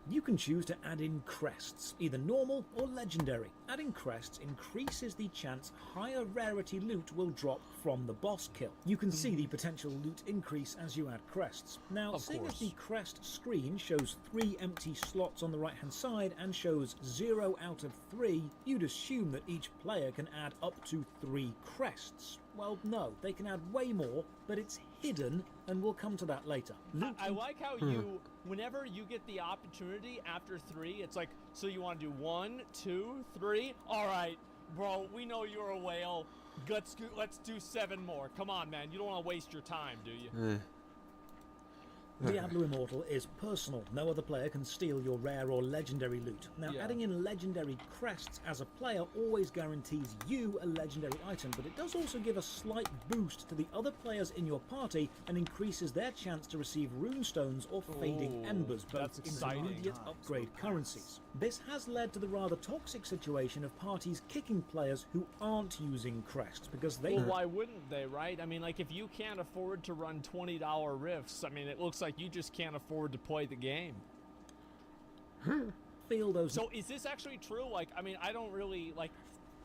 you can choose to add in crests, either normal or legendary. Adding crests increases the chance higher rarity loot will drop from the boss kill. You can see the potential loot increase as you add crests. Now, Of seeing as course. the crest screen shows 3 empty slots on the right hand side and shows 0 out of 3, you'd assume that each player can add up to 3 crests. Well, no, they can add way more, but it's hidden, and we'll come to that later. I like how you, whenever you get the opportunity after 3, it's like, so you want to do 1, 2, 3? All right, bro, we know you're a whale. Let's do 7 more. Come on, man. You don't want to waste your time, do you? Diablo Immortal is personal. No other player can steal your rare or legendary loot. Now, Yeah. adding in legendary crests as a player always guarantees you a legendary item, but it does also give a slight boost to the other players in your party and increases their chance to receive runestones or fading Ooh, embers, that's both exciting. intermediate upgrade currencies. This has led to the rather toxic situation of parties kicking players who aren't using crests because they Well, why wouldn't they, right? I mean, like, if you can't afford to run $20 rifts, I mean, it looks like you just can't afford to play the game. feel those... So is this actually true? Like, I mean, I don't really, like,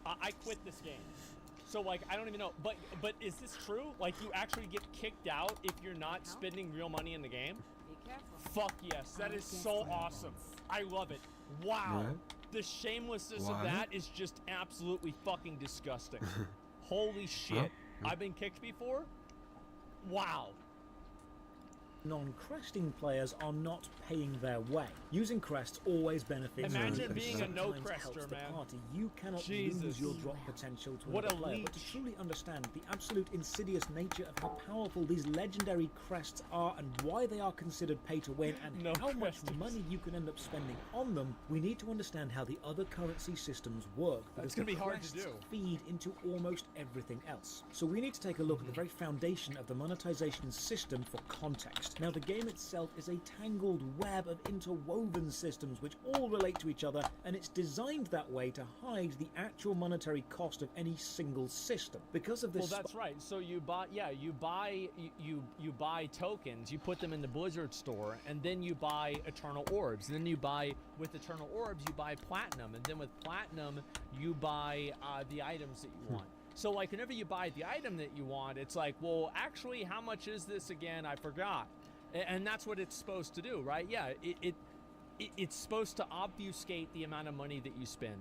I quit this game. So, like, I don't even know. But is this true? Like, you actually get kicked out if you're not spending real money in the game? Be careful. Fuck yes. That is so awesome. I love it. Wow. Right. The shamelessness What? of that is just absolutely fucking disgusting. Holy shit. Oh. I've been kicked before? Wow. Non-cresting players are not paying their way. Using crests always benefits. Imagine you, being a and no sometimes crester, helps the man. party. You cannot Jesus. lose your drop potential to What another a player, but to leech. truly understand the absolute insidious nature of how powerful these legendary crests are and why they are considered pay to win and No how much cresters. money you can end up spending on them, we need to understand how the other currency systems work. That's because gonna the be hard to crests do. feed into almost everything else. So we need to take a look at the very foundation of the monetization system for context. Now the game itself is a tangled web of interwoven systems which all relate to each other, and it's designed that way to hide the actual monetary cost of any single system. Because of this... Well, that's right. So you buy, you buy tokens, you put them in the Blizzard store, and then you buy Eternal Orbs. And then you buy, with Eternal Orbs, you buy Platinum, and then with Platinum, you buy the items that you want. So, like, whenever you buy the item that you want, it's like, well, actually, how much is this again? I forgot. And that's what it's supposed to do, right? Yeah, it's supposed to obfuscate the amount of money that you spend.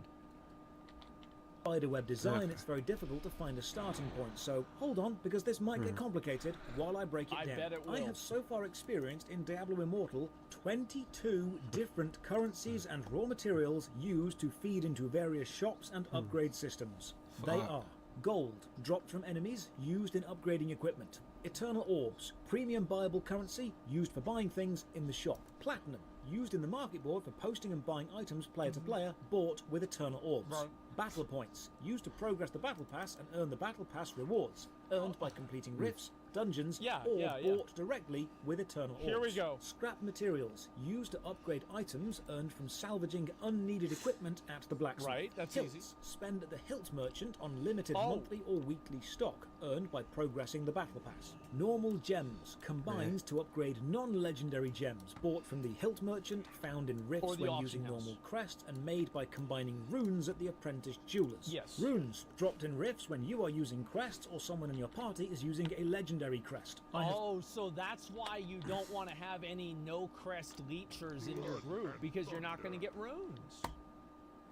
Spiderweb design, it's very difficult to find a starting point. So hold on, because this might get complicated while I break it down. bet it will. I have so far experienced in Diablo Immortal 22 different currencies and raw materials used to feed into various shops and upgrade systems. They Fuck. are gold, dropped from enemies, used in upgrading equipment. Eternal Orbs, premium buyable currency, used for buying things in the shop. Platinum, used in the market board for posting and buying items player to player, bought with Eternal Orbs. Right. Battle points, used to progress the Battle Pass and earn the Battle Pass rewards, earned by completing rifts, dungeons, or bought directly with Eternal Orbs. Here we go. Scrap materials, used to upgrade items earned from salvaging unneeded equipment at the blacksmith. Right, that's Hilts, easy. spend at the Hilt Merchant on limited monthly or weekly stock, earned by progressing the Battle Pass. Normal gems, combined to upgrade non-legendary gems, bought from the Hilt Merchant, found in Or rifts the when auction using house. normal crests, and made by combining runes at the Apprentice Jewelers. Yes. Runes, dropped in rifts when you are using crests or someone in your party is using a legendary crest. Oh, so that's why you don't want to have any no-crest leechers in your group, because you're not going to get runes.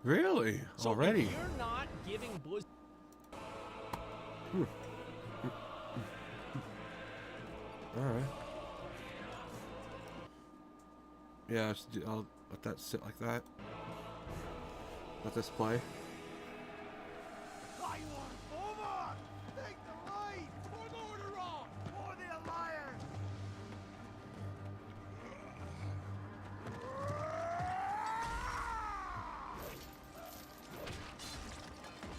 Really? So Already? if you're not giving Blizzard... Alright. Yeah, I'll let that sit like that. Let this play. I want over! Take the right! For the order on! For the Alliance!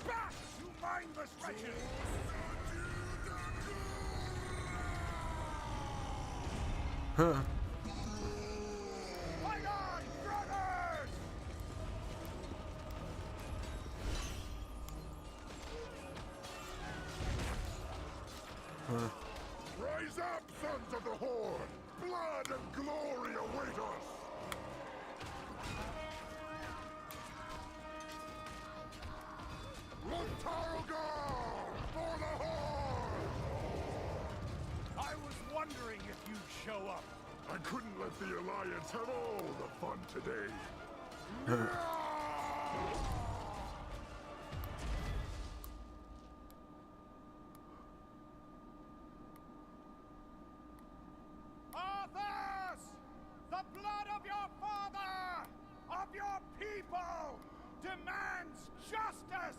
Back, you mindless wretches! Huh. Fight on, brothers! Huh. Rise up, sons of the Horde! Blood and glory await us! Luntargar! For the Horde! I was wondering if you'd show up. I couldn't let the Alliance have all the fun today. Arthas! The blood of your father, of your people, demands justice!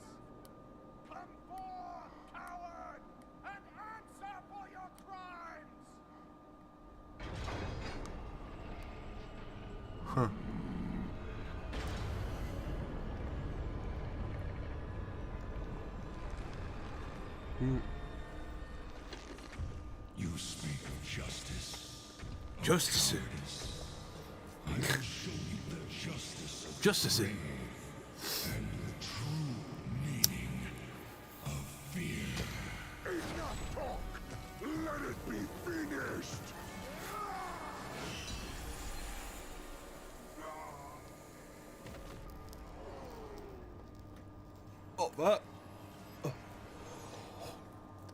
Come forth, coward, and answer for your crimes! Huh. You speak of justice. Justice. I will show you the justice of Justice. and the true meaning of fear. Enough talk! Let it be finished!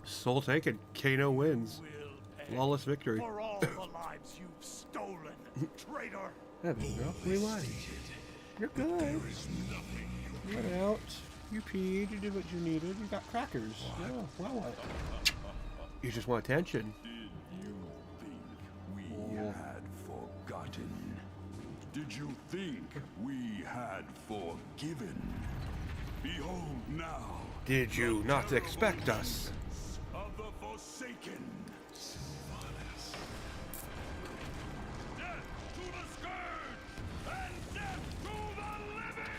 Soul taken. Kano wins. Flawless victory. For all the lives you've stolen, traitor. That big girl. Rewind. You're good. You went out. You peed. You did what you needed. You got crackers. Yeah. Well, what? You just want attention. We had forgotten. Did you think we had forgiven? Behold now. Did you not expect us? Of the Forsaken. Death to the Scourge and death to the living.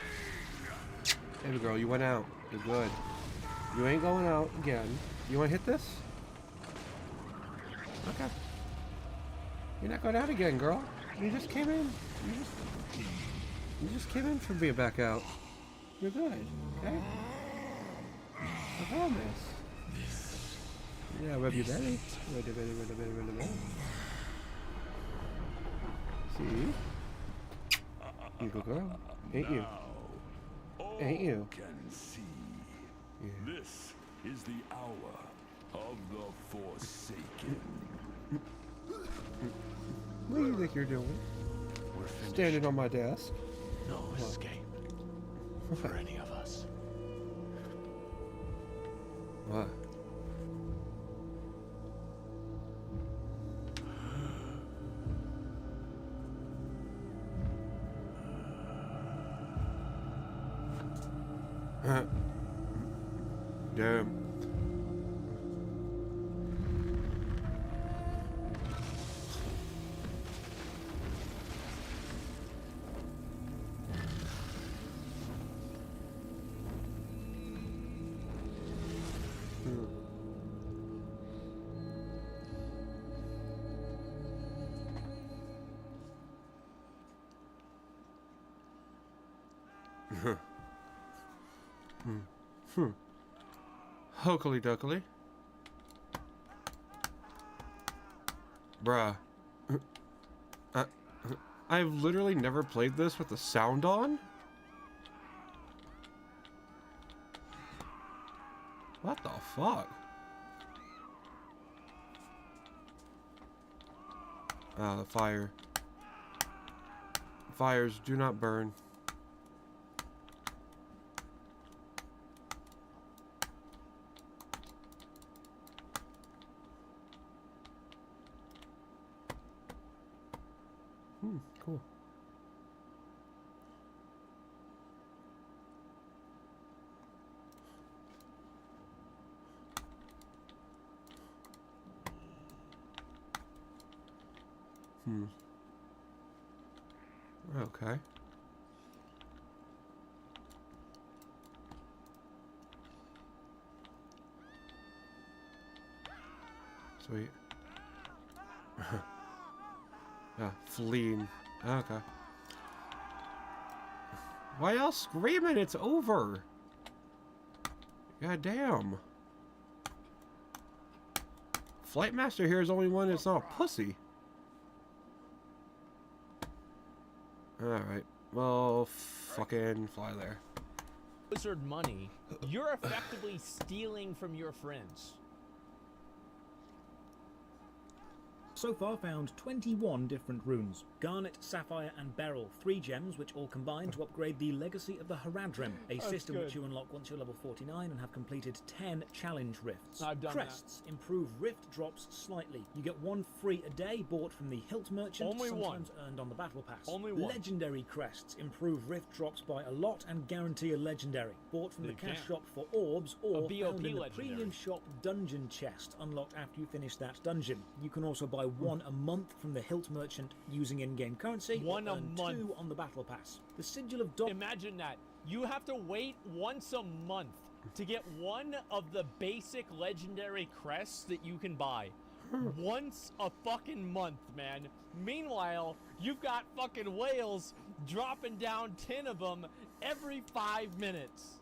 Baby girl, you went out. You're good. You ain't going out again. You want to hit this? Okay. You're not going out again, girl. You just came in. You just came in from being back out. You're good, okay? I promise. Yeah, rub your belly. Rub your belly, rub your belly, rub your belly. See? You good girl. Ain't you? Ain't you? Can see. This is the hour of the Forsaken. What do you think you're doing? Standing on my desk. No escape for any of us. What? Damn. Hokely dokely. Bruh. I've literally never played this with the sound on. What the fuck? Ah, the fire. Fires do not burn. Cool. Okay. Sweet. Fleeing. Okay. Why y'all screaming? It's over. God damn. Flightmaster here is only one that's not a pussy. Alright. Well, fucking fly there. Wizard money, you're effectively stealing from your friends. So far found 21 different runes. Garnet, Sapphire and Beryl. 3 gems which all combine to upgrade the Legacy of the Haradrim, a system which you unlock once you're level 49 and have completed 10 challenge rifts. I've done Crests improve rift drops slightly. You get 1 free a day bought from the Hilt Merchant, Only sometimes one. earned on the Battle Pass. Only one. Legendary crests improve rift drops by a lot and guarantee a legendary. Bought from the They cash can. shop for orbs or BOP found in the legendary. premium shop dungeon chest unlocked after you finish that dungeon. You can also buy 1 a month from the Hilt Merchant using in-game currency. 1 a and month. 2 on the Battle Pass. The Sigil of Dog. Imagine that. You have to wait once a month to get 1 of the basic legendary crests that you can buy. Once a fucking month, man. Meanwhile, you've got fucking whales dropping down 10 of them every 5 minutes.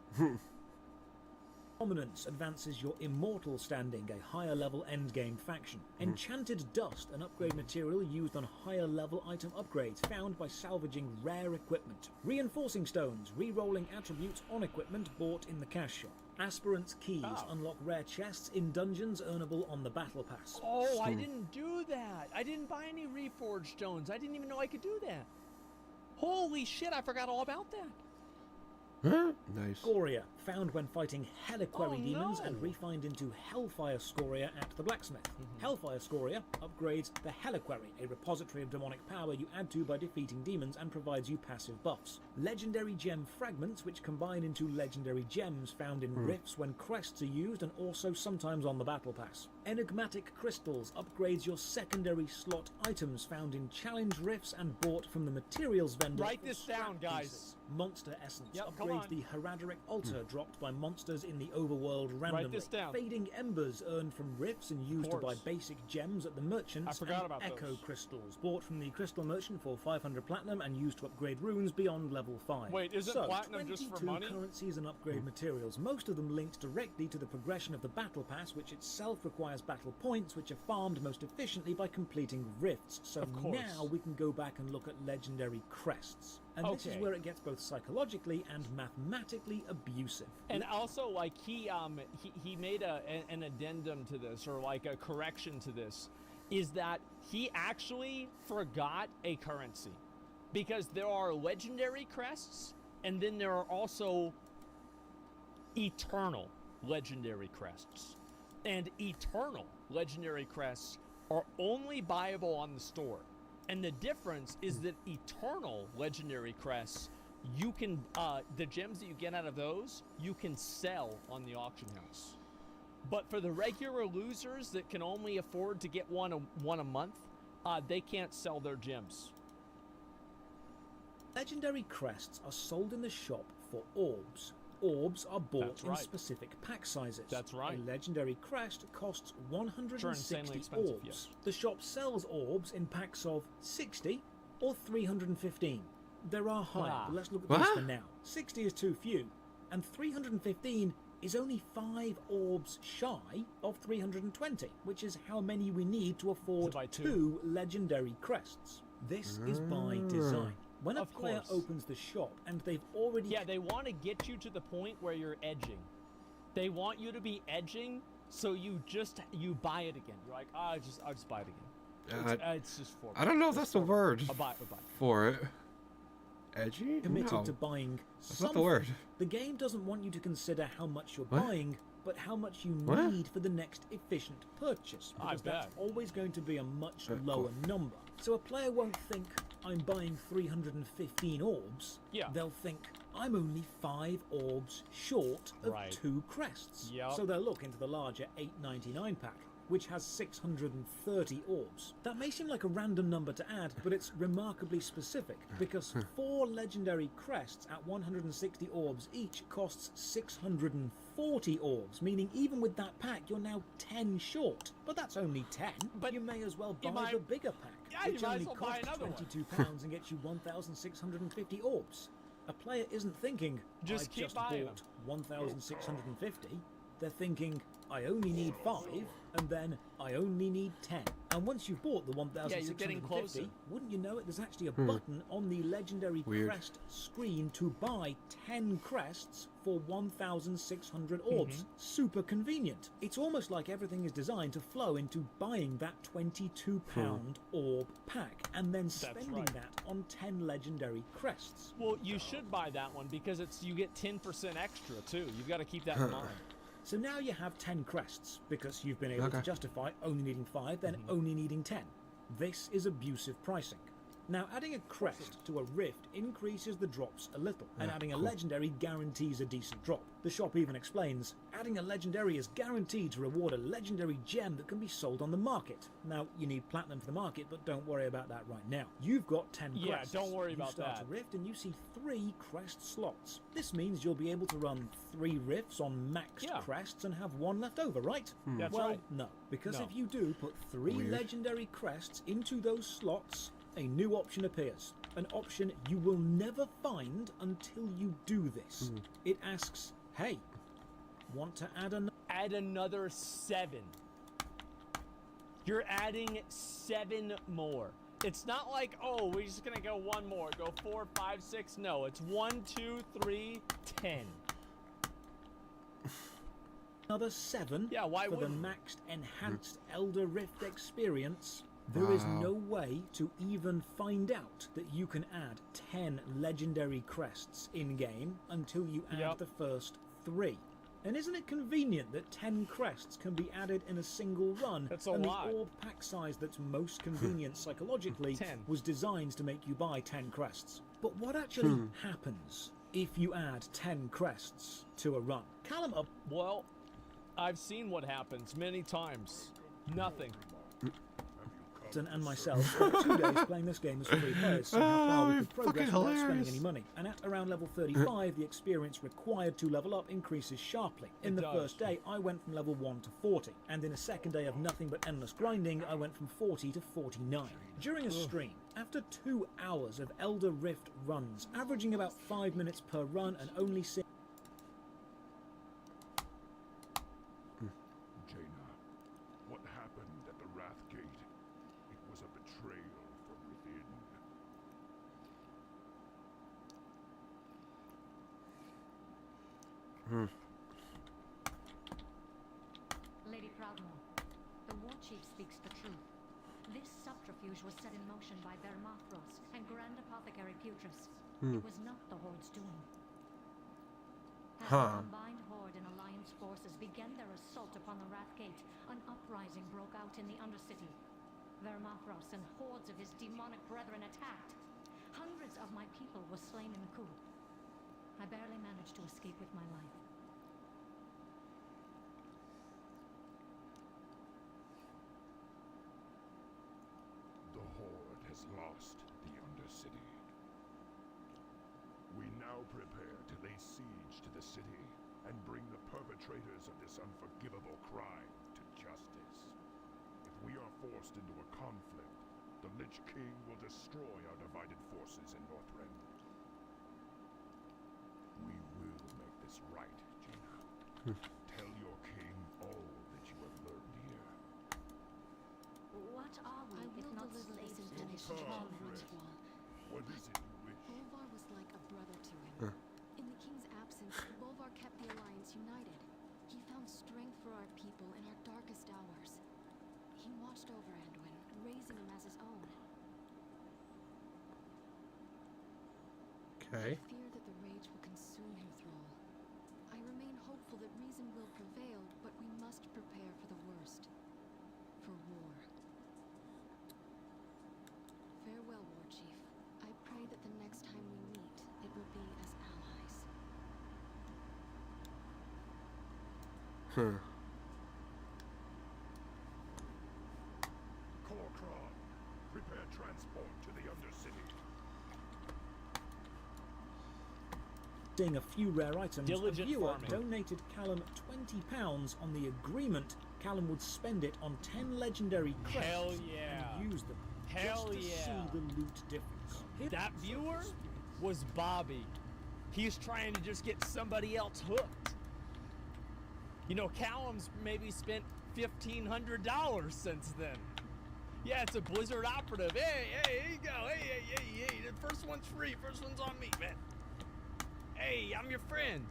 Dominance advances your immortal standing, a higher level endgame faction. Enchanted Dust, an upgrade material used on higher level item upgrades found by salvaging rare equipment. Reinforcing Stones, re-rolling attributes on equipment bought in the cash shop. Aspirant's Keys unlock rare chests in dungeons earnable on the Battle Pass. Oh, I didn't do that. I didn't buy any Reforged Stones. I didn't even know I could do that. Holy shit, I forgot all about that. Nice. Scoria, found when fighting Heliquary demons and refined into Hellfire Scoria at the blacksmith. Hellfire Scoria upgrades the Heliquary, a repository of demonic power you add to by defeating demons and provides you passive buffs. Legendary Gem Fragments, which combine into legendary gems found in rifts when crests are used and also sometimes on the Battle Pass. Enigmatic Crystals upgrades your secondary slot items found in challenge rifts and bought from the materials vendor. Write this down, guys. Monster Essence upgrades the Heradric Altar dropped by monsters in the overworld randomly. Write this down. Fading Embers earned from rifts and used to buy basic gems at the merchants. I forgot about Echo those. Crystals, bought from the Crystal Merchant for 500 platinum and used to upgrade runes beyond level 5. Wait, isn't so, platinum just for 22 money? currencies and upgrade materials, most of them linked directly to the progression of the Battle Pass, which itself requires battle points, which are farmed most efficiently by completing rifts. So now we can go back and look at legendary crests. And this is where it gets both psychologically and mathematically abusive. And also, like, he made an addendum to this, or like a correction to this, is that he actually forgot a currency. Because there are legendary crests, and then there are also eternal legendary crests. And eternal legendary crests are only buyable on the store. And the difference is that eternal legendary crests, you can, the gems that you get out of those, you can sell on the auction house. But for the regular losers that can only afford to get one a month, they can't sell their gems. Legendary crests are sold in the shop for orbs. Orbs are bought in specific pack sizes. That's right. A legendary crest costs 160 expensive, orbs. yes. The shop sells orbs in packs of 60 or 315. There are higher, but let's look at these for now. 60 is too few, and 315 is only 5 orbs shy of 320, which is how many we need to afford 2 legendary crests. This is by design. When a player opens the shop and they've already... Yeah, they want to get you to the point where you're edging. They want you to be edging, so you buy it again. You're like, I'll just buy it again. It's just for... I don't know if that's the word I'll buy. for it. Edgy? Committed to buying That's something. not the word. The game doesn't want you to consider how much you're What? buying, but how much you What? need for the next efficient purchase, I because that's bet. always going to be a much Cool. lower number. So a player won't think, I'm buying 315 orbs. Yeah. They'll think, I'm only 5 orbs short of Right. 2 crests. Yep. So they'll look into the larger $8.99 pack, which has 630 orbs. That may seem like a random number to add, but it's remarkably specific, because 4 legendary crests at 160 orbs each costs 640 orbs, meaning even with that pack, you're now 10 short. But that's only 10. But you may as well buy the bigger pack, Yeah, you which might only as well buy costs another one. £22 and gets you 1,650 orbs. A player isn't thinking, Just I keep just buying bought 1,650. They're thinking, I only need 5, and then I only need 10. And once you've bought the 1,650, closer. wouldn't you know it, there's actually a button on the legendary crest screen to buy 10 crests for 1,600 orbs. Super convenient. It's almost like everything is designed to flow into buying that £22 orb pack, and then spending that on 10 legendary crests. Well, you should buy that one because you get 10% extra too. You've got to keep that in mind. So now you have 10 crests, because you've been able to Okay. justify only needing 5, then only needing 10. This is abusive pricing. Now, adding a crest to a rift increases the drops a little, and Yeah, adding a cool. legendary guarantees a decent drop. The shop even explains, adding a legendary is guaranteed to reward a legendary gem that can be sold on the market. Now, you need platinum for the market, but don't worry about that right now. You've got 10 Yeah, crests. don't worry you about start that. a rift and you see 3 crest slots. This means you'll be able to run 3 rifts on maxed crests and have 1 left over, right? That's well, right. no, because No. if you do put 3 Weird. legendary crests into those slots, a new option appears. An option you will never find until you do this. It asks, hey, Want to add another 7. You're adding 7 more. It's not like, oh, we're just gonna go 1 more, go 4, 5, 6. No, it's 1, 2, 3, 10. Another 7 yeah, why for the maxed enhanced Elder Rift experience. There is no way to even find out that you can add 10 legendary crests in-game until you add the first 3. And isn't it convenient that 10 crests can be added in a single run? That's a and lot. The orb pack size that's most convenient psychologically 10. was designed to make you buy 10 crests. But what actually happens if you add 10 crests to a run? Callum up. Well, I've seen what happens many times. Nothing. And myself spent 2 days playing this game as free players, so how far we could progress without spending any money. And at around level 35, the experience required to level up increases sharply. In the first day, I went from level 1 to 40, and in a second day of nothing but endless grinding, I went from 40 to 49. During a stream, after 2 hours of Elder Rift runs, averaging about 5 minutes per run and only seeing... Jaina, what happened at the Wrath Gate? It was a betrayal from within. Lady Proudmore, the war chief speaks the truth. This subterfuge was set in motion by Vermathros and Grand Apothecary Putris. It was not the Horde's doing. As the combined Horde and Alliance forces began their assault upon the Wrath Gate, an uprising broke out in the Undercity. Vermathros and hordes of his demonic brethren attacked. Hundreds of my people were slain in the coup. I barely managed to escape with my life. The Horde has lost the Undercity. We now prepare to lay siege to the city and bring the perpetrators of this unforgivable crime to justice. If we are forced into a conflict, the Lich King will destroy our divided forces in Northrend. We will make this right, Jaina. Tell your king all that you have learned here. What are we if not slaves to this Conflict. What is it you wish? Bolvar was like a brother to him. In the king's absence, Bolvar kept the Alliance united. He found strength for our people in our darkest hours. He watched over Anduin, raising him as his own. Okay. I fear that the rage will consume him, Thrall. I remain hopeful that reason will prevail, but we must prepare for the worst. For war. Farewell, War Chief. I pray that the next time we meet, it will be as allies. Korkron, prepare transport to the Undercity. Seeing a few rare items, Diligent a viewer farming. donated Callum £20 on the agreement. Callum would spend it on 10 legendary crests Hell yeah. and use them Hell just to yeah. see the loot difference. That viewer was Bobby. He's trying to just get somebody else hooked. You know, Callum's maybe spent $1,500 since then. Yeah, it's a Blizzard operative. Hey, here you go. Hey. The first one's free. First one's on me, man. Hey, I'm your friend.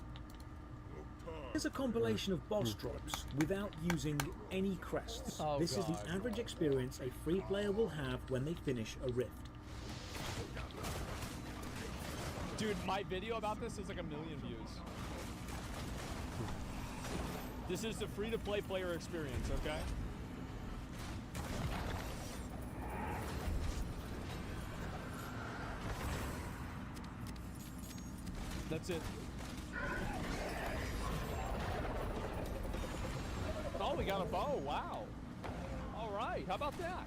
Here's a compilation of boss drops without using any crests. Oh, This is God. the average experience a free player will have when they finish a rift. Dude, my video about this is like 1 million views. This is the free-to-play player experience, okay? That's it. Oh, we got a bow. Wow. All right. How about that?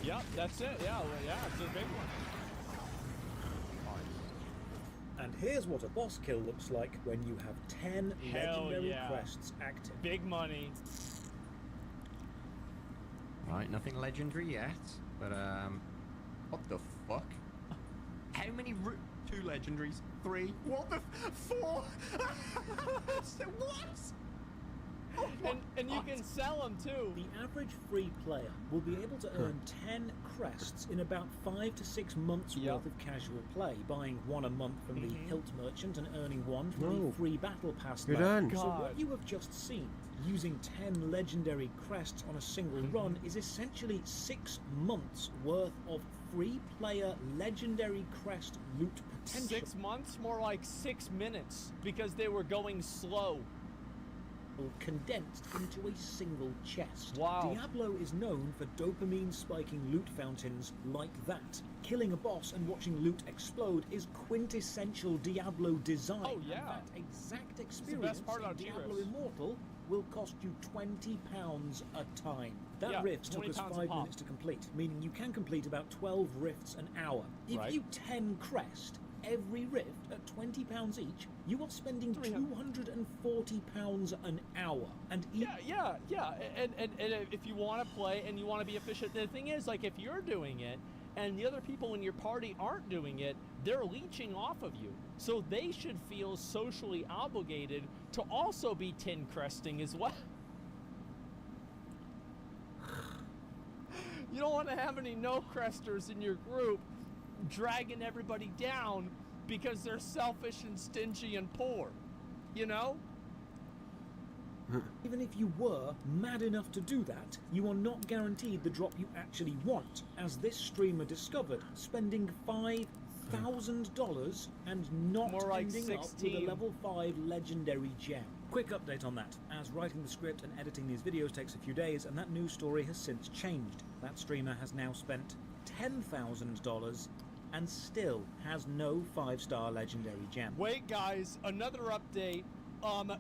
Yep, that's it. Yeah, it's a big one. And here's what a boss kill looks like when you have 10 Hell legendary yeah. crests active. Big money. Right, nothing legendary yet, but what the fuck? How many 2 legendaries? 3? What the 4? What? Oh, and you can sell them too. The average free player will be able to earn 10 crests in about 5 to 6 months worth of casual play, buying 1 a month from the hilt merchant and earning 1 from the free battle pass. You're done. So what you have just seen, using 10 legendary crests on a single run, is essentially 6 months worth of free player legendary crest loot potential. 6 months? More like 6 minutes, because they were going slow. Condensed into a single chest. Wow. Diablo is known for dopamine spiking loot fountains like that. Killing a boss and watching loot explode is quintessential Diablo design. Oh yeah. And that exact It's the experience best part in about Diablo T-Rifts. Immortal will cost you £20 a time. That Yeah, rift took 20 us pounds a 5 pop. minutes to complete, meaning you can complete about 12 rifts an hour. If Right. you 10 crest every rift at £20 each, you are spending £240 an hour. And Yeah. And if you want to play and you want to be efficient, the thing is, like, if you're doing it and the other people in your party aren't doing it, they're leeching off of you. So they should feel socially obligated to also be 10 cresting as well. You don't want to have any no-cresters in your group dragging everybody down because they're selfish and stingy and poor, you know? Even if you were mad enough to do that, you are not guaranteed the drop you actually want, as this streamer discovered, spending $5,000 and not More like ending up with 16. a level 5 legendary gem. Quick update on that, as writing the script and editing these videos takes a few days, and that news story has since changed. That streamer has now spent $10,000 and still has no 5-star legendary gem. Wait, guys, another update.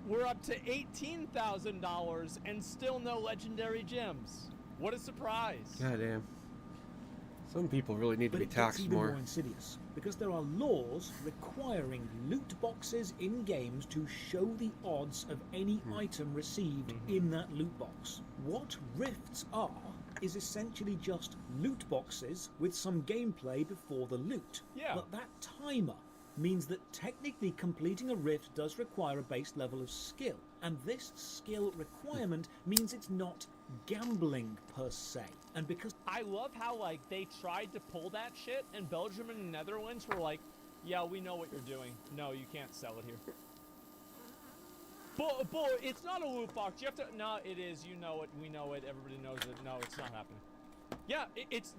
We're up to $18,000 and still no legendary gems. What a surprise. Goddamn. Some people really need to be But it gets taxed even more. more insidious, because there are laws requiring loot boxes in games to show the odds of any item received in that loot box. What rifts are is essentially just loot boxes with some gameplay before the loot. Yeah. But that timer means that technically completing a rift does require a base level of skill, and this skill requirement means it's not gambling per se. And because I love how, like, they tried to pull that shit, and Belgium and the Netherlands were like, yeah, we know what you're doing. No, you can't sell it here. But it's not a loot box. You have to. No, it is. You know it. We know it. Everybody knows it. No, it's not happening. Yeah,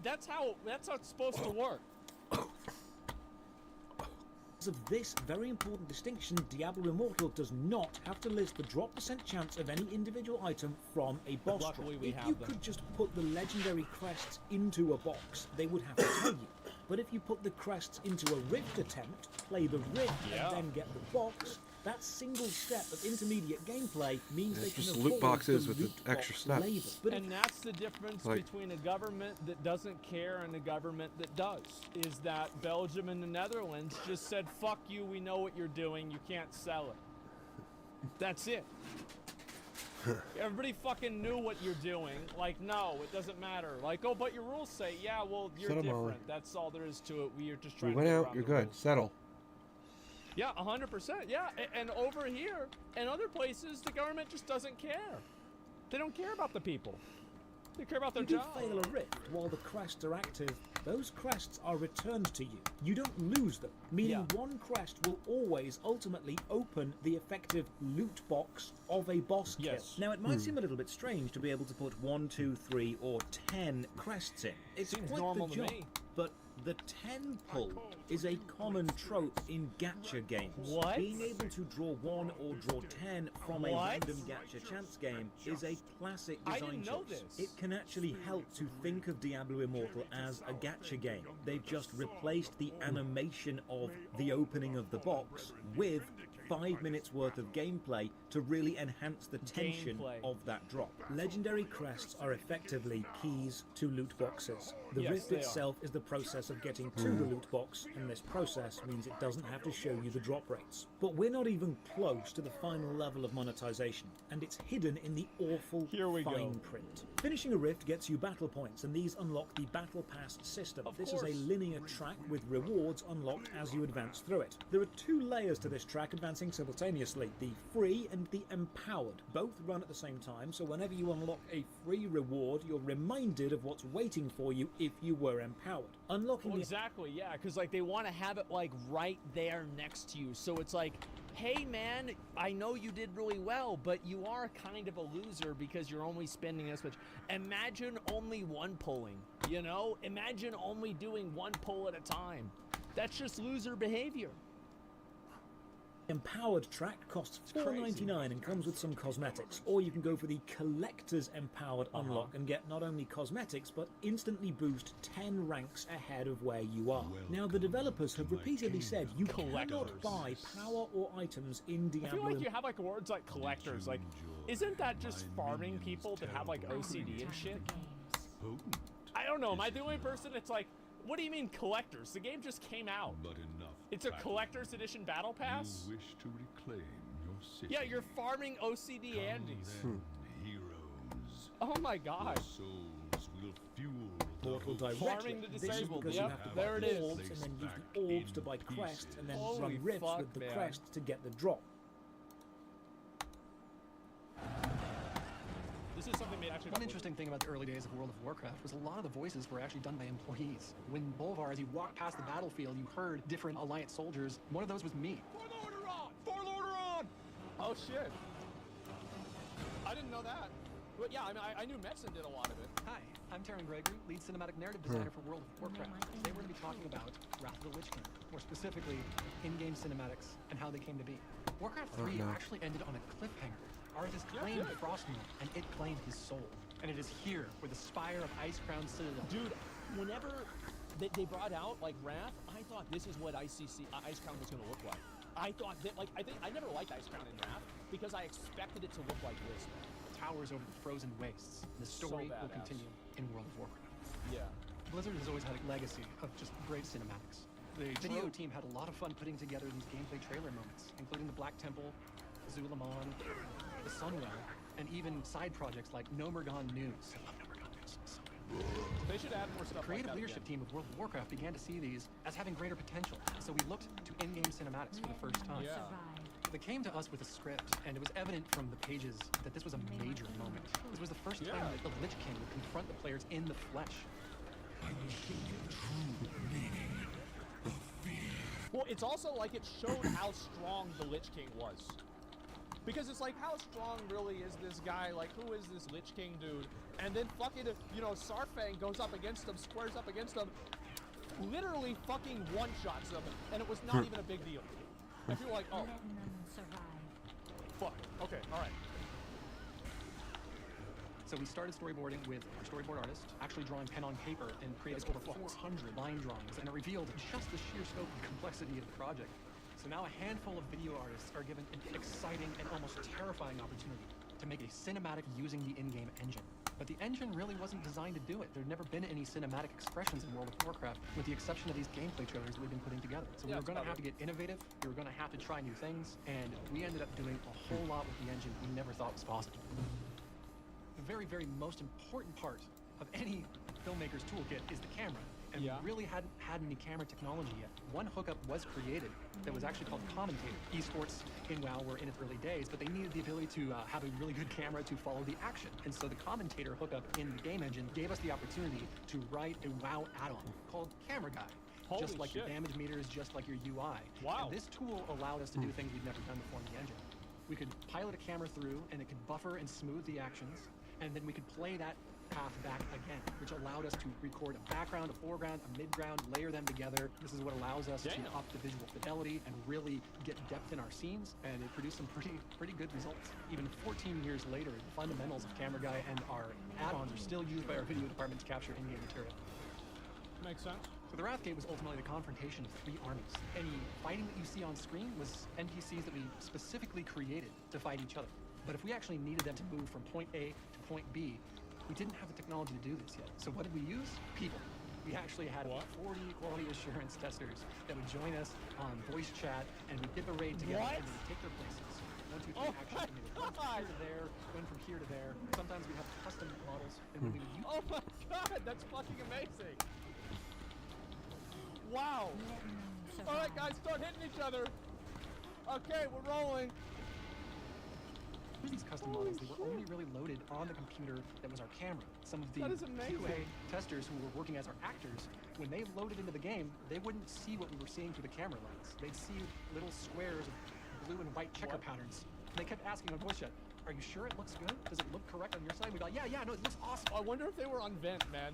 that's how it's supposed to work. of this very important distinction, Diablo Immortal does not have to list the drop percent chance of any individual item from a boss drop. Luckily, we If have you them. could just put the legendary crests into a box, they would have to tell you. But if you put the crests into a rift attempt, play the rift, Yeah. and then get the box, that single step of intermediate gameplay means they can just avoid loot boxes the with the loot extra box steps. label. But And that's the difference Like- between a government that doesn't care and a government that does. Is that Belgium and the Netherlands just said, fuck you, we know what you're doing, you can't sell it. That's it. Everybody fucking knew what you're doing. Like, no, it doesn't matter. Like, oh, but your rules say, yeah, well, you're Settle, Molly. different. That's all there is to it. We are just We trying to went get out, around you're the good. rules. Settle. Yeah, 100%. Yeah, and over here and other places, the government just doesn't care. They don't care about the people. They care about their If you job. fail a rift while the crests are active, those crests are returned to you. You don't lose them, meaning one crest will always ultimately open the effective loot box of a boss kill. Now, it might seem a little bit strange to be able to put 1, 2, 3, or 10 crests in. It's Seems quite normal the to job, me. but the 10 pull is a common trope in gacha games. What? Being able to draw 1 or draw 10 from a What? random gacha chance game is a classic I design didn't know choice. this. It can actually help to think of Diablo Immortal as a gacha game. They've just replaced the animation of the opening of the box with 5 minutes worth of gameplay to really enhance the tension Gameplay. of that drop. Legendary crests are effectively keys to loot boxes. The Yes, rift they are. itself is the process of getting to the loot box, and this process means it doesn't have to show you the drop rates. But we're not even close to the final level of monetization, and it's hidden in the awful fine print. Finishing a rift gets you battle points, and these unlock the battle pass system. This is a linear track with rewards unlocked as you advance through it. There are 2 layers to this track advancing simultaneously, the free and the empowered. Both run at the same time, so whenever you unlock a free reward, you're reminded of what's waiting for you if you were empowered. Unlocking Well, the exactly, yeah, because like they want to have it like right there next to you, so it's like, hey man, I know you did really well, but you are kind of a loser because you're only spending this much. Imagine only one pulling, you know? Imagine only doing one pull at a time. That's just loser behavior. empowered track costs $4.99 and comes with some cosmetics, or you can go for the collector's empowered unlock and get not only cosmetics but instantly boost 10 ranks ahead of where you are. Now the developers have repeatedly said you cannot buy power or items in Diablo. I feel like you have like words like collectors, like isn't that just farming people that have like OCD and shit? I don't know, am I the only person that's like, what do you mean collectors? The game just came out. But enough. It's a collector's edition battle pass? You wish to reclaim your city. Yeah, you're farming OCD Andes. Heroes. Oh my god. Your souls will fuel the Portal hope. directly. Farming the This is disabled. because Yep, you have to there buy it is. orbs and then use the orbs to buy quests and then Holy run rifts fuck, with the man. quests to get the drop. This is something made actually. One interesting thing about the early days of World of Warcraft was a lot of the voices were actually done by employees. When Bolvar, as you walked past the battlefield, you heard different Alliance soldiers. One of those was me. Forlord are on! Forlord are on! Oh shit. I didn't know that. But yeah, I mean, I knew Metzen did a lot of it. Hi, I'm Taryn Gregory, lead cinematic narrative designer for World of Warcraft. Today we're going to be talking about Wrath of the Lich King, more specifically, in-game cinematics and how they came to be. Warcraft 3 actually ended on a cliffhanger. Arthas claimed Frostmourne, and it claimed his soul. And it is here, where the spire of Icecrown Citadel. Dude, whenever they brought out like Wrath, I thought this is what Icecrown was going to look like. I thought that, like, I never liked Icecrown in Wrath because I expected it to look like this. Towers over the frozen wastes. The story will continue in World of Warcraft. Yeah. Blizzard has always had a legacy of just great cinematics. The video team had a lot of fun putting together these gameplay trailer moments, including the Black Temple, Zulamon, the Sunwell, and even side projects like Nomergon News. I love Nomergon News. So good. They should add more The stuff creative like that leadership again. team of World of Warcraft began to see these as having greater potential, so we looked to in-game cinematics for the first time. Yeah. They came to us with a script, and it was evident from the pages that this was a major moment. This was the first time that the Lich King would confront the players in the flesh. Well, it's also like it showed how strong the Lich King was. Because it's like, how strong really is this guy? Like, who is this Lich King dude? And then fucking, you know, Sarfang goes up against him, squares up against him, literally fucking one-shots him, and it was not even a big deal. And people were like, oh. Fuck. Okay, alright. So we started storyboarding with our storyboard artist, actually drawing pen on paper, and created over 400 line drawings, and it revealed just the sheer scope and complexity of the project. So now a handful of video artists are given an exciting and almost terrifying opportunity to make a cinematic using the in-game engine. But the engine really wasn't designed to do it. There'd never been any cinematic expressions in World of Warcraft, with the exception of these gameplay trailers that we've been putting together. So we were going to have to get innovative, we were going to have to try new things, and we ended up doing a whole lot with the engine we never thought was possible. The very, very most important part of any filmmaker's toolkit is the camera. And we really hadn't had any camera technology yet. One hookup was created that was actually called Commentator. Esports in WoW were in its early days, but they needed the ability to have a really good camera to follow the action. And so the Commentator hookup in the game engine gave us the opportunity to write a WoW add-on called Camera Guy. Just like your damage meters, just like your UI. Wow. And this tool allowed us to do things we'd never done before in the engine. We could pilot a camera through, and it could buffer and smooth the actions, and then we could play that path back again, which allowed us to record a background, a foreground, a midground, layer them together. This is what allows us to up the visual fidelity and really get depth in our scenes, and it produced some pretty good results. Even 14 years later, the fundamentals of Camera Guy and our add-ons are still used by our video department to capture in-game material. Makes sense. So the Wrathgate was ultimately the confrontation of three armies. Any fighting that you see on screen was NPCs that we specifically created to fight each other. But if we actually needed them to move from point A to point B, we didn't have the technology to do this yet. So what did we use? People. We actually had 40 quality assurance testers that would join us on voice chat, and we'd get the raid together, and they would take their places. 1, 2, 3 action, and they would run from here to there, run from here to there. Sometimes we have custom models, and we would use. Oh my god, that's fucking amazing! Wow! Alright guys, start hitting each other! Okay, we're rolling! These custom models, they were only really loaded on the computer that was our camera. Some of the QA testers who were working as our actors, when they loaded into the game, they wouldn't see what we were seeing through the camera lens. They'd see little squares of blue and white checker patterns. And they kept asking on voice chat, are you sure it looks good? Does it look correct on your side? We'd be like, yeah, no, it looks awesome. I wonder if they were on vent, man.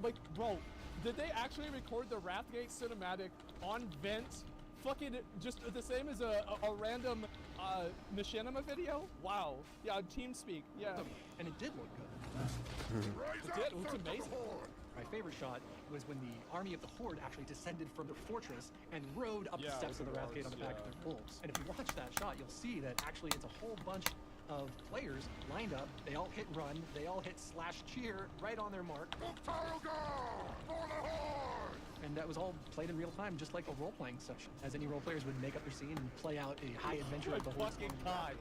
Like, bro, did they actually record the Wrathgate cinematic on vent? Fucking just the same as a random machinima video? Wow. Yeah, on TeamSpeak. Yeah. And it did look good. It did. It looks amazing. My favorite shot was when the army of the Horde actually descended from the fortress and rode up the steps of the Wrathgate on the back of their wolves. And if you watch that shot, you'll see that actually it's a whole bunch of players lined up. They all hit run. They all hit /cheer right on their mark. And that was all played in real time, just like a role-playing session. As any role players would make up their scene and play out a high adventure of the whole fucking god.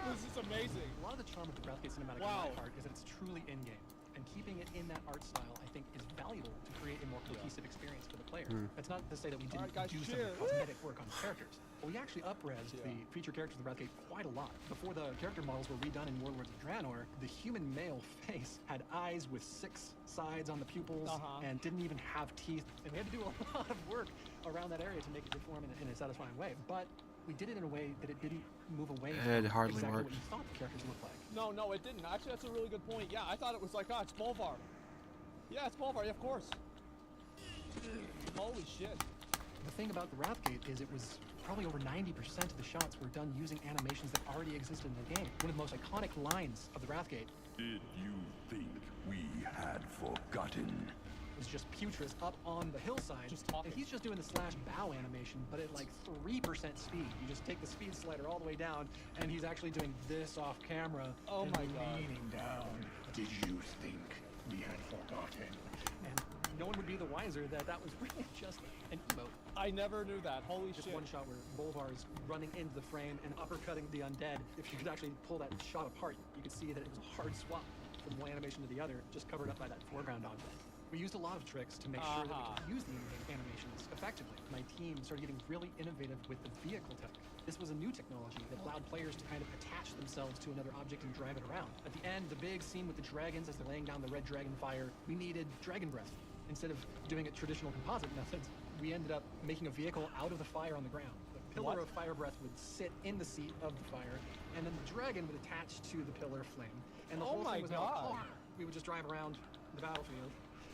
This is amazing. A lot of the charm of the Wrathgate cinematic in my part is that it's truly in-game. And keeping it in that art style, I think, is valuable to create a more cohesive experience for the player. That's not to say that we didn't do some cosmetic work on characters. But we actually up-resed the feature characters of the Wrathgate quite a lot. Before the character models were redone in Warlords of Draenor, the human male face had eyes with 6 sides on the pupils and didn't even have teeth. And we had to do a lot of work around that area to make it deform in a satisfying way. But we did it in a way that it didn't move away from exactly what you thought the characters looked like. No, it didn't. Actually, that's a really good point. Yeah, I thought it was like, it's Bolvar. Yeah, it's Bolvar. Yeah, of course. Holy shit. The thing about the Wrathgate is it was probably over 90% of the shots were done using animations that already existed in the game. One of the most iconic lines of the Wrathgate. Did you think we had forgotten? Was just Putris up on the hillside, and he's just doing the /bow animation, but at like 3% speed. You just take the speed slider all the way down, and he's actually doing this off camera. Oh my god. Leaning down. Did you think we had forgotten? And no one would be the wiser that that was really just an emote. I never knew that. Holy just shit. One shot where Bolvar is running into the frame and uppercutting the undead. If you could actually pull that shot apart, you could see that it was a hard swap from one animation to the other, just covered up by that foreground object. We used a lot of tricks to make sure that we could use the animations effectively. My team started getting really innovative with the vehicle tech. This was a new technology that allowed players to kind of attach themselves to another object and drive it around. At the end, the big scene with the dragons as they're laying down the red dragon fire, we needed dragon breath. Instead of doing it traditional composite methods, we ended up making a vehicle out of the fire on the ground. The pillar of fire breath would sit in the seat of the fire, and then the dragon would attach to the pillar flame. And the whole thing was now a car. We would just drive around the battlefield.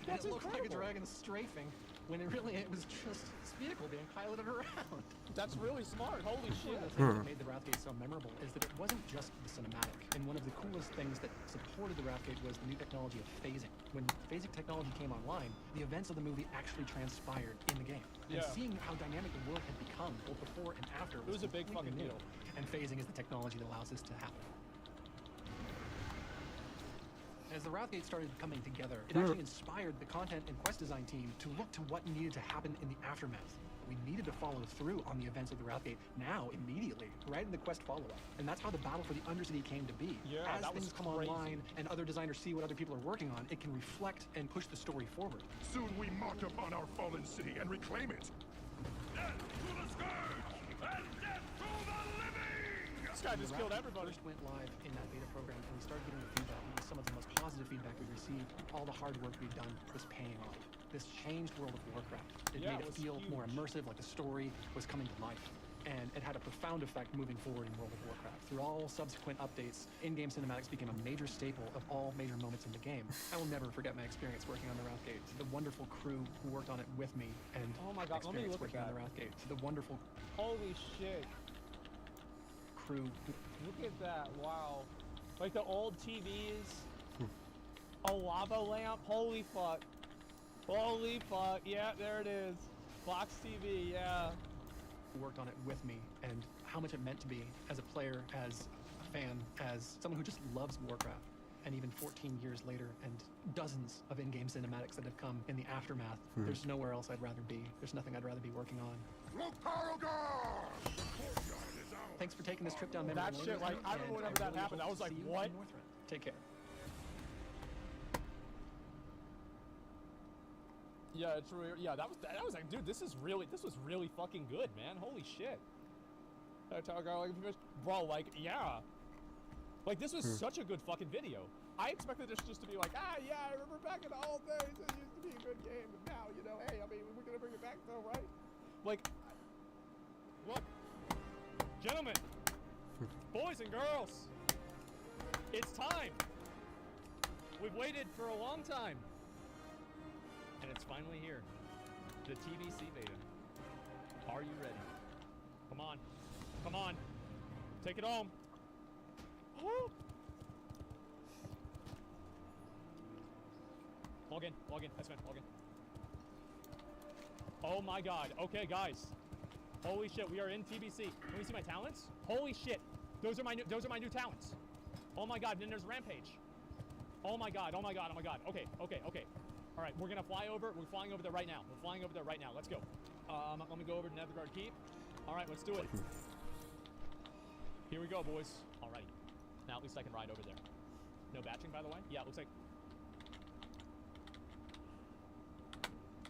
And it looked like a dragon strafing, when it was just this vehicle being piloted around. That's really smart. Holy shit. The thing that made the Wrathgate so memorable is that it wasn't just the cinematic. And one of the coolest things that supported the Wrathgate was the new technology of phasing. When phasing technology came online, the events of the movie actually transpired in the game. And seeing how dynamic the world had become, both before and after, was a big fucking deal. And phasing is the technology that allows this to happen. As the Wrathgate started coming together, it actually inspired the content and quest design team to look to what needed to happen in the aftermath. We needed to follow through on the events of the Wrathgate now, immediately, right in the quest follow-up. And that's how the battle for the Undercity came to be. As things come online and other designers see what other people are working on, it can reflect and push the story forward. Soon we march upon our fallen city and reclaim it. Death to the scourge and death to the living! This guy just killed everybody. First went live in that beta program, and we started getting the feedback. It was some of the most positive feedback we've received. All the hard work we've done was paying off. This changed World of Warcraft. It made it feel more immersive, like the story was coming to life. And it had a profound effect moving forward in World of Warcraft. Through all subsequent updates, in-game cinematics became a major staple of all major moments in the game. I will never forget my experience working on the Wrathgate. The wonderful crew who worked on it with me, and oh my god, let me look working at on the Wrathgate. The wonderful holy shit crew. Look at that! Wow, like the old TVs, a lava lamp. Holy fuck! Holy fuck. Yeah, there it is. Fox TV, yeah. Worked on it with me, and how much it meant to me as a player, as a fan, as someone who just loves Warcraft. And even 14 years later, and dozens of in-game cinematics that have come in the aftermath, there's nowhere else I'd rather be. There's nothing I'd rather be working on. Thanks for taking this trip down memory lane. That shit, like, I remember whenever that happened, I was like, what? Take care. Yeah, it's really, yeah, that was like, dude, this was really fucking good, man. Holy shit. I tell a guy, like, bro, like, yeah. Like, this was such a good fucking video. I expected this just to be like, yeah, I remember back in the old days, it used to be a good game, but now, you know, hey, I mean, we're gonna bring it back though, right? Like, look, gentlemen, boys and girls, it's time. We've waited for a long time, and it's finally here. The TBC beta. Are you ready? Come on, come on, take it home. Woo! Log in, that's fine, log in. Oh my god, okay guys. Holy shit, we are in TBC. Can we see my talents? Holy shit, those are my new talents. Oh my god, and then there's Rampage. Oh my god, oh my god, oh my god. Okay. All right, we're gonna fly over, we're flying over there right now. We're flying over there right now, let's go. Let me go over to Netherguard Keep. All right, let's do it. Here we go, boys. All right. Now at least I can ride over there. No batching, by the way? Yeah, it looks like...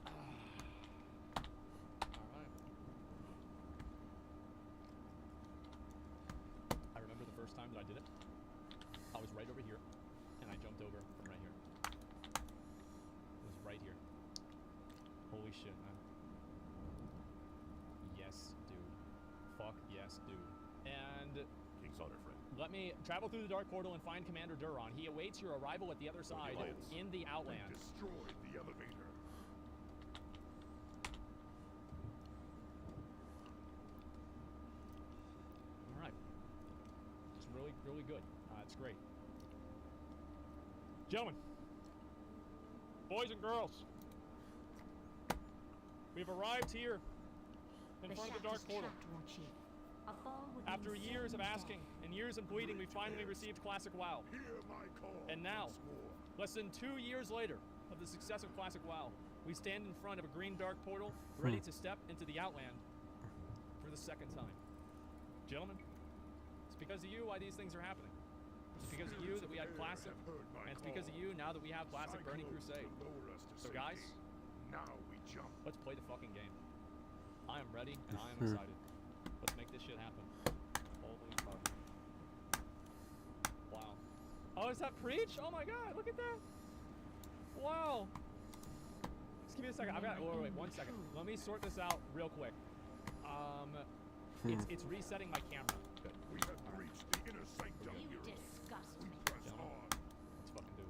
Alright. I remember the first time that I did it. I was right over here, and I jumped over from right here. It was right here. Holy shit, man. Yes, dude. Fuck yes, dude. And... King's Honor, friend. Let me travel through the Dark Portal and find Commander Duron. He awaits your arrival at the other side in the Outland. Destroyed the elevator. All right. It's really good. It's great. Gentlemen, boys and girls, we've arrived here in front of the Dark Portal. After years of asking and years of pleading, we finally received Classic WoW. And now, less than 2 years later of the success of Classic WoW, we stand in front of a green dark portal, ready to step into the Outland for the second time. Gentlemen, it's because of you why these things are happening. It's because of you that we had Classic, and it's because of you now that we have Classic Burning Crusade. So guys, now we jump. Let's play the fucking game. I am ready and I am excited. Let's make this shit happen. Holy fuck. Wow. Oh, is that Preach? Oh my god, look at that. Wow. Just give me a second. I've got, wait, 1 second. Let me sort this out real quick. It's resetting my camera. Good. We have reached the inner sanctum. You disgust me. Press on. Let's fucking do it.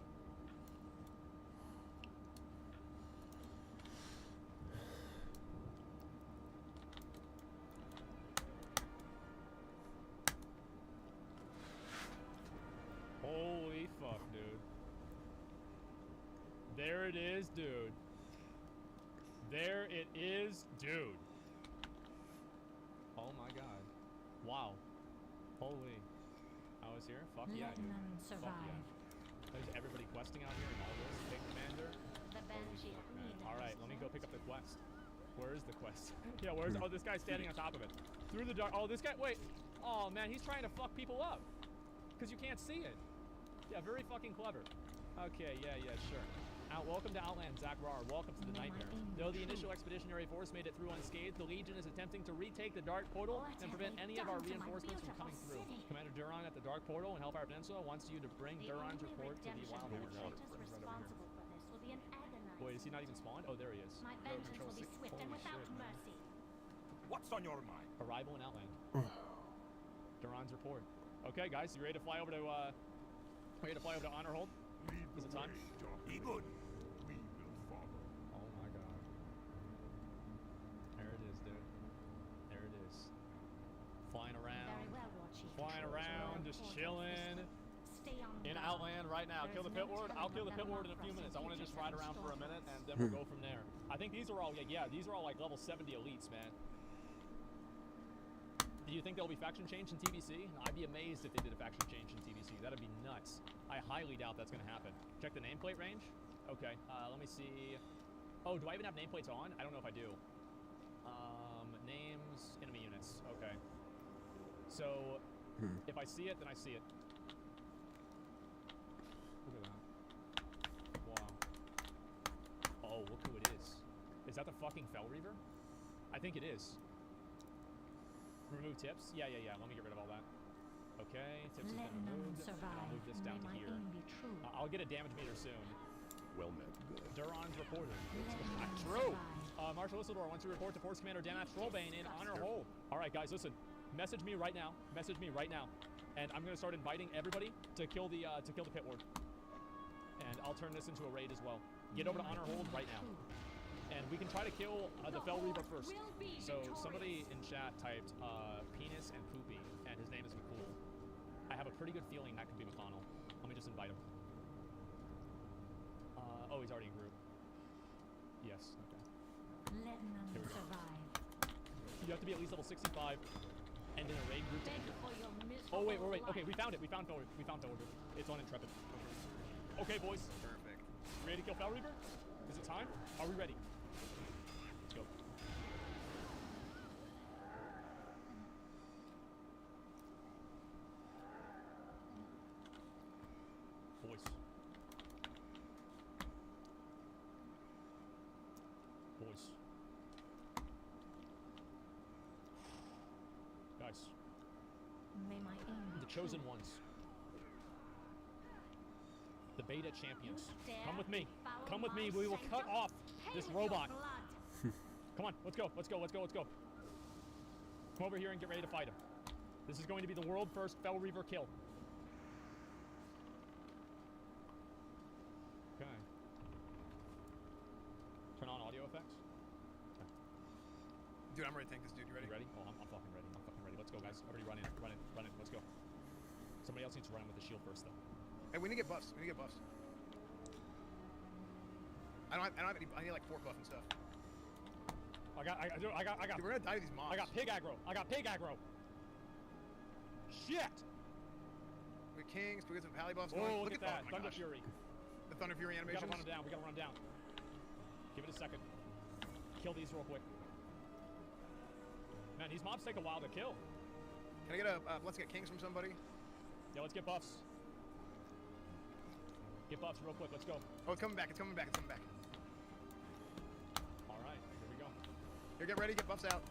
Holy fuck, dude. There it is, dude. There it is, dude. Oh my god. Wow. Holy. I was here? Fuck yeah, dude. Fuck yeah. There's everybody questing out here and all this. Big Commander. Alright, let me go pick up the quest. Where is the quest? Yeah, where's... Oh, this guy's standing on top of it. Through the dark... Oh, this guy... Wait. Oh, man, he's trying to fuck people up. Because you can't see it. Yeah, very fucking clever. Okay, yeah, sure. Welcome to Outland, Zach Rar. Welcome to the Nightmare. Though the initial expeditionary force made it through unscathed, the Legion is attempting to retake the Dark Portal and prevent any of our reinforcements from coming through. Commander Duron at the Dark Portal and Hellfire Peninsula wants you to bring Duron's report to the Wild Horse. Wait, is he not even spawned? Oh, there he is. My vengeance will be swift and without mercy. What's on your mind? Arrival in Outland. Duron's report. Okay, guys, you ready to fly over to Honorhold? Is it time? Be good. We will follow. Oh my god. There it is, dude. There it is. Flying around. Very well, War Chief. Flying around, just chilling. In Outland right now. Kill the pit ward. I'll kill the pit ward in a few minutes. I want to just ride around for a minute and then we'll go from there. I think these are all, yeah, these are all like level 70 elites, man. Do you think there'll be faction change in TBC? I'd be amazed if they did a faction change in TBC. That'd be nuts. I highly doubt that's going to happen. Check the nameplate range. Okay, let me see. Oh, do I even have nameplates on? I don't know if I do. Names, enemy units. Okay. So, if I see it, then I see it. Look at that. Wow. Oh, look who it is. Is that the fucking Fell Reaver? I think it is. Remove tips? Yeah. Let me get rid of all that. Okay, tips has been removed. I'll move this down to here. I'll get a damage meter soon. Well met. Duron's reporter. True. Marshal Whistledore wants to report to Force Commander Danath Trollbane in Honor Hold. All right, guys, listen. Message me right now. Message me right now, and I'm gonna start inviting everybody to kill the pit ward. And I'll turn this into a raid as well. Get over to Honor Hold right now, and we can try to kill the Fell Reaver first. So somebody in chat typed penis and poopy, and his name is McCool. I have a pretty good feeling that could be McConnell. Let me just invite him. Oh, he's already in group. Yes, okay. Let none survive. You have to be at least level 65 and in a raid group. Oh, wait. Okay, we found it. We found Fell Reaver. It's on Intrepid. Okay, boys. Perfect. Ready to kill Fell Reaver? Is it time? Are we ready? Let's go. Boys. Guys. May my aim be the chosen ones. The beta champions. Come with me. Come with me. We will cut off this robot. Come on. Let's go. Come over here and get ready to fight him. This is going to be the world first Fell Reaver kill. Okay. Turn on audio effects. Okay. Dude, I'm ready to tank this dude. You ready? You ready? Oh, I'm fucking ready. Let's go, guys. Everybody run in. Let's go. Somebody else needs to run in with the shield first, though. Hey, we need to get buffs. I don't have any. I need like 4 buff and stuff. I got. Dude, we're gonna die to these mobs. I got pig aggro. Shit! We kings. We get some pally buffs. Oh, look at that. Oh Thunder Fury. The Thunder Fury animations. We gotta run them down. Give it a second. Kill these real quick. Man, these mobs take a while to kill. Can I get a, let's get kings from somebody? Yeah, let's get buffs. Get buffs real quick, let's go. Oh, it's coming back. All right, here we go. Here, get ready, get buffs out.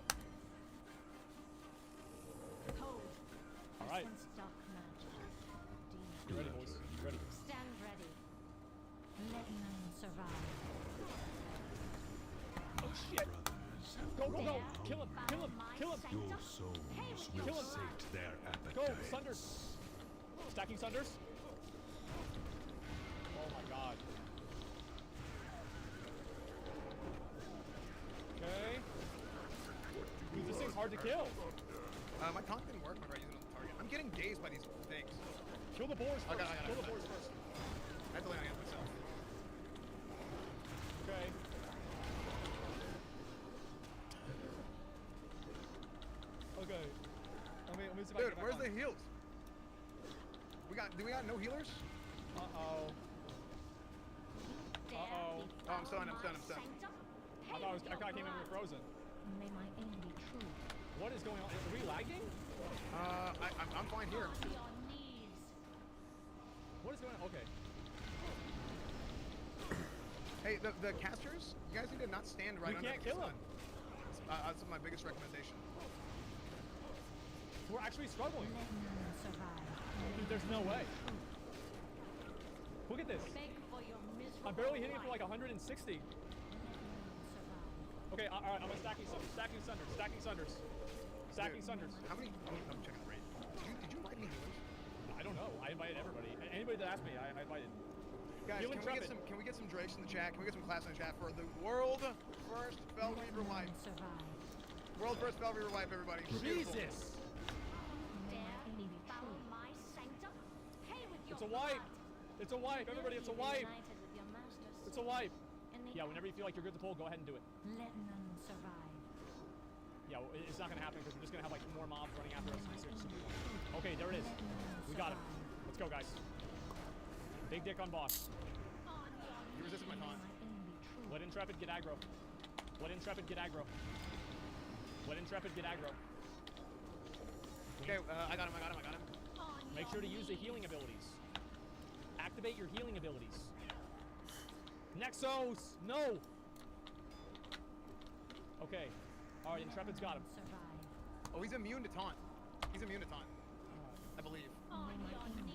All right. You ready, boys? You ready? Stand ready. Let none survive. Oh, shit. Go. Kill him. Your souls will sate their appetite. Go, Sunders. Stacking Sunders. Oh my god. Okay. Dude, this thing's hard to kill. My taunt didn't work whenever I used it on the target. I'm getting dazed by these things. Kill the boars first. Kill the boars first. I have to lay on it myself. Okay. Okay. Let me see if I Dude, can where's the heals? Do we got no healers? Uh-oh. Oh, I'm stunned. I thought I came in with frozen. May my aim be true. What is going on? Are we lagging? I'm fine here. What is going on? Okay. Hey, the casters, you guys need to not stand right under. We can't kill them. That's my biggest recommendation. We're actually struggling. Dude, there's no way. Look at this. I'm barely hitting it for like 160. Okay, all right, I'm stacking Sunders. How many? I'm checking the rate. Did you invite any healers? I don't know. I invited everybody. Anybody that asked me, I invited. Guys, can we get some Drakes in the chat? Can we get some class in the chat for the world first Fell Reaver wipe? World first Fell Reaver wipe, everybody. Jesus! It's a wipe! It's a wipe! Everybody, it's a wipe! It's a wipe! Yeah, whenever you feel like you're good to pull, go ahead and do it. Let none survive. Yeah, well, it's not gonna happen because we're just gonna have like more mobs running after us. Okay, there it is. We got it. Let's go, guys. Big dick on boss. You resisted my taunt. Let Intrepid get aggro. Let Intrepid get aggro. Let Intrepid get aggro. Okay, I got him. Make sure to use the healing abilities. Activate your healing abilities. Nexos! No! Okay. Alright, Intrepid's got him. Oh, he's immune to taunt. He's immune to taunt. I believe.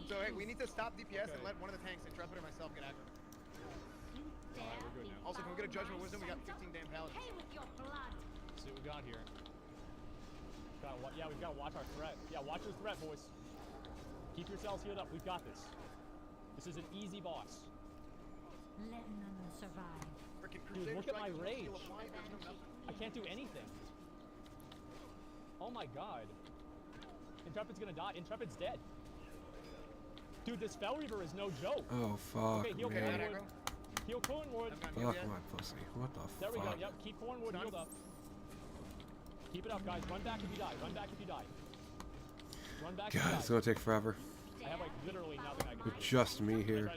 So, hey, we need to stop DPS and let one of the tanks, Intrepid or myself, get aggro. Alright, we're good now. Also, can we get a Judgment Wisdom? We got 15 damn paladins. See what we got here. Yeah, we've got to watch our threat. Yeah, watch your threat, boys. Keep yourselves healed up. We've got this. This is an easy boss. Let none survive. Dude, look at my rage. I can't do anything. Oh my god. Intrepid's gonna die. Intrepid's dead. Dude, this Fel Reaver is no joke. Oh, fuck, okay, heal man. Cornwood. Heal Cornwood. Fuck my pussy. What the fuck? There we go. Yep, keep Cornwood healed up. Keep it up, guys. Run back if you die. Run back if you die. Run back if you die. God, it's gonna take forever. I have like literally nothing I can do. With just me here.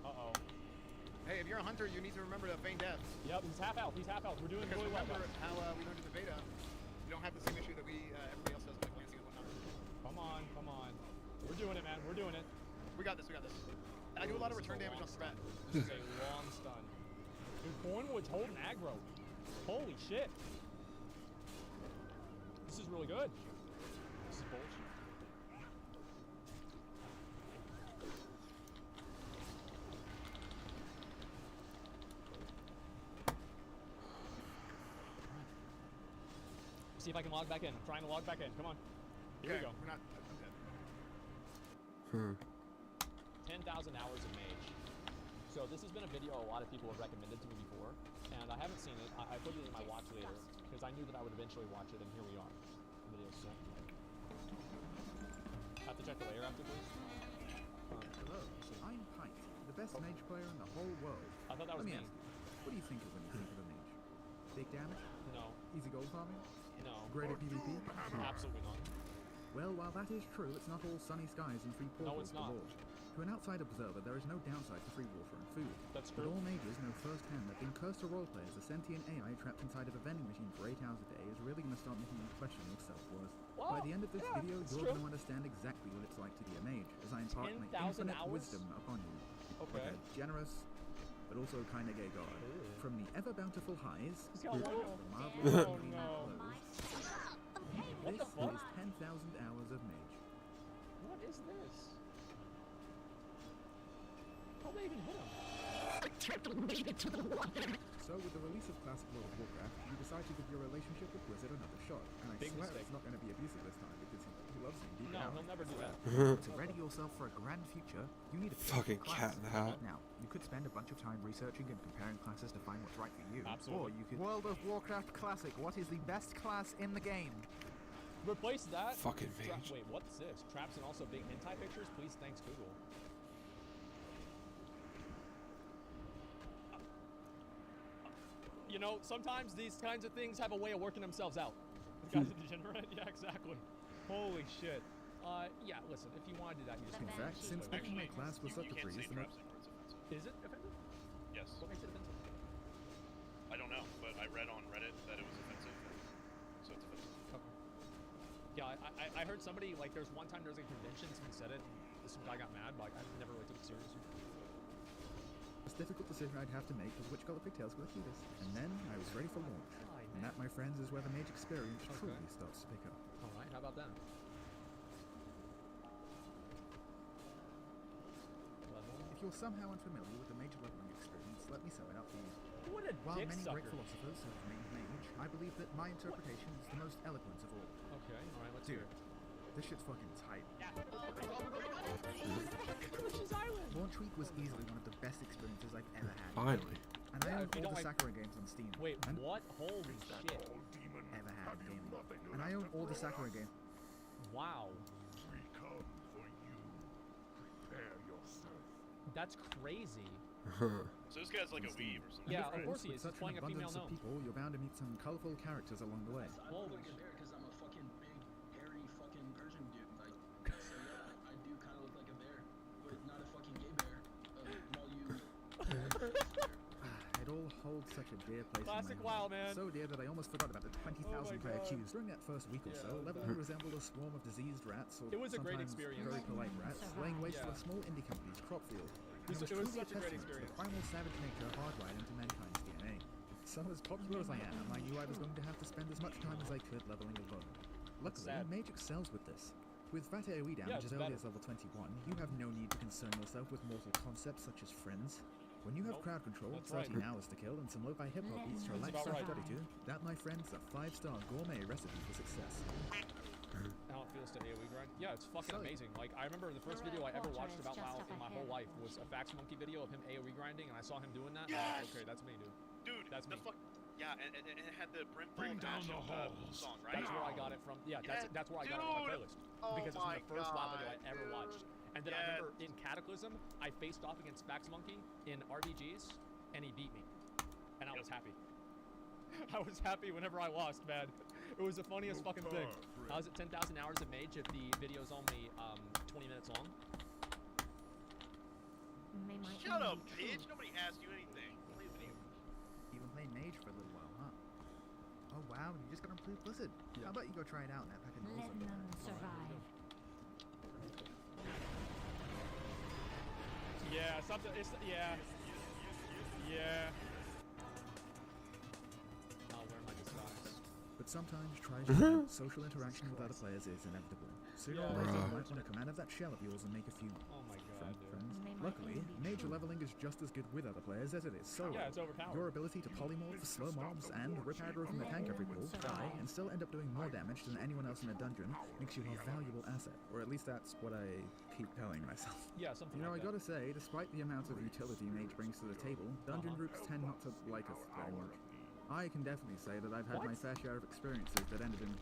Uh-oh. Hey, if you're a hunter, you need to remember to feign death. Yep, he's half out. He's half out. We're doing because really well. remember how we learned in the beta, you don't have the same issue that everybody else does with like lancing and whatnot. Come on. We're doing it, man. We're doing it. We got this. I do a lot of return damage on threat. This is a long stun. Dude, Cornwood's holding aggro. Holy shit. This is really good. This is bullshit. See if I can log back in. I'm trying to log back in. Come on. Here we go. We're not. 10,000 hours of Mage. So this has been a video a lot of people have recommended to me before, and I haven't seen it. I put it in my watch later because I knew that I would eventually watch it, and here we are. The video's set. Have to check the layer after, please. Hello, I'm Pike, the best mage player in the whole world. I thought that was me me. ask you, what do you think of when you think of a mage? Big damage? No. Easy gold farming? No. Great at PvP? Absolutely not. Well, while that is true, it's not all sunny skies and free portals it's not. galore. To an outside observer, there is no downside to free water and food. That's But true. all mages know firsthand that being cursed to roleplay as a sentient AI trapped inside of a vending machine for 8 hours a day is really going to start making you question your self-worth. Well, By the end of this yeah, video, it's you're true. going to understand exactly what it's like to be a mage, as I impart my 10,000 infinite hours? wisdom upon you. Okay. Like a generous, but also kind of gay god. From the ever-bountiful highs, He's got to one. the marvelous Oh, clean no. clothes. What the This fuck? is 10,000 hours of mage. What is this? How'd they even hit him? So with the release of Classic World of Warcraft, you decide to give your relationship with Blizzard another shot. And I Big swear mistake. it's not going to be abusive this time because he loves you deep No, down. he'll never do that. To ready yourself for a grand future, you need a Fucking class. cat in the hat. Now, you could spend a bunch of time researching and comparing classes to find what's right for you. Absolutely. Or you could... World of Warcraft Classic, what is the best class in the game? Replace that. Fucking mage. Wait, what's this? Traps and also big hentai pictures? Please, thanks, Google. You know, sometimes these kinds of things have a way of working themselves out. This guy's a degenerate? Yeah, exactly. Holy shit. Yeah, listen, if you want to do that, you just... In fact, since picking my class was such a breeze, the most... Is it offensive? Yes. What makes it offensive? I don't know, but I read on Reddit that it was offensive, so it's offensive. Okay. Yeah, I heard somebody, like, there's one time there was a convention, somebody said it, some guy got mad, but like, I never really took it seriously. The most difficult decision I'd have to make was which color pigtails were the cutest. And then I was ready for launch. And that, my friends, is where the mage experience truly starts to pick up. Alright, how about that? If you're somehow unfamiliar with the mage leveling experience, let me sell it out for you. What a While dick many sucker. great philosophers have named mage, I believe that my interpretation is the most eloquent of all. Okay, alright, let's Dude, hear it. this shit's fucking tight. Delicious Island! Launch week was easily one of the best experiences I've ever had. Finally. And I Yeah, own if you all don't the like- Sakura games on Steam. Wait, and what? Holy shit. ever had gaming. And I own all the Sakura games. Wow. That's crazy. So this guy's like a weeb or something. Yeah, right? of course he is. With He's such an playing a female abundance of gnome. people, you're bound to meet some colorful characters along the way. I look like a bear because I'm a fucking big, hairy, fucking Persian dude. Like, so yeah, I do kind of look like a bear, but not a fucking gay bear. While you. It all holds such a dear place Classic in my WoW, heart. man. So dear that I almost forgot about the 20,000 player God. queues. During that first week or so, leveling resembled a swarm of diseased rats, or It was a great sometimes experience. very polite rats, laying waste to Yeah. a small indie company's crop field. It was truly such a great testament to experience. the primal savage nature hardwired into mankind's DNA. So as popular as I am, I knew I was going to have to spend as much time as I could leveling alone. Luckily, sad. Mage excels with this. With fat AoE damage it's as early better. as level 21, you have no need to concern yourself with mortal concepts such as friends. When you have Nope. crowd control, That's 13 right. hours to kill, and some lo-fi hip-hop beats to That's relax about yourself right. study to, that, my friends, is a 5-star gourmet recipe for success. How it feels to AoE grind? Yeah, it's fucking amazing. Like, I remember the first video I ever watched about WoW in my whole life was a Fax Monkey video of him AoE grinding, and I saw him doing that. And I was like, okay, that's me, dude. Dude, That's the me. fuck. Yeah, and it had the Bring down the halls. song, right? That's where I got it from. Yeah, that's where I got it on my playlist. Oh Because it's my the first WoW video I God, ever dude. watched. And then I Yes. remember in Cataclysm, I faced off against Fax Monkey in RBGs, and he beat me. And I was happy. I was happy whenever I lost, man. It was the funniest fucking thing. How's it 10,000 hours of Mage if the video's only 20 minutes long? Shut up, bitch! Nobody asked you anything. Play a video. You've been playing Mage for a little while, huh? Oh wow, you just got on Blue Blizzard. How about you go try it out in that pack of rolls Let up there? none survive. Yeah, something. It's yeah. Yeah. I'll wear my disguise. But sometimes try to social interaction with other players is inevitable. Sooner or later, you might want to come out of that shell of yours and make a few Oh my god, dude. friends. Luckily, Mage leveling is just as good with other players as it is solo. Yeah, it's overpowered. Your ability to polymorph, slow mobs, and rip aggro from the tank every pull, die, and still end up doing more damage than anyone else in a dungeon makes you a valuable asset. Or at least that's what I keep telling myself. Yeah, something You know, like I that. gotta say, despite the amount of utility Mage brings to the table, dungeon groups tend not to like us very much. I can definitely say that I've had my fair share of experiences that ended in...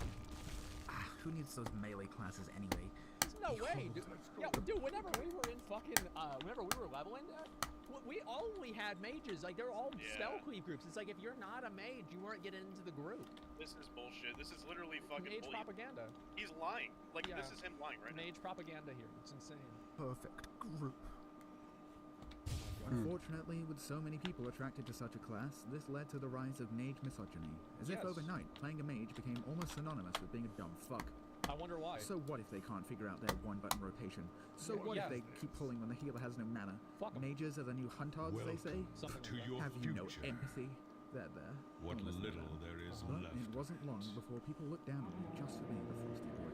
who needs those melee classes anyway? There's no way, dude. Yo, dude, whenever we were in fucking, whenever we were leveling, we only had mages. Like, they're all spell cleave groups. It's like, if you're not a mage, you weren't getting into the group. This is bullshit. This is literally fucking Mage bullying. propaganda. He's lying. Like, Yeah. this is him lying right Mage propaganda here. It's insane. Perfect group. Unfortunately, with so many people attracted to such a class, this led to the rise of mage misogyny. As if Yes. overnight, playing a mage became almost synonymous with being a dumb fuck. I wonder why. So what if they can't figure out their one-button rotation? So Yeah, what yeah. if they keep pulling when the healer has no mana? Fuck 'em. Mages are the new huntards, they say? Something to like that. your Have you no future. empathy? There. What Don't listen to little them. there is But left. it wasn't long before people looked down on me just for being a frosty boy.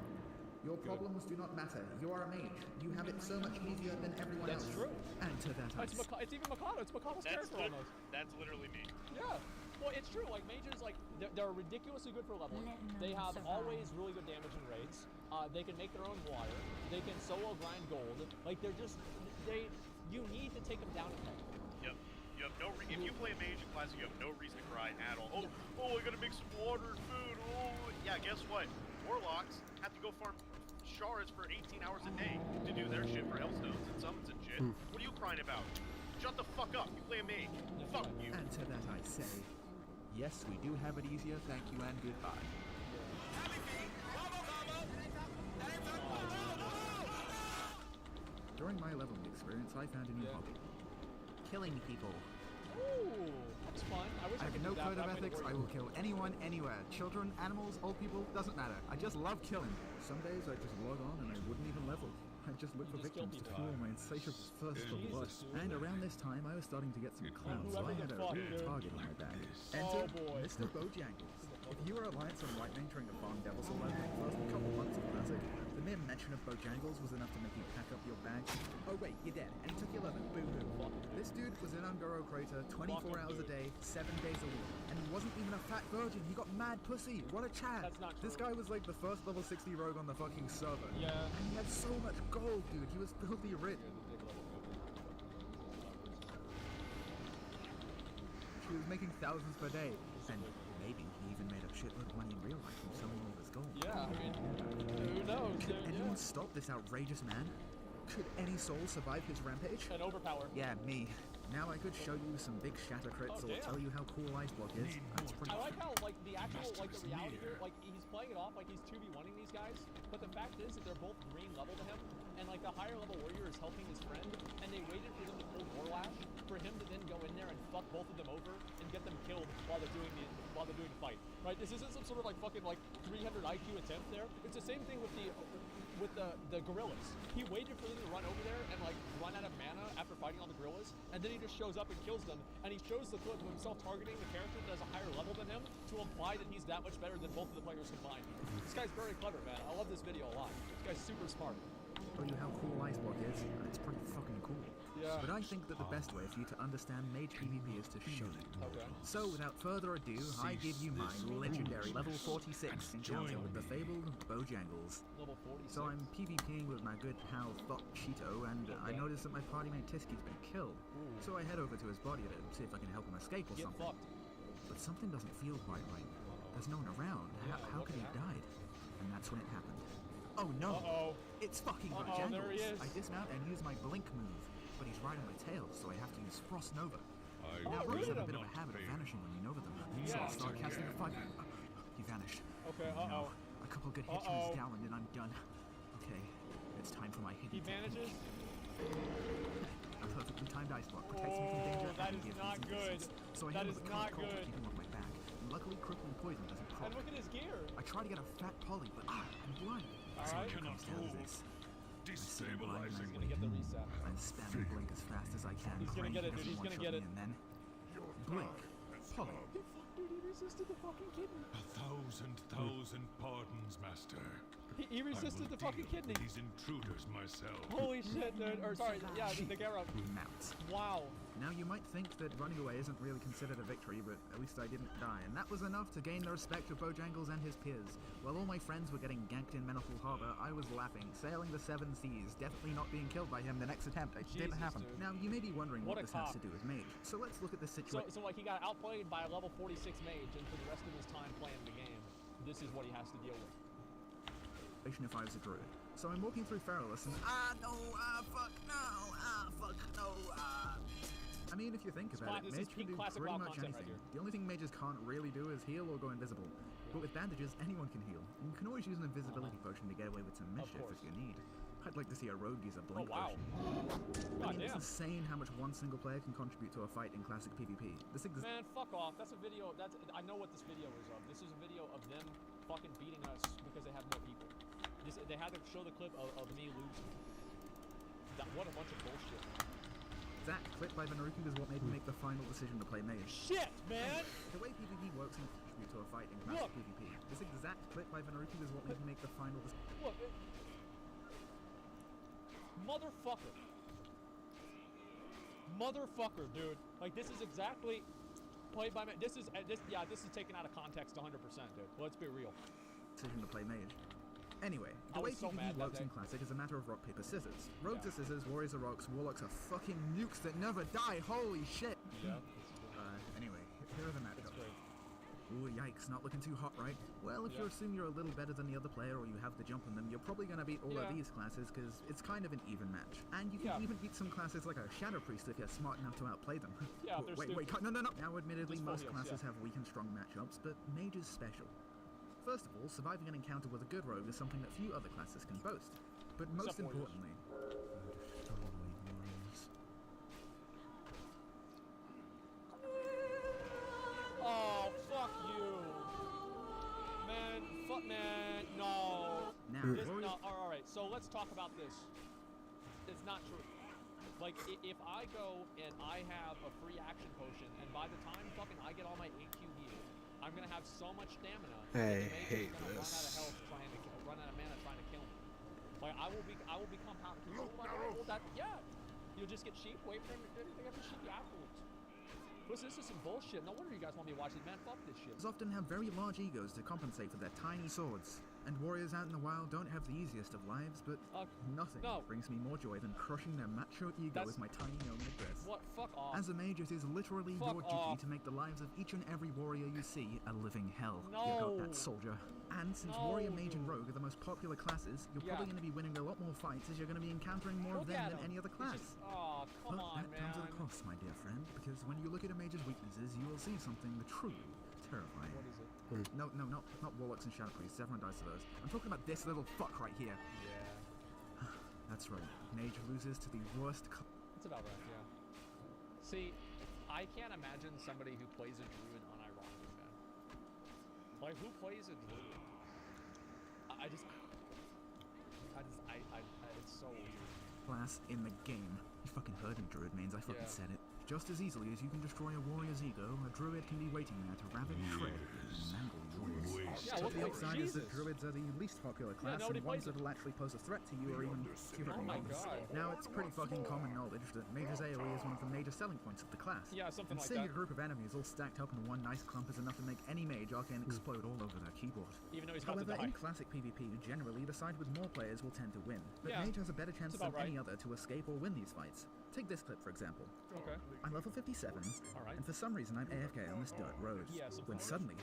Your problems do not matter. You are a mage. You have it so much easier than everyone That's else. true. And to that I It's even Mikado. It's Mikado's character almost. That's literally me. Yeah. Well, it's true. Like, mages, like, they're ridiculously good for leveling. They have always really good damage in raids. They can make their own wire. They can solo grind gold. Like, they're just, you need to take them down a peg. Yep. You have no if you play a mage in classic, you have no reason to cry at all. Oh, I gotta make some water and food. Oh, yeah, guess what? Warlocks have to go farm shards for 18 hours a day to do their shit for hellstones and summons and shit. What are you crying about? Shut the fuck up. You play a mage. Fuck you. And to that I say, yes, we do have it easier, thank you and goodbye. During my leveling experience, I found a new hobby. Killing people. Ooh, that's fun. I wish I I have could no do that. code of That way ethics. to I will kill anyone, anywhere. Children, animals, old people, doesn't matter. I just love killing. Some days I just log on and I wouldn't even level. I just look for just kill victims to people. fuel my insatiable thirst for blood. Jesus, dude. And around this time, I was starting to get some clout, so I Whoever had the a fuck, real dude. target on my back. Oh, Enter boy. Mr. Bojangles. If you were Alliance on Whitemane during the Farm Devil Soul event for the first couple months of Classic, the mere mention of Bojangles was enough to make you pack up your bag. Oh wait, you're dead, and he took your leather. Boo-hoo. This dude was in Ungoro Crater 24 hours a day, 7 days a week, and he wasn't even a fat virgin. He got mad pussy. What a Chad. That's not This true. guy was like the first level 60 rogue on the fucking server. Yeah. And he had so much gold, dude. He was filthy rich. He was making thousands per day, and maybe he even made a shitload of money in real life from selling all this gold. Yeah, I mean, who knows, Could dude? anyone Yeah. stop this outrageous man? Could any soul survive his rampage? And overpower. Yeah, me. Now I could show you some big shatter crits or tell you how cool Ice Block is. That's pretty I like how, like, the actual, like, the reality here, like, he's playing it off like he's 2v1ing these guys, but the fact is that they're both green level to him, and, like, the higher level warrior is helping his friend, and they waited for them to pull Warlash, for him to then go in there and fuck both of them over, and get them killed while they're doing the fight, right? This isn't some sort of, like, fucking, like, 300 IQ attempt there. It's the same thing with the gorillas. He waited for them to run over there and, like, run out of mana after fighting all the gorillas, and then he just shows up and kills them, and he shows the clip of himself targeting the character that has a higher level than him to imply that he's that much better than both of the players combined. This guy's very clever, man. I love this video a lot. This guy's super smart. Show you how cool Ice Block is. It's pretty fucking cool. Yeah. But I think that the best way for you to understand Mage PvP is to show you. Okay. So without further ado, I give you my legendary level 46 encounter with the fabled Bojangles. Level 46. So I'm PvPing with my good pal Thought Cheeto, and I notice that my party mate Tiski's been killed. So I head over to his body to see if I can help him escape or something. But something doesn't feel quite right. There's no one around. How could he have died? And that's when it happened. Oh no! It's fucking Bojangles! There he is. I dismount and use my blink move, but he's right on my tail, so I have to use Frost Nova. Now rogues have a bit of a habit of vanishing when you Nova them, so I'll start casting a fire. He vanished. Okay, No, a couple good hits from his Dowland and I'm done. Okay, it's time for my hidden He vanishes? A perfectly timed Ice Block protects me from danger that and is gives not me good. distance. So I That hit him is with a not cold to good. keep him off my back. And luckily crippling poison doesn't proc. And look at his gear. I try to get a fat poly, but I'm blind. All So right. it comes down to this. Destabilizing. He's gonna get the reset. I'm spamming blink as fast as I can. He's gonna praying get he it, dude. He's doesn't gonna get one-shot it. me, And then blink. Poly. Dude, he resisted the fucking kidney. 1,000 pardons, Master. He resisted the fucking kidney. These intruders myself. Holy shit, dude. Or sorry, yeah, the Garrow. Mounts. Wow. Now you might think that running away isn't really considered a victory, but at least I didn't die, and that was enough to gain the respect of Bojangles and his peers. While all my friends were getting ganked in Meniful Harbor, I was laughing, sailing the seven seas, definitely not being killed by him the next attempt. It didn't happen. Dude. Now you may be wondering what What a this has cop. to do with Mage, so let's look at this situation. So like he got outplayed by a level 46 mage, and for the rest of his time playing the game, this is what he has to deal with. If I was a druid. So I'm walking through Feralus and fuck no. I mean, if you think about it, This is Mage can peak do classic pretty WoW much content right anything. here. The only thing mages can't really do is heal or go invisible. But with bandages, anyone can heal. And you can always use an invisibility potion to get away with some mischief if you need. I'd like to see a rogue use a blink potion. I mean, it's insane how much one single player can contribute to a fight in classic PvP. Man, fuck off. That's a video. I know what this video is of. This is a video of them fucking beating us because they have more people. They had to show the clip of me losing. What a bunch of bullshit. That clip by Venaruku is what made me make the final decision to play Mage. Shit, man! The way PvP works and contribute to a fight in classic PvP. This exact clip by Venaruku is what made me make the final decision. Look, motherfucker, dude. Like, this is exactly played by me. This is taken out of context 100%, dude. Let's be real. Decision to play Mage. Anyway, the I way was so PvP mad that works day. in Classic is a matter of rock, paper, scissors. Rogues are scissors, warriors are rocks, warlocks are fucking nukes that never die, holy shit! Yeah. Anyway, here are the matchups. Ooh, yikes, not looking too hot, right? Well, if you assume you're a little better than the other player or you have the jump on them, you're probably gonna beat all of these classes, because it's kind of an even match. And you can even beat some classes like a Shadow Priest if you're smart enough to outplay them. Yeah, they're wait, no. Now, admittedly, Just most focus, classes have weak and strong matchups, but Mage is special. First of all, surviving an encounter with a good rogue is something that few other classes can boast. But most importantly... Oh, fuck you. Man, no. Alright, so let's talk about this. It's not true. Like, if I go and I have a free action potion, and by the time fucking I get all my AQ healed, I'm gonna have so much stamina. I that hate gonna this. Run out of health run out of mana trying to kill me. Like I will become powerful. You'll just get sheep. Wait for everything after sheep afterwards. Listen, this is some bullshit. No wonder you guys want me to watch it, man. Fuck this shit. Often have very large egos to compensate for their tiny swords. And warriors out in the wild don't have the easiest of lives, but nothing brings me more joy than crushing their macho ego with my tiny gnome address. What? Fuck off. As a mage, it is literally your duty to make the lives of each and every warrior you see a living hell. You got that, soldier. And since warrior, mage, and rogue are the most popular classes, you're probably going to be winning a lot more fights as you're going to be encountering more of them than any other class. Oh, come on, that comes at a cost, my dear friend, because when you look at a mage's weaknesses, you will see something truly terrifying. What is it? No, not warlocks and shadow priests. Everyone dies to those. I'm talking about this little fuck right here. Yeah. That's right. Mage loses to the worst. That's about right. Yeah. See, I can't imagine somebody who plays a druid unironically, man. Like, who plays a druid? It's so weird. Class in the game. You fucking heard him, druid means. I fucking said it. Just as easily as you can destroy a warrior's ego, a druid can be waiting there to ravage, shred, and mangle yours. But the upside is that druids are the least popular class, and ones that will actually pose a threat to you or even to your enemies. Now, it's pretty fucking common knowledge that Mage's AoE is one of the major selling points of the class. Yeah, something like seeing that. a group of enemies all stacked up in one nice clump is enough to make any mage arcane explode all over their keyboard. Even though he's about to die. However, in classic PvP, generally, the side with more players will tend to win. But Mage has a better chance than any other to escape or win these fights. Take this clip, for example. Okay. I'm level 57, and for some reason I'm AFK on this dirt road. When suddenly,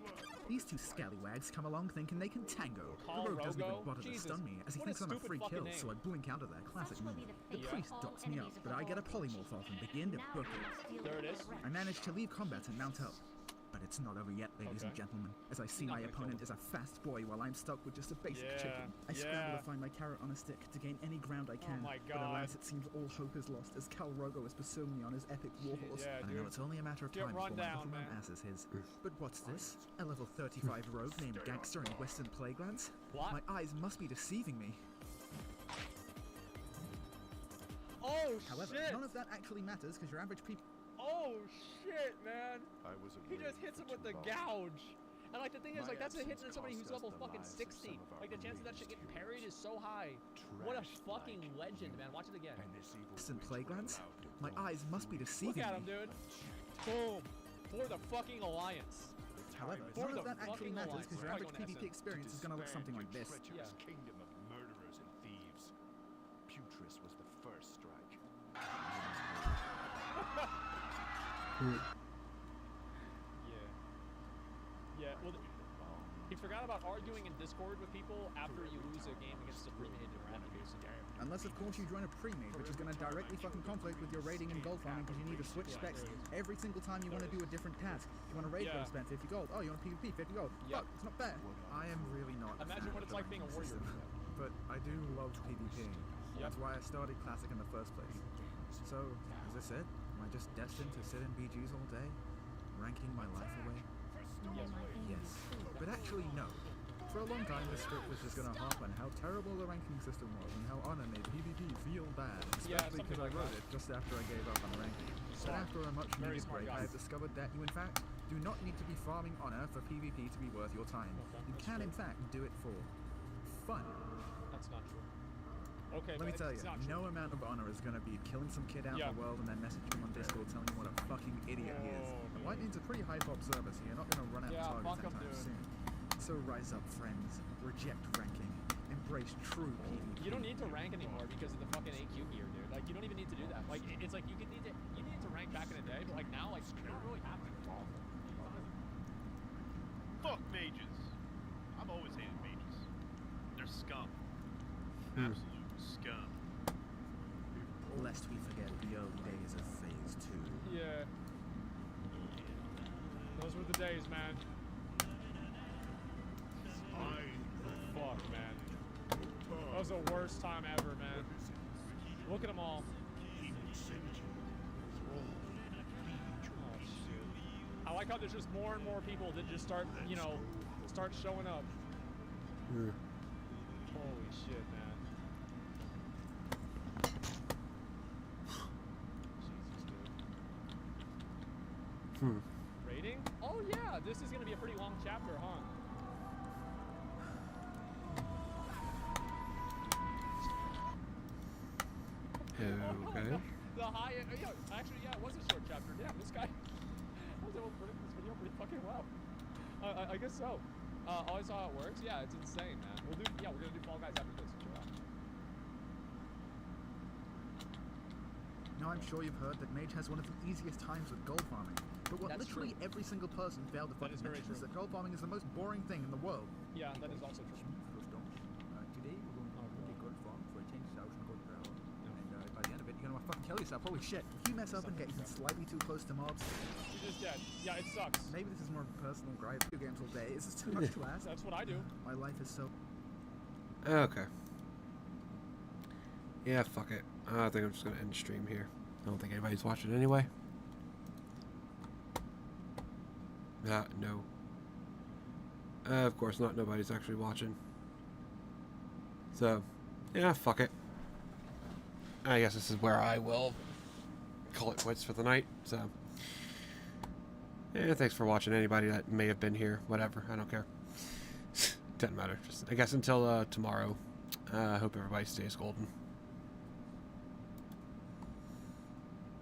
these two scallywags come along thinking they can tango. The rogue doesn't even bother to stun me, as he thinks I'm a free kill, so I blink out of there, classic move. The priest dots me up, but I get a polymorph off and begin to book it. There it is. I manage to leave combat and mount up. But it's not over yet, ladies and gentlemen, as I see my opponent is a fast boy while I'm stuck with just a basic chicken. I scramble to find my carrot on a stick to gain any ground I can, but alas, it seems all hope is lost as Khal Drogo is pursuing me on his epic warhorse. I know it's only a matter of time before my little gnome ass is his. But what's this? A level 35 rogue named Gangster in Western Playgrounds? What? My eyes must be deceiving me. Oh, however, shit! none of that actually matters because your average people. Oh shit, man! He just really hits him with the gouge. And like the thing is, like that's a hit to somebody who's level fucking 60. Like the chance of that shit getting parried is so high. What a fucking legend, man! Watch it again. Western Playgrounds? My eyes must be deceiving me. Look at him, dude. Boom! For the fucking alliance. However, none of that actually matters because your average PvP experience is going to look something like this. Kingdom of murderers and thieves. Putris was the first strike. Yeah, well, he forgot about arguing in Discord with people after you lose a game against a pre-made or Unless, of course, you join a pre-made, which is going to directly fucking conflict with your raiding and gold farming because you need to switch specs every single time you want to do a different task. You want to raid, spend 50 gold. Oh, you want a PvP, 50 gold. Fuck, it's not fair. I am really not. Imagine what it's like being a warrior. But I do love PvPing. That's why I started Classic in the first place. So, as I said, am I just destined to sit in BGs all day, ranking my life away? Yes. But actually, no. For a long time, this script was just going to harp on how terrible the ranking system was and how honor made PvP feel bad, especially because I wrote it just after I gave up on ranking. But after a much-needed break, I have discovered that you, in fact, do not need to be farming honor for PvP to be worth your time. You can, in fact, do it for fun. That's not true. Okay, let me tell you, no amount of honor is going to beat killing some kid out in the world and then messaging him on Discord telling him what a fucking idiot he is. And Lightning's a pretty high-pop server, so you're not going to run out of targets anytime soon. So rise up, friends. Reject ranking. Embrace true PvP. You don't need to rank anymore because of the fucking AQ gear, dude. Like, you don't even need to do that. Like, it's like you need to rank back in the day, but like now, like you don't really have to. Fuck mages. I've always hated mages. They're scum. Absolute scum. Lest we forget the old days of Phase 2. Yeah. Those were the days, man. Fuck, man. That was the worst time ever, man. Look at them all. Oh, shit. I like how there's just more and more people that just start, you know, start showing up. Holy shit, man. Rating? Oh yeah, this is gonna be a pretty long chapter, huh? Okay. The high end, actually, it was a short chapter. Damn, this guy, I was able to predict this video pretty fucking well. I guess so. Always how it works? Yeah, it's insane, man. We're gonna do Fall Guys after this. Chill out. Now I'm sure you've heard that Mage has one of the easiest times with gold farming. But what That's literally true. every single person failed to That fucking is very mention is true. that gold farming is the most boring thing in the world. Yeah, that is also true. Today we're going to take gold farm for 10,000 gold per hour. And by the end of it, you're gonna fucking kill yourself. Holy shit. If you mess up and get even slightly too close to mobs, You're just dead. Yeah, it sucks. maybe this is more personal gripe. Video games all day. Is this too much to ask? That's what I do. My life is so... Okay. Yeah, fuck it. I think I'm just gonna end stream here. I don't think anybody's watching anyway. No. Of course not. Nobody's actually watching. So, yeah, fuck it. I guess this is where I will call it quits for the night. So, yeah, thanks for watching. Anybody that may have been here, whatever. I don't care. Doesn't matter. Just, I guess until tomorrow. I hope everybody stays golden.